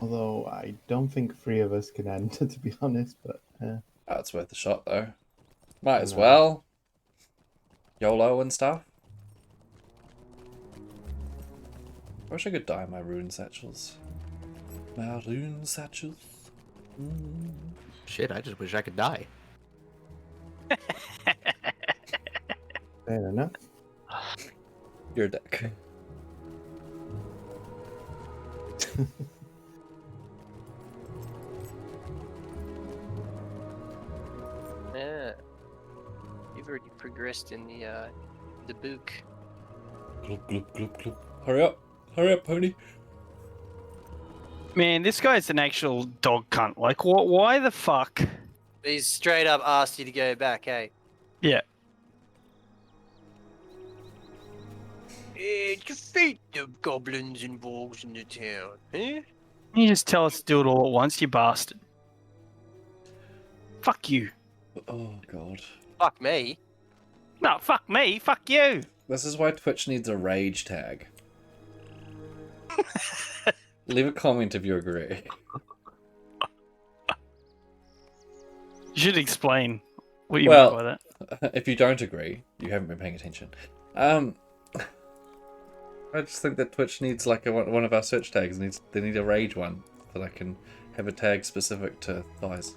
Although I don't think 3 of us can enter, to be honest, but Oh, it's worth a shot though. Might as well. YOLO and stuff. I wish I could dye my rune satchels. My rune satchels. Shit, I just wish I could die. fair enough. Your deck. Yeah. You've already progressed in the book. Gloop, gloop, gloop, gloop. Hurry up. Hurry up, pony. Man, this guy's an actual dog cunt. Like, what? Why the fuck? He's straight up asked you to go back, hey? Yeah. Defeat the goblins and wolves in the town, eh? You just tell us to do it all at once, you bastard. Fuck you. Oh, God. Fuck me. No, fuck me. Fuck you. This is why Twitch needs a rage tag. Leave a comment if you agree. You should explain what you mean by that. If you don't agree, you haven't been paying attention. I just think that Twitch needs like one of our search tags. They need a rage one that I can have a tag specific to thighs.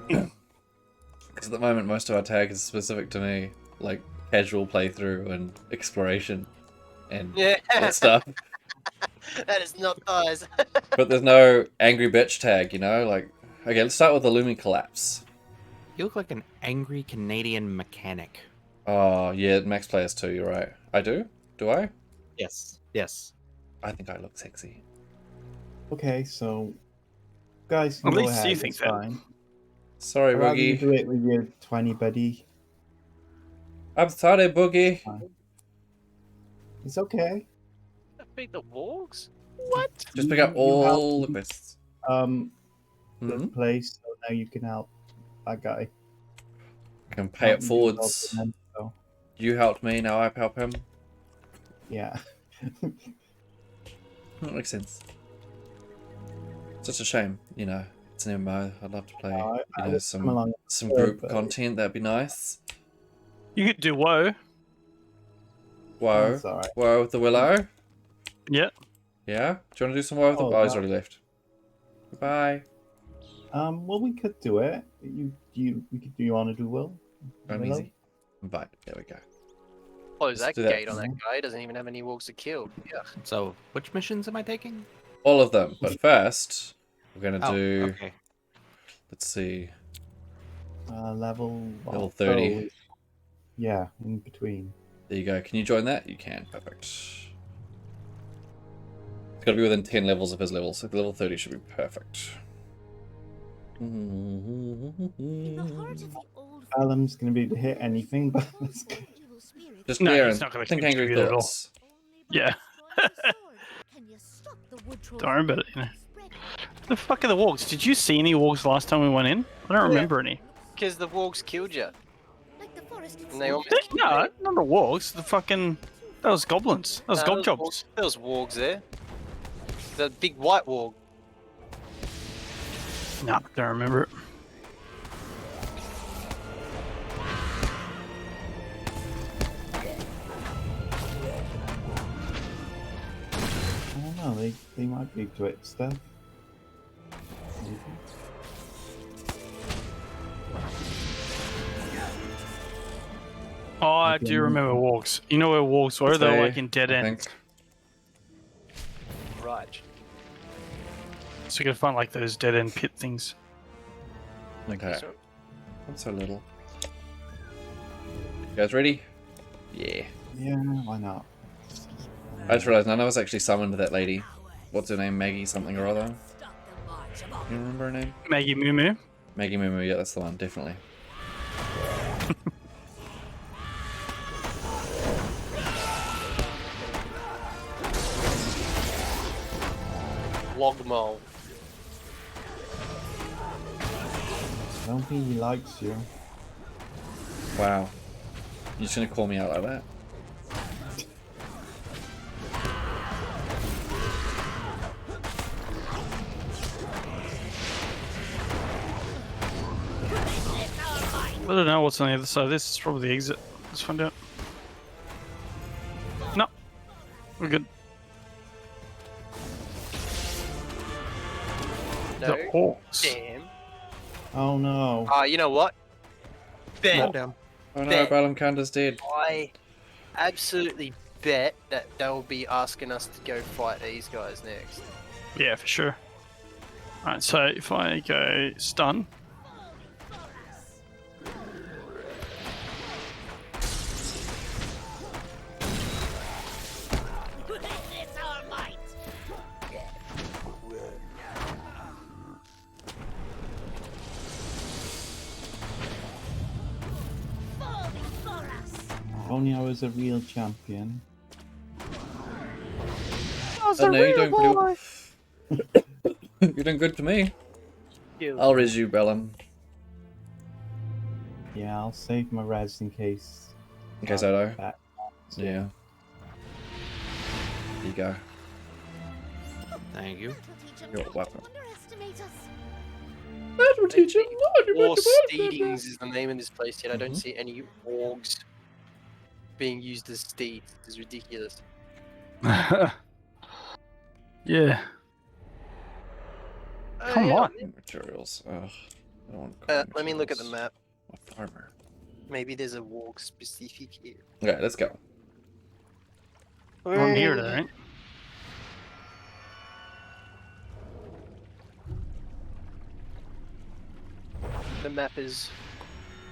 Because at the moment, most of our tags is specific to me, like casual playthrough and exploration and that stuff. That is not thighs. But there's no angry bitch tag, you know? Like, okay, let's start with the looming collapse. You look like an angry Canadian mechanic. Oh, yeah, Max Players 2, you're right. I do? Do I? Yes. Yes. I think I look sexy. Okay, so guys can At go least ahead. you think It's that. fine. Sorry, I'd rather you Boogie. do it with your 20 buddy. I'm sorry, Boogie. It's okay. Beat the wargs? What? Just pick up You helped all the me, quests. the place, so now you can help that guy. I can pay it Help me do forwards. something, so, You helped me, now I help him. yeah. That makes sense. Such a shame, you know. It's an MMO. I'd love to play, you know, some group content. That'd be nice. You could do WoW. Whoa. That's alright. Whoa with the Willow. Yeah. Yeah? Do you want to do some WoW with the... Oh, Oh, he's that- already left. Goodbye. Well, we could do it. You want to do Will? I'm Willow? easy. Invite. There we go. Close Let's that do that. gate on that guy. He doesn't even have any wargs to kill. Yeah. So, which missions am I taking? All of them. But first, we're going to Oh, do... okay. Let's see. Level 30. oh, yeah, in between. There you go. Can you join that? You can. Perfect. It's got to be within 10 levels of his level, so level 30 should be perfect. Alan's going to be able to hit anything, but that's good. Just No, clear he's and not gonna think angry contribute at all. thoughts. Yeah. Don't worry about it, you know. The fuck are the wargs? Did you see any wargs last time we went in? I don't remember any. Because the wargs killed you. And they almost No, not the wargs. The fucking... That was goblins. That was gob jobs. There was wargs there. The big white warg. No, don't remember it. I don't know, they might be twit stuff. Maybe. Oh, I do remember wargs. You know where wargs were? They were like in dead ends. Right. So you can find like those dead end pit things. Okay. I'm so little. You guys ready? Yeah. Yeah, why not? I just realized none of us actually summoned that lady. What's her name? Maggie something or other? You remember her name? Maggie Moo Moo. Maggie Moo Moo, yeah, that's the one, definitely. Logmole. I don't think he likes you. Wow. You're just gonna call me out like that? I don't know what's on the other side of this. It's probably the exit. Let's find out. No. We're good. No. The orcs. Damn. Oh no. You know what? Bet. Down. Oh no, Bet. Balamkanda's dead. I absolutely bet that they'll be asking us to go fight these guys next. Yeah, for sure. Alright, so if I go stun. If only I was a real champion. Oh no, you're doing pretty... You're doing good to me. I'll res you, Bellum. Yeah, I'll save my res in case. In case I do. That- Yeah. There you go. Thank you. You're welcome. That will teach him. Or Steedings is the name of this place, yet I don't see any orgs being used as steeds. It's ridiculous. Yeah. Come on. Materials. Ugh. I don't want Let me look at the map. A farmer. Maybe there's a warg specific here. Okay, let's go. I'm here, right? The map is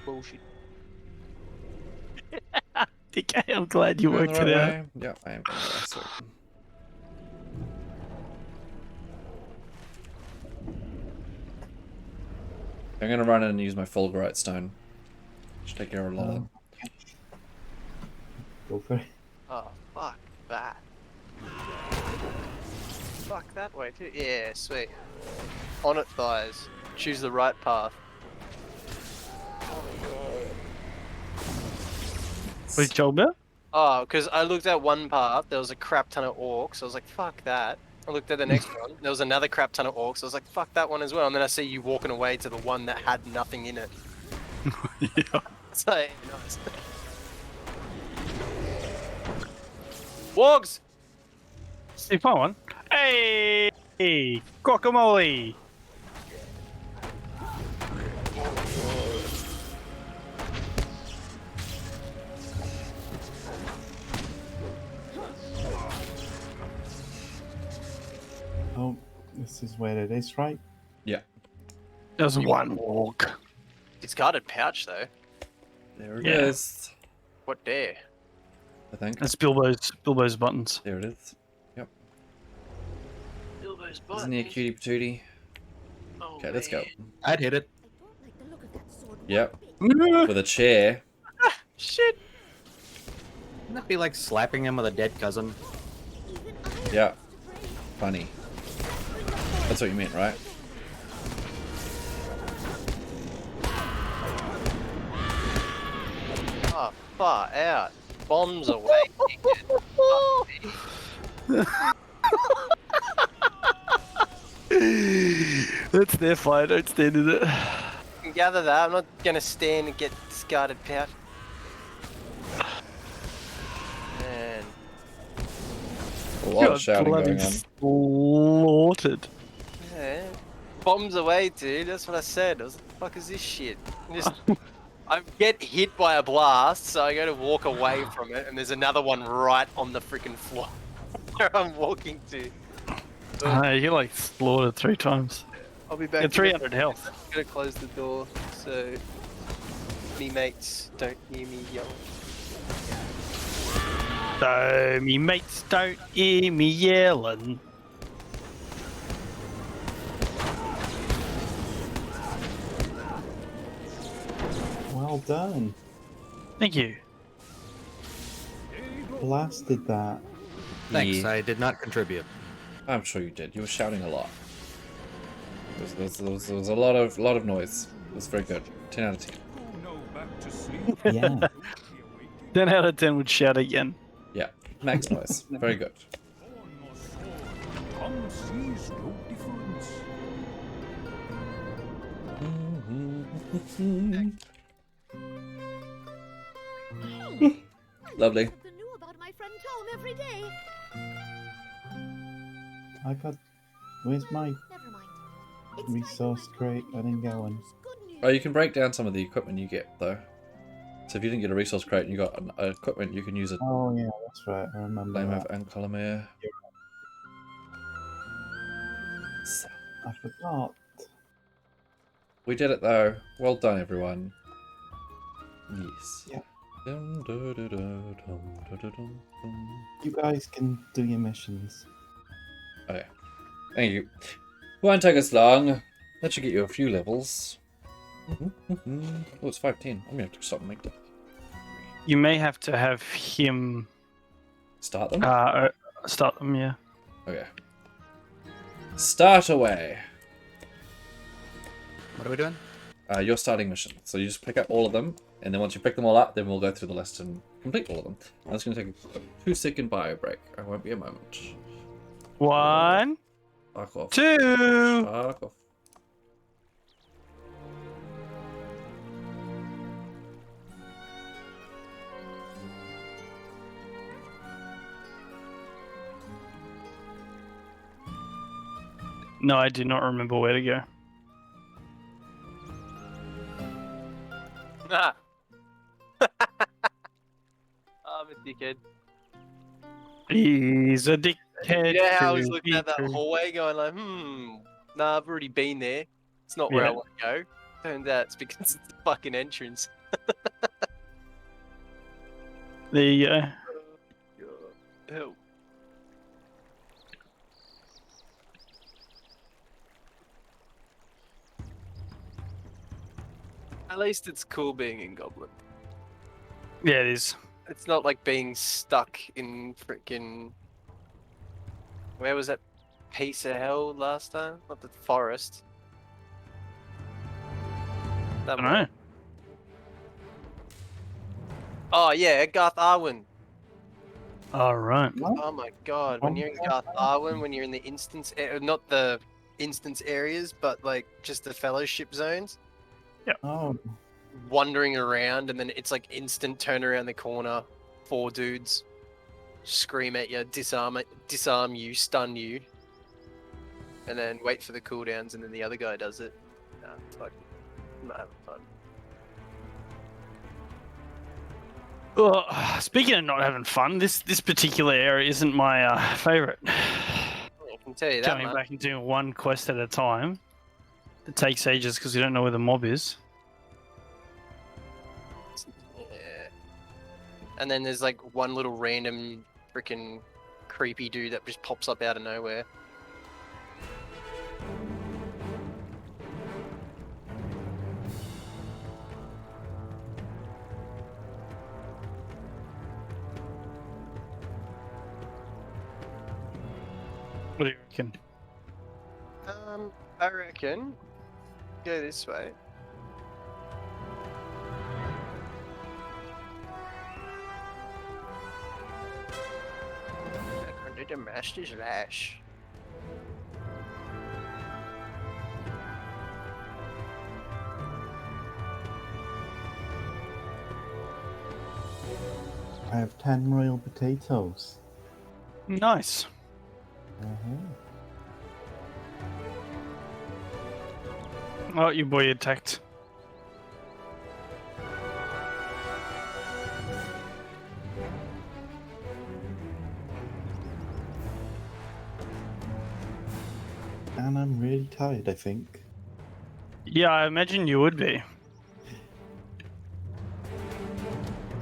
bullshit. DK, I'm glad you Going worked the it right out. way? Yeah, I am going the right way. I'm gonna run in and use my Fulgurite stone. Should take care of a lot of them. Go for it. Oh, fuck that. Fuck that way too. Yeah, sweet. On it, thighs. Choose the right path. What are you talking about? Oh, because I looked at one path, there was a crap ton of orcs. I was like, fuck that. I looked at the next one, there was another crap ton of orcs. I was like, fuck that one as well. And then I see you walking away to the one that had nothing in it. Yeah. It's like, nice. Wargs! See, fun one. Hey! Guacamole! Oh, this is where it is, right? Yeah. There's one walk. It's guarded pouch though. There it Yeah. is. What dare? I think. That's Bilbo's buttons. There it is. Yep. Bilbo's butt. Isn't he a cutie patootie? Oh, Okay, let's go. I'd hit it. Yep. With a chair. Shit. Wouldn't that be like slapping him with a dead cousin? Yeah. Funny. That's what you meant, right? Oh, far out. Bombs away. That's their fight. Don't stand in it. Gather that. I'm not gonna stand and get discarded pouch. Man. A lot of shouting bloody going on. slaughtered. Yeah. Bombs away, dude. That's what I said. I was like, the fuck is this shit? Just, I get hit by a blast, so I go to walk away from it, and there's another one right on the freaking floor where I'm walking to. You like slaughtered 3 times. I'll be back. At 300 health. I'm gonna close the door so me mates don't hear me yell. So me mates don't hear me yelling. Well done. Thank you. Blasted that. Thanks, Yeah. I did not contribute. I'm sure you did. You were shouting a lot. There was a lot of noise. It was very good. 10 out of 10. Yeah. 10 out of 10 would shout again. Yeah. Max noise. Very good. Lovely. Something new about my friend Tom every day. I got. Where's my Never mind. It's resource crate? I didn't get one. Oh, you can break down some of the equipment you get, though. So if you didn't get a resource crate and you got equipment, you can use it. Oh yeah, that's right. I remember Flame that. of and Colomere. So, I forgot. we did it, though. Well done, everyone. Yes. Yeah. Dum, da, da, da, dum, da, da, dum, dum. You guys can do your missions. Okay. Thank you. Won't take us long. That should get you a few levels. Oh, it's 5:10. I'm gonna have to stop and make that. You may have to have him Start them? start them, yeah. Okay. Start away. What are we doing? Your starting mission. So you just pick up all of them, and then once you pick them all up, then we'll go through the list and complete all of them. I'm just going to take a 2-second bio break. I won't be a moment. 1, Fuck off. 2. Fuck off. No, I do not remember where to go. Nah. I'm a dickhead. He's a dickhead. You know how I was to looking at that be true. hallway going like, nah, I've already been there. It's not where I Yeah. want to go. Turns out it's because it's the fucking entrance. There you go. Hell. At least it's cool being in Goblin. Yeah, it is. It's not like being stuck in freaking. Where was that piece of hell last time? Not the forest. That I don't know. Oh yeah, Garth Arwen. All right. Oh my god, when you're in Garth Arwen, when you're in the instance, not the instance areas, but like just the fellowship zones. Oh, Wandering around, and then it's like instant turn around the corner, 4 dudes scream at you, disarm you, stun you, and then wait for the cooldowns, and then the other guy does it. Nah, fuck. I'm not having fun. Well, speaking of not having fun, this particular area isn't my favorite. I can tell you that, Going man. back and doing one quest at a time. It takes ages because we don't know where the mob is. Yeah. And then there's like one little random freaking creepy dude that just pops up out of nowhere. What do you reckon? I reckon go this way. Under the Master's Lash. I have 10 royal potatoes. Nice. Oh, your boy attacked. And I'm really tired, I think. Yeah, I imagine you would be.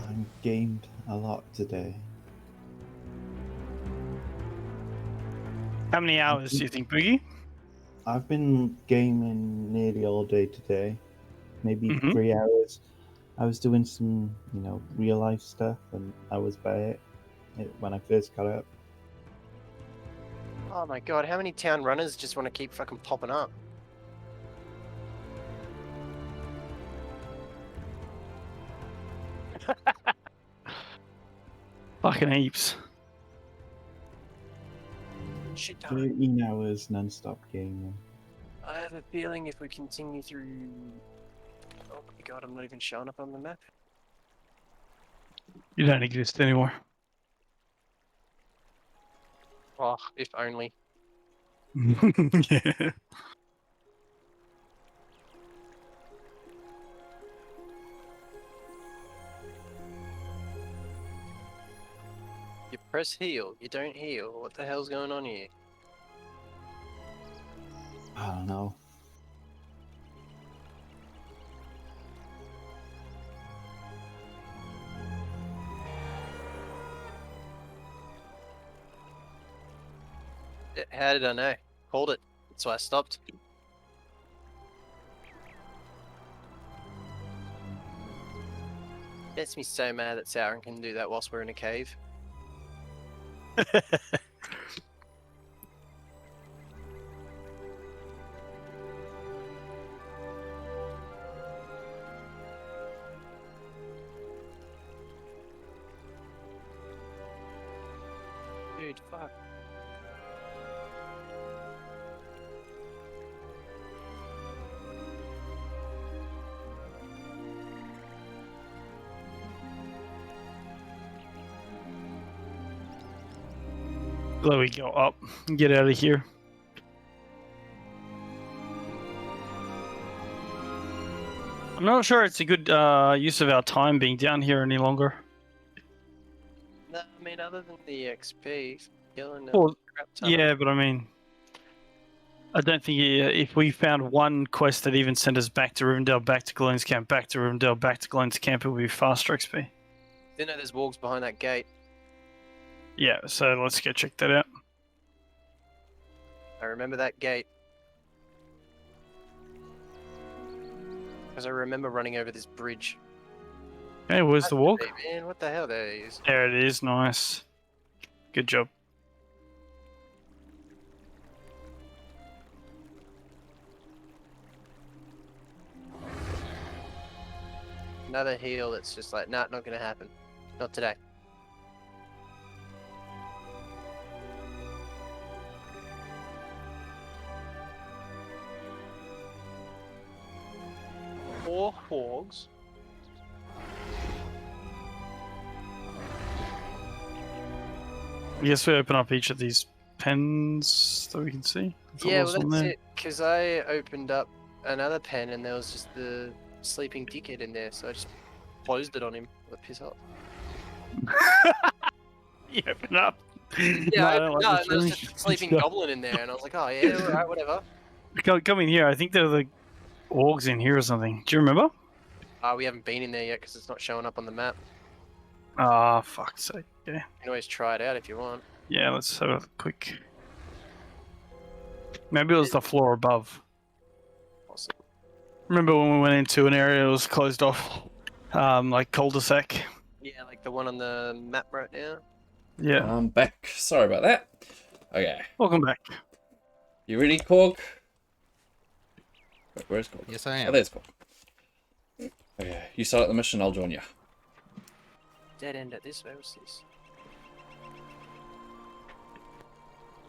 I'm gamed a lot today. How many hours do you think, Boogie? I've been gaming nearly all day today. Maybe Mhm. 3 hours. I was doing some, real life stuff, and I was by it when I first got up. Oh my god, how many town runners just want to keep fucking popping up? Fucking heaps. Shit time. 13 hours non-stop gaming. I have a feeling if we continue through... Oh my god, I'm not even showing up on the map. You don't exist anymore. Oh, if only. Yeah. You press heal, you don't heal. What the hell's going on here? I don't know. How did I know? Called it. That's why I stopped. Gets me so mad that Sauron can do that whilst we're in a cave. Dude, fuck. Let me go up and get out of here. I'm not sure it's a good use of our time being down here any longer. No, I mean, other than the XP, killing Well, crap ton. yeah, but I mean, I don't think if we found one quest that even sent us back to Rivendell, back to Gloom's Camp, back to Rivendell, back to Gloom's Camp, it would be faster XP. You know there's walls behind that gate. Yeah, so let's go check that out. I remember that gate. Because I remember running over this bridge. Hey, where's the walk? Hey, man, what the hell? There it is. There it is. Nice. Good job. Another heal that's just like, nah, not gonna happen. Not today. Four hogs. I guess we open up each of these pens that we can see. Yeah, well that's it. Because I opened up another pen and there was just the sleeping dickhead in there, so I just closed it on him. What a piss off. You open up. Yeah, I opened up and there was this just a sleeping goblin in there, and I was like, oh yeah, alright, whatever. Come in here. I think there are the orgs in here or something. Do you remember? We haven't been in there yet because it's not showing up on the map. Ah, fuck's sake. Yeah. You can always try it out if you want. Yeah, let's have a quick. Maybe it was the floor above. Awesome. Remember when we went into an area that was closed off, like cul-de-sac? Yeah, like the one on the map right now. Yeah. I'm back. Sorry about that. Okay. Welcome back. You ready, Korg? Wait, where's Korg? Yes, I am. Oh, there's Korg. Okay, you start the mission, I'll join you. Dead end at this. Where was this?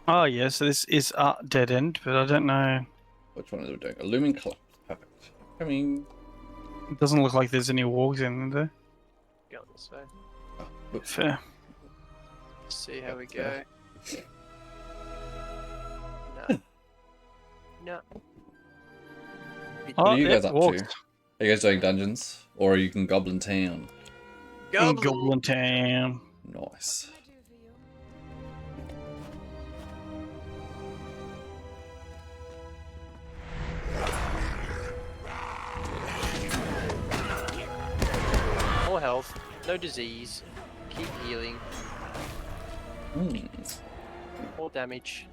Oh, yeah, so this is a dead end, but I don't know. Which one are we doing? A looming clock. Perfect. Coming. It doesn't look like there's any walks in there. Go this way. Oh, whoops. Fair. See how we go. No. No. What are you guys up walks. to? Are you guys doing dungeons? Or you can Goblin Town? Goblin Town. Nice. More health, no disease, keep healing, more damage.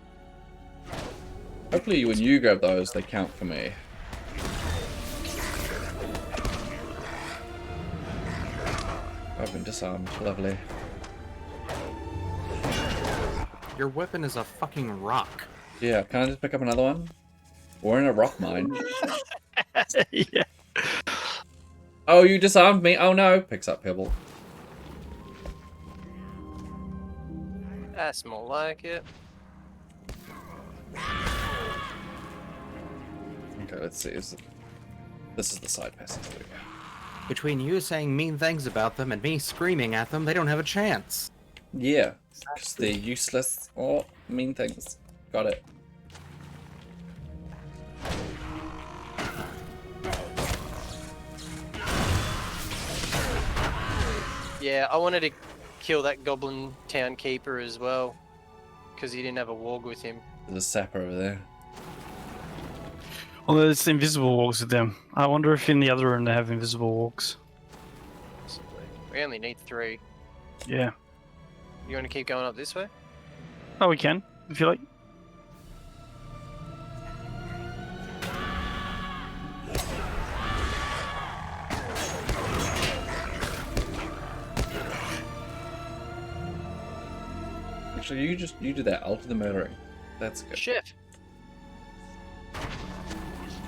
Hopefully when you grab those, they count for me. I've been disarmed. Lovely. Your weapon is a fucking rock. Yeah, can I just pick up another one? We're in a rock mine. Yeah. Oh, you disarmed me. Oh no. Picks up Pebble. That's more like it. Okay, let's see. This is the side passage. There we go. Between you saying mean things about them and me screaming at them, they don't have a chance. Yeah, because they're useless or mean things. Got it. Yeah, I wanted to kill that Goblin Town Keeper as well, because he didn't have a warg with him. There's a sapper over there. Well, there's invisible walks with them. I wonder if in the other room they have invisible walks. We only need 3. Yeah. You want to keep going up this way? Oh, we can, if you like. Actually, you do that. I'll do the murdering. That's good. Chef.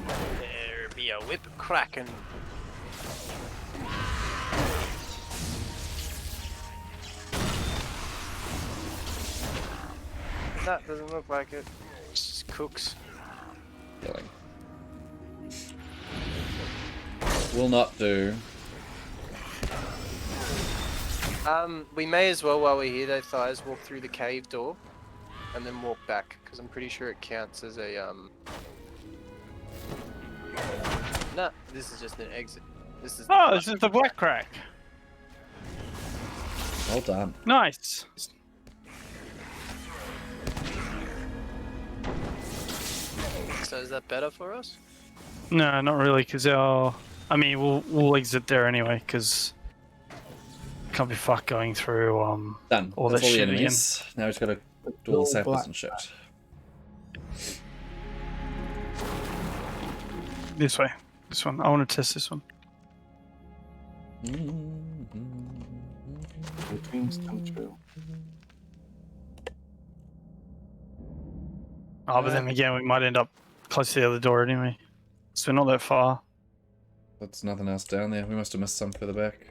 There be a whip cracking. That doesn't look like it. It's just cooks. Killing. Will not do. We may as well, while we're here, though, Thighs, walk through the cave door and then walk back, because I'm pretty sure it counts as a, No, this is just an exit. This is. Oh, this is the black crack. Well done. Nice. So is that better for us? No, not really, because I mean, we'll exit there anyway, because can't be fucked going through Done. all That's that all the shit again. enemies. Now he's got to do all the samples and shit. This way. This one. I want to test this one. My dreams come true. Oh, but then again, we might end up close to the other door anyway. So we're not that far. There's nothing else down there. We must have missed some further back.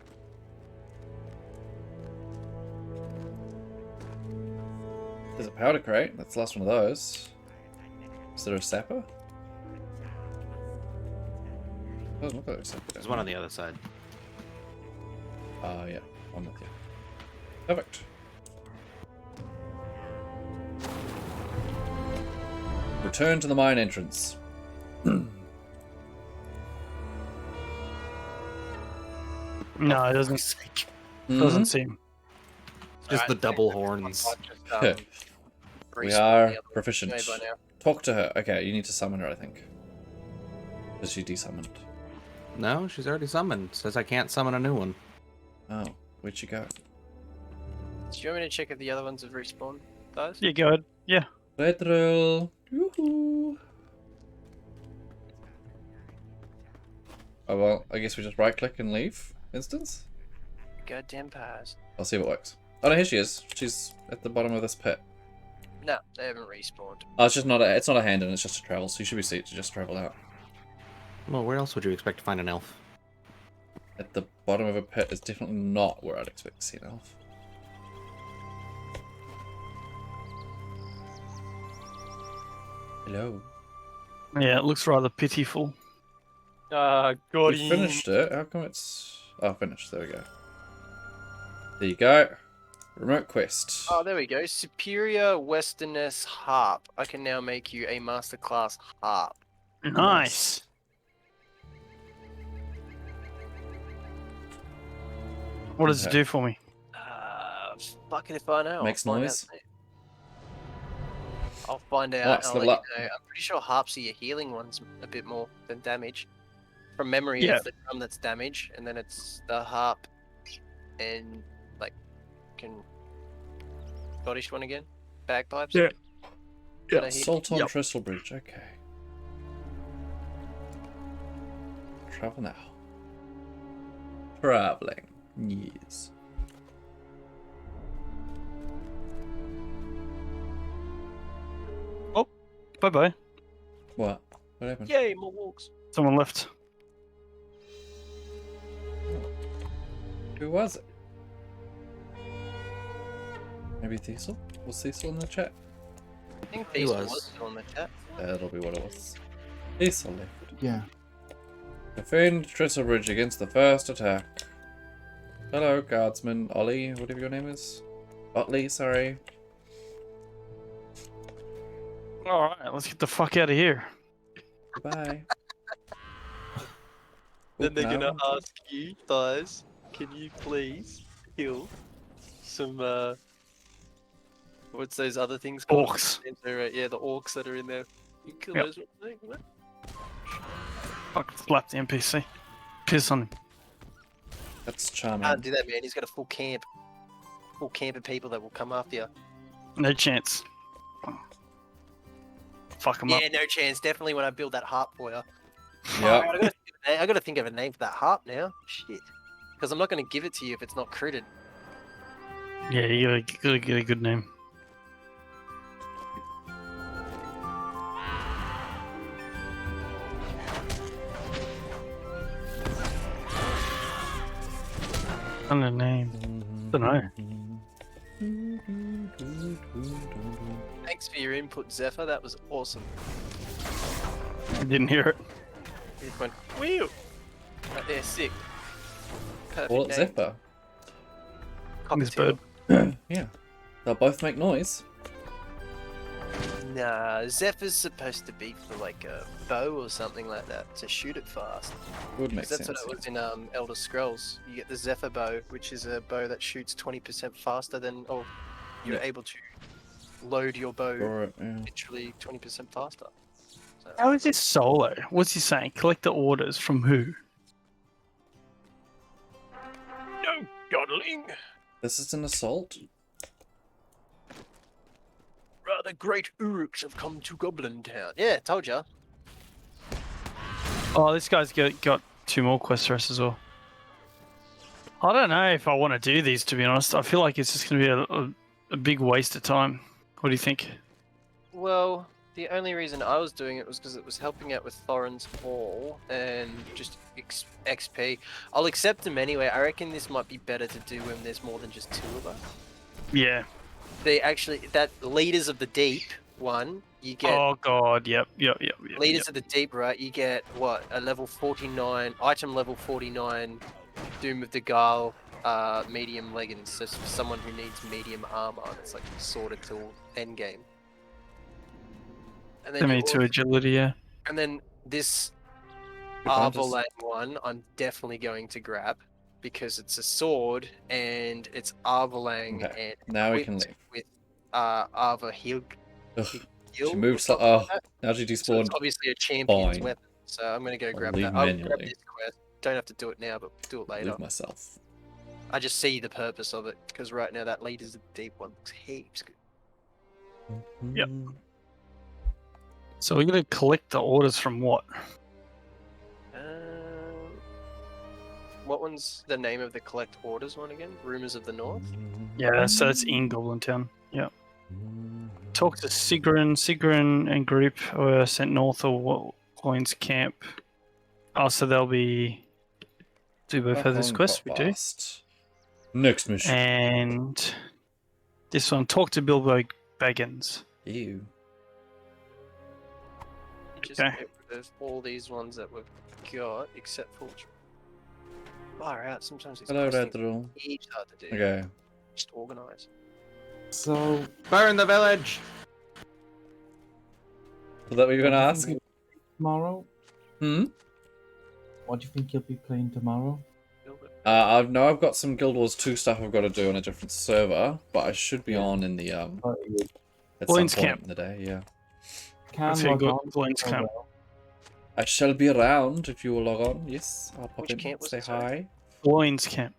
There's a powder crate. That's the last one of those. Is there a sapper? Doesn't look like a sapper. There's one on the other side. Yeah. I'm with you. Perfect. Return to the mine entrance. No, it doesn't. Doesn't seem. Just the double horns. We are proficient. Talk to her. Okay, you need to summon her, I think. Is she desummoned? No, she's already summoned. Says I can't summon a new one. Oh, where'd she go? Do you want me to check if the other ones have respawned, guys? Yeah, go ahead. Yeah. Petrol. Yoo-hoo. Oh well, I guess we just right click and leave. Instance? Goddamn pass. I'll see if it works. Oh no, here she is. She's at the bottom of this pit. No, they haven't respawned. Oh, it's just not a. It's not a hand in. It's just a travel. So you should be set to just travel out. Well, where else would you expect to find an elf? At the bottom of a pit is definitely not where I'd expect to see an elf. Hello. Yeah, it looks rather pitiful. God. We finished it. How come it's... Oh, finished. There we go. There you go. Remote quest. Oh, there we go. Superior Westerness Harp. I can now make you a masterclass harp. Nice. What does it do for me? Fuck it if I know. Makes I'll find noise. out, mate. I'll find out. Nice, I'll level let up. you know. I'm pretty sure harps are your healing ones a bit more than damage. From memory, Yeah. it's the drum that's damage, and then it's the harp and like Scottish one again, bagpipes. Yeah. That I hear. Salt on Trestle Bridge. Okay. Travel now. Traveling. Yes. Bye bye. What? What happened? Yay, more walks. Someone left. Who was it? Maybe Cecil? Was Cecil in the chat? I think He these was. was still in the chat. That'll be what it was. Cecil left. Yeah. Defend Trestle Bridge against the first attack. Hello, guardsman Ollie, whatever your name is. Otley, sorry. Alright, let's get the fuck out of here. Goodbye. Then they're gonna now. ask you, guys, can you please kill some what's those other things called? Orcs. Yeah, the orcs that are in there. You kill Yep. those things, what? Fucking slap the NPC. Piss on him. That's charming. Can't do that, man. He's got a full camp. Full camp of people that will come after you. No chance. Fuck him up. Yeah, no chance. Definitely when I build that harp for you. Yeah. I gotta think of a name for that harp now. Shit. Because I'm not gonna give it to you if it's not critted. Yeah, you gotta get a good name. I don't know name. Don't know. Thanks for your input, Zephyr. That was awesome. I didn't hear it. You just went, wheel! Right there, sick. Perfect Well, name. Zephyr. This bird. Yeah. They'll both make noise. Nah, Zephyr's supposed to be for like a bow or something like that, to shoot it fast. Would make 'Cause that's sense. what it was in Elder Scrolls. You get the Zephyr bow, which is a bow that shoots 20% faster than, or you're Yeah. able to load your bow Or, yeah. literally 20% faster. So, How is this solo? What's he saying? Collect the orders from who? no, godling! This is an assault? Rather great Uruks have come to Goblin Town. Yeah, told ya. Oh, this guy's got 2 more quests for us as well. I don't know if I want to do these, to be honest. I feel like it's just going to be a big waste of time. What do you think? Well, the only reason I was doing it was because it was helping out with Thorin's Hall and just XP. I'll accept them anyway. I reckon this might be better to do when there's more than just 2 of us. Yeah. They actually, that Leaders of the Deep one, you get... Oh, God. Yep. Leaders of the Deep, right? You get, what, a level 49, item level 49, Doom of the Gale, medium leggings. So for someone who needs medium armor, it's like sorted till endgame. And then 72 agility, yeah. And then this Apprentice. Arvolan one, I'm definitely going to grab because it's a sword and it's Arvolang Okay, and now we can equipped leave. with Arva Hilg. Ugh, Gil she or moves. something Oh, like that. now she So it's despawned. obviously a champion's Fine. weapon. So I'm gonna go I'll grab leave that. I'll grab manually. this quest. Don't have to do it now, but do it later. Leave myself. I just see the purpose of it because right now that Leaders of the Deep one looks heaps good. Yep. So we're going to collect the orders from what? What one's the name of the collect orders one again? Rumors of the North? Yeah, so it's in Goblin Town. Yeah. Talk to Sigrun. Sigrun and group were sent north of Coin's camp. Oh, so they'll be... Do both have this quest? We do. Next mission. And this one, talk to Bilbo Baggins. Ew. Just Okay. get rid of all these ones that we've got, except for... Far out, sometimes these Hello, quests Redril. heaps hard to do. Okay. Just organise. So, Burn the village! Was that what you were going to ask? tomorrow? Hmm? What do you think you'll be playing tomorrow? I've got some Guild Wars 2 stuff I've got to do on a different server, but I should be on in the at some Blaine's point camp. in the day. Yeah. Let's see, go Blaine's camp. I shall be around if you will log on. Yes, I'll pop Which in. camp was Say it, sorry? hi. Blaine's camp.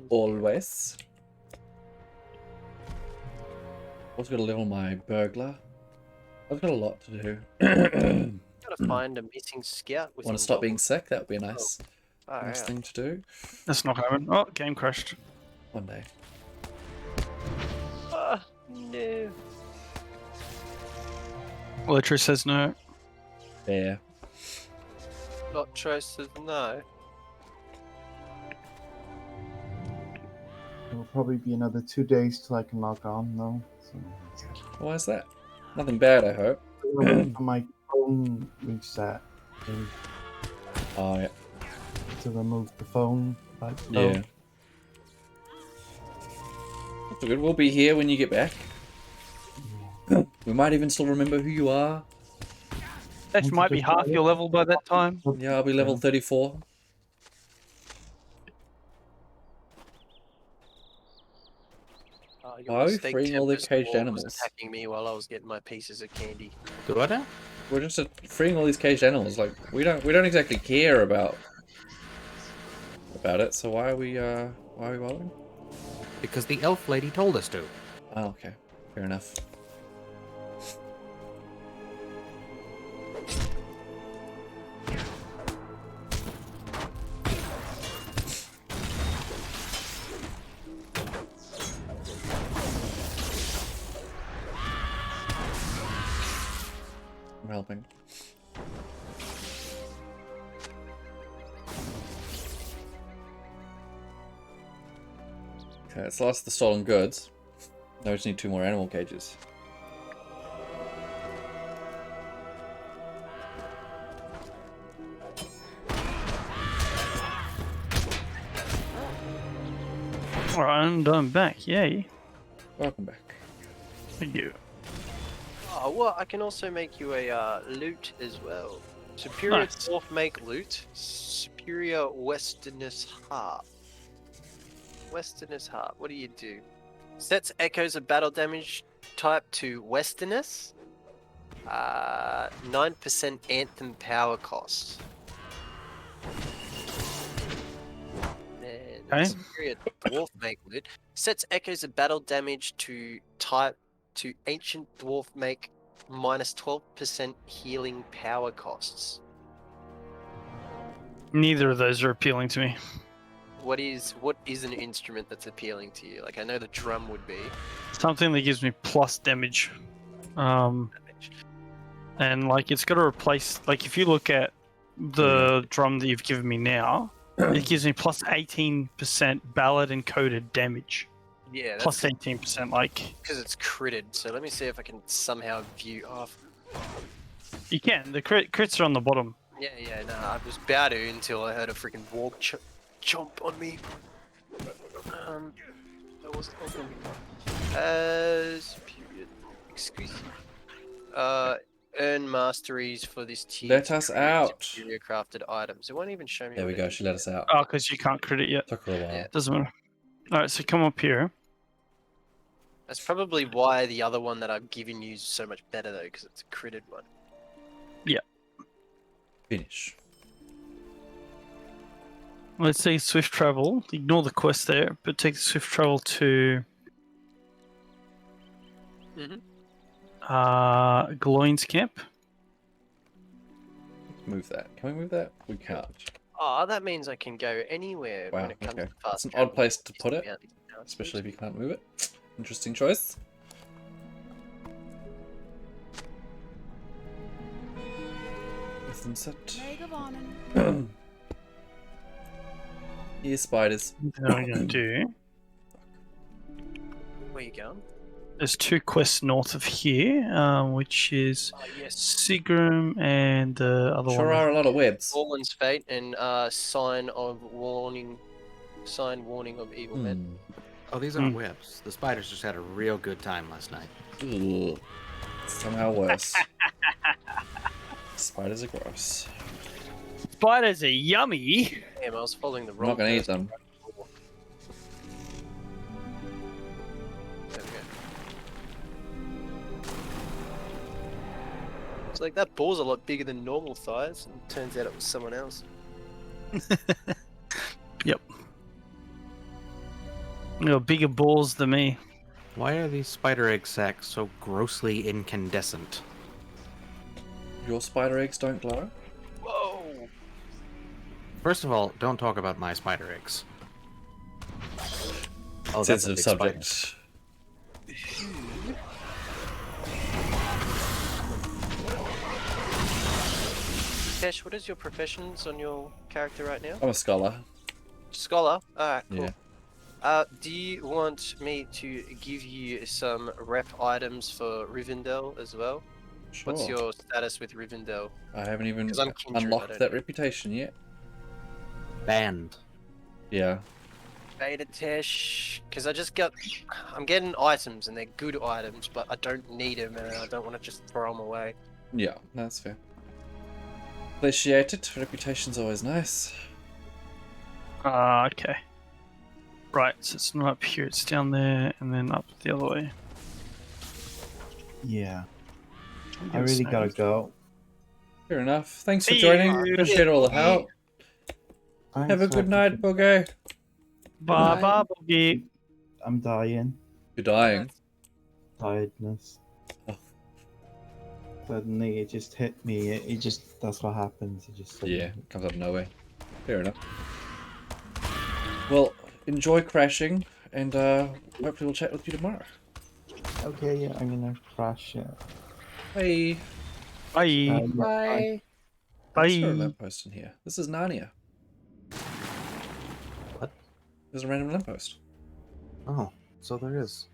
Always. Also got to level my burglar. I've got a lot to do. Gotta find a missing scout with Want to some stop being goblins. sick? That would be a nice, Far nice out. thing to do. That's not happening. Oh, game crashed. One day. Ah, no. Electro says no. Yeah. Not choices, no. It will probably be another 2 days till I can log on, though. So. Why is that? Nothing bad, I hope. My phone reset and Oh, yeah. to remove the phone. Like, Yeah. That's good. We'll be here when you get back. We might even still remember who you are. That might be half your level by that time. Yeah, I'll be level 34. Your Why are we mistake freeing all the tempest caged wall was animals? attacking me while I was getting my pieces of candy. Do what now? We're just freeing all these caged animals. Like we don't exactly care about it. So why are we bothering? Because the elf lady told us to. Oh, okay, fair enough. I'm helping. Okay, it's lost the stolen goods. Now we just need 2 more animal cages. Alright, I'm back. Yay. Welcome back. Thank you. Oh, well, I can also make you a loot as well. Superior Nice. dwarf make loot. Superior westerners harp. Westerners harp. What do you do? Sets echoes of battle damage type to westerners. 9% anthem power cost. Then Okay. superior dwarf make loot. Sets echoes of battle damage to type to ancient dwarf make minus 12% healing power costs. Neither of those are appealing to me. What is an instrument that's appealing to you? Like I know the drum would be. Something that gives me plus damage. And like it's got to replace. Like if you look at the drum that you've given me now, it gives me plus 18% ballad encoded damage. Yeah, Plus 18%, like because it's critted. So let me see if I can somehow view off. You can. The crits are on the bottom. Yeah, no, I was about to until I heard a freaking warg chomp on me. That wasn't open. Period. Excuse me. Earn masteries for this tier. Let us out. Superior crafted items. It won't even show me. There we go. She let us out. Oh, because you can't crit it yet. Took her a while. Doesn't matter. All right, so come up here. That's probably why the other one that I've given you is so much better though, because it's a critted one. Yeah. Finish. Let's say swift travel. Ignore the quest there, but take the swift travel to Gloin's camp. Move that. Can we move that? We can't. Oh, that means I can go anywhere when it comes to fast It's an travel. odd place to put it, Yeah. especially if you can't move it. Interesting choice. Isn't it? Here, spiders. What are we going to do? Where you going? There's 2 quests north of here, which is Sigram and the other one. Sure are a lot of webs. Fallen's fate and sign warning of evil men. Oh, these aren't webs. The spiders just had a real good time last night. Ugh. Somehow worse. Spiders are gross. Spiders are yummy. Damn, I was following the I'm wrong. not gonna eat them. There we go. It's like that ball's a lot bigger than normal thighs, and turns out it was someone else. Yep. You got bigger balls than me. Why are these spider egg sacs so grossly incandescent? Your spider eggs don't glow? Whoa! First of all, don't talk about my spider eggs. Oh, that's a Sensitive big subject. spider. Kesh, what is your professions on your character right now? I'm a scholar. Scholar? Alright, cool. Yeah. Do you want me to give you some rep items for Rivendell as well? Sure. What's your status with Rivendell? I haven't even 'Cause I'm kindred, I unlocked don't that know. reputation yet. Banned. Yeah. Beta Tesh, because I'm getting items and they're good items, but I don't need them and I don't want to just throw them away. Yeah, that's fair. Appreciate it. Reputation's always nice. Okay. Right, so it's not up here, it's down there, and then up the other way. Yeah. I really gotta go. Fair enough. Thanks for See joining. you. Appreciate all the help. Have a good night, Boogie. Bye bye, Boogie. I'm dying. You're dying. Tiredness. Oh. Suddenly it just hit me. It just, that's what happens. It just Yeah, it comes out of nowhere. Fair enough. Well, enjoy crashing, and hopefully we'll chat with you tomorrow. Okay, yeah, I'm gonna crash it. Bye. Bye. Bye. Bye. Is there a Bye. lamppost in here? This is Narnia. What? There's a random lamppost. Oh, so there is.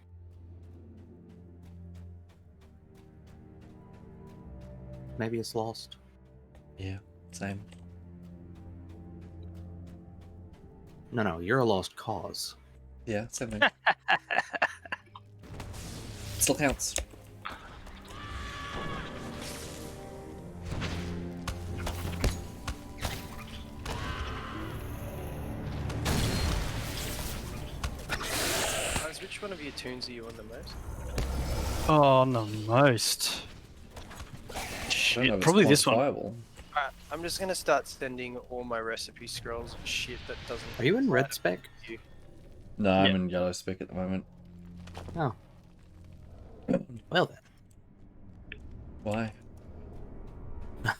Maybe it's lost. Yeah, same. No, you're a lost cause. Yeah, same thing. Still counts. Guys, which one of your tunes are you on the most? Oh, no, most. I don't know if Shit, it's probably this one. quantifiable. Alright, I'm just gonna start sending all my recipe scrolls and shit that doesn't. Are you in red spec? No, I'm Yeah. in yellow spec at the moment. Oh. Well then. Why? You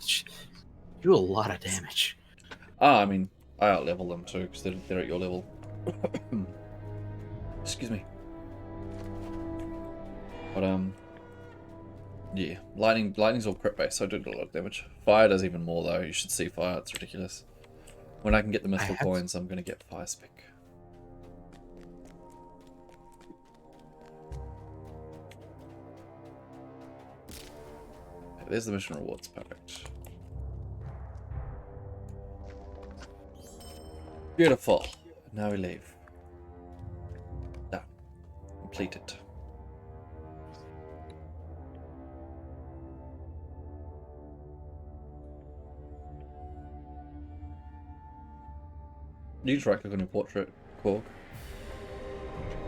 do a lot of damage. Ah, I mean, I out-level them too, because they're at your level. Excuse me. But, yeah. Lightning's all crit based, so I do a lot of damage. Fire does even more, though. You should see fire, it's ridiculous. When I can get the mythical coins, I'm going to get Fire Spick. Okay, there's the mission rewards, perfect. Beautiful. Now we leave. Done. Completed. You just right click on your portrait, Korg.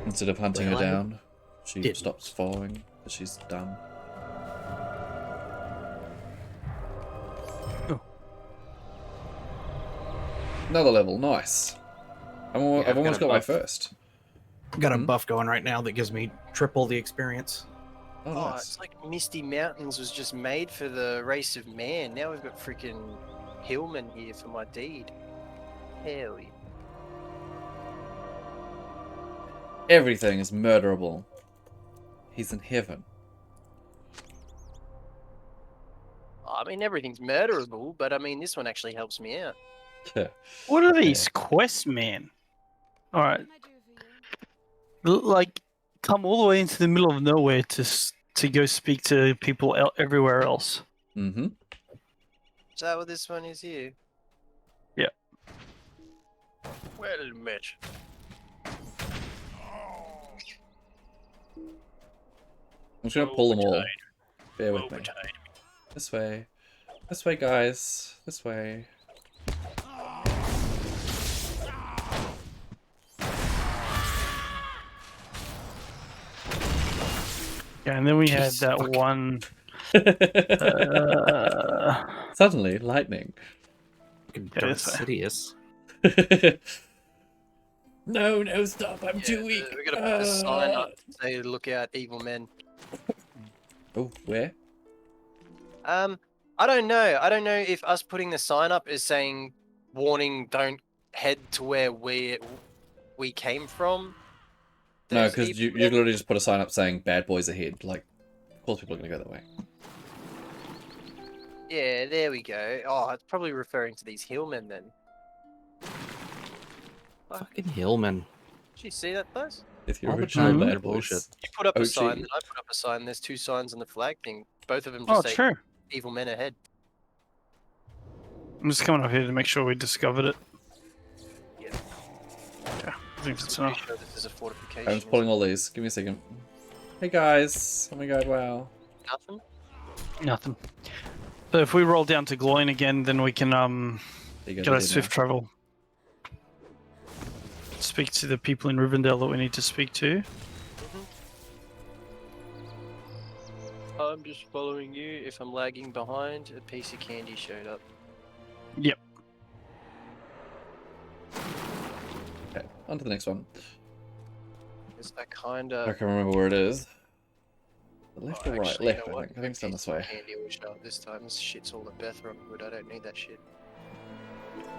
Instead of hunting her down, she stops following, but she's done. Oh. Another level, nice. I've almost got my first. Got a buff going right now that gives me triple the experience. Oh, Oh, nice. it's like Misty Mountains was just made for the race of man. Now we've got freaking Hillman here for my deed. Hell yeah. Everything is murderable. He's in heaven. I mean, everything's murderable, but I mean, this one actually helps me out. What are these quests, man? All right, like come all the way into the middle of nowhere to go speak to people everywhere else. Mm-hmm. Is that what this one is here? Yeah. Well met. I'm just gonna pull them all. Bear with me. This way. This way, guys. This way. Yeah, and then we had that one. Suddenly, lightning. Darth Sidious. No, stop! I'm too weak. We're gonna put a sign up to say, "Look out, evil men." Oh, where? I don't know. I don't know if us putting the sign up is saying, "Warning, don't head to where we came from." No, There's because evil you men. literally just put a sign up saying "bad boys ahead." Like, of course, people are gonna go that way. Yeah, there we go. Oh, it's probably referring to these hillmen then. Fucking Hillman. Did you see that, Buzz? If All you're the original time, bad they're boys. bullshit. You put up a OG. sign, then I put up a sign. There's two signs on the flag thing. Both of them Oh, just say true. evil men ahead. I'm just coming up here to make sure we discovered it. Yeah. Yeah, I think that's I'm enough. pretty sure this is a fortification. I'm just pulling all these. Give me a second. Hey guys. Oh my god, wow. Nothing? Nothing. So if we roll down to Gloin again, then we can You guys get are our dead swift now. travel. Speak to the people in Rivendell that we need to speak to. I'm just following you. If I'm lagging behind, a piece of candy showed up. Yep. Okay, on to the next one. Is that kinda... I can remember where it is. Left or right? actually, you Left, know I what? think. I think it's down A this piece of way. Candy will show up this time. This shit's all at Bethron Wood. I don't need that shit.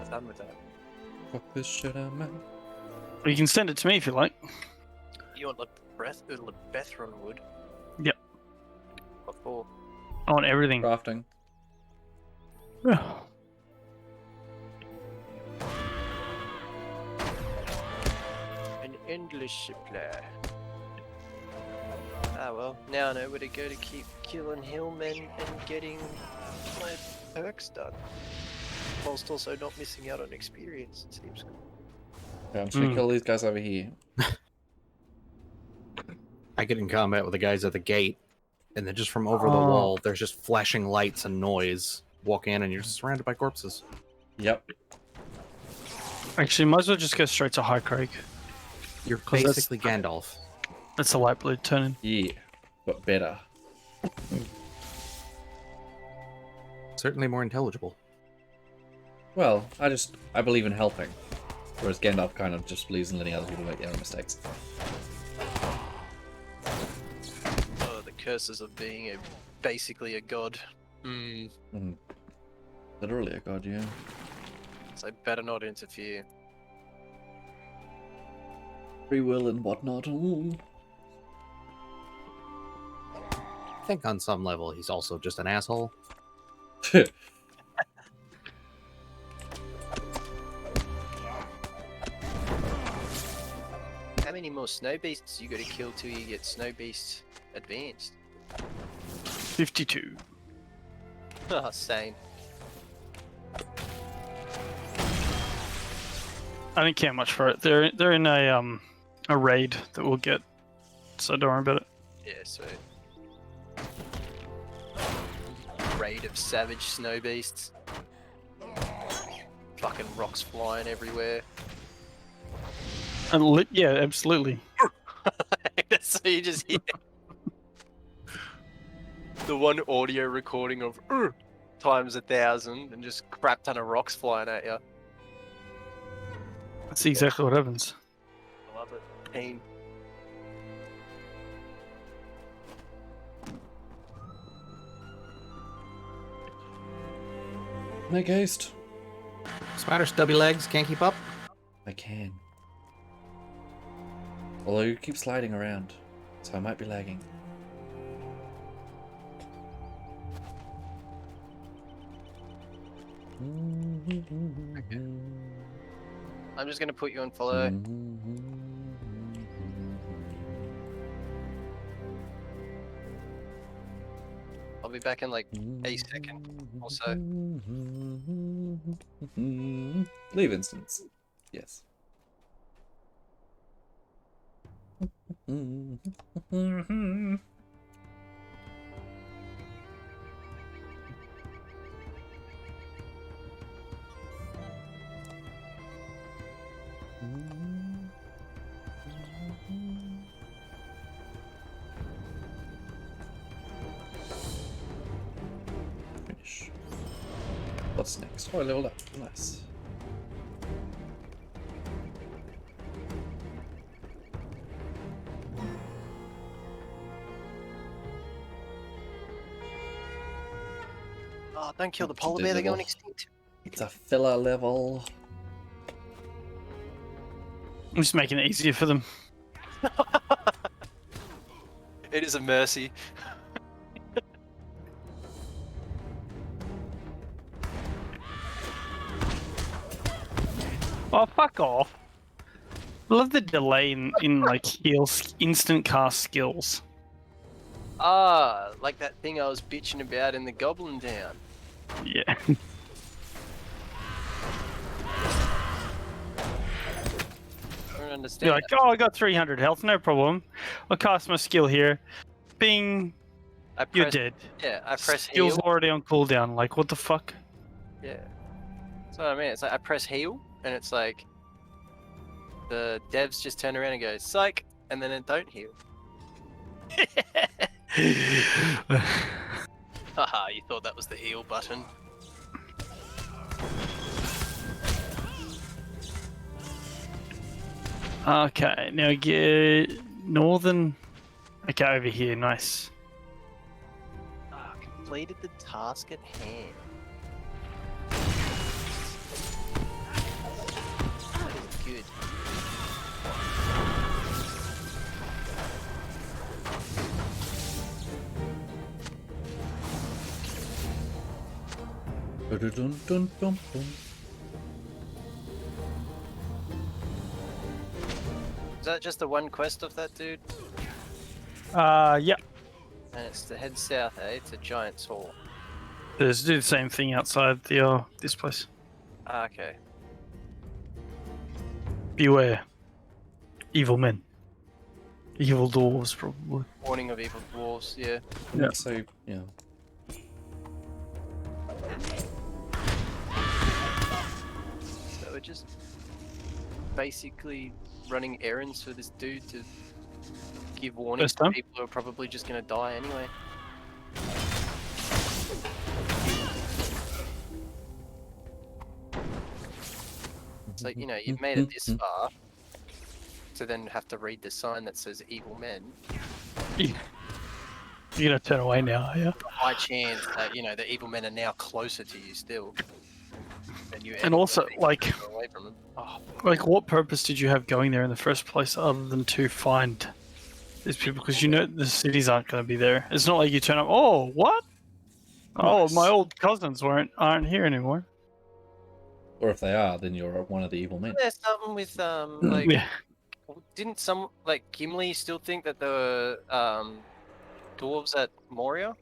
I'm done with that. Fuck this shit, I'm out. You can send it to me if you like. You want Bethron Wood? Yep. What for? I want everything. Crafting. An endless supply. Ah well, now I know where to go to keep killing hillmen and getting my perks done. Whilst also not missing out on experience, it seems cool. Okay, I'm just gonna kill these guys over here. I get in combat with the guys at the gate, and then just from over the wall, there's just flashing lights and noise. Walk in, and you're just surrounded by corpses. Yep. Actually, might as well just go straight to High Craig. You're 'Cause that's- basically Gandalf. That's a light blue turning. Yeah. But better. Certainly more intelligible. Well, I believe in helping. Whereas Gandalf kind of just believes in letting other people make their own mistakes. Oh, the curses of being basically a god. Literally a god, yeah. So better not interfere. Free will and whatnot. Ooh. I think on some level he's also just an asshole. How many more snow beasts you got to kill till you get snow beast advanced? 52. Oh, same. I don't care much for it. They're in a raid that we'll get, so don't worry about it. Yeah, sweet. Raid of savage snow beasts. Fucking rocks flying everywhere. And yeah, absolutely. So you just hear the one audio recording of times 1,000 and just crap ton of rocks flying at you. That's exactly what happens. I love it. Pain. Make haste. Spider stubby legs, can't keep up. I can. Although you keep sliding around, so I might be lagging. I'm just gonna put you on follow. I'll be back in like a second or so. Leave instance. Yes. Finish. What's next? Oh, I leveled up. Nice. Oh, don't kill the polar bear, they're going extinct. It's a filler level. I'm just making it easier for them. It is a mercy. Oh, fuck off. I love the delay in like heals, instant cast skills. Ah, like that thing I was bitching about in the Goblin Town. Yeah. I don't understand. You're like, oh, I got 300 health, no problem. I'll cast my skill here. Bing. You're dead. Yeah, I press Skill's heal. already on cooldown. Like, what the fuck? Yeah. That's what I mean. It's like I press heal, and it's like the devs just turn around and go psych, and then it don't heal. Haha, you thought that was the heal button. Okay, now get northern. Okay, over here, nice. Ah, completed the task at hand. That is good. Dun-dun-dun-dun-dun. Is that just the one quest of that dude? Yeah. And it's to head south, eh? It's a giant's hall. Let's do the same thing outside the this place. Ah, okay. Beware. Evil men. Evil dwarves, probably. Warning of evil dwarves, yeah. Yeah. So, yeah. So we're just basically running errands for this dude to give warnings First to time? people who are probably just going to die anyway. So, you know, you've made it this far to then have to read the sign that says evil men. You're gonna turn away now, yeah? High chance that, you know, the evil men are now closer to you still than you And also, like, away from them. Oh, like, what purpose did you have going there in the first place other than to find these people? Because you know the cities aren't going to be there. It's not like you turn up. Oh, what? Oh, Nice. my old cousins aren't here anymore. Or if they are, then you're one of the evil men. there's something with like Yeah. didn't some like Gimli still think that the dwarves at Moria?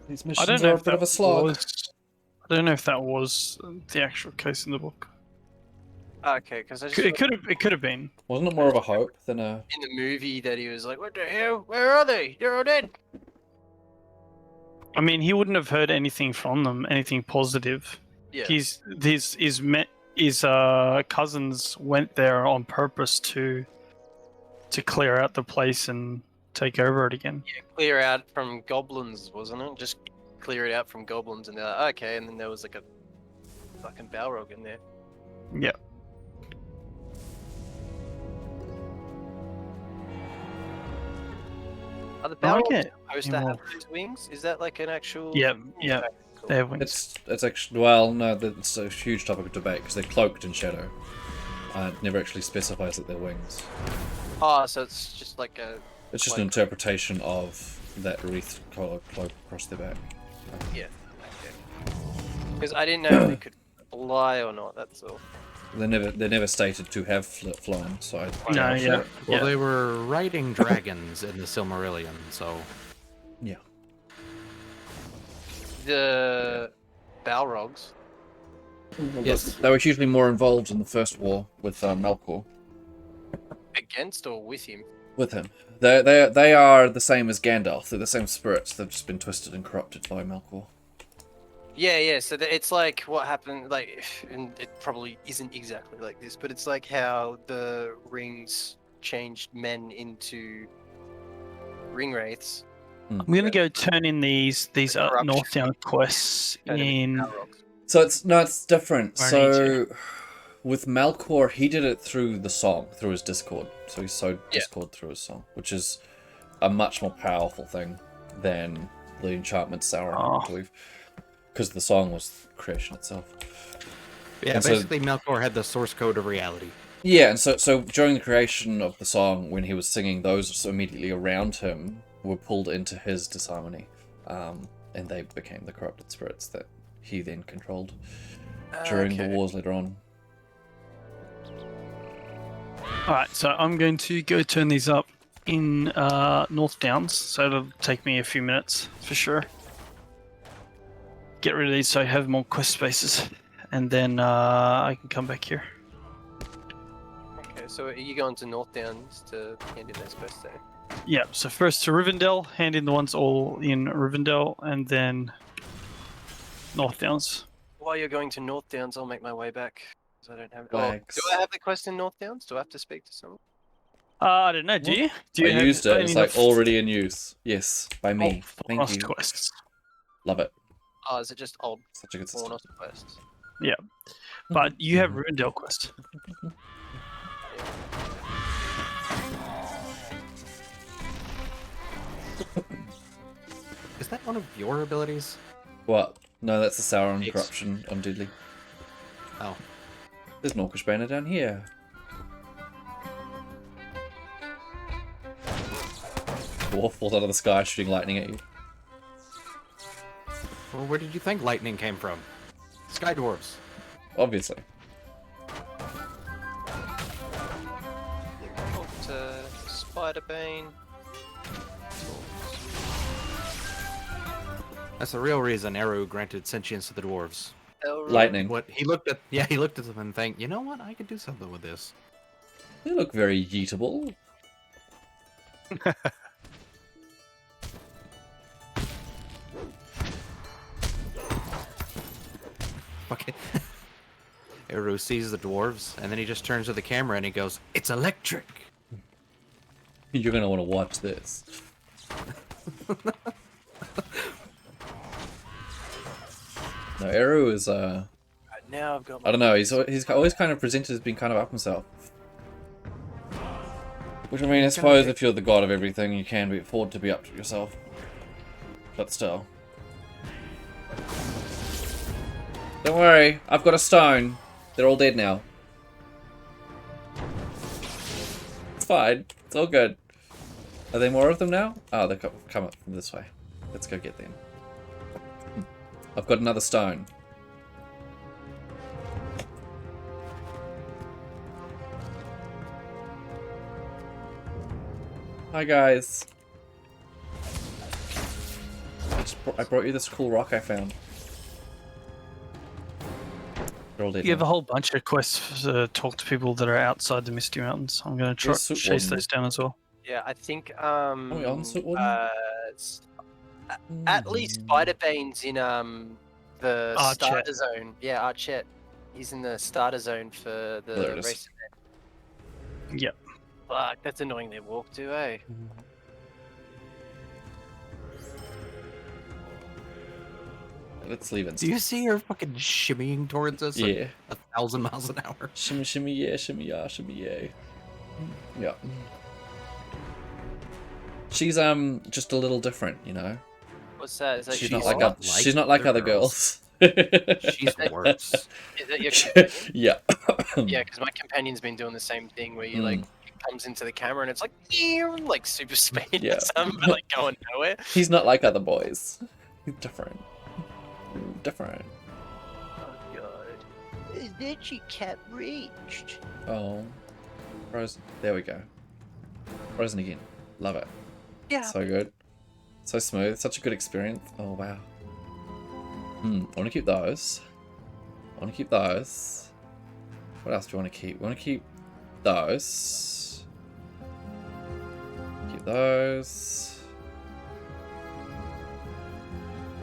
These I missions don't know are a if bit that of a slog. was. I don't know if that was the actual case in the book. Okay, because I just It could have been. Wasn't it more of a hope than a... in the movie that he was like, "What the hell? Where are they? They're all dead." I mean, he wouldn't have heard anything from them, anything positive. Yeah. His cousins went there on purpose to clear out the place and take over it again. Yeah, clear out from goblins, wasn't it? Just clear it out from goblins, and they're like, okay. And then there was like a fucking Balrog in there. Yeah. Are the Balrogs Okay. supposed to have those wings? Is that like an actual? Yeah. Okay, cool. They have wings. It's actually... Well, no, it's a huge topic of debate because they're cloaked in shadow. It never actually specifies that they're wings. Oh, so it's just like a. It's just an interpretation of that wreath cloak across their back. Yeah. Okay. Because I didn't know if they could fly or not. That's all. They're never stated to have flown, so I No, yeah. Well, they were riding dragons in the Silmarillion, so yeah. The Balrogs. yes. They were hugely more involved in the first war with Melkor. Against or with him? With him. They are the same as Gandalf. They're the same spirits. They've just been twisted and corrupted by Melkor. Yeah, yeah. So it's like what happened, like, and it probably isn't exactly like this, but it's like how the rings changed men into ring wraiths. I'm gonna go turn in these corruption. Northdown quests Turn them into in. Balrogs. So it's different. I need So with Melkor, he did it through the song, through his Discord. So he sowed Yeah. Discord through his song, which is a much more powerful thing than the enchantment Sauron, I believe. Because the song was creation itself. Yeah, And so- basically Melkor had the source code of reality. Yeah, and so during the creation of the song, when he was singing, those immediately around him were pulled into his disharmony, and they became the corrupted spirits that he then controlled during the wars later on. Alright, so I'm going to go turn these up in North Downs, so it'll take me a few minutes for sure. Get rid of these so I have more quest spaces, and then I can come back here. Okay, so are you going to North Downs to hand in those quests there? Yeah, so first to Rivendell, hand in the ones all in Rivendell, and then North Downs. While you're going to North Downs, I'll make my way back. 'Cause I don't have. Oh, Thanks. do I have the quest in North Downs? Do I have to speak to someone? I don't know, do you? Do I you used it. have It's any like of- already in use. Yes, by me. Thank Fornost you. quests. Love it. Oh, is it just old Such a good system. Fornost quests? Yeah, but you have Rivendell quest. Is that one of your abilities? What? No, that's the Sauron Thanks. corruption on Deadly. Oh. There's an Orcish banner down here. Dwarf falls out of the sky shooting lightning at you. Well, where did you think lightning came from? Sky dwarves. Obviously. Spider-Bane. That's the real reason Eru granted sentience to the dwarves. Lightning. What he looked at? Yeah, he looked at them and think, you know what? I could do something with this. They look very yeetable. Okay. Eru sees the dwarves, and then he just turns to the camera and he goes, "It's electric." You're gonna want to watch this. No, Eru is Now I've got. I don't know. He's always kind of presented as being kind of up himself. Which I mean, I suppose if you're the god of everything, you can afford to be up to yourself. But still. Don't worry, I've got a stone. They're all dead now. It's fine. It's all good. Are there more of them now? Oh, they come up from this way. Let's go get them. I've got another stone. Hi guys. I brought you this cool rock I found. They're all dead You have now. a whole bunch of quests to talk to people that are outside the Misty Mountains. I'm going to try Yes, chase those down as well. Yeah, I think we on Sootwarden? At least Spiderbane's in the Archet. starter zone. Yeah, Archet. He's in the starter zone for There the it is. race event. Yep. Fuck, that's annoying they walk to, eh? Let's leave it. Do you see her fucking shimmying towards us? Like Yeah. 1,000 miles an hour. Shimmy, shimmy, yeah, shimmy, yeah, shimmy, yeah. Yeah. She's just a little different, you know. What's that? Is that She's you not like what? she's not like other girls. She's worse. Is that your companion? Yeah. Yeah, because my companion's been doing the same thing where you like it comes into the camera and it's like like super speed Yeah. or something, but like going nowhere. He's not like other boys. He's different. Different. Oh god. Is that your cat reached? Oh. Frozen. There we go. Frozen again. Love it. Yeah. So good. So smooth. Such a good experience. Oh, wow. I want to keep those. I want to keep those. What else do you want to keep? We want to keep those. Keep those.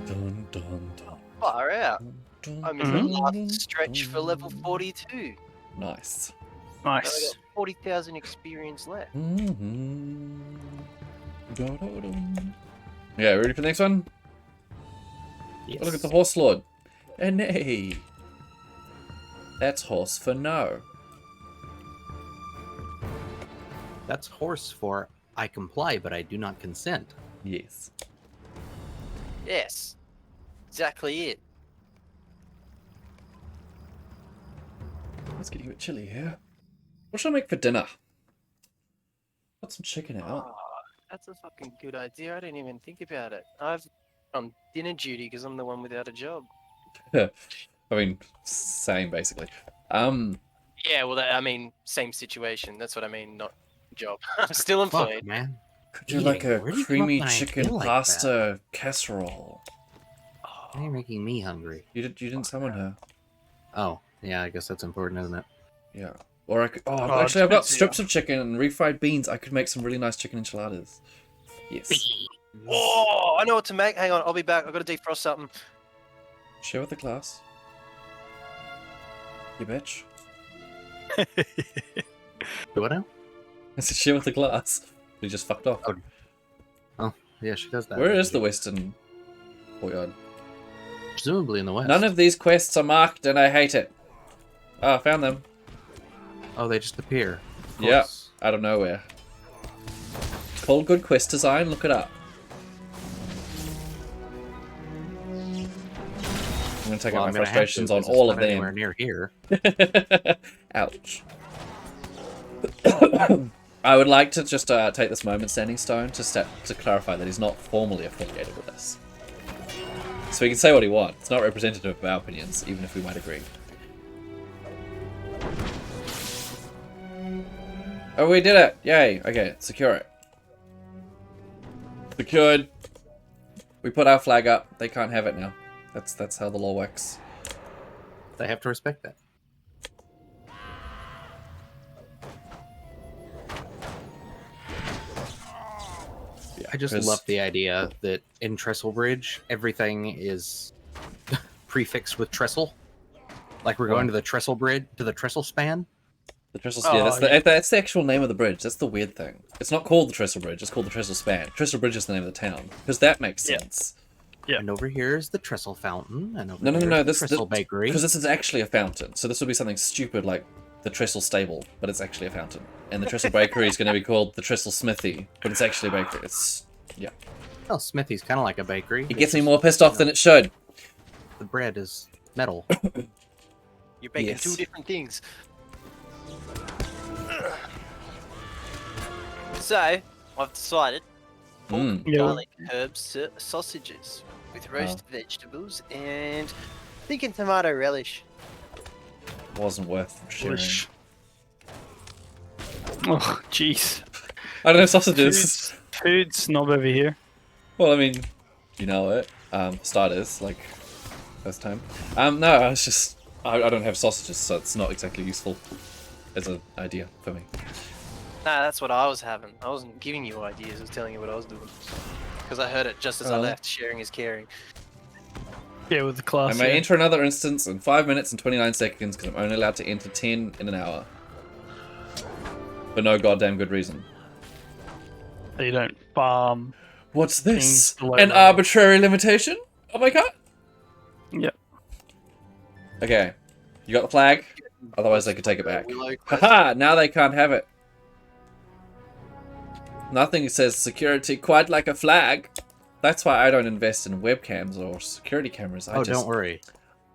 Dun, dun, dun. Far out. Dun, I'm in the last stretch for level 42. Nice. I've Nice. got 40,000 experience left. Yeah, ready for the next one? Yes. Oh, look at the horse lord. And nay. That's horse for no. That's horse for I comply, but I do not consent. Yes. Yes. Exactly it. It's getting a bit chilly here. What should I make for dinner? Got some chicken out. Oh, that's a fucking good idea. I didn't even think about it. I've on dinner duty because I'm the one without a job. I mean, same basically. Yeah, well, I mean, same situation. That's what I mean, not job. I'm still employed. Fuck, man. Could do like a Where did you come up creamy with an chicken idea like pasta casserole. Why are you making me hungry? You didn't summon her. Oh, yeah, I guess that's important, isn't it? Yeah. Or I could. Oh, Oh, actually, I've got depends, strips of chicken and refried beans. I could make some really nice chicken enchiladas. Yes. Oh, I know what to make. Hang on, I'll be back. I've got to defrost something. Share with the class. You bitch. What now? I said share with the class. He just fucked off. Oh, yeah, she does that. Where is the western courtyard? Presumably in the west. None of these quests are marked, and I hate it. Oh, I found them. Oh, they just appear. Of Yeah, course. out of nowhere. It's called good quest design. Look it up. I'm gonna take Well, out I'm my gonna have frustrations to, on 'cause it's all not of them. Anywhere near here. Ouch. I would like to just take this moment, Standing Stone, to clarify that he's not formally affiliated with us. So he can say what he wants. It's not representative of our opinions, even if we might agree. Oh, we did it! Yay! Okay, secure it. Secured. We put our flag up. They can't have it now. That's how the law works. They have to respect that. Yeah, I just 'cause- love the idea that in Trestlebridge, everything is prefixed with trestle. Like we're going to the Trestle Bridge, to the Trestle Span. The Trestle, yeah, that's the actual name of the bridge. That's the weird thing. It's not called the Trestle Bridge. It's called the Trestle Span. Trestle Bridge is the name of the town because that makes sense. Yeah. And over here is the Trestle Fountain, and over No, here is the this Trestle Bakery. because this is actually a fountain. So this would be something stupid like the Trestle Stable, but it's actually a fountain. And the Trestle Bakery is going to be called the Trestle Smithy, but it's actually a bakery. It's Oh, Smithy's kind of like a bakery. It gets me more pissed off than it should. The bread is metal. You're baking Yes. two different things. So, I've decided pork, garlic, herbs, sausages with roast vegetables, and thinking tomato relish. Wasn't worth sharing. Oh, jeez. I don't know sausages. Food snob over here. Well, I mean, you know it. Starters, like, first time. No, I was just... I don't have sausages, so it's not exactly useful as an idea for me. Nah, that's what I was having. I wasn't giving you ideas, I was telling you what I was doing. Because I heard it just as I left. Sharing is caring. Yeah, with the class. I may enter another instance in 5 minutes and 29 seconds because I'm only allowed to enter 10 in an hour. For no goddamn good reason. So you don't farm. What's this? below An level. arbitrary limitation? Oh my god. Yep. Okay. You got the flag? Otherwise they could take it back. Haha, now they can't have it. Nothing says security quite like a flag. That's why I don't invest in webcams or security cameras. Don't worry.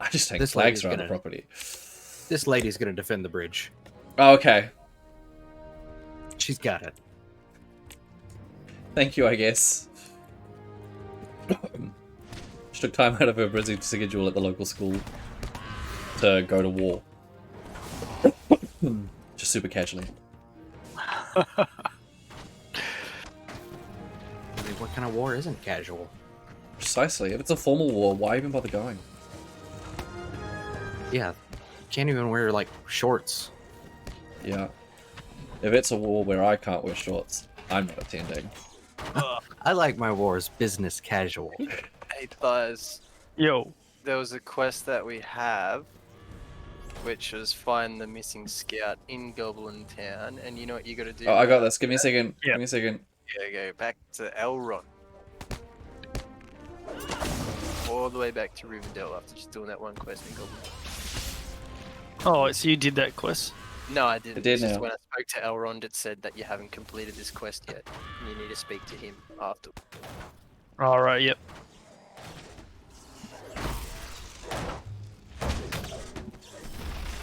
I just take This flags lady's around the gonna- property. This lady's gonna defend the bridge. Oh, okay. She's got it. Thank you, I guess. She took time out of her busy schedule at the local school to go to war. Just super casually. I mean, what kind of war isn't casual? Precisely. If it's a formal war, why even bother going? Yeah, can't even wear like shorts. Yeah. If it's a war where I can't wear shorts, I'm not attending. I like my wars business casual. Hey, Buzz. Yo. There was a quest that we have, which was find the missing scout in Goblin Town, and you know what you gotta do? Oh, I got this. Give me a second. Give me a second. Yeah, go back to Elrond. All the way back to Rivendell after just doing that one quest in Goblin Town. Oh, so you did that quest? No, I didn't. It did It's just now. when I spoke to Elrond, it said that you haven't completed this quest yet. And you need to speak to him after. All right. Yep.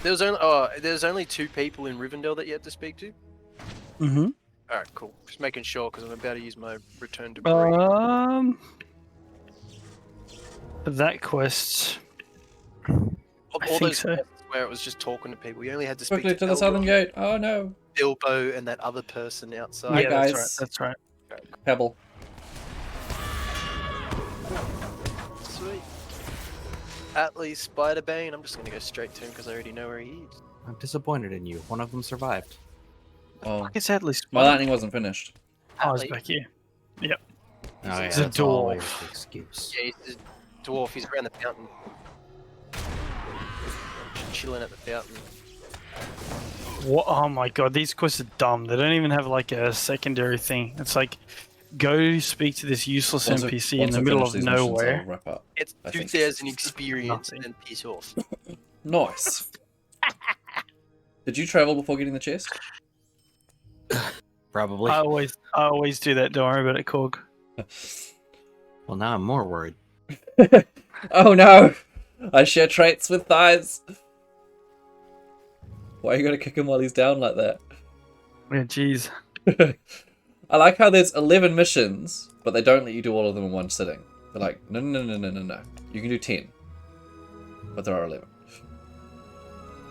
There's only 2 people in Rivendell that you have to speak to. Mm-hmm. All right, cool. Just making sure because I'm about to use my return to Bree. For that quest. All think those so. quests where it was just talking to people. You only had to speak Quickly to the Elrond, southern gate. Oh no. Bilbo, and that other person outside. Hi, Yeah, guys. that's right. Pebble. Sweet. Atlee, Spiderbane. I'm just gonna go straight to him because I already know where he is. I'm disappointed in you. One of them survived. Oh, It's at least. my lightning wasn't finished. I was Atlee. back here. Yep. Oh yeah, It's a that's always dwarf. the excuse. Yeah, he's a dwarf. He's around the fountain. Just chilling at the fountain. What? Oh my god, these quests are dumb. They don't even have like a secondary thing. It's like, go speak to this useless Once NPC in once the I middle finish of these missions, I'll nowhere. wrap up. It's I think. 2,000 experience Nothing. and then piss off. Nice. Did you travel before getting the chest? Probably. I always do that. Don't worry about it, Korg. Well, now I'm more worried. Oh no! I share traits with thighs. Why are you gonna kick him while he's down like that? Yeah, jeez. I like how there's 11 missions, but they don't let you do all of them in one sitting. They're like, no. You can do 10. But there are 11.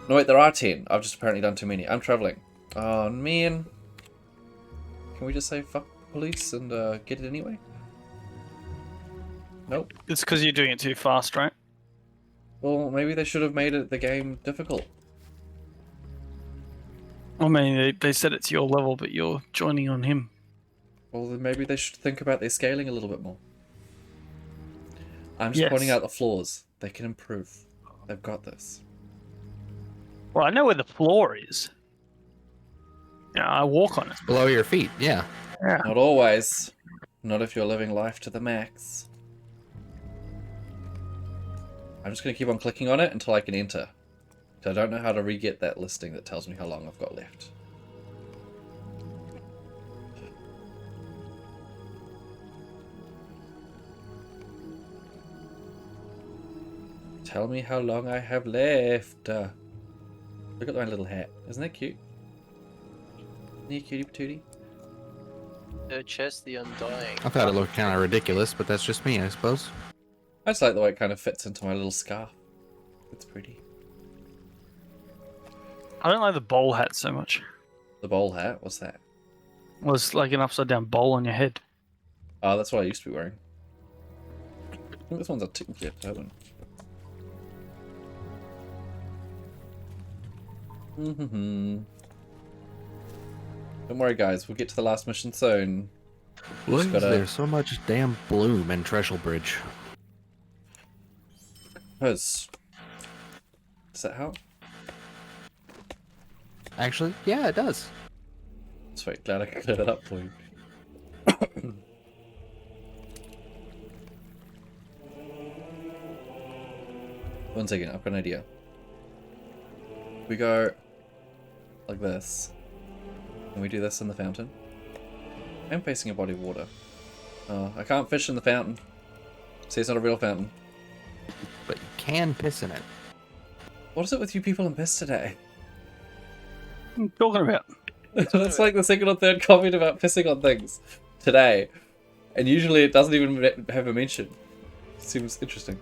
No, wait, there are 10. I've just apparently done too many. I'm traveling. Oh, man. Can we just say fuck police and get it anyway? Nope. It's because you're doing it too fast, right? Well, maybe they should have made the game difficult. I mean, they said it's your level, but you're joining on him. Well, then maybe they should think about their scaling a little bit more. I'm just Yes. pointing out the flaws. They can improve. They've got this. Well, I know where the floor is. Yeah, I walk on it. Below your feet, yeah. Yeah. Not always. Not if you're living life to the max. I'm just going to keep on clicking on it until I can enter. So I don't know how to re-get that listing that tells me how long I've got left. Tell me how long I have left. Look at my little hat. Isn't that cute? Isn't he a cutie patootie? Her chest, the undying. I thought it looked kind of ridiculous, but that's just me, I suppose. I just like the way it kind of fits into my little scarf. It's pretty. I don't like the bowl hat so much. The bowl hat? What's that? Well, it's like an upside down bowl on your head. Oh, that's what I used to be wearing. I think this one's a ticket turban. Don't worry, guys. We'll get to the last mission soon. Why is gotta... there so much damn bloom in Trestlebridge? Does that help? Actually, yeah, it does. Sweet, glad I could clear that up for you. One second, I've got an idea. We go like this, and we do this in the fountain. I'm facing a body of water. Oh, I can't fish in the fountain. See, it's not a real fountain. But you can piss in it. What is it with you people and piss today? What are you talking about? That's like the second or third comment about pissing on things today. And usually it doesn't even have a mention. Seems interesting.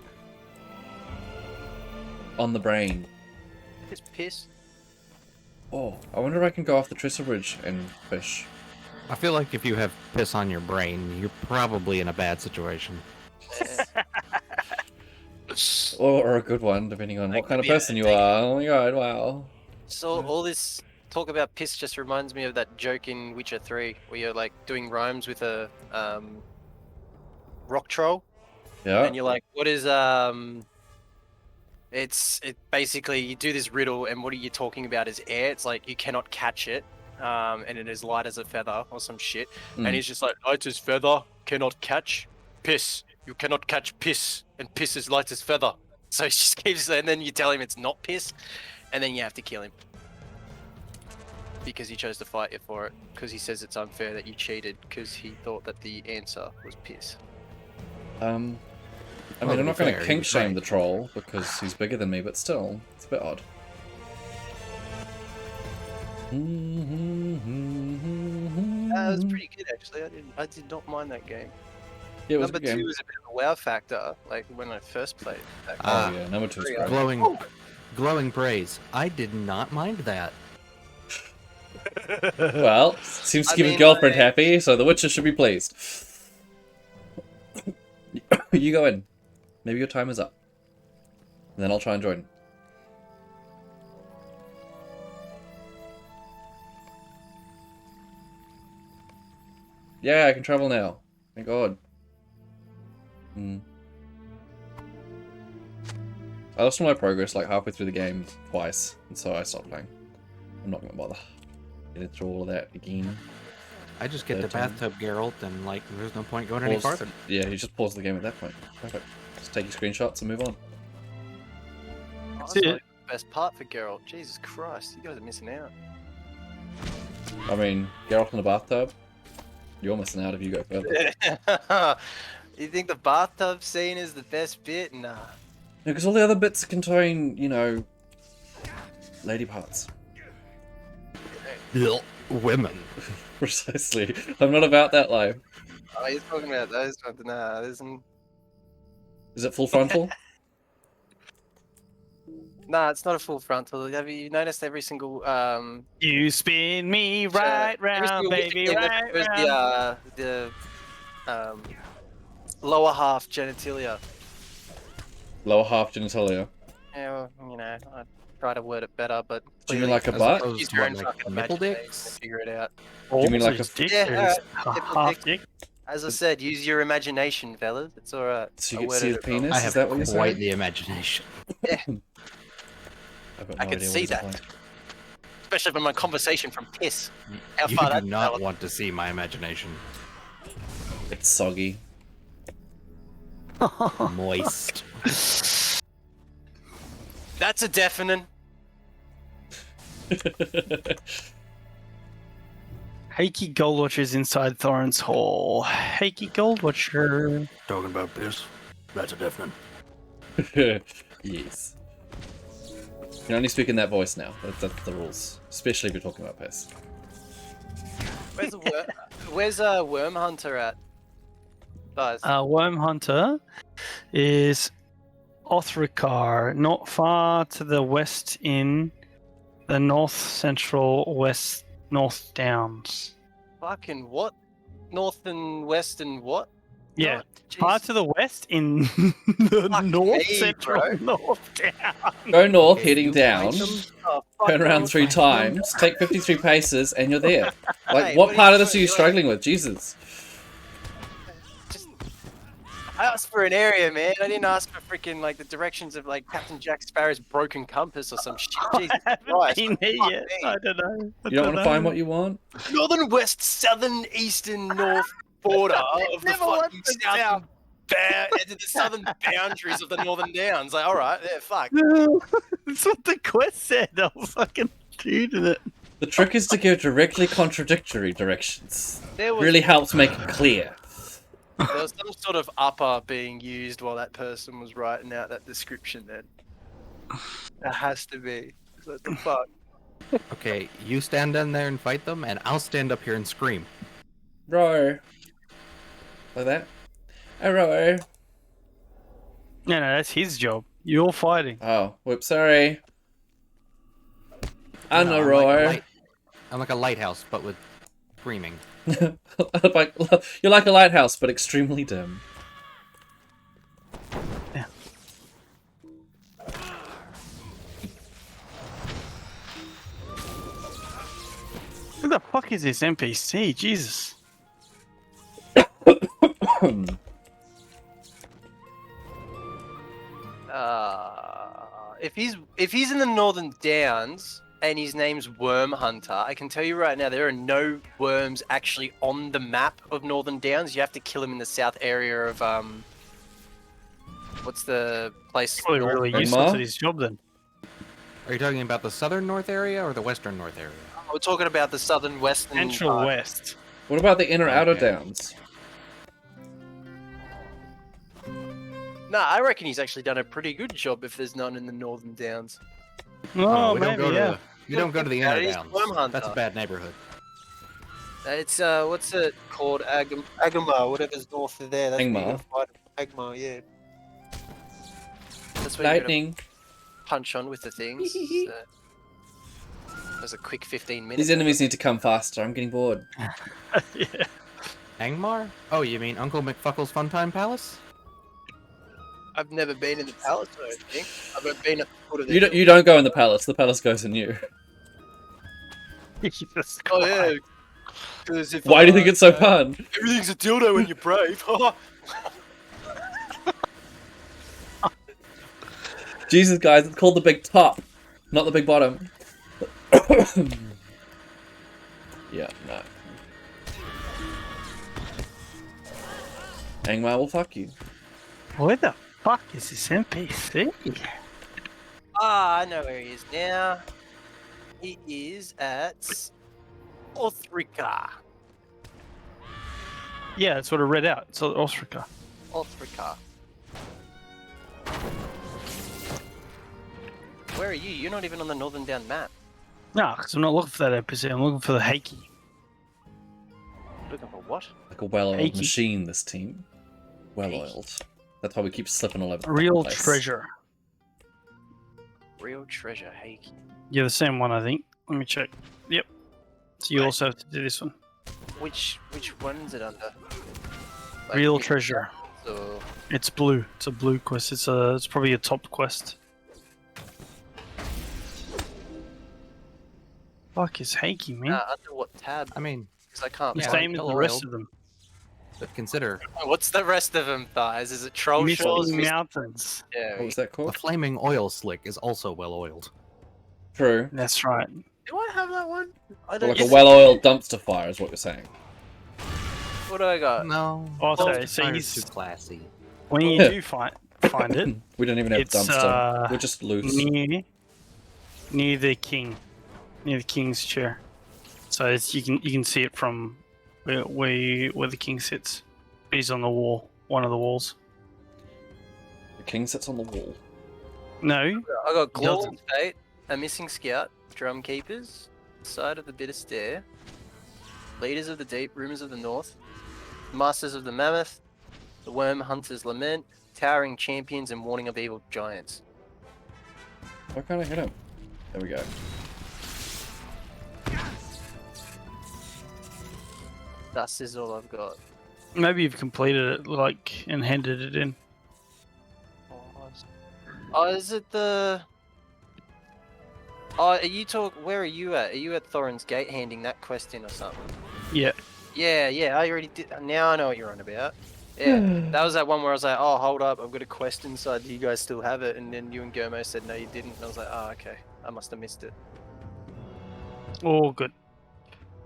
On the brain. Just piss. Oh, I wonder if I can go off the trestle bridge and fish. I feel like if you have piss on your brain, you're probably in a bad situation. Or a good one, depending on what kind of person you are. Oh my god, wow. So all this talk about piss just reminds me of that joke in Witcher 3 where you're like doing rhymes with a rock troll. Yeah. And you're like, what is it basically you do this riddle and what are you talking about is air. It's like you cannot catch it. And it is light as a feather or some shit. And he's just like, light as feather, cannot catch piss. You cannot catch piss, and piss is light as feather. So he just keeps, and then you tell him it's not piss, and then you have to kill him. Because he chose to fight you for it, because he says it's unfair that you cheated, because he thought that the answer was piss. I mean, I'm not going to kink shame the troll, because he's bigger than me, but still, it's a bit odd. That was pretty good, actually. I did not mind that game. Yeah, it was Number a good game. 2 was a bit of a wow factor, like when I first played. Oh yeah, number 2 is great. Glowing praise. I did not mind that. Well, seems to keep his girlfriend happy, so the Witcher should be pleased. You go in. Maybe your time is up. And then I'll try and join. Yeah, I can travel now. Thank God. I lost my progress like halfway through the game twice, and so I stopped playing. I'm not gonna bother getting through all of that again. I just get the bathtub Geralt, and like, there's no point going any farther. Yeah, you just pause the game at that point. Perfect. Just take your screenshots and move on. That's like the best part for Geralt. Jesus Christ, you guys are missing out. I mean, Geralt in the bathtub. You're missing out if you go further. You think the bathtub scene is the best bit? Nah. Because all the other bits contain, you know, lady parts. Women. Precisely. I'm not about that life. Oh, you're talking about those ones. Nah, isn't. Is it full frontal? Nah, it's not a full frontal. Have you noticed every single You spin me right round, baby, right round. The lower half genitalia. Lower half genitalia. Yeah, well, you know, I try to word it better, but Do you mean like a butt? use your own like fucking nipple imagination dicks? to figure it out. Do you mean like a dick? Yeah, Half dick. As I said, use your imagination, fellas. It's alright. So you can see the penis? I Is have that what you're quite saying? the imagination. Yeah, I've got I no can idea see what that. he's implying. especially from my conversation from piss. How You far do that not developed. want to see my imagination. It's soggy. Moist. That's a deafening. Hakey Goldwatcher's inside Thorin's Hall. Hakey Goldwatcher. Talking about piss. That's a definite. Yes. You can only speak in that voice now. That's the rules. Especially if you're talking about piss. Where's Worm Hunter at? Guys. Worm Hunter is Othrikar, not far to the west in the north central west north downs. Fucking what? North and west and what? Yeah, Oh, far jeez. to the west in the Fuck north me, central bro. north down. Go north, Okay, heading you down, find them. Oh, fuck turn around no. 3 times, take 53 paces, and you're there. Like, Hey, what what are part you of this are doing? you You're struggling with? Jesus. I asked for an area, man. I didn't ask for freaking like the directions of like Captain Jack Sparrow's broken compass or some shit. Jesus I haven't Christ. been there Fuck yet. me. I don't know. You don't want to find what you want? Northern, west, southern, eastern, north border of the Never went fucking to southern the southern boundaries of the Northern Downs. Like, all right, yeah, fuck. That's what the quest said. I'm fucking reading it. The trick is to give directly contradictory directions. There was Really helps make it clear. there was some sort of upper being used while that person was writing out that description. Then that has to be. What the fuck? Okay, you stand down there and fight them, and I'll stand up here and scream. Row. Like that? A row. No, that's his job. You're fighting. Oh, whoops, sorry. And No, a I'm row. like a light- I'm like a lighthouse, but with screaming. Like, you're like a lighthouse, but extremely dim. Yeah. Who the fuck is this NPC? Jesus. If he's in the Northern Downs and his name's Worm Hunter, I can tell you right now there are no worms actually on the map of Northern Downs. You have to kill him in the south area of what's the place? Probably north- really useless at his job then. Are you talking about the southern north area or the western north area? We're talking about the southern western. Central west. What about the inner outer Okay. downs? No, I reckon he's actually done a pretty good job if there's none in the Northern Downs. Oh, we don't maybe, go to yeah. the, we don't go to the Yeah, inner he's downs. Worm Hunter. That's a bad neighborhood. It's what's it called? Agama, whatever's north of there. That's where you Angmar. gotta fight him. Agma, yeah. That's where you gotta Lightning. punch on with the things. There's a quick 15 minutes. These enemies need to come faster. I'm getting bored. Yeah. Angmar? Oh, you mean Uncle McFuckle's Funtime Palace? I've never been in the palace, I don't think. I've been at the foot of the You don't go in the palace. The palace goes in you. Jesus Oh yeah. Christ. 'Cause if, Why do you think it's so fun? everything's a dildo when you're brave? Jesus, guys, it's called the big top, not the big bottom. Yeah, no. Angmar will fuck you. Where the fuck is this NPC? I know where he is now. He is at Othrika. Yeah, that's what I read out. It's Othrika. Othrika. Where are you? You're not even on the Northern Down map. No, because I'm not looking for that NPC. I'm looking for the Heiki. Looking for what? Like a well-oiled Heiki. machine, this team. Well-oiled. That's why we keep slipping all over the Real place. treasure. Real treasure, Heiki. You're the same one, I think. Let me check. Yep. So you also have to do this one. Which one is it under? Like, Real is it treasure. or- It's blue. It's a blue quest. It's probably a top quest. Fuck is Heiki, man? under what tab? I mean, Because I can't. the yeah, find same as it. the rest of them. but consider What's the rest of them, Thighs? Is it Troll Shores? Misty Mountains. Yeah. What was that the called? flaming oil slick is also well oiled. True. That's right. Do I have that one? I Like don't. a well-oiled dumpster fire is what you're saying. What do I got? No. Also, Dumpster so fire's he's too classy. when you do find it, We don't even have It's, dumpster. We're just loose. near the king, near the king's chair. So you can see it from where the king sits. He's on the wall, one of the walls. The king sits on the wall. No. I got He doesn't. Glor's Fate, a missing scout, drum keepers, side of the bitter stare, leaders of the deep, rumors of the north, masters of the mammoth, the worm hunter's lament, towering champions, and warning of evil giants. Why can't I hit him? There we go. Thus is all I've got. Maybe you've completed it, like, and handed it in. Oh, is it the? Oh, are you where are you at? Are you at Thorin's Gate handing that quest in or something? Yeah. Yeah, I already did. Now I know what you're on about. Yeah, that was that one where I was like, oh, hold up, I've got a quest inside. Do you guys still have it? And then you and Gomo said, no, you didn't. And I was like, oh, okay. I must have missed it. All good.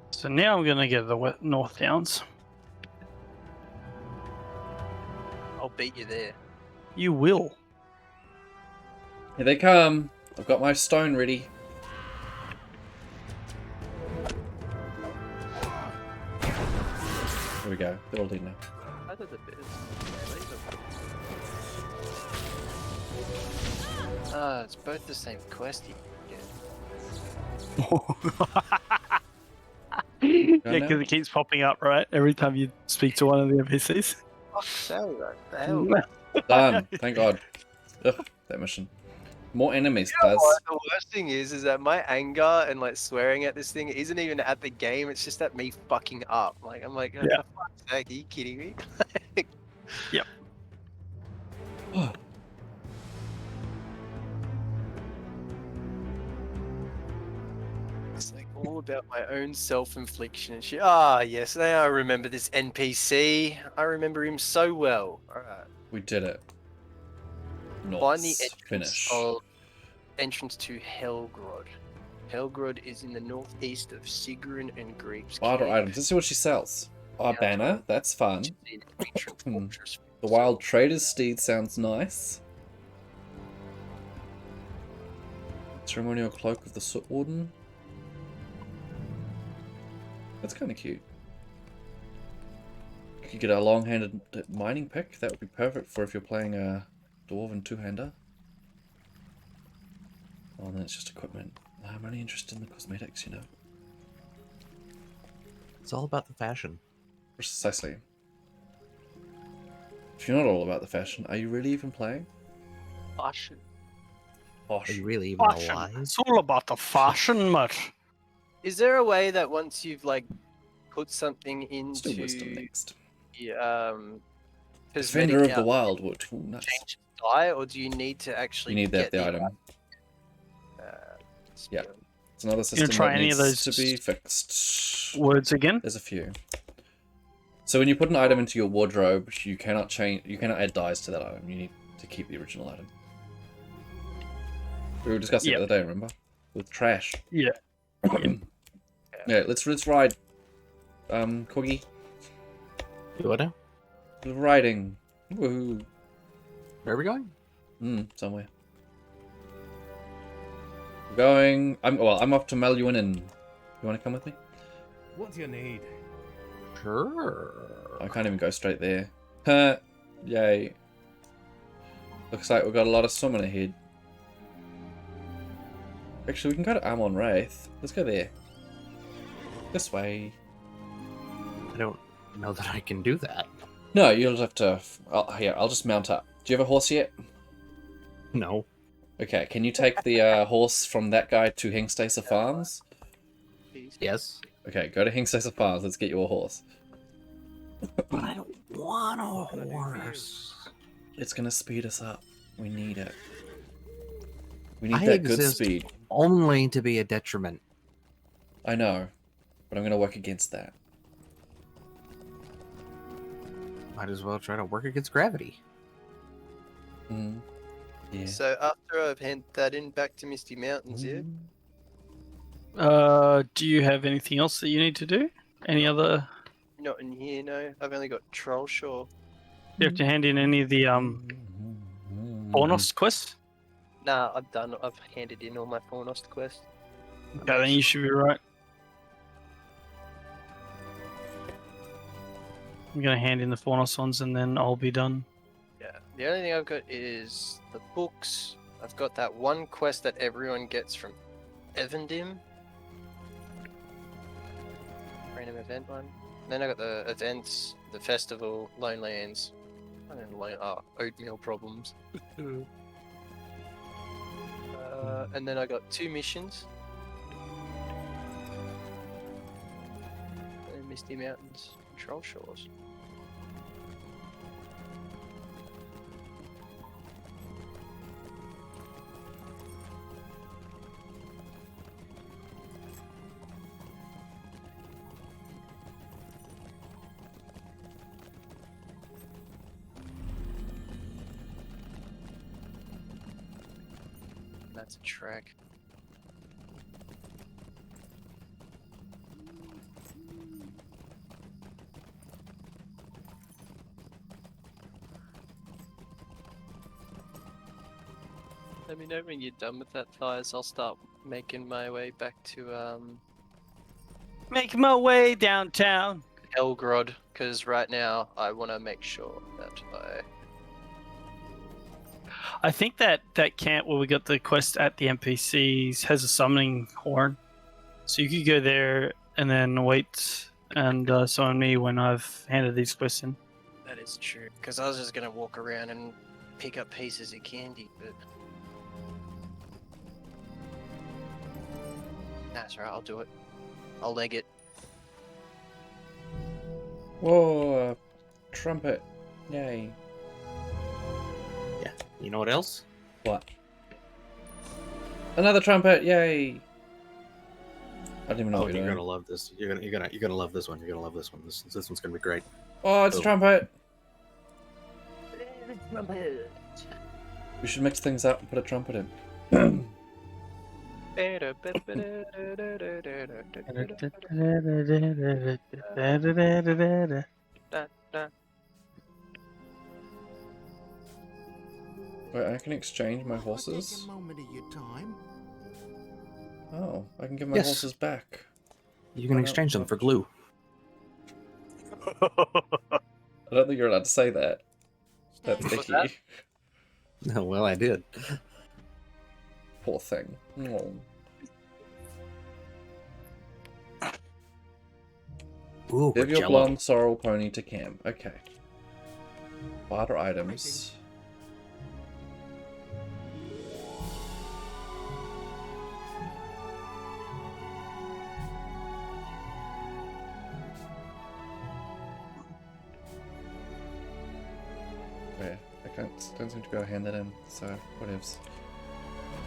So now I'm going to get the North Downs. I'll beat you there. You will. Here they come. I've got my stone ready. There we go. They're all dead now. How did the bits? Ah, it's both the same quest. Yeah, because it keeps popping up, right? Every time you speak to one of the NPCs. Fuck's sake, what the hell? Done. Thank God. Ugh, that mission. More enemies, You know Buzz. what? The worst thing is that my anger and like swearing at this thing isn't even at the game. It's just at me fucking up. Like I'm like, oh, Yeah. for fuck's sake, are you kidding me? Yep. It's like all about my own self-infliction and shit. Ah, yes, now I remember this NPC. I remember him so well. Alright. We did it. Find the North. Finish. entrance to Helgrod. Helgrod is in the northeast of Sigrun and Greaves. Barter items. Let's see what she sells. Our banner. That's fun. The Wild Trader's Steed sounds nice. Ceremonial Cloak of the Soot Warden. That's kind of cute. You could get a long-handed mining pick. That would be perfect for if you're playing a Dwarven two-hander. Oh, and then it's just equipment. I'm only interested in the cosmetics, you know. It's all about the fashion. Precisely. If you're not all about the fashion, are you really even playing? Fashion. Are Posh. you really even alive? It's all about the fashion, mate. Is there a way that once you've like put something Let's do into wisdom next. Defender Defender of the Wildwood. Ooh, nice. change the die, or do you need to actually You need that get the item. Yeah. skill? It's another system try that any of needs those to be fixed. Words again? There's a few. So when you put an item into your wardrobe, you cannot add dies to that item. You need to keep the original item. We were discussing it the other day, remember? With trash. Yeah. Yeah, let's ride. Corgi. What now? Riding. Woohoo. Where are we going? Somewhere. We're going. I'm off to Meluinen. You want to come with me? What do you need? Sure. I can't even go straight there. Huh. Yay. Looks like we've got a lot of swimming ahead. Actually, we can go to Amon Wraith. Let's go there. This way. I don't know that I can do that. No, you'll have to... Here, I'll just mount up. Do you have a horse yet? No. Okay, can you take the horse from that guy to Hengstasa Farms? Yes. Okay, go to Hengstasa Farms. Let's get you a horse. But I don't want a horse. It's going to speed us up. We need it. We need I that good exist speed. only to be a detriment. I know, but I'm going to work against that. Might as well try to work against gravity. Yeah. So after I've handed that in back to Misty Mountains, yeah? Do you have anything else that you need to do? Any other... Not in here, no. I've only got Troll Shore. You have to hand in any of the Fornost quests? Nah, I've handed in all my Fornost quests. Okay, then you should be right. I'm gonna hand in the Fornost ones and then I'll be done. Yeah. The only thing I've got is the books. I've got that one quest that everyone gets from Evandim. Random event one. Then I got the events, the festival, Lonelands, and then oatmeal problems. And then I got 2 missions. And Misty Mountains, Control Shores. That's a track. Let me know when you're done with that, Thighs. I'll start making my way back to Making my way downtown. Elgrod, because right now I want to make sure that I think that camp where we got the quest at the NPCs has a summoning horn, so you could go there and then wait and summon me when I've handed these quests in. That is true. Because I was just gonna walk around and pick up pieces of candy, but that's right. I'll do it. I'll leg it. Whoa, trumpet! Yay! Yeah. You know what else? What? Another trumpet! Yay! I don't even know Oh, what you're you're gonna doing. love this. You're gonna love this one. You're gonna love this one. This one's gonna be great. Oh, it's a Boom. trumpet! We should mix things up and put a trumpet in. Wait, I can exchange my horses? Oh, I can give my Yes. horses back. You can exchange them for glue. I don't think you're allowed to say that. That's What's icky. that? Oh, well, I did. Poor thing. Oh. Ooh, Give your Jello. blonde sorrel pony to camp. Okay. Barter items. Where? I don't seem to be able to hand that in, so whatevs.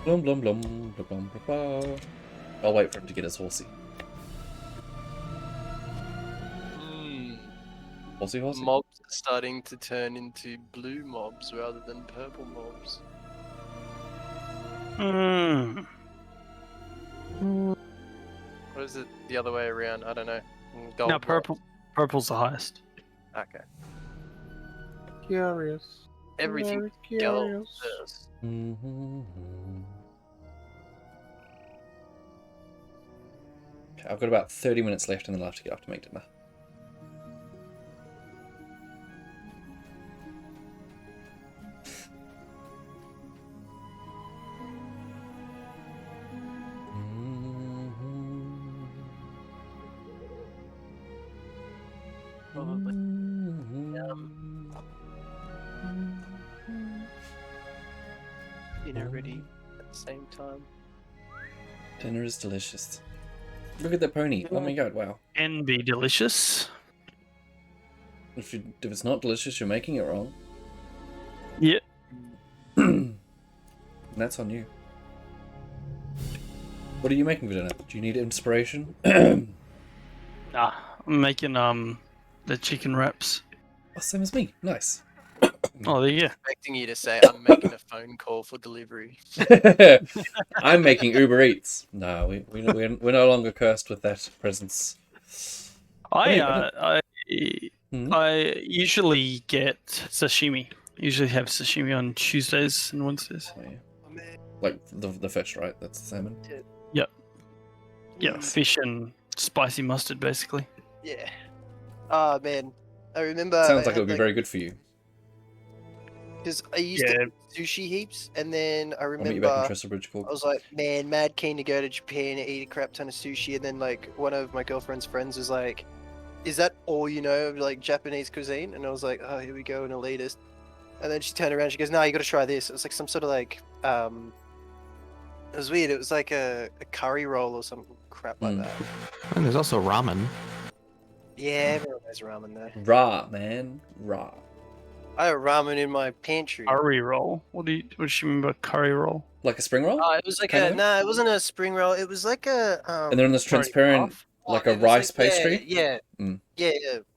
Blum blum blum blum blum blum blum. I'll wait for him to get his horsey. Horsey horsey? Mobs are starting to turn into blue mobs rather than purple mobs. What is it the other way around? I don't know. Gold No, mobs. purple's the highest. Okay. Curious. Everything Very gold. curious. Yes. Okay, I've got about 30 minutes left and then I'll have to get off to make dinner. Probably. Dinner ready at the same time. Dinner is delicious. Look at that pony. Oh my god, wow. And be delicious. If it's not delicious, you're making it wrong. Yeah. And that's on you. What are you making for dinner? Do you need inspiration? Nah, I'm making the chicken wraps. Oh, same as me. Nice. Oh, there you go. Expecting you to say I'm making a phone call for delivery. I'm making Uber Eats. No, we're no longer cursed with that presence. I usually get sashimi. Usually have sashimi on Tuesdays and Wednesdays. Oh, yeah. Like the fish, right? That's the salmon. Yep. Yeah, fish and spicy mustard, basically. Yeah. Oh man, I remember. Sounds like it would be very good for you. Because I used to eat sushi heaps, and then I I'll meet you remember back in I Trestle Bridge Court. was like, man, mad keen to go to Japan and eat a crap ton of sushi, and then like one of my girlfriend's friends was like, "Is that all you know of like Japanese cuisine?" And I was like, "Oh, here we go, an elitist." And then she turned around, she goes, "No, you got to try this." It was like some sort of like, it was weird. It was like a curry roll or some crap like that. And there's also ramen. Yeah, everyone knows ramen there. Raw, man. Raw. I have ramen in my pantry. Curry roll. What do you mean by curry roll? Like a spring roll? It was like kind a of? no, it wasn't a spring roll. It was like a And they're in this transparent, like a it was rice like- pastry? Yeah, Mm. yeah,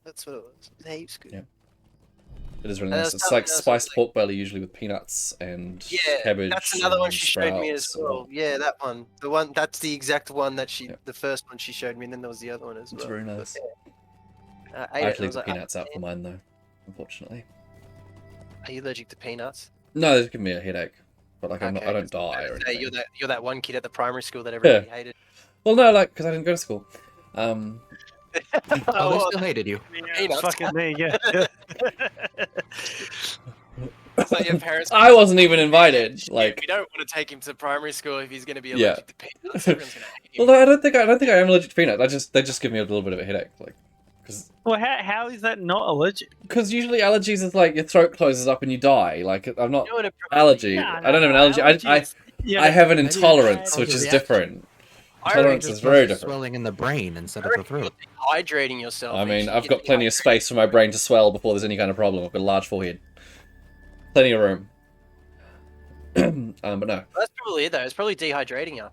that's what it was. It was heaps good. Yeah. It is really And nice. that's It's like something else, spiced pork belly, usually with peanuts and Yeah, cabbage. that's another one and she showed me as sprouts. well. Yeah, that one. That's the exact one that the first one she showed me, and then there was the other one as well. It's very nice. I I ate have it, to and I leave was the like, peanuts out for mine, though, unfortunately. Are you allergic to peanuts? No, they just give me a headache. But like, I Okay, don't die or Hey, anything. you're that one kid at the primary school that everybody hated. Well, no, like, because I didn't go to school. Oh, they still hated you. Peanuts. Fucking there, yeah. It's like your parents. I wasn't even invited. Like, we don't want to take him to primary school if he's going to be Yeah. allergic to peanuts. Everyone's going to hate him. well, no, I don't think I am allergic to peanuts. They just give me a little bit of a headache, like, Well, how is that not allergic? because usually allergies is like your throat closes up and you die. Like, I'm not You know what it allergy. Nah, I don't have an allergy. I have an Maybe it's intolerance, a which is reaction. different. I Intolerance reckon is very It's different. swelling in the brain instead I of the reckon throat. you're dehydrating yourself. I and mean, you I've should got get plenty of space for my brain to swell before there's any kind of problem. I've got a large forehead. Plenty of room. But no. That's probably it, though. It's probably dehydrating you.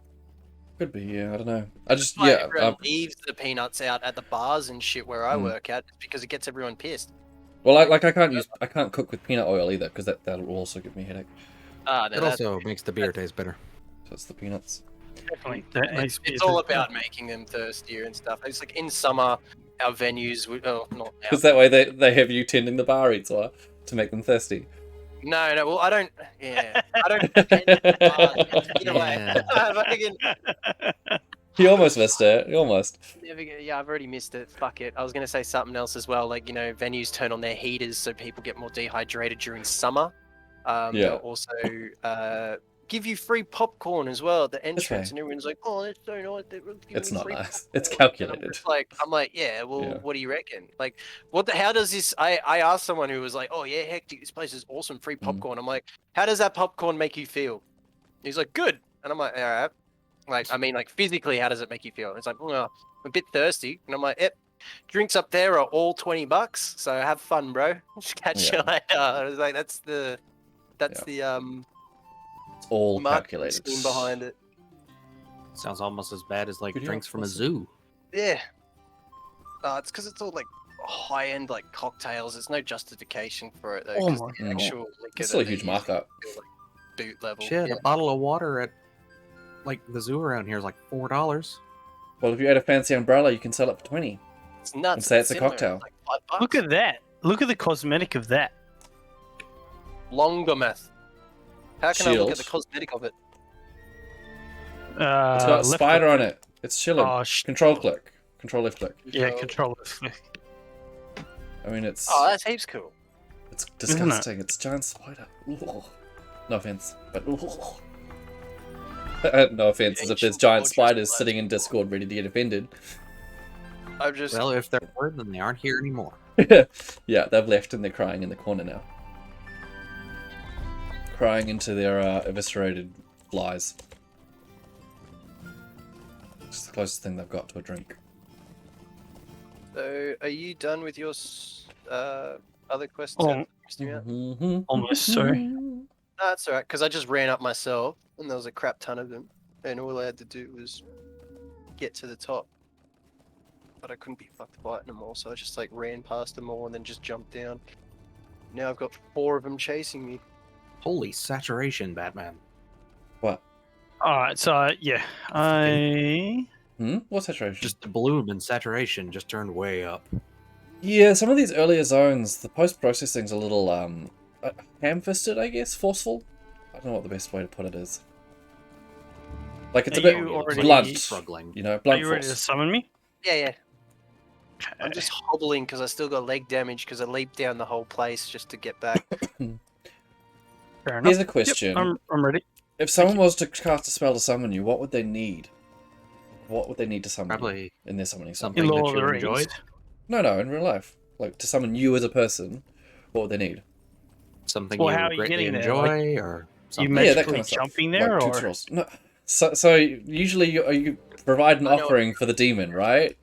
Could be, yeah, I don't know. I just, That's why yeah. everyone leaves the peanuts out at the bars and shit where I work at, because it gets everyone pissed. Well, I can't cook with peanut oil either, because that will also give me a headache. It also makes the beer taste bitter. So it's the peanuts. Definitely. It's all about making them thirstier and stuff. It's like in summer, our venues would, not now. Because that way they have you tending the bar eats or to make them thirsty. No, well, I don't. Yeah, I don't. Either way, You almost missed it. You almost. Yeah, I've already missed it. Fuck it. I was gonna say something else as well. Like, venues turn on their heaters so people get more dehydrated during summer. Yeah. They'll also give you free popcorn as well at the entrance, right. and everyone's like, "Oh, that's so nice." They're giving It's me not free nice. It's popcorn." And calculated. I'm like, yeah. Well, Yeah. what do you reckon? Like, how does this? I asked someone who was like, "Oh yeah, hectic. This place is awesome. Free popcorn." I'm like, how does that popcorn make you feel? He's like, good. And I'm like, all right. Like, I mean, like physically, how does it make you feel? It's like, well, I'm a bit thirsty, and I'm like, yep. Drinks up there are all $20, so have fun, bro. Just catch you later. I was like, that's the It's all marketing calculated. scheme behind it. Sounds almost as bad as like Pretty drinks from a awesome. zoo. Yeah. It's because it's all like high-end like cocktails. There's no justification for it though. Oh 'Cause my the God. actual liquor It's still a that huge they use is markup. still, like, boot level. Shit, Yeah. a bottle of water at like the zoo around here is like $4. Well, if you add a fancy umbrella, you can sell it for 20. It's nuts. And say it's a cinema, cocktail. Like $5. Look at that. Look at the cosmetic of that. Longomath. How can I look at the Shield. cosmetic of it? It's got a Left spider click. on it. It's chilling. Oh, Control click. Control left click. Yeah, control left. I mean, it's Oh, that's heaps cool. it's Isn't it? disgusting. It's a giant spider. Ooh. No offense, but ooh. No offense, as if there's giant spiders sitting in Discord ready to get offended. I've just Well, if they're word, then they aren't here anymore. Yeah, they've left and they're crying in the corner now. Crying into their eviscerated flies. It's the closest thing they've got to a drink. So, are you done with your other questions? Oh. Mm-hmm. Almost, sorry. No, that's alright, because I just ran up myself, and there was a crap ton of them, and all I had to do was get to the top. But I couldn't be fucked fighting them all, so I just like ran past them all and then just jumped down. Now I've got 4 of them chasing me. Holy saturation, Batman. What? Alright, so yeah. What's saturation? Just the bloom and saturation just turned way up. Yeah, some of these earlier zones, the post-processing's a little ham-fisted, I guess, forceful. I don't know what the best way to put it is. Like it's Are a bit you already blunt, struggling? you know, Are blunt you ready to force. summon me? Yeah. I'm just hobbling because I still got leg damage because I leaped down the whole place just to get back. Fair enough. Here's a question. Yep, I'm ready. If someone was to cast a spell to summon you, what would they need? What would they need to summon Probably you in their summoning spell? something In that Lord of you the Rings. enjoyed. No, in real life. Like, to summon you as a person, what would they need? Something Well, you how are you greatly getting there? enjoy, or You something. Yeah, that magically kind of stuff. jumping there, Like or tutorials. No. So usually you provide an I know. offering for the demon, right?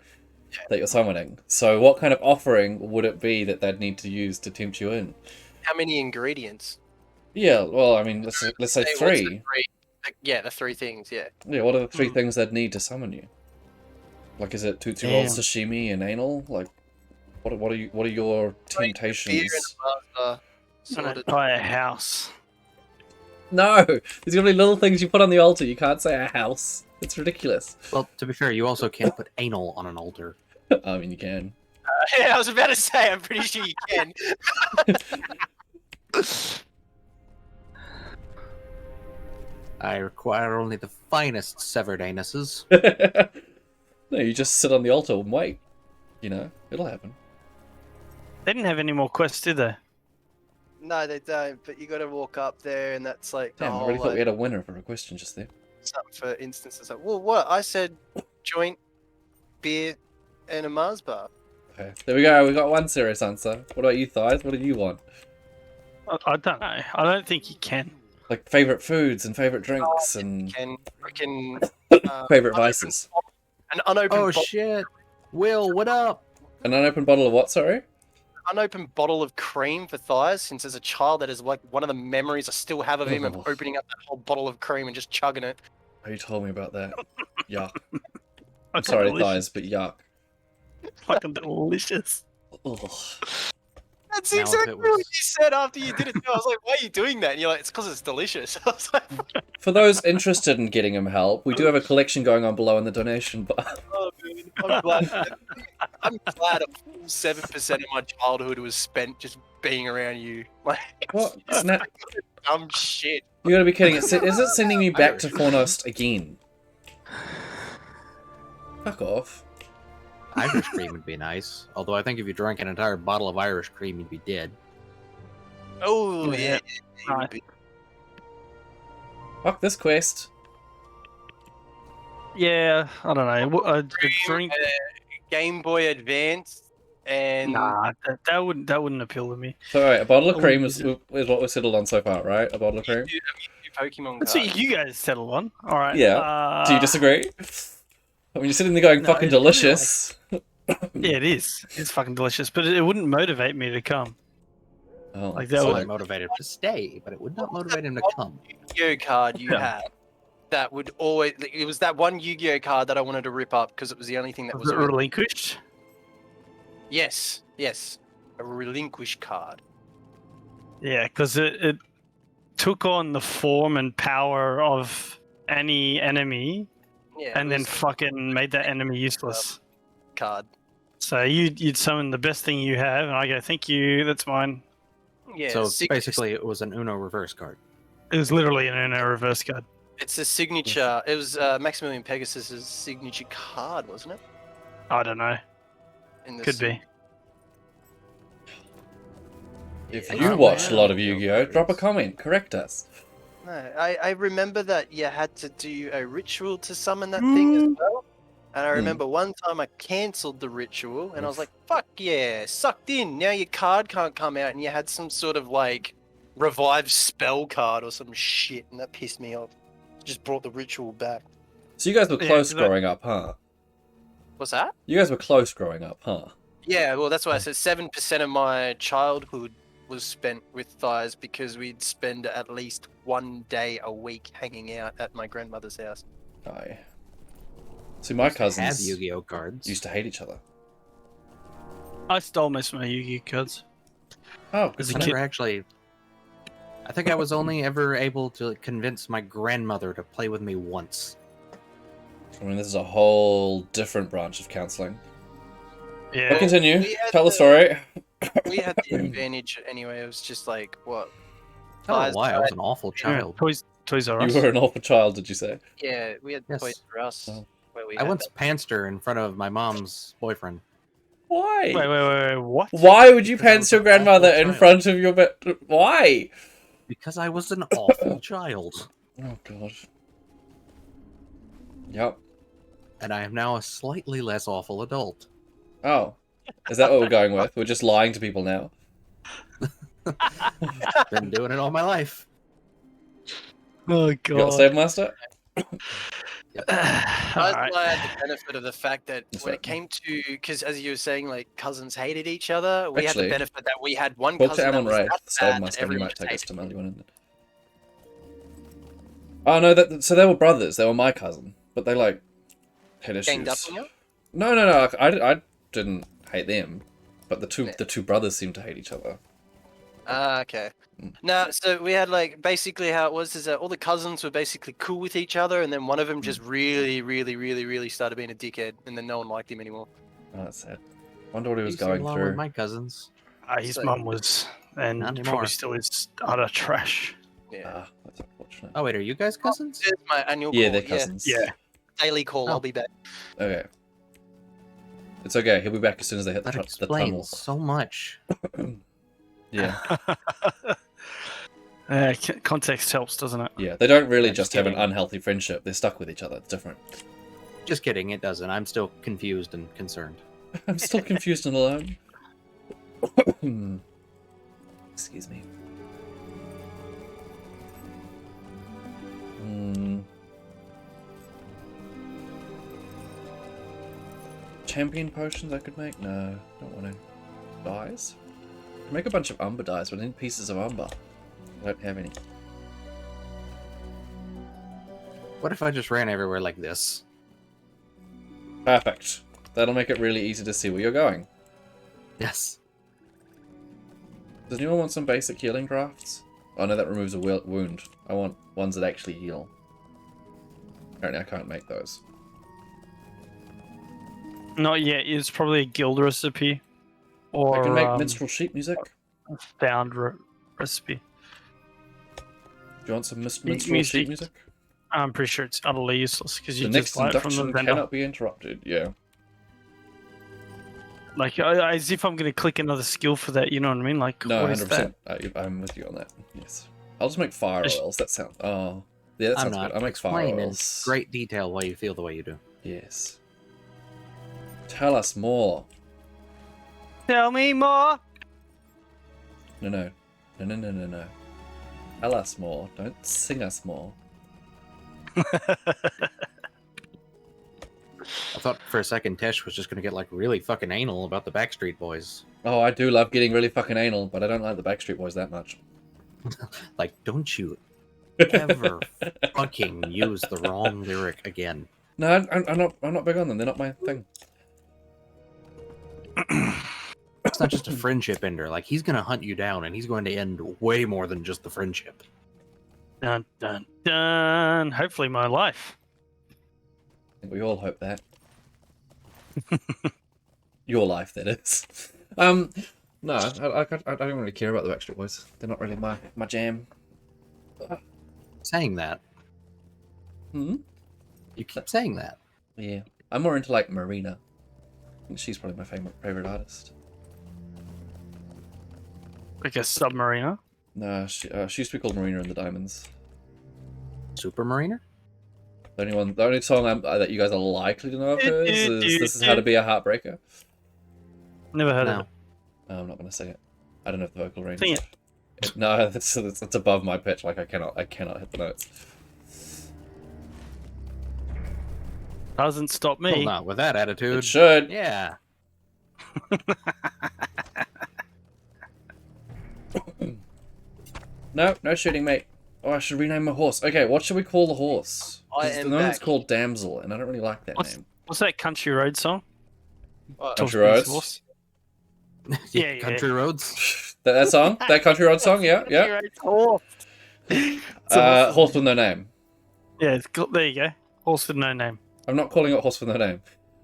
That you're summoning. So what kind of offering would it be that they'd need to use to tempt you in? How many ingredients? Yeah, well, I mean, let's say What's the three. Yeah, the three things. Yeah. Yeah, what are the three things they'd need to summon you? Like, is it Tootsie Rolls, sashimi, and anal? Like, what are your temptations? Beer and pasta. an entire house. No, there's gonna be little things you put on the altar. You can't say a house. It's ridiculous. Well, to be fair, you also can't put anal on an altar. I mean, you can. Yeah, I was about to say. I'm pretty sure you can. I require only the finest severed anuses. No, you just sit on the altar and wait. You know, it'll happen. They didn't have any more quests, did they? No, they don't. But you got to walk up there, and that's like the Damn, I whole. really thought we had a winner for a question just there. Something for instance. It's like, well, what I said: joint, beer, and a Mars bar. Okay, there we go. We got one serious answer. What about you, Thighs? What did you want? I don't know. I don't think you can. Like favorite foods and favorite drinks and Can freaking favorite vices. an unopened. Oh shit! Will, what up? An unopened bottle of what? Sorry. Unopened bottle of cream for Thighs. Since as a child, that is like one of the memories I still have of him of Oh. opening up that whole bottle of cream and just chugging it. Oh, you told me about that. Yuck. I'm Fucking sorry, delicious. Thighs, but yuck. Fucking delicious. Ugh. That's Now, if exactly it what was- you said after you did it. I was like, "Why are you doing that?" And you're like, "It's because it's delicious." I was like, For those interested in getting him help, we do have a collection going on below in the donation bar. "Oh man, I'm glad." I'm glad a full 7% of my childhood was spent just being around you. Like, What? Snap. dumb shit. You gotta be kidding. Is it sending me back to Fornost again? Fuck off. Irish cream would be nice. Although I think if you drank an entire bottle of Irish cream, you'd be dead. Oh yeah. Right. Fuck this quest. Yeah, I don't know. A drink. Game Boy Advance and Nah, that wouldn't appeal to me. So, alright, a bottle of Oh, cream is is what we've settled on so far, right? A bottle of cream? two Pokemon That's cards. what you guys settle on. All right. Yeah. Do you disagree? I mean, you're sitting there going, No, fucking it's really delicious. Yeah, it is. It's fucking delicious, but it wouldn't motivate me to come. Oh, Like That that would would. motivate him to stay, but it would not motivate him to come. Yu-Gi-Oh card you Yeah. had that would always. It was that one Yu-Gi-Oh card that I wanted to rip up because it was the only thing that Was was. it relinquished? Yes, a relinquish card. Yeah, because it took on the form and power of any enemy, Yeah, and it then was fucking made that enemy useless. card. So you'd summon the best thing you have, and I go, "Thank you, that's mine." Yeah, So sig- basically, it was an Uno reverse card. It was literally an Uno reverse card. it's a signature. It was Maximilian Pegasus's signature card, wasn't it? I don't know. In the Could be. If Yeah, you I watched a don't lot of know. Yu-Gi-Oh, drop a comment, correct us. No, I remember that you had to do a ritual to summon that thing as well. And I remember one time I cancelled the ritual and I was like, fuck yeah, sucked in. Now your card can't come out and you had some sort of like revived spell card or some shit and that pissed me off. Just brought the ritual back. So you guys were Yeah, close 'cause I- growing up, huh? What's that? You guys were close growing up, huh? Yeah, well that's why I said 7% of my childhood was spent with Thighs because we'd spend at least one day a week hanging out at my grandmother's house. Aye. See, my Have cousins Yu-Gi-Oh cards. used to hate each other. I stole most of my Yu-Gi cards. Oh, As I a kid. never actually. I think I was only ever able to convince my grandmother to play with me once. I mean, this is a whole different branch of counselling. But Yeah. continue. we had Tell the the- story. We had the advantage anyway. It was just like, what? I don't know Thighs why. I was an tried- awful Yeah, child. Toys R Us. You were an awful child, did you say? Yeah, we had Yes. Toys for Us. Oh. Where we I had once pantsed her in front of my mom's boyfriend. Why? Wait, what? Why would you Because I pants was your an awful grandmother in child. front of your bed? Why? Because I was an awful child. Oh god. Yep. And I am now a slightly less awful adult. Oh. Is that what we're going with? We're just lying to people now. Been doing it all my life. Oh You got god. Slave Master? I was Alright. glad the benefit of the fact that That's when right. it came to, because as you were saying, like cousins hated each other. We had Actually, the benefit that we had one Talk to cousin that Amon was Wraith, that Slave bad that Master, and you everyone might just take us hated to him. Maliwan. Oh no, so they were brothers. They were my cousin, but they like had issues. Ganged up on you? No. I didn't hate them, but the Yeah. two brothers seemed to hate each other. Ah, okay. No, so we had like basically how it was is that all the cousins were basically cool with each other, and then one of them just really started being a dickhead, and then no one liked him anymore. Oh, that's sad. Wonder what he was Used to get going along through. with my cousins. His So- mum was, and Not anymore. probably still is, utter trash. Yeah. Ah, that's unfortunate. Oh wait, are you guys cousins? Here's my annual Yeah, call. they're cousins. Yeah. Daily call. Oh. I'll be back. Okay. It's okay. He'll be back as soon as they hit That the tunnel. explains so much. Yeah. Context helps, doesn't it? Yeah. They don't really Yeah, just just have an kidding. unhealthy friendship. They're stuck with each other. It's different. Just kidding, it doesn't. I'm still confused and concerned. I'm still confused and alone. Excuse me. Champion potions I could make? No, don't want to. Dyes? I can make a bunch of umber dyes, but I need pieces of umber. I don't have any. What if I just ran everywhere like this? Perfect. That'll make it really easy to see where you're going. Yes. Does anyone want some basic healing crafts? Oh no, that removes a wound. I want ones that actually heal. Apparently I can't make those. Not yet. It's probably a guild recipe, or I can make minstrel sheep music. a found recipe. Do you want some minstrel music. sheep music? I'm pretty sure it's utterly useless because you The just next buy it from the induction vendor. cannot be interrupted. Yeah. Like as if I'm going to click another skill for that. You know what I mean? Like No, what is that? 100%. I'm with you on that. Yes. I'll just make fire Just- oils. That sounds. Oh, yeah, that I'm sounds not. good. I'll make fire Explain in oils. great detail why you feel the way you do. Yes. Tell us more. Tell me more. No. Tell us more. Don't sing us more. I thought for a second Tesh was just gonna get like really fucking anal about the Backstreet Boys. Oh, I do love getting really fucking anal, but I don't like the Backstreet Boys that much. Like, don't you ever fucking use the wrong lyric again. No, I'm not big on them. They're not my thing. It's not just a friendship ender. Like, he's gonna hunt you down, and he's going to end way more than just the friendship. Dun dun dun. Hopefully, my life. I think we all hope that. Your life, that is. No, I don't really care about the Backstreet Boys. They're not really my jam. Saying that. Hmm? You keep saying that. Yeah. I'm more into, like, Marina. I think she's probably my favorite artist. Like a submariner. No, she used to be called Marina and the Diamonds. Super Mariner? The only song that you guys are likely to know of hers is "This Is How to Be a Heartbreaker." Never heard No. of it. No, I'm not gonna sing it. I don't know if the vocal range. Sing it. No, it's above my pitch. Like I cannot hit the notes. Doesn't stop me. Well, not with that attitude. It should. Yeah. No shooting, mate. Oh, I should rename my horse. Okay, what should we call the horse? I 'Cause am the one's back. called Damsel, and I don't really like that name. What's that Country Road song? Country Roads. Horse? Yeah, yeah. Country Roads. That song? That Country Road song? Yeah, yeah. Horse with no name. Yeah, there you go. Horse with no name. I'm not calling it Horse with no name.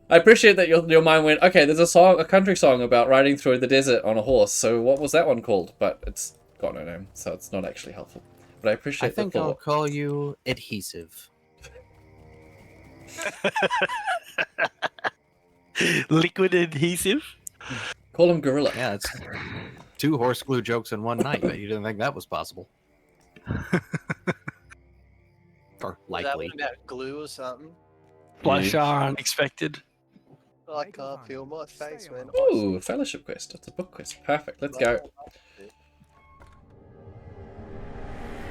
I appreciate that your mind went, okay, there's a country song about riding through the desert on a horse, so what was that one called? But it's got no name, so it's not actually helpful. But I appreciate I think the I'll thought. call you Adhesive. Liquid adhesive? Call him Gorilla. Yeah, it's 2 horse glue jokes in one night, but you didn't think that was possible. Or That likely. one about glue or something. Flash are unexpected. I can't feel my face, man. Ooh, fellowship quest. That's a book quest. Perfect. Let's go.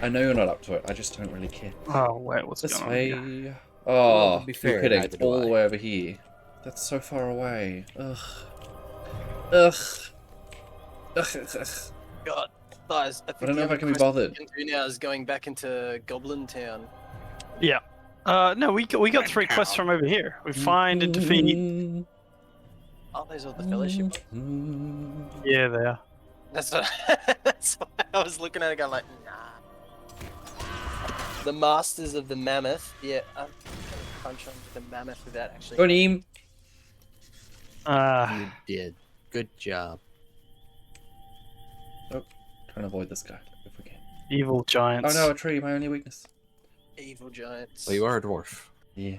I know you're not up to it. I just don't really care. Oh wait, what's This going on here? way. Oh, to be you're fair, kidding. neither It's do all the I. way over here. That's so far away. Ugh. Ugh. Ugh. God, guys, I think don't know the if I only can be quest bothered. we can do now is going back into Goblin Town. Yeah. No, we got 3 quests from over here. We find and defeat. Aren't those all the fellowship ones? Yeah, they are. That's what, that's what I was looking at it going like, nah. The Masters of the Mammoth. Yeah, I'm gonna punch on the Mammoth without actually... Go Neem. You did. Good job. Oh, trying to avoid this guy if we can. Evil giants. Oh no, a tree, my only weakness. Evil giants. Well, you are a dwarf. Yeah.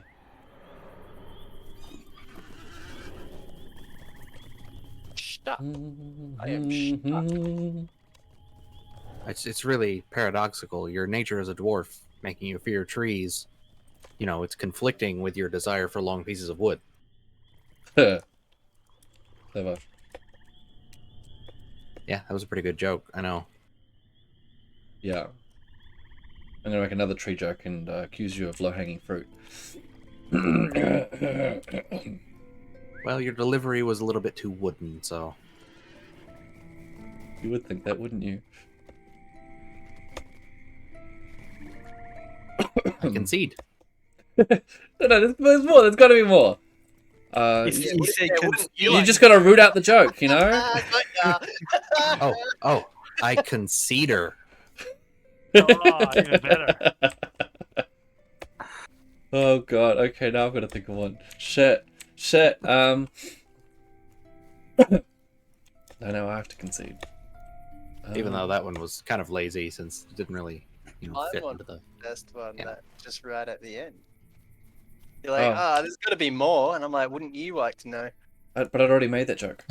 Stuck. I am stuck. It's really paradoxical. Your nature as a dwarf, making you fear trees, you know, it's conflicting with your desire for long pieces of wood. Clever. Yeah, that was a pretty good joke. I know. Yeah. I'm gonna make another tree joke and accuse you of low-hanging fruit. Well, your delivery was a little bit too wooden, so... You would think that, wouldn't you? I concede. No, there's more. There's got to be more. You just got to root out the joke, you know? Oh, I conceder. Oh, even better. Oh god. Okay, now I've got to think of one. Shit. No, I have to concede. Even though that one was kind of lazy, since it didn't really, fit into the... Best one that just right at the end. You're like, there's got to be more, and I'm like, wouldn't you like to know? But I'd already made that joke.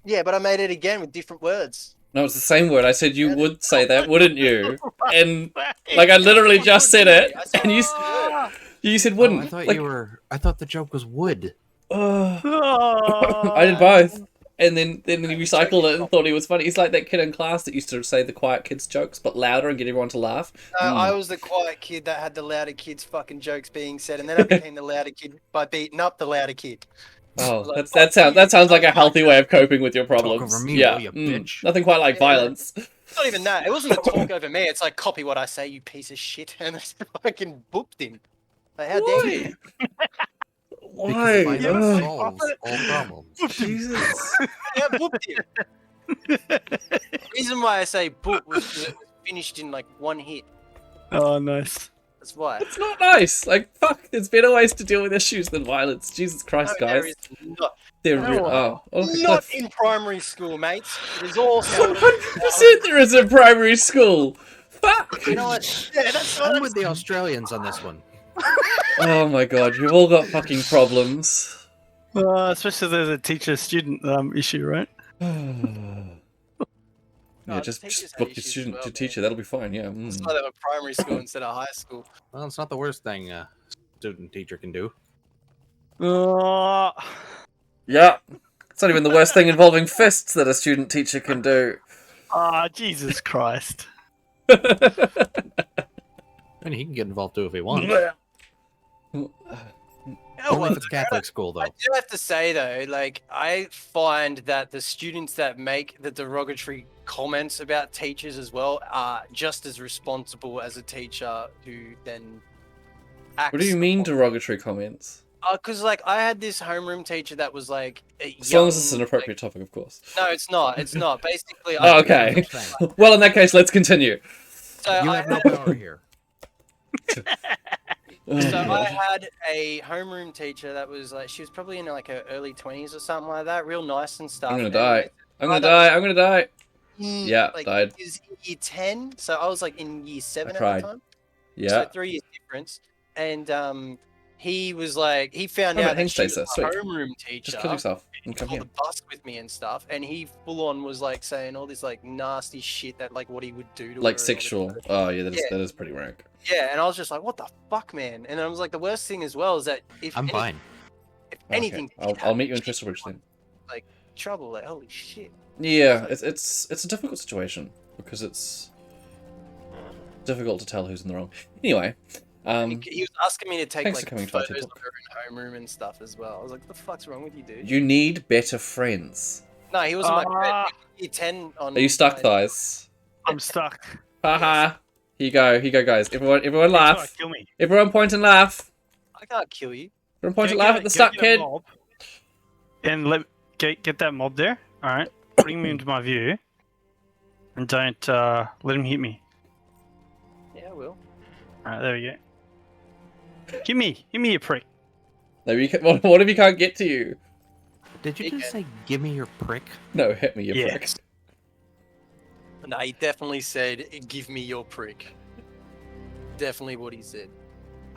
Yeah, but I made it again with different words. No, it's the same word. I said you would say that, wouldn't you? And like I literally just said it, and you said wouldn't. I thought like, I thought the joke was wood. I did both. And then he recycled it and thought he was funny. He's like that kid in class that used to say the quiet kids' jokes, but louder and get everyone to laugh. No, I was the quiet kid that had the louder kids' fucking jokes being said, and then I became the louder kid by beating up the louder kid. Oh, Like, that sounds like a healthy way of coping with your problems. Talk over me, yeah, you bitch. Nothing quite like violence. It's not even that. It wasn't a talk over me. It's like, copy what I say, you piece of shit. And I fucking booped him. Like, how dare you? Why? Violence solves all problems. Jesus. Yeah, booped him. The reason why I say boop was because it was finished in like one hit. Oh, nice. That's why. It's not nice. Like, fuck, there's better ways to deal with issues than violence. Jesus Christ, No, guys. there is not. Not In primary school, mates. It is all sorted 100% there is in primary school. Fuck. You know what? Yeah, that's I'm with the Australians on this one. Oh my god, you've all got fucking problems. Especially there's a teacher-student issue, right? Yeah, just book your student to teacher. That'll be fine. Yeah. That's why they were primary school instead of high school. Well, it's not the worst thing a student teacher can do. Yeah. It's not even the worst thing involving fists that a student teacher can do. Jesus Christ. And he can get involved too if he wants. Only if it's Catholic school, though. I do have to say, though, like, I find that the students that make the derogatory comments about teachers as well are just as responsible as a teacher who then acts. What do you mean derogatory comments? Because, like, I had this homeroom teacher that was, like, As long as it's an appropriate topic, of course. No, it's not. It's not. Basically, Oh, okay. Well, in that case, let's continue. So You have no power here. So I had a homeroom teacher that was like, she was probably in like her early 20s or something like that, real nice and stuff. I'm gonna and die. I'm gonna that die. was I'm gonna die. Yeah, like, died. He was in year 10, so I was like in year 7 I at cried. the time. Yeah. So 3 years difference. And he was like, he found Oh, out mate, hang that she was stasis, a sweet. homeroom teacher. Just kill yourself and come On here. the bus with me and stuff, and he full on was like saying all this like nasty shit that like what he would do to her. Like and all this sexual. stuff. Oh yeah, that is pretty rank. Yeah, and I was just like, what the fuck, man? And I was like, the worst thing as well is that if I'm fine. if Okay. anything, did I'll meet you in happen, Crystal Bridge then. like trouble, like holy shit. Yeah, it's a difficult situation because it's difficult to tell who's in the wrong. Anyway, He was asking me to take thanks like for coming to our photos of TikTok. her in homeroom and stuff as well. I was like, what the fuck's wrong with you, dude? You need better friends. No, he wasn't my friend. He 10 on. Are you stuck, my- thighs? I'm stuck. Haha. Here you go, guys. Everyone laugh. Kill me. Everyone point and laugh. I can't kill you. Everyone point and laugh at the stuck kid. And get that mob there. All right. Bring me into my view. And don't let him hit me. Yeah, I will. All right, there we go. Hit me, you prick. No, what if he can't get to you? Did you just say, "Give me your prick"? No, hit me, you prick. Yes. No, he definitely said, "Give me your prick." Definitely what he said.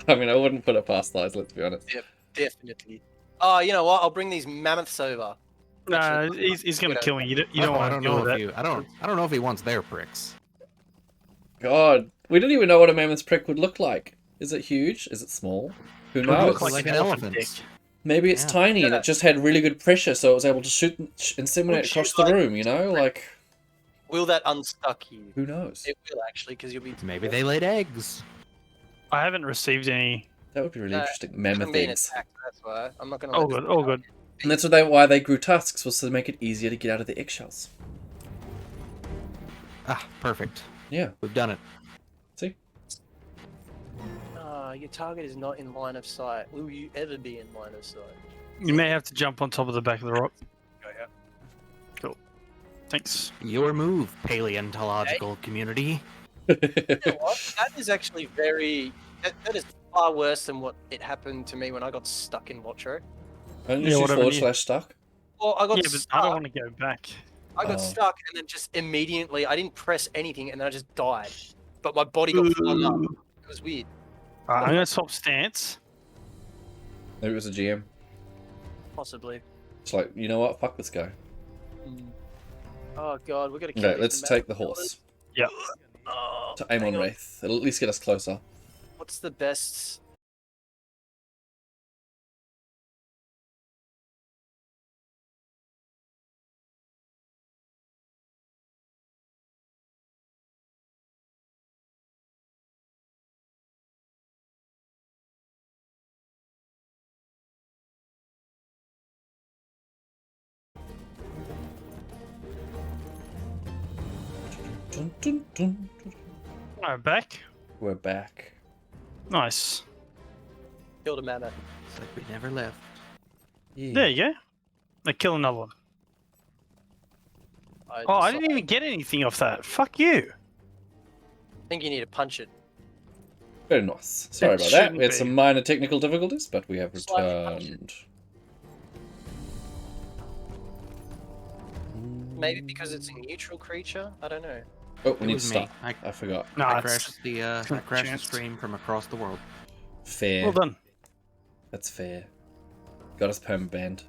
I mean, I wouldn't put it past thighs. Let's be honest. Yep, definitely. Oh, you know what? I'll bring these mammoths over. Nah, he's gonna kill me. You don't I want to don't deal know with if that. I don't know if he wants their pricks. God, we don't even know what a mammoth's prick would look like. Is it huge? Is it small? Who It would knows? look like an elephant dick. Maybe it's Yeah. tiny and it just had really good pressure, so it was able to shoot inseminate Shoot across the like- room. You know, like Will that unstuck you? who knows? It will actually, because you'll be. Maybe they laid eggs. I haven't received any. That would be really No, interesting. I'm Mammoth being eggs. attacked, that's why. I'm not gonna. All let good, all good. And that's why they grew tusks, was to make it easier to get out of the eggshells. Ah, perfect. Yeah. We've done it. See? Your target is not in line of sight. Will you ever be in line of sight? You may have to jump on top of the back of the rock. Oh, yeah. Cool. Thanks. Your move, paleontological community. You know what? That is actually very. That is far worse than what it happened to me when I got stuck in Watro. Don't you Yeah, use whatever forward you- slash stuck? Well, I got Yeah, but stuck. I don't want to go back. I got Oh. stuck, and then just immediately, I didn't press anything, and then I just died. But my body got flung up. It was weird. I'm gonna swap stance. Maybe it was a GM. Possibly. It's like, you know what? Fuck this guy. Oh god, we gotta kill Okay, these let's take the horse Yeah. Oh, to aim hang on Wraith. It'll at least get us closer. What's the best? Dun, dun, dun, dun. Alright, back. We're back. Nice. Killed a mammoth. It's like we never left. Yeah. There you go. Now kill another one. Oh, I didn't even get anything off that. Fuck you. I think you need to punch it. Very nice. Sorry It about that. shouldn't We had be. some minor technical difficulties, but we have Slightly punch it. returned. Maybe because it's a neutral creature? I don't know. Oh, we It need to was me. stop. I forgot. No, I it's crashed I crashed the chance. stream from across the world. Fair. well done. That's fair. Got us perma banned.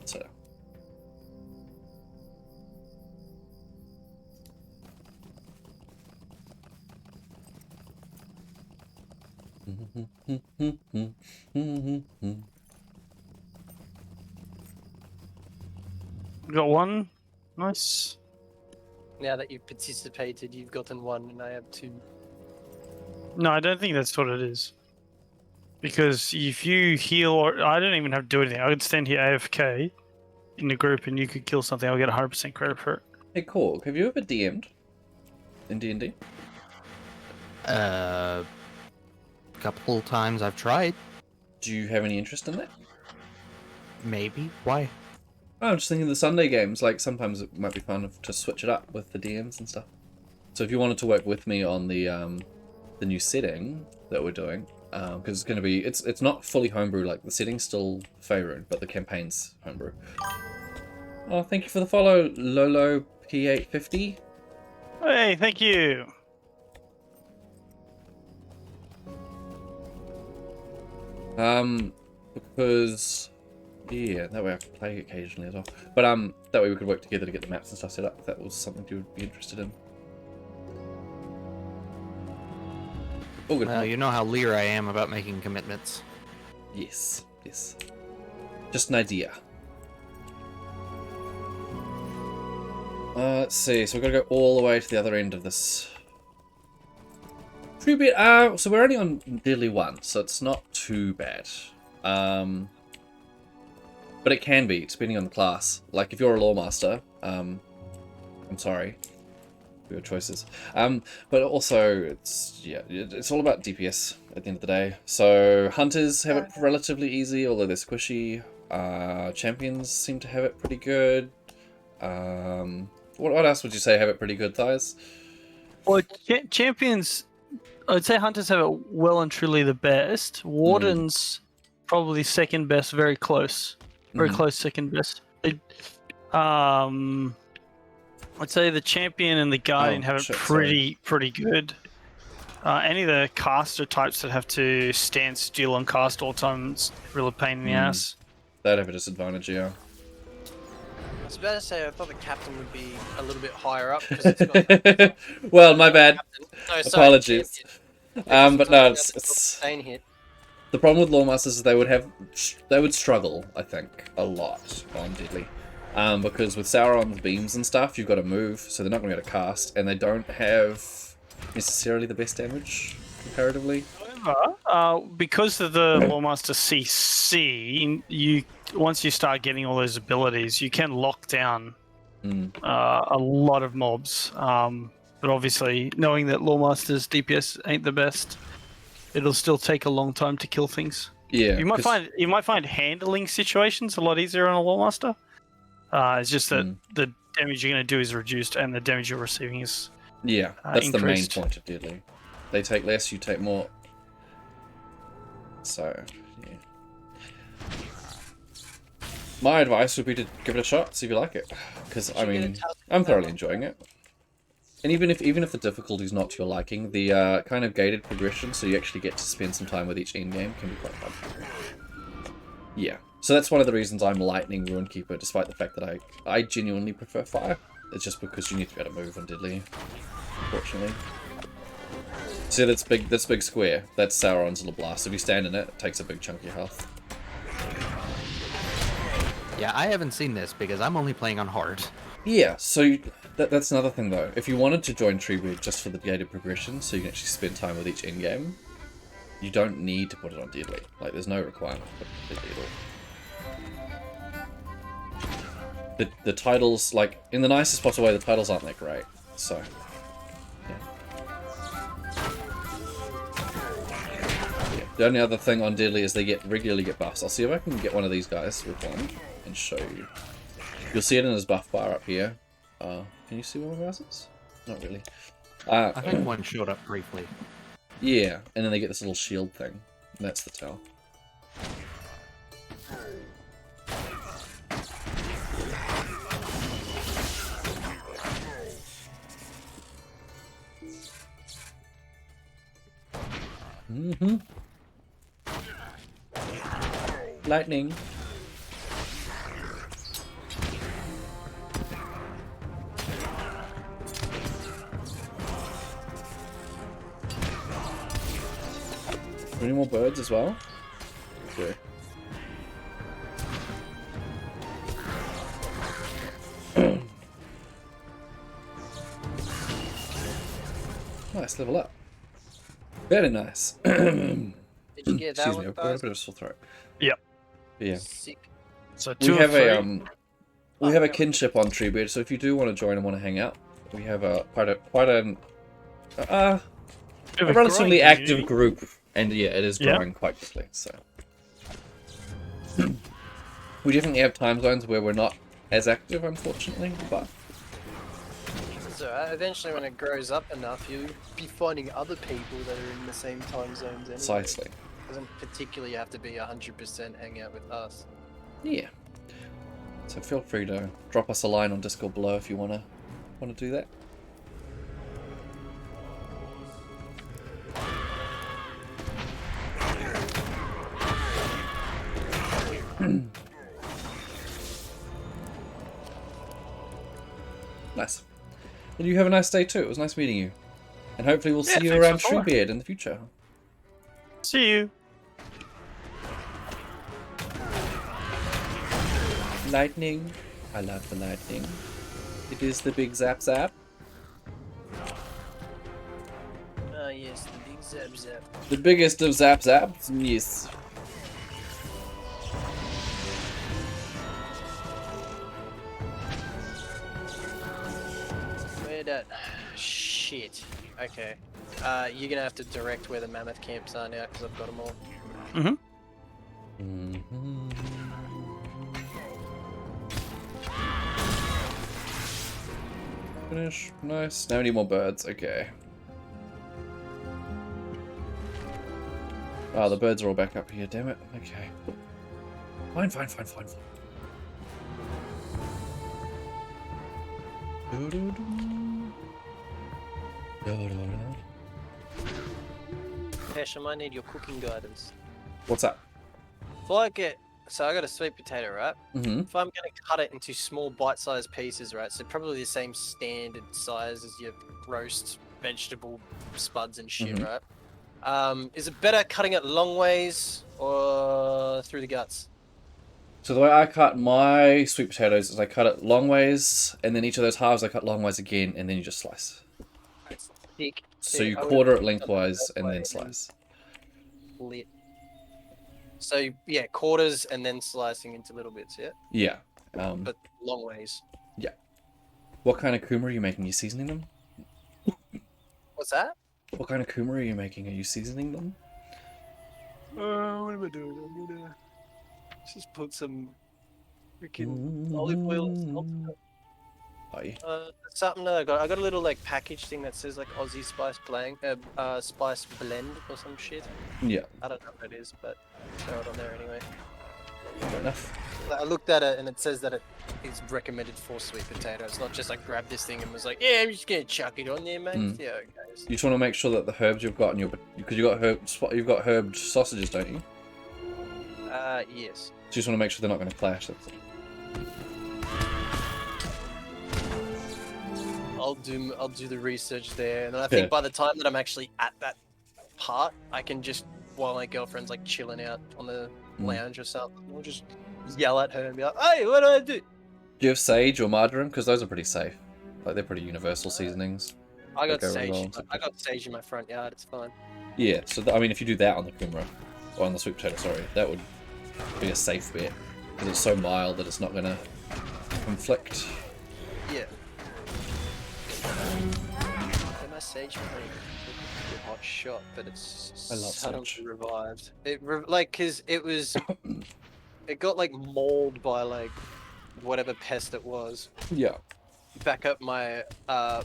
So. Got one. Nice. Now that you've participated, you've gotten one, and I have two. No, I don't think that's what it is. Because if you heal, or I don't even have to do anything. I could stand here AFK in the group, and you could kill something. I'll get 100% credit for it. Hey, Korg, have you ever DM'd in D&D? Couple times I've tried. Do you have any interest in that? Maybe. Why? Oh, I'm just thinking the Sunday games, like, sometimes it might be fun to switch it up with the DMs and stuff. So if you wanted to work with me on the new setting that we're doing, because it's going to be, it's not fully homebrew, like, the setting's still Faerun, but the campaign's homebrew. Oh, thank you for the follow, Lolo P850. Hey, thank you. Because yeah, that way I can play occasionally as well. But that way we could work together to get the maps and stuff set up if that was something you would be interested in. Oh, good. Well, you know how leer I am about making commitments. Yes, yes. Just an idea. Let's see. So we've got to go all the way to the other end of this. Treebeard. So we're only on nearly 1, so it's not too bad. But it can be, depending on the class. Like, if you're a Lawmaster, I'm sorry for your choices. But also, it's all about DPS at the end of the day. So, Hunters have it relatively easy, although they're squishy. Champions seem to have it pretty good. What else would you say have it pretty good, Thighs? Well, Champions, I'd say Hunters have it well and truly the best. Wardens, probably second best, very close. Very close second best. I'd say the Champion and the Guardian have it pretty good. Any of the caster types that have to stand still and cast all time, it's really a pain in the ass. They'd have a disadvantage, yeah. I was about to say, I thought the Captain would be a little bit higher up. Because it's got well, my bad. No, sorry, Apologies. But no, it's hit. the problem with Lawmasters is they would struggle, I think, a lot on Deadly. Because with Sauron's beams and stuff, you've got to move, so they're not going to be able to cast, and they don't have necessarily the best damage comparatively. However, because of the Lawmaster CC, once you start getting all those abilities, you can lock down a lot of mobs. But obviously, knowing that Lawmaster's DPS ain't the best, it'll still take a long time to kill things. Yeah, you might find handling situations a lot easier on a Lawmaster. It's just that the damage you're going to do is reduced, and the damage you're receiving is that's increased. the main point of Deadly. They take less, you take more. So, yeah. My advice would be to give it a shot, see if you like it. Because, I mean, I'm thoroughly enjoying it. And even if the difficulty's not to your liking, the kind of gated progression, so you actually get to spend some time with each endgame, can be quite fun. Yeah. So that's one of the reasons I'm Lightning Runekeeper, despite the fact that I genuinely prefer Fire. It's just because you need to be able to move on Deadly, unfortunately. See this big square? That's Sauron's little blast. If you stand in it, it takes a big chunk of your health. Yeah, I haven't seen this because I'm only playing on hard. Yeah, so that's another thing though. If you wanted to join Treebeard just for the gated progression, so you can actually spend time with each endgame, you don't need to put it on Deadly. Like, there's no requirement to put it on Deadly at all. The titles, like, in the nicest possible way, the titles aren't that great, so... The only other thing on Deadly is they regularly get buffs. I'll see if I can get one of these guys with one and show you. You'll see it in his buff bar up here. Can you see one of ours is? Not really. I think one showed up briefly. Yeah, and then they get this little shield thing. And that's the tell. Lightning. Any more birds as well? Okay. Nice, level up. Very nice. Did you get that Excuse one, me, I've got a bit of a sore throat. Yep. Yeah. Sick. So We have a kinship on Treebeard, so if you do want to join and want to hang out, we have quite a relatively active group, and yeah, it is growing quite quickly. So we definitely have time zones where we're not as active, unfortunately, but So eventually, when it grows up enough, you'll be finding other people that are in the same time zones anyway. Precisely. It doesn't particularly have to be 100% hang out with us. Yeah. So feel free to drop us a line on Discord below if you wanna do that. Nice. And you have a nice day too. It was nice meeting you. And hopefully we'll see you thanks around for following. Treebeard in the future. See you. Lightning. I love the lightning. It is the big zap zap. Ah, yes, the big zap zap. The biggest of zap zaps. Yes. Where that? Shit. Okay. You're gonna have to direct where the mammoth camps are now because I've got them all. Mm-hmm. Finish. Nice. Now we need more birds. Okay. Oh, the birds are all back up here. Damn it. Okay. Fine. Pesh, I might need your cooking guidance. What's up? If I get, so I got a sweet potato, right? Mm-hmm. If I'm gonna cut it into small bite-sized pieces, right? So probably the same standard size as your roast vegetable spuds and shit, Mhm. right? Is it better cutting it long ways or through the guts? So the way I cut my sweet potatoes is I cut it long ways, and then each of those halves I cut long ways again, and then you just slice. That's thick. So you I would've quarter it done lengthwise that and way then and slice. Lit. So yeah, quarters and then slicing into little bits, yeah? Yeah. But long ways. Yeah. What kind of kumara are you making? Are you seasoning them? What's that? What kind of kumara are you making? Are you seasoning them? What am I doing? I'm gonna just put some freaking olive oil and salt. Aye. Something that I got a little like package thing that says like Aussie spice blend, spice blend or some shit. Yeah. I don't know what it is, but throw it on there anyway. Fair enough. I looked at it and it says that it is recommended for sweet potato. It's not just like grab this thing and was like, yeah, I'm just gonna chuck it on there, mate. Mm. Yeah, okay. You just want to make sure that the herbs you've got in your, because you've got herbed sausages, don't you? Yes. So you just want to make sure they're not going to clash. That's all. I'll do the research there, and then I think by the time that I'm actually at that part, I can just, while my girlfriend's like chilling out on the lounge or something, I'll just yell at her and be like, hey, what do I do? Do you have sage or marjoram? Because those are pretty safe. Like, they're pretty universal seasonings. I got They go sage. really well. I got sage in my front yard. It's fine. Yeah, so I mean, if you do that on the kumara, or on the sweet potato, sorry, that would be a safe bet. Because it's so mild that it's not going to conflict. Yeah. My sage pretty hot shot, but it's I love suddenly sage. revived. Like, cause it was, it got like mauled by like whatever pest it was. Yeah. Back up my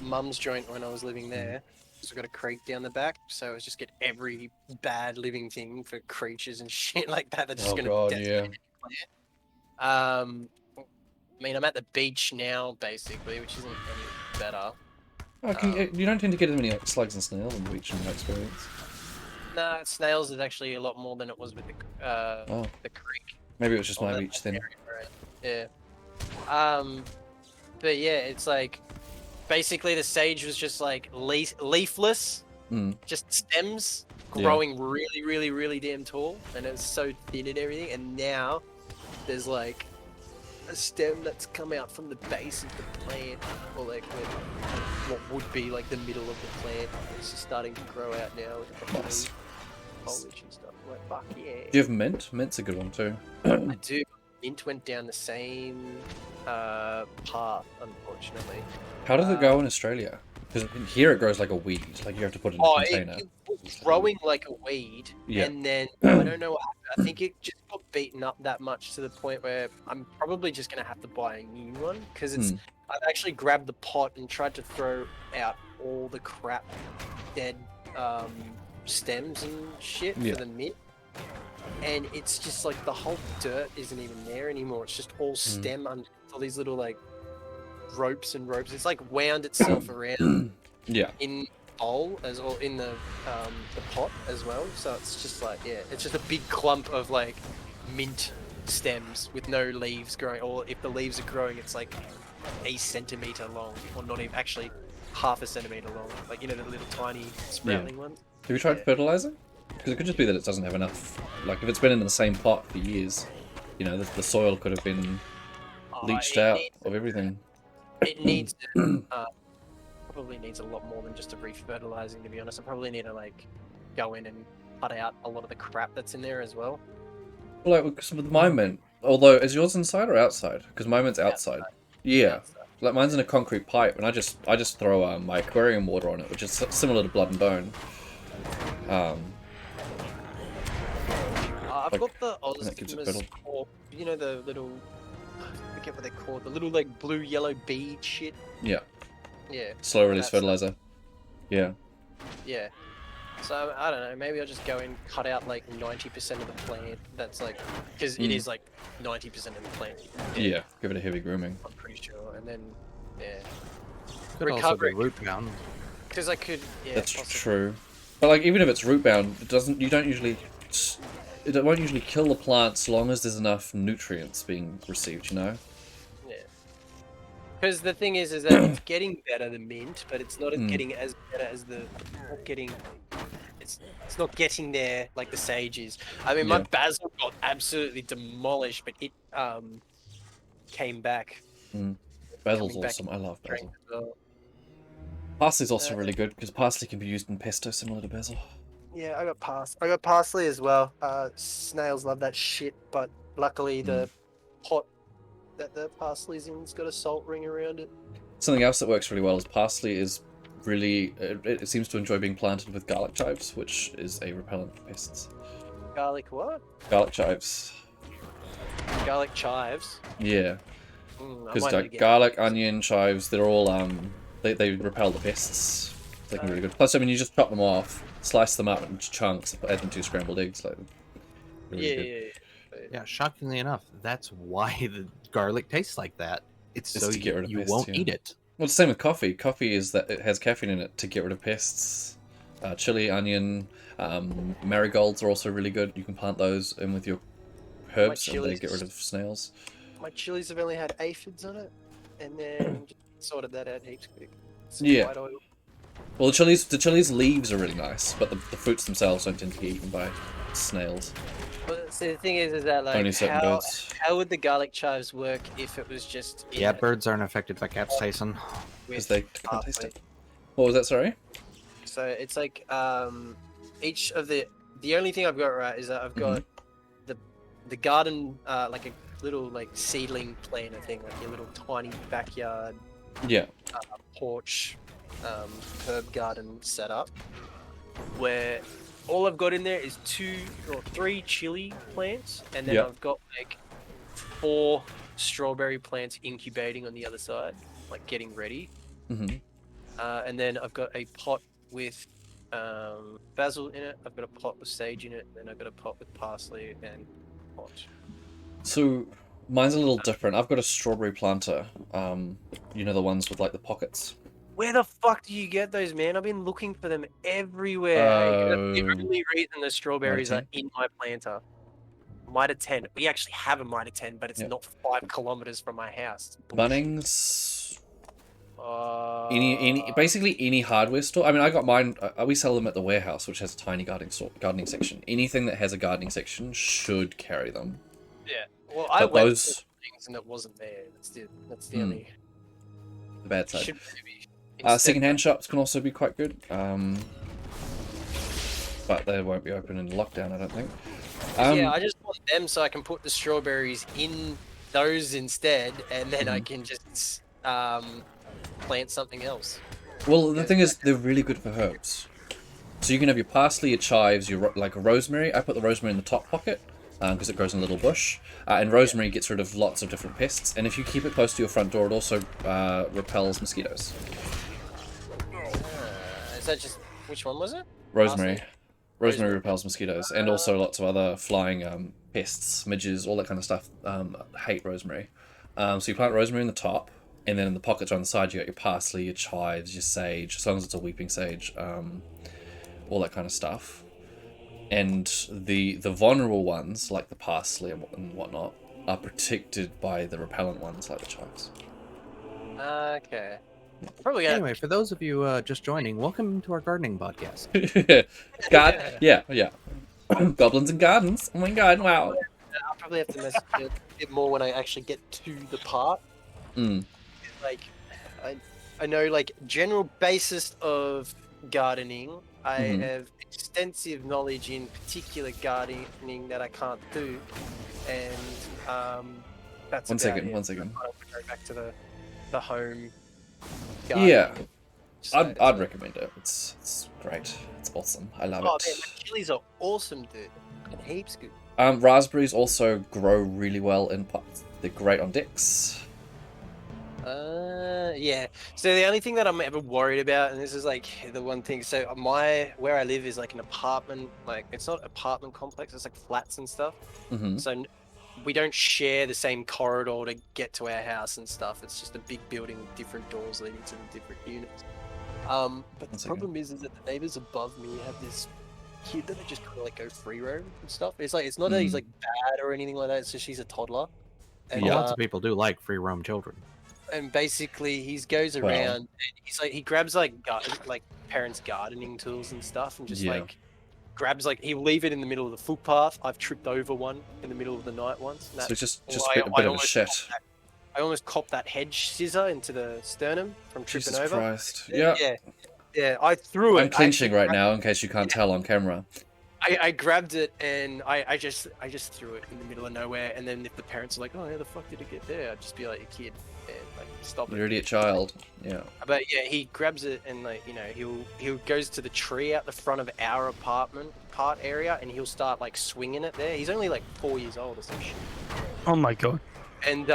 mum's joint when I was living there. So I got a creek down the back, so I was just get every bad living thing for creatures and shit like that. That's just Oh gonna god, decimate yeah. the plant. I mean, I'm at the beach now, basically, which isn't any better. Oh, you don't tend to get as many like, slugs and snails on the beach in my experience. Nah, snails is actually a lot more than it was with the creek. Maybe it was just Or my that beach then. area, yeah. But yeah, it's like basically the sage was just like leafless, just stems growing really, really, really damn tall, and it was so thin and everything. And now there's like a stem that's come out from the base of the plant, or like what would be like the middle of the plant. It's just starting to grow out now with the Nice. foliage and stuff. I'm like, fuck yeah. Do you have mint? Mint's a good one too. I do. Mint went down the same path, unfortunately. How does it go in Australia? Because here it grows like a weed. Like you have to put it in a container. It was growing like a weed, Yeah. and then I don't know what happened. I think it just got beaten up that much to the point where I'm probably just gonna have to buy a new one because it's. I've actually grabbed the pot and tried to throw out all the crap, dead stems and shit for the mint, and it's just like the whole dirt isn't even there anymore. It's just all stem under all these little like ropes and ropes. It's like wound itself around. In bowl as well, in the pot as well. So it's just like it's just a big clump of like mint stems with no leaves growing, or if the leaves are growing, it's like a centimeter long, or not even actually half a centimeter long. Like, you know, the little tiny sprouting ones. Have you tried Yeah. fertilizing? Because it could just be that it doesn't have enough. Like, if it's been in the same pot for years, you know, the soil could have been leached out of everything. It needs probably needs a lot more than just a re-fertilizing, to be honest. I probably need to like go in and cut out a lot of the crap that's in there as well. Well, like with my mint, although is yours inside or outside? Because my mint's outside. Yeah, like mine's in a concrete pipe, and I just throw my aquarium water on it, which is similar to blood and bone. I've got the that keeps it fertile. Osmos, you know, the little, I forget what they're called, the little like blue yellow bead shit. Yeah. Yeah. Slow release that's- fertilizer. Yeah. Yeah. So I don't know. Maybe I'll just go and cut out like 90% of the plant. That's like, because it is like 90% of the plant. Yeah. Give it a heavy grooming. I'm pretty sure, and then yeah. Could also be root bound. Because I could. Yeah. That's possibly. true. But like, even if it's root bound, it doesn't. You don't usually. It won't usually kill the plant so long as there's enough nutrients being received. You know. Yeah. Because the thing is that it's getting better than mint, but it's not getting as better as the. Not getting. It's not getting there like the sage is. I mean, my basil got absolutely demolished, but it came back. Basil's awesome. I love basil. Parsley's also really good because parsley can be used in pesto similar to basil. Yeah, I got parsley as well. Snails love that shit, but luckily the pot that the parsley's in's got a salt ring around it. Something else that works really well is parsley is really it seems to enjoy being planted with garlic chives, which is a repellent for pests. Garlic what? Garlic chives. Garlic chives. Yeah. Because like garlic, onion, chives, they're all they repel the pests. They can be really good. Plus, I mean, you just chop them off, slice them up in chunks, add them to scrambled eggs. Like, really Yeah, shockingly enough, that's why the garlic tastes like that. It's so to get rid of you pests, won't eat it. Well, it's the same with coffee. Coffee is that it has caffeine in it to get rid of pests. Chili, onion, marigolds are also really good. You can plant those in with your herbs and they get rid of snails. My chilies have only had aphids on it, and then just sorted that out heaps quick. Yeah. Well, the chilies leaves are really nice, but the fruits themselves don't tend to get eaten by snails. But see, the thing is that like Only certain birds. how would the garlic chives work if it was just Yeah, birds aren't affected by capsaicin. Because they can't taste it. What was that, sorry? So it's like each of the only thing I've got right is that I've got the garden like a little like seedling planter thing, like your little tiny backyard porch herb garden setup, where all I've got in there is 2 or 3 chili plants, and then I've got like 4 strawberry plants incubating on the other side, like getting ready. And then I've got a pot with basil in it. I've got a pot with sage in it, and I've got a pot with parsley and pot. So mine's a little different. I've got a strawberry planter. You know, the ones with like the pockets. Where the fuck do you get those, man? I've been looking for them everywhere. That's the only reason the strawberries are in my planter. Mitre 10. We actually have a Mitre 10, but it's not 5 kilometers from my house. Bunnings. Basically any hardware store. I mean, I got mine. We sell them at the warehouse, which has a tiny gardening section. Anything that has a gardening section should carry them. Yeah. Well, I went to things and it wasn't there. That's the only. The bad side. Should Secondhand shops can also be quite good, but they won't be open in lockdown, I don't think. Yeah, I just want them so I can put the strawberries in those instead, and then I can just plant something else. Well, the thing is, they're really good for herbs. So you can have your parsley, your chives, your like rosemary. I put the rosemary in the top pocket because it grows in a little bush, and rosemary gets rid of lots of different pests. And if you keep it close to your front door, it also repels mosquitoes. Is that just which one was it? Rosemary. Rosemary repels mosquitoes, and also lots of other flying pests, midges, all that kind of stuff. Hate rosemary. So you plant rosemary in the top, and then in the pockets around the side, you got your parsley, your chives, your sage, as long as it's a weeping sage, all that kind of stuff. And the vulnerable ones, like the parsley and whatnot, are protected by the repellent ones, like the chives. Okay. Probably gonna... Anyway, for those of you just joining, welcome to our gardening podcast. Yeah. Goblins and gardens. Oh my god! Wow. I'll probably have to mess with it a bit more when I actually get to the part. Like, I know like general basis of gardening. I have extensive knowledge in particular gardening that I can't do, and that's One about second. it. I'll go back to the home. Gardening. Yeah, So, I'd recommend it. It's great. It's awesome. I love oh it. man, the chilies are awesome, dude. And heaps good. Raspberries also grow really well in pots. They're great on decks. Yeah. So the only thing that I'm ever worried about, and this is like the one thing, so where I live is like an apartment, like it's not apartment complex, it's like flats and stuff. So we don't share the same corridor to get to our house and stuff. It's just a big building with different doors leading to the different units. But the problem is that the neighbors above me have this kid that they just kind of like go free roam and stuff. It's like, it's not that he's like bad or anything like that. It's just he's a toddler. And, Lots of people do like free roam children. And basically, he goes around and he's like, he grabs like parents' gardening tools and stuff, and just like grabs like he'll leave it in the middle of the footpath. I've tripped over one in the middle of the night once. So just a bit of a shit. I almost copped that hedge scissor into the sternum from tripping Jesus over. Christ. Yeah. I threw it. I'm clinching right now, in case you can't tell on camera. I grabbed it and I just threw it in the middle of nowhere. And then if the parents are like, "Oh, how the fuck did it get there?" I'd just be like, "You kid, man, like stop it." You're an idiot child. Yeah. But yeah, he grabs it and like he goes to the tree out the front of our apartment part area and he'll start like swinging it there. He's only like 4 years old or some shit. Oh my god. And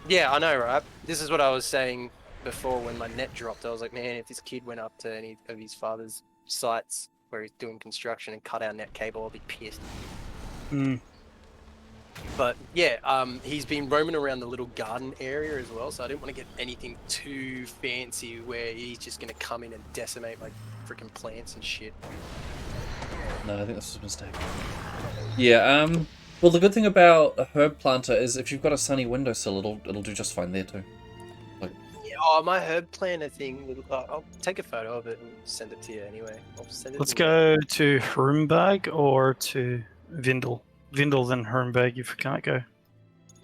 yeah, I know, right? This is what I was saying before when my net dropped. I was like, man, if this kid went up to any of his father's sites where he's doing construction and cut our net cable, I'll be pissed. But yeah, he's been roaming around the little garden area as well, so I didn't want to get anything too fancy where he's just going to come in and decimate like freaking plants and shit. No, I think that's a mistake. Yeah, well, the good thing about a herb planter is if you've got a sunny windowsill, it'll do just fine there too. Like, yeah, oh, my herb planter thing, I'll take a photo of it and send it to you anyway. Let's go to Hrumbag or to Vindel. Vindel, then Hrumbag if we can't go.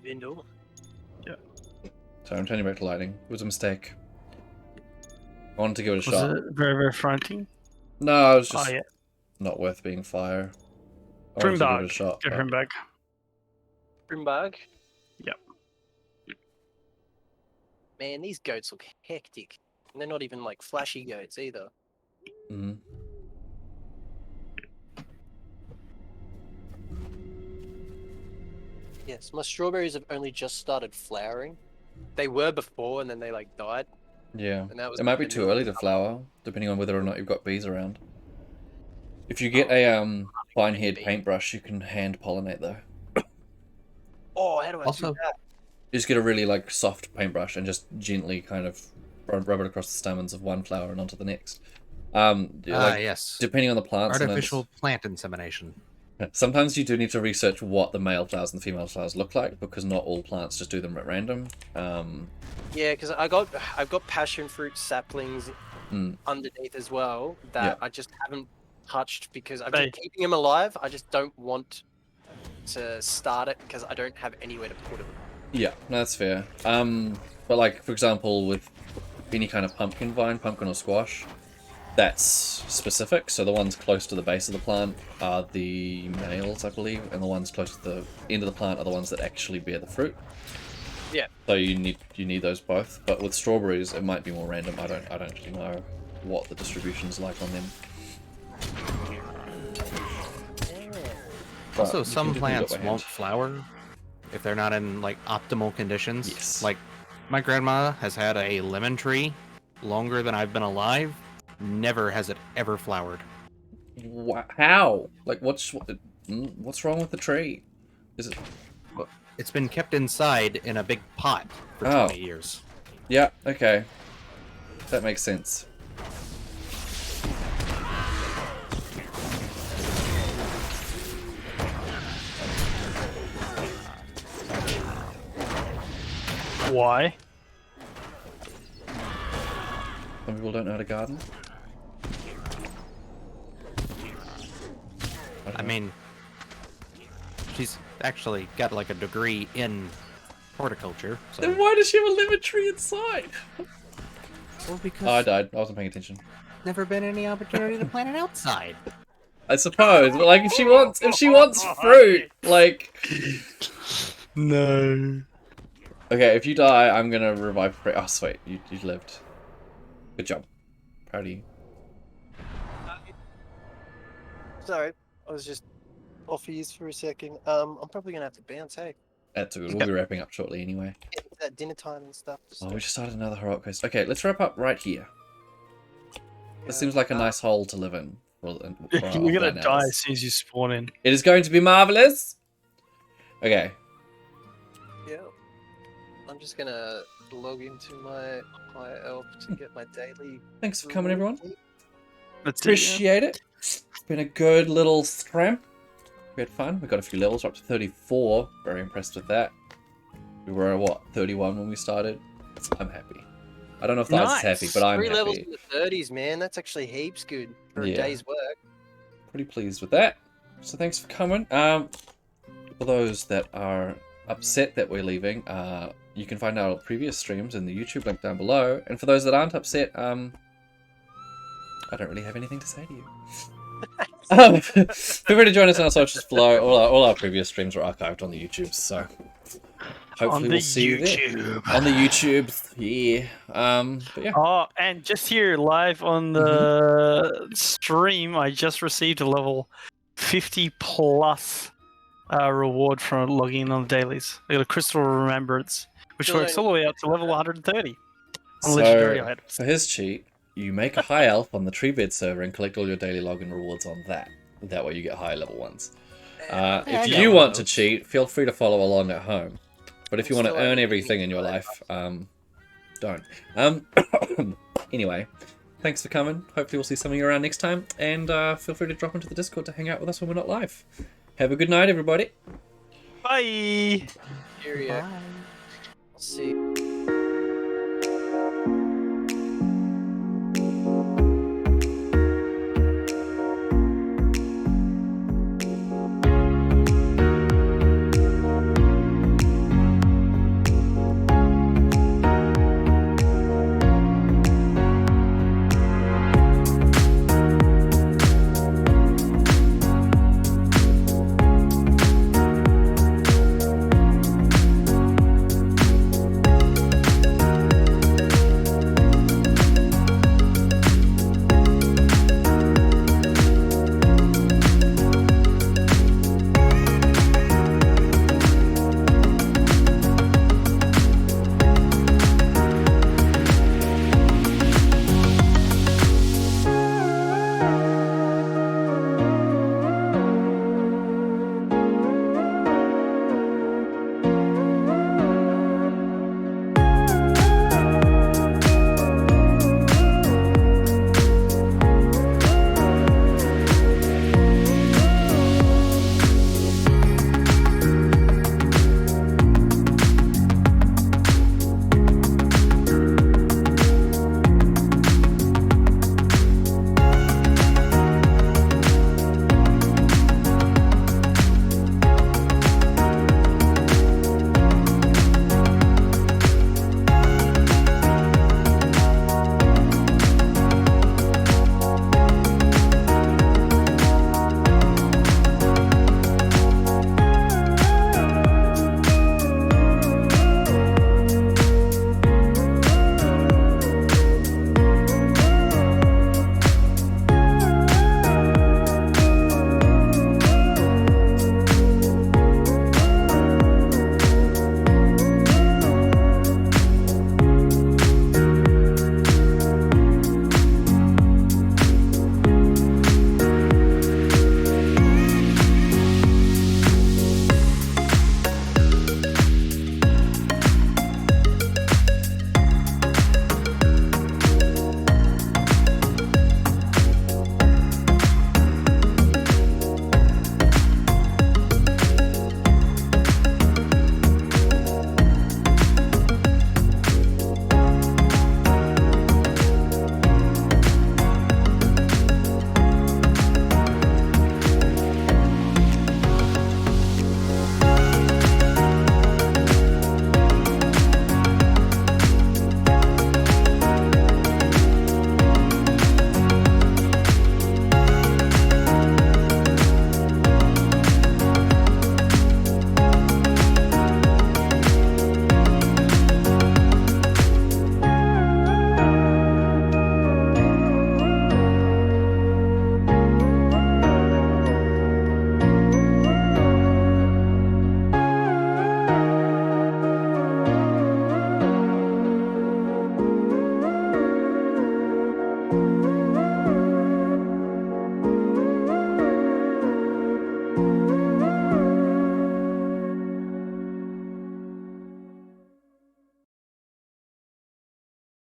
Vindel? Yeah. So I'm turning back to lighting. It was a mistake. I wanted to give it a shot. Was it very, very fronting? No, it was just not worth being fire. I wanted to give it a shot. Go Hrumbag. Hrumbag? Yep. Man, these goats look hectic. And they're not even like flashy goats either. Yes, my strawberries have only just started flowering. They were before and then they like died. Yeah, and that was it might be too early to flower, depending on whether or not you've got bees around. If you get a fine-haired paintbrush, you can hand pollinate though. Oh, how do I do that? You just get a really like soft paintbrush and just gently kind of rub it across the stamens of one flower and onto the next. Yes. Depending on the plants. Artificial plant insemination. Sometimes you do need to research what the male flowers and the female flowers look like, because not all plants just do them at random. Yeah, because I've got passion fruit saplings underneath as well that I just haven't touched because I've been keeping them alive. I just don't want to start it because I don't have anywhere to put them. Yeah, that's fair. But like for example, with any kind of pumpkin vine, pumpkin or squash, that's specific. So the ones close to the base of the plant are the males, I believe, and the ones close to the end of the plant are the ones that actually bear the fruit. Yeah. So you need those both. But with strawberries, it might be more random. I don't actually know what the distribution's like on them. Also, some plants won't flower if they're not in like optimal conditions. Yes. Like my grandma has had a lemon tree longer than I've been alive. Never has it ever flowered. How? Like, what's wrong with the tree? Is it? It's been kept inside in a big pot for 20 years. Yeah. Okay. That makes sense. Why? Some people don't know how to garden. I mean, she's actually got like a degree in horticulture. So. Then why does she have a lemon tree inside? Well, because Oh, I died. I wasn't paying attention. never been any opportunity to plant it outside. I suppose, but like if she wants fruit, like No. okay, if you die, I'm gonna revive. Oh, sweet, you lived. Good job, proud of you. Sorry, I was just off ears for a second. I'm probably gonna have to bounce. Hey, That's good. We'll be wrapping up shortly anyway. it's that dinner time and stuff. Oh, we just started another heroic quest. Okay, let's wrap up right here. This seems like a nice hole to live in. You're gonna die as soon as you spawn in. It is going to be marvelous. Okay. Yeah. I'm just gonna log into my higher elf to get my daily. Thanks for coming, everyone. That's Appreciate it. It's been a good little scram. We had fun. We got a few levels. We're up to 34. Very impressed with that. We were at what, 31 when we started. I'm happy. I don't know if Thies is happy, but I'm 3 happy. levels in the 30s, man. That's actually heaps good for a Yeah. day's work. Pretty pleased with that. So thanks for coming. For those that are upset that we're leaving, you can find our previous streams in the YouTube link down below. And for those that aren't upset, I don't really have anything to say to you. Feel free to join us on our socials below. All our previous streams are archived on the YouTube, so hopefully we'll see you there. On the YouTube, yeah. But yeah. Oh, and just here live on the stream, I just received a level 50 plus reward for logging in on the dailies. I got a Crystal Remembrance, which works all the way up to level 130 on legendary items. For his cheat, you make a high elf on the Treebeard server and collect all your daily login rewards on that. That way you get higher level ones. If you want to cheat, feel free to follow along at home. But if you want to earn everything in your life, don't. Anyway, thanks for coming. Hopefully we'll see some of you around next time. And feel free to drop into the Discord to hang out with us when we're not live. Have a good night, everybody. Bye. Cheerio. I'll see you.